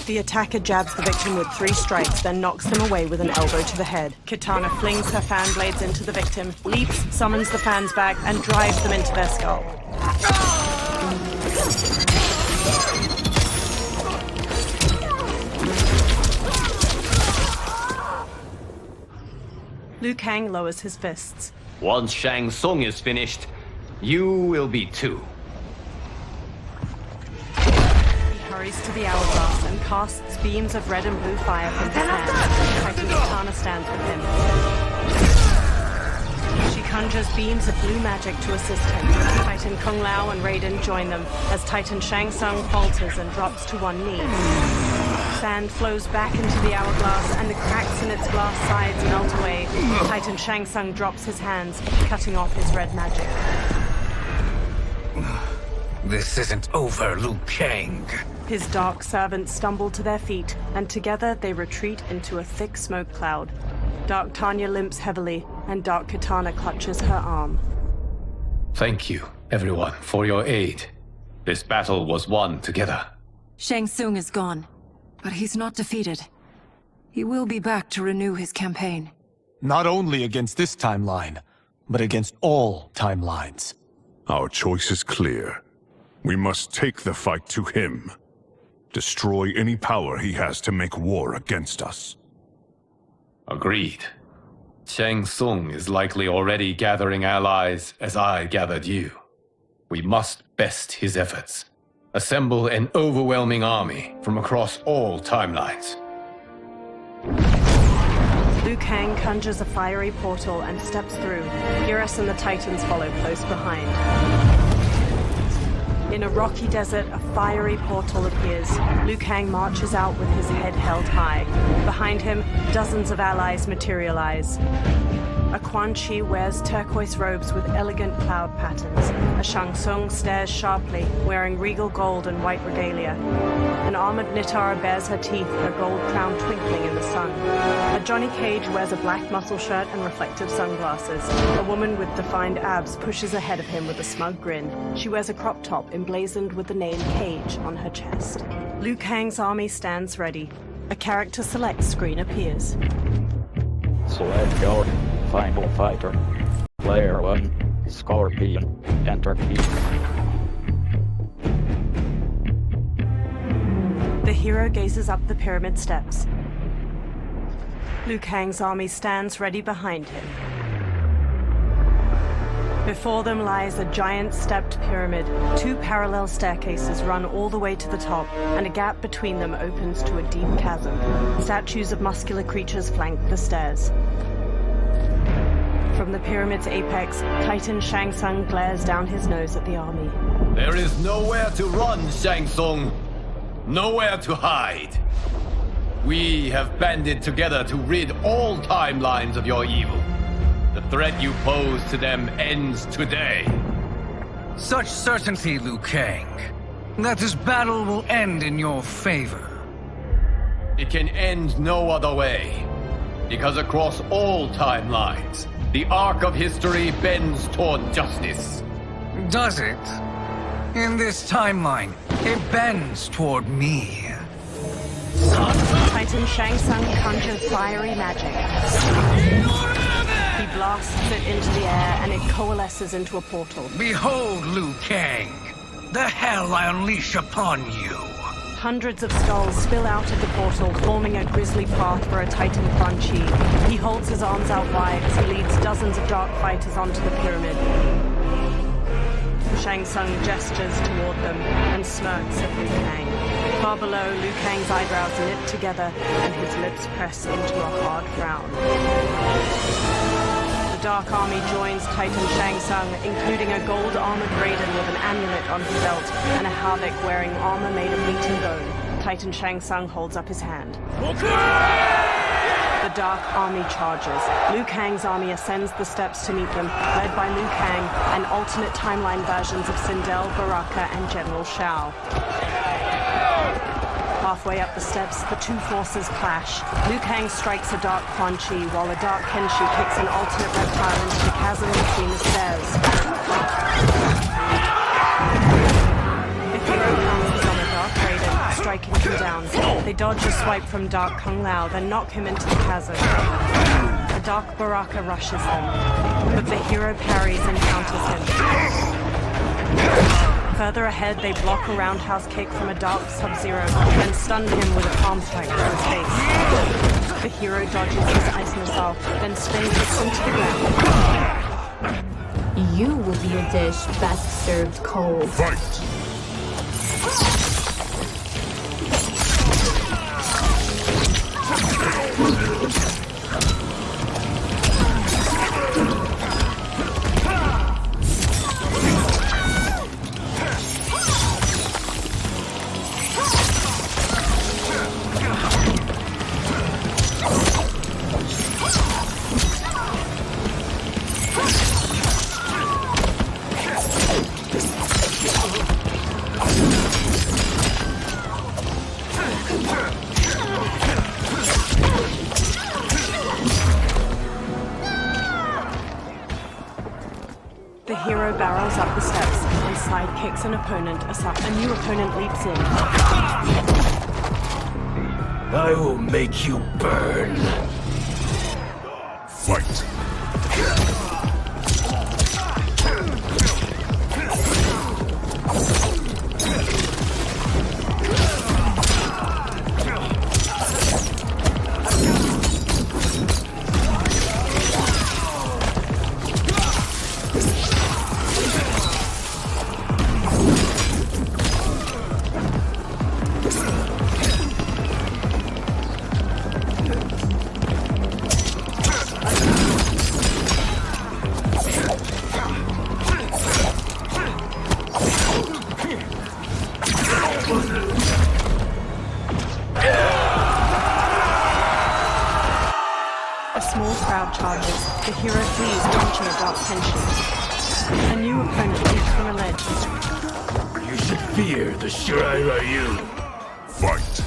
The attacker jabs the victim with 3 strikes, then knocks them away with an elbow to the head. Katana flings her fan blades into the victim, leaps, summons the fans back, and drives them into their skull. Liu Kang lowers his fists. Once Shang Tsung is finished, you will be too. Hurries to the hourglass and casts beams of red and blue fire from his hand. Titan Katana stands with him. She conjures beams of blue magic to assist him. Titan Kung Lao and Raiden join them as Titan Shang Tsung falters and drops to one knee. Sand flows back into the hourglass and the cracks in its glass sides melt away. Titan Shang Tsung drops his hands, cutting off his red magic. This isn't over, Liu Kang. His dark servants stumble to their feet, and together they retreat into a thick smoke cloud. Dark Tanya limps heavily, and Dark Katana clutches her arm. Thank you, everyone, for your aid. This battle was won together. Shang Tsung is gone, but he's not defeated. He will be back to renew his campaign. Not only against this timeline, but against all timelines. Our choice is clear. We must take the fight to him. Destroy any power he has to make war against us. Agreed. Shang Tsung is likely already gathering allies as I gathered you. We must best his efforts. Assemble an overwhelming army from across all timelines. Liu Kang conjures a fiery portal and steps through. Geras and the Titans follow close behind. In a rocky desert, a fiery portal appears. Liu Kang marches out with his head held high. Behind him, dozens of allies materialize. A Quan Chi wears turquoise robes with elegant cloud patterns. A Shang Tsung stares sharply, wearing regal gold and white regalia. An armored Nitara bares her teeth, her gold crown twinkling in the sun. A Johnny Cage wears a black muscle shirt and reflective sunglasses. A woman with defined abs pushes ahead of him with a smug grin. She wears a crop top emblazoned with the name Cage on her chest. Liu Kang's army stands ready. A character select screen appears. Select your final fighter. Player 1, Scorpion. Enter key. The hero gazes up the pyramid steps. Liu Kang's army stands ready behind him. Before them lies a giant stepped pyramid. 2 parallel staircases run all the way to the top, and a gap between them opens to a deep chasm. Statues of muscular creatures flank the stairs. From the pyramid's apex, Titan Shang Tsung glares down his nose at the army. There is nowhere to run, Shang Tsung. Nowhere to hide. We have banded together to rid all timelines of your evil. The threat you pose to them ends today. Such certainty, Liu Kang, that this battle will end in your favor. It can end no other way. Because across all timelines, the arc of history bends toward justice. Does it? In this timeline, it bends toward me. Titan Shang Tsung conjures fiery magic. He blasts it into the air and it coalesces into a portal. Behold, Liu Kang, the hell I unleash upon you. Hundreds of skulls spill out of the portal, forming a grisly path for a Titan Quan Chi. He holds his arms out wide as he leads dozens of dark fighters onto the pyramid. Shang Tsung gestures toward them and smirks at Liu Kang. Far below, Liu Kang's eyebrows knit together and his lips press into a hard frown. The Dark Army joins Titan Shang Tsung, including a gold armored Raiden with an amulet on his belt and a Havik wearing armor made of meat and bone. Titan Shang Tsung holds up his hand. The Dark Army charges. Liu Kang's army ascends the steps to meet them, led by Liu Kang and alternate timeline versions of Sindel, Baraka, and General Shao. Halfway up the steps, the two forces clash. Liu Kang strikes a Dark Quan Chi, while a Dark Kenshi kicks an alternate reptile into the chasm between the stairs. The hero pounces on a Dark Raiden, striking him down. They dodge a swipe from Dark Kung Lao, then knock him into the chasm. A Dark Baraka rushes them, but the hero parries and counters him. Further ahead, they block a roundhouse kick from a Dark Sub-Zero and stun him with a palm strike to his face. The hero dodges his ice missile, then spin kicks him to the ground. You will be a dish best served cold. Fight! The hero barrels up the steps and sidekicks an opponent aside. A new opponent leaps in. I will make you burn. Fight! A small crowd charges. The hero flees, launching a dark pension. A new opponent leaps from a ledge. You should fear the Shirai Ryu. Fight!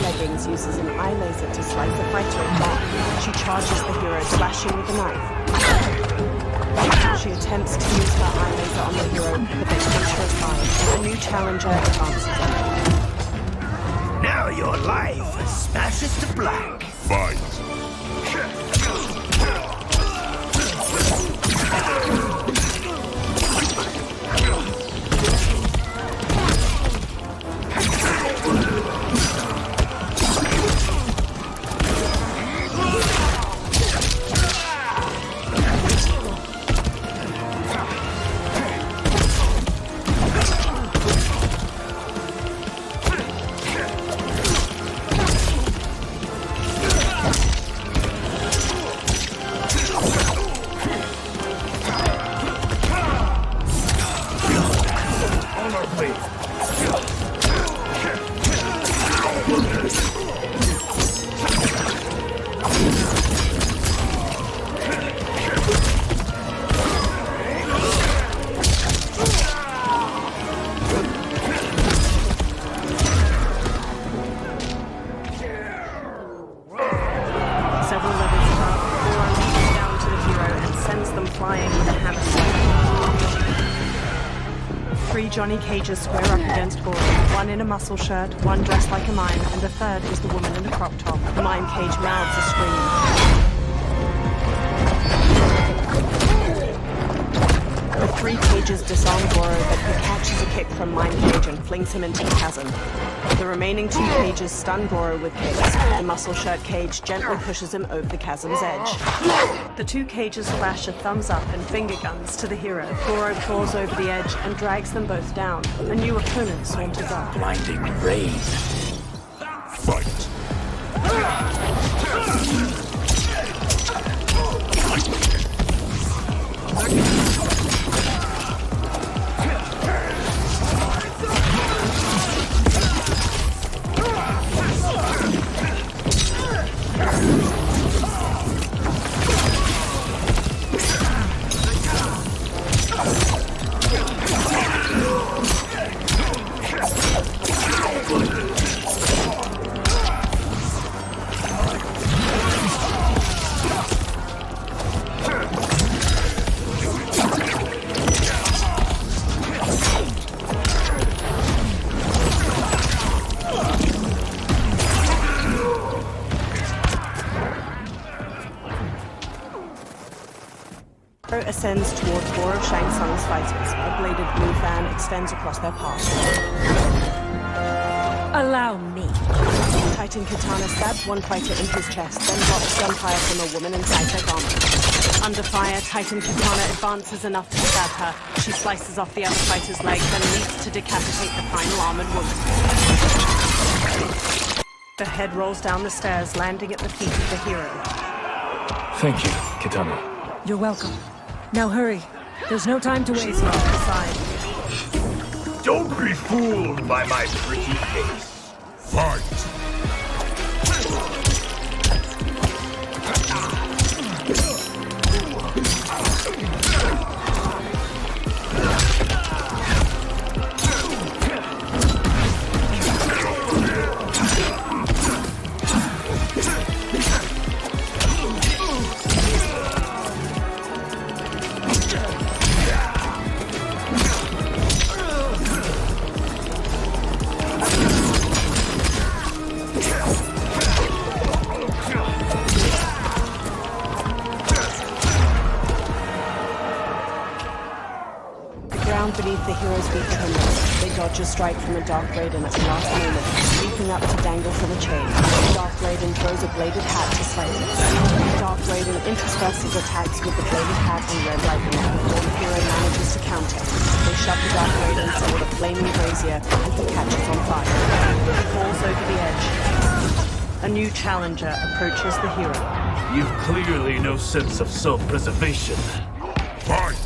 Leggings uses an eye laser to slice the fighter apart. She charges the hero, slashing with a knife. She attempts to use her eye laser on the hero, but they punch her aside. A new challenger advances. Now your life smashes to black. Fight! Johnny Cages square up against Goro. One in a muscle shirt, one dressed like a mime, and the third is the woman in a crop top. The mime cage mouths a scream. The three cages disarm Goro, but he catches a kick from Mime Cage and flings him into the chasm. The remaining two cages stun Goro with kicks. The muscle shirt cage gently pushes him over the chasm's edge. The two cages flash a thumbs up and finger guns to the hero. Goro claws over the edge and drags them both down. A new opponent saunters up. Blinding rain. Fight! Ascends toward four of Shang Tsung's fighters. A bladed blue fan extends across their path. Allow me. Titan Katana stabs one fighter in his chest, then drops gunfire from a woman inside their garment. Under fire, Titan Katana advances enough to stab her. She slices off the other fighter's leg, then leaps to decapitate the final armored woman. The head rolls down the stairs, landing at the feet of the hero. Thank you, Katana. You're welcome. Now hurry. There's no time to waste. She's off the side. Don't be fooled by my pretty face. Fight! Beneath the hero's feet trembles. They dodge a strike from a dark raiden at the last moment, leap leaping up to dangle from a chain. Dark Raiden throws a bladed hat to slay him. Dark Raiden intersperses attacks with the bladed hat and red lightning before the hero manages to counter. They shove the Dark Raiden sword a flaming brazier and he catches on fire. He falls over the edge. A new challenger approaches the hero. You've clearly no sense of self-preservation. Fight!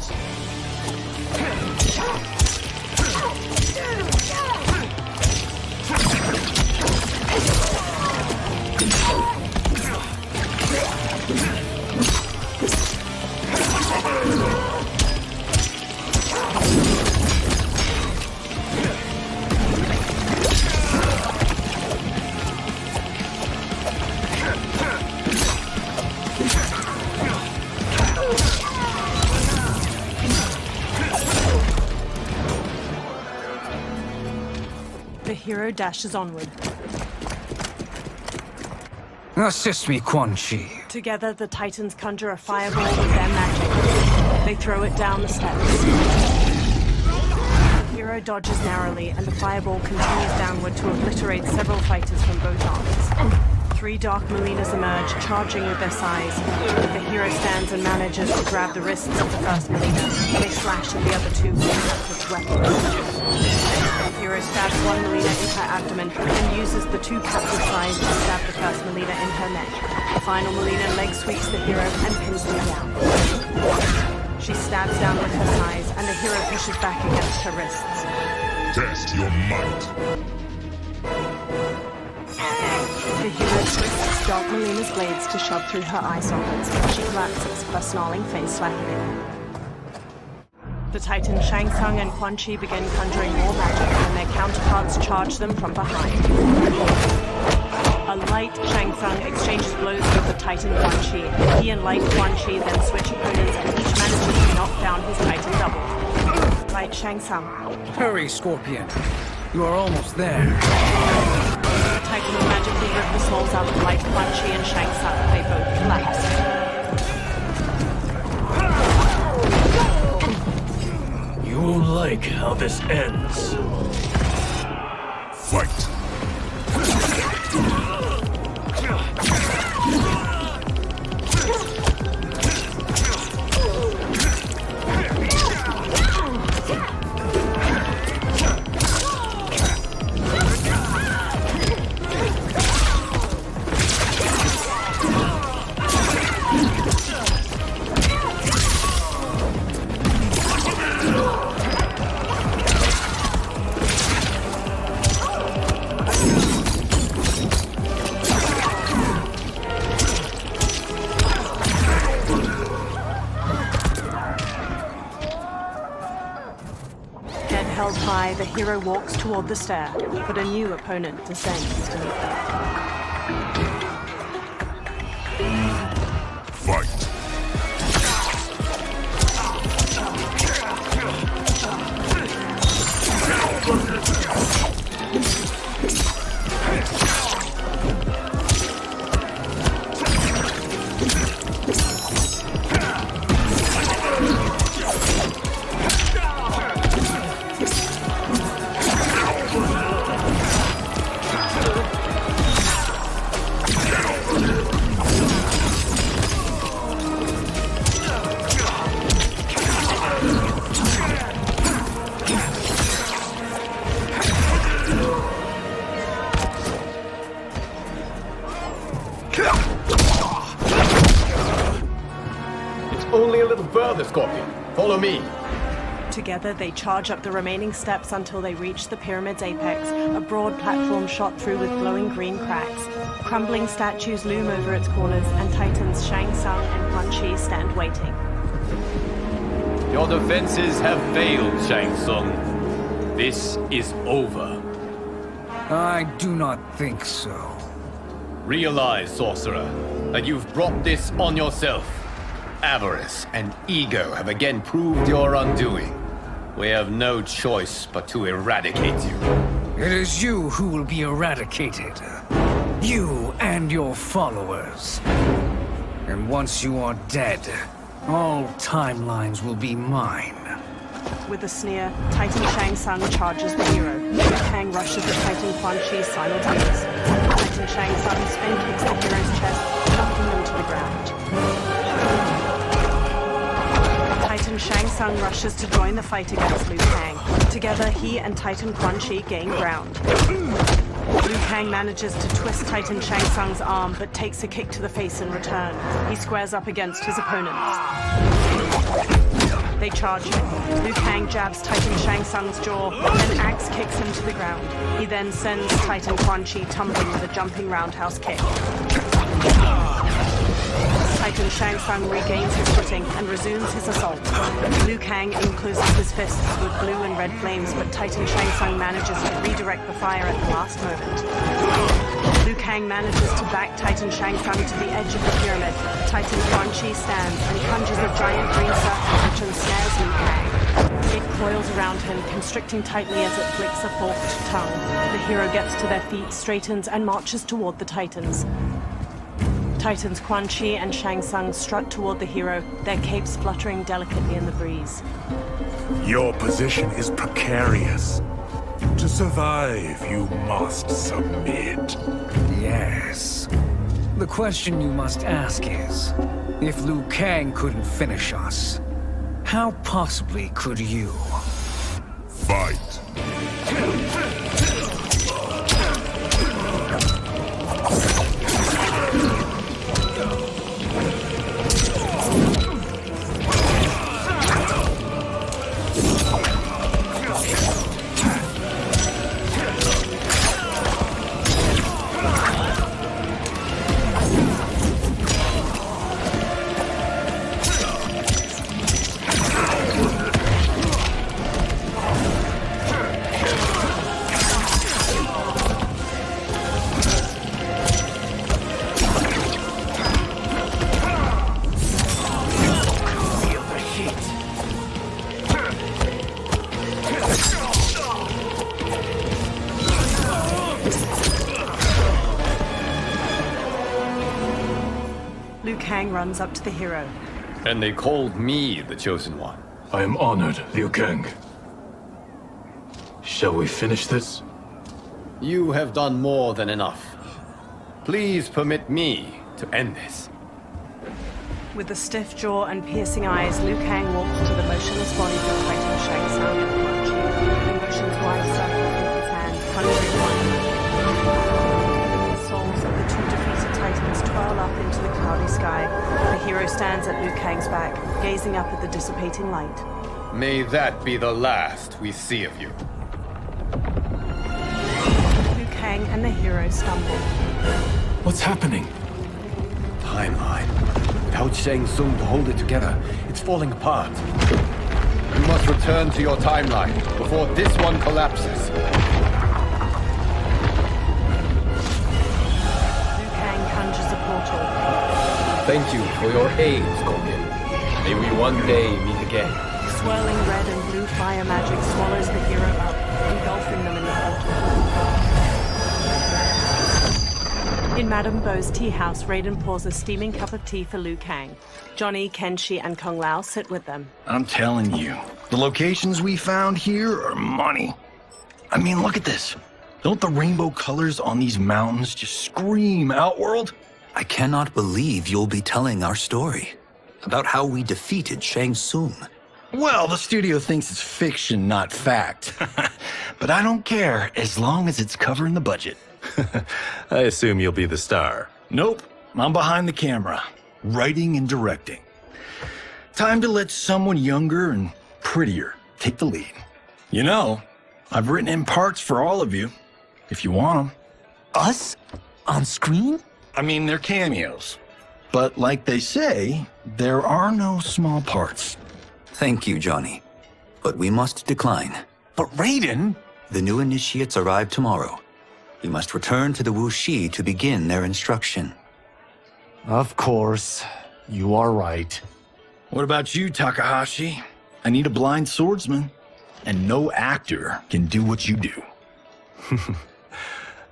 The hero dashes onward. Assist me, Quan Chi. Together, the Titans conjure a fireball with their magic. They throw it down the steps. The hero dodges narrowly, and the fireball continues downward to obliterate several fighters from both armies. 3 Dark Molinas emerge, charging with their size. The hero stands and manages to grab the wrists of the first Molina. They slash at the other 2 with its weapon. The hero stabs one Molina in her abdomen and uses the 2 captive sides to stab the first Molina in her neck. The final Molina leg sweeps the hero and pins him down. She stabs down with her sides, and the hero pushes back against her wrists. Test your might. The hero twists Dark Molina's blades to shove through her eye sockets. She collapses, her snarling face slackening. The Titans Shang Tsung and Quan Chi begin conjuring more magic, and their counterparts charge them from behind. A light Shang Tsung exchanges blows with the Titan Quan Chi. He and light Quan Chi then switch opponents, and each manages to knock down his Titan double. Light Shang Tsung. Hurry, Scorpion. You are almost there. The Titans magically rip the souls out of light Quan Chi and Shang Tsung. They both collapse. You won't like how this ends. Fight! Held high, the hero walks toward the stair, but a new opponent descends to meet them. Fight! It's only a little further, Scorpion. Follow me. Together, they charge up the remaining steps until they reach the pyramid's apex, a broad platform shot through with glowing green cracks. Crumbling statues loom over its corners, and Titans Shang Tsung and Quan Chi stand waiting. Your defenses have failed, Shang Tsung. This is over. I do not think so. Realize, sorcerer, that you've brought this on yourself. Avarice and ego have again proved your undoing. We have no choice but to eradicate you. It is you who will be eradicated. You and your followers. And once you are dead, all timelines will be mine. With a sneer, Titan Shang Tsung charges the hero. Liu Kang rushes at Titan Quan Chi simultaneously. Titan Shang Tsung spin kicks the hero's chest, knocking them to the ground. Titan Shang Tsung rushes to join the fight against Liu Kang. Together, he and Titan Quan Chi gain ground. Liu Kang manages to twist Titan Shang Tsung's arm, but takes a kick to the face in return. He squares up against his opponents. They charge him. Liu Kang jabs Titan Shang Tsung's jaw, and axe kicks him to the ground. He then sends Titan Quan Chi tumbling with a jumping roundhouse kick. Titan Shang Tsung regains his footing and resumes his assault. Liu Kang encloses his fists with blue and red flames, but Titan Shang Tsung manages to redirect the fire at the last moment. Liu Kang manages to back Titan Shang Tsung to the edge of the pyramid. Titan Quan Chi stands and conjures a giant green serpent which ensnares Liu Kang. It coils around him, constricting tightly as it flicks a forked tongue. The hero gets to their feet, straightens, and marches toward the Titans. Titans Quan Chi and Shang Tsung strut toward the hero, their capes fluttering delicately in the breeze. Your position is precarious. To survive, you must submit. Yes. The question you must ask is, if Liu Kang couldn't finish us, how possibly could you? Fight. Liu Kang runs up to the hero. And they called me the Chosen One. I am honored, Liu Kang. Shall we finish this? You have done more than enough. Please permit me to end this. With a stiff jaw and piercing eyes, Liu Kang walks to the motionless bodies of Titan Shang Tsung and Quan Chi. The motion's wide circle in his hand, conjuring one. The souls of the two defeated Titans twirl up into the cloudy sky. The hero stands at Liu Kang's back, gazing up at the dissipating light. May that be the last we see of you. Liu Kang and the hero stumble. What's happening? Timeline. Without Shang Tsung to hold it together, it's falling apart. You must return to your timeline before this one collapses. Liu Kang conjures a portal. Thank you for your aid, Scorpion. May we one day meet again. Swirling red and blue fire magic swallows the hero up, engulfing them in the portal. In Madame Beau's tea house, Raiden pours a steaming cup of tea for Liu Kang. Johnny, Kenshi, and Kung Lao sit with them. I'm telling you, the locations we found here are money. I mean, look at this. Don't the rainbow colors on these mountains just scream Outworld? I cannot believe you'll be telling our story about how we defeated Shang Tsung. Well, the studio thinks it's fiction, not fact. But I don't care, as long as it's covering the budget. I assume you'll be the star. Nope, I'm behind the camera, writing and directing. Time to let someone younger and prettier take the lead. You know, I've written in parts for all of you, if you want them. Us? On screen? I mean, they're cameos. But like they say, there are no small parts. Thank you, Johnny. But we must decline. But Raiden? The new initiates arrive tomorrow. We must return to the Wuxi to begin their instruction. Of course. You are right. What about you, Takahashi? I need a blind swordsman, and no actor can do what you do.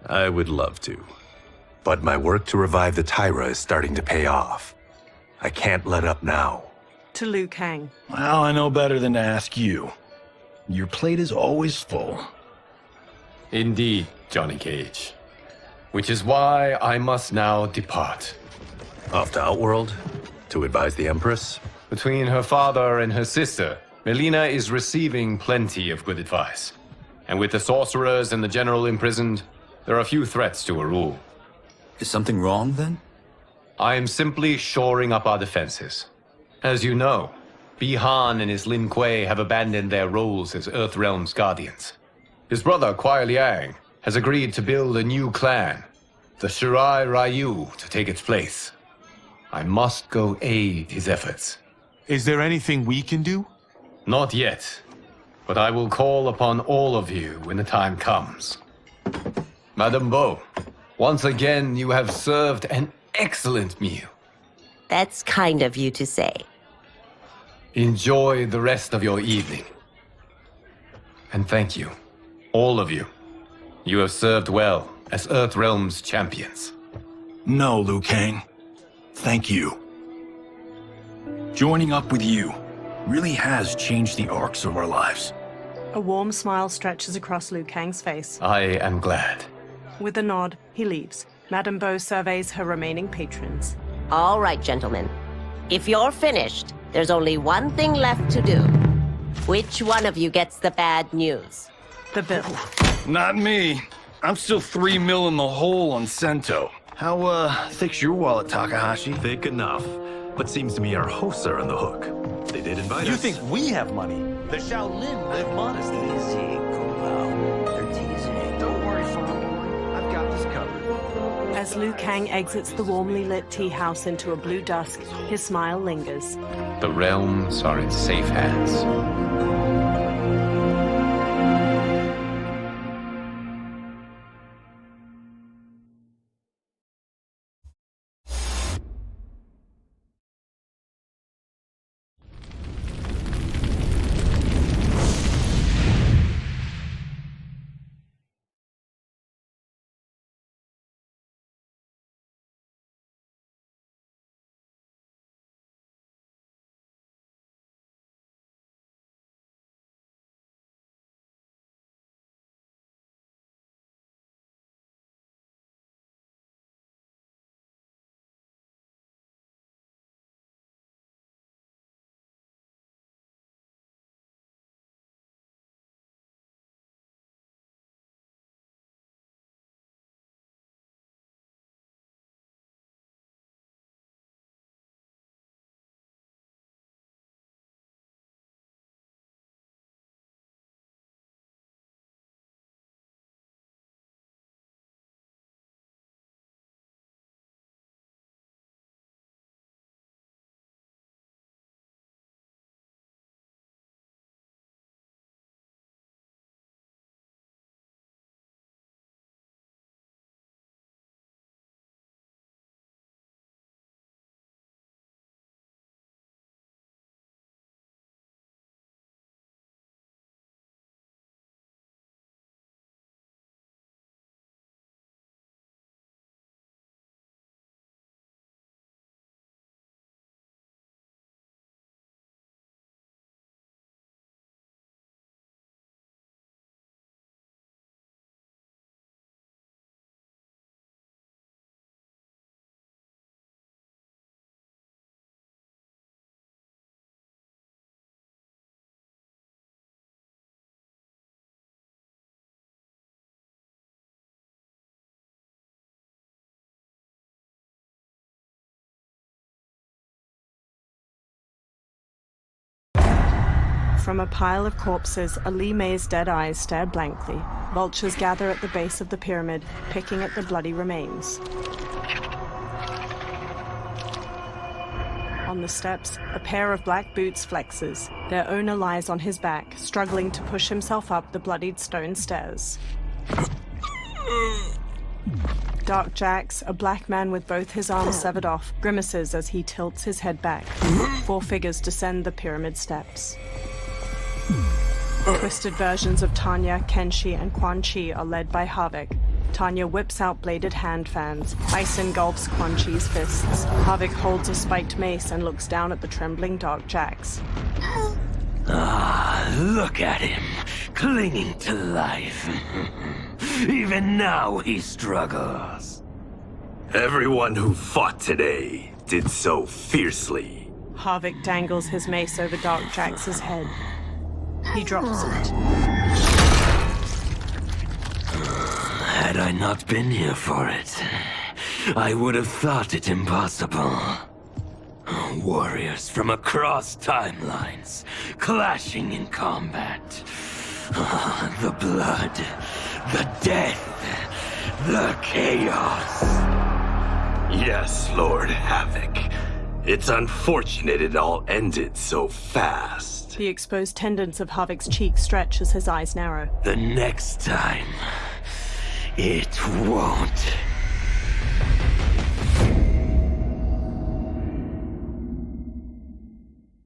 I would love to. But my work to revive the Tyra is starting to pay off. I can't let up now. To Liu Kang. Well, I know better than to ask you. Your plate is always full. Indeed, Johnny Cage. Which is why I must now depart. Off to Outworld? To advise the Empress? Between her father and her sister, Melina is receiving plenty of good advice. And with the sorcerers and the general imprisoned, there are few threats to her rule. Is something wrong, then? I am simply shoring up our defenses. As you know, Bi-Han and his Lin Kuei have abandoned their roles as Earthrealm's guardians. His brother, Kuai Liang, has agreed to build a new clan, the Shirai Ryu, to take its place. I must go aid his efforts. Is there anything we can do? Not yet, but I will call upon all of you when the time comes. Madame Bo, once again you have served an excellent meal. That's kind of you to say. Enjoy the rest of your evening. And thank you, all of you. You have served well as Earthrealm's champions. No, Liu Kang. Thank you. Joining up with you really has changed the arcs of our lives. A warm smile stretches across Liu Kang's face. I am glad. With a nod, he leaves. Madame Bo surveys her remaining patrons. All right, gentlemen. If you're finished, there's only one thing left to do. Which one of you gets the bad news? The bill. Not me. I'm still $3 million in the hole on Sento. How, thick's your wallet, Takahashi? Thick enough. But seems to me our hosts are on the hook. They did invite us. You think we have money? The Shaolin live modestly. Easy, Kung-Lao. They're teasing. Don't worry, farm boy. I've got this covered. As Liu Kang exits the warmly lit tea house into a blue dusk, his smile lingers. The realms are in safe hands. From a pile of corpses, Ali May's dead eyes stare blankly. Vultures gather at the base of the pyramid, picking at the bloody remains. On the steps, a pair of black boots flexes. Their owner lies on his back, struggling to push himself up the bloodied stone stairs. Dark Jax, a black man with both his arms severed off, grimaces as he tilts his head back. 4 figures descend the pyramid steps. Twisted versions of Tanya, Kenshi, and Quan Chi are led by Havik. Tanya whips out bladed hand fans. Ice engulfs Quan Chi's fists. Havik holds a spiked mace and looks down at the trembling Dark Jax. Ah, Look at him, clinging to life. Even now he struggles. Everyone who fought today did so fiercely. Harvick dangles his mace over Dark Jax's head. He drops it. Had I not been here for it, I would have thought it impossible. Warriors from across timelines, clashing in combat. The blood, the death, the chaos. Yes, Lord Havoc. It's unfortunate it all ended so fast. The exposed tendons of Harvick's cheek stretch as his eyes narrow. The next time, it won't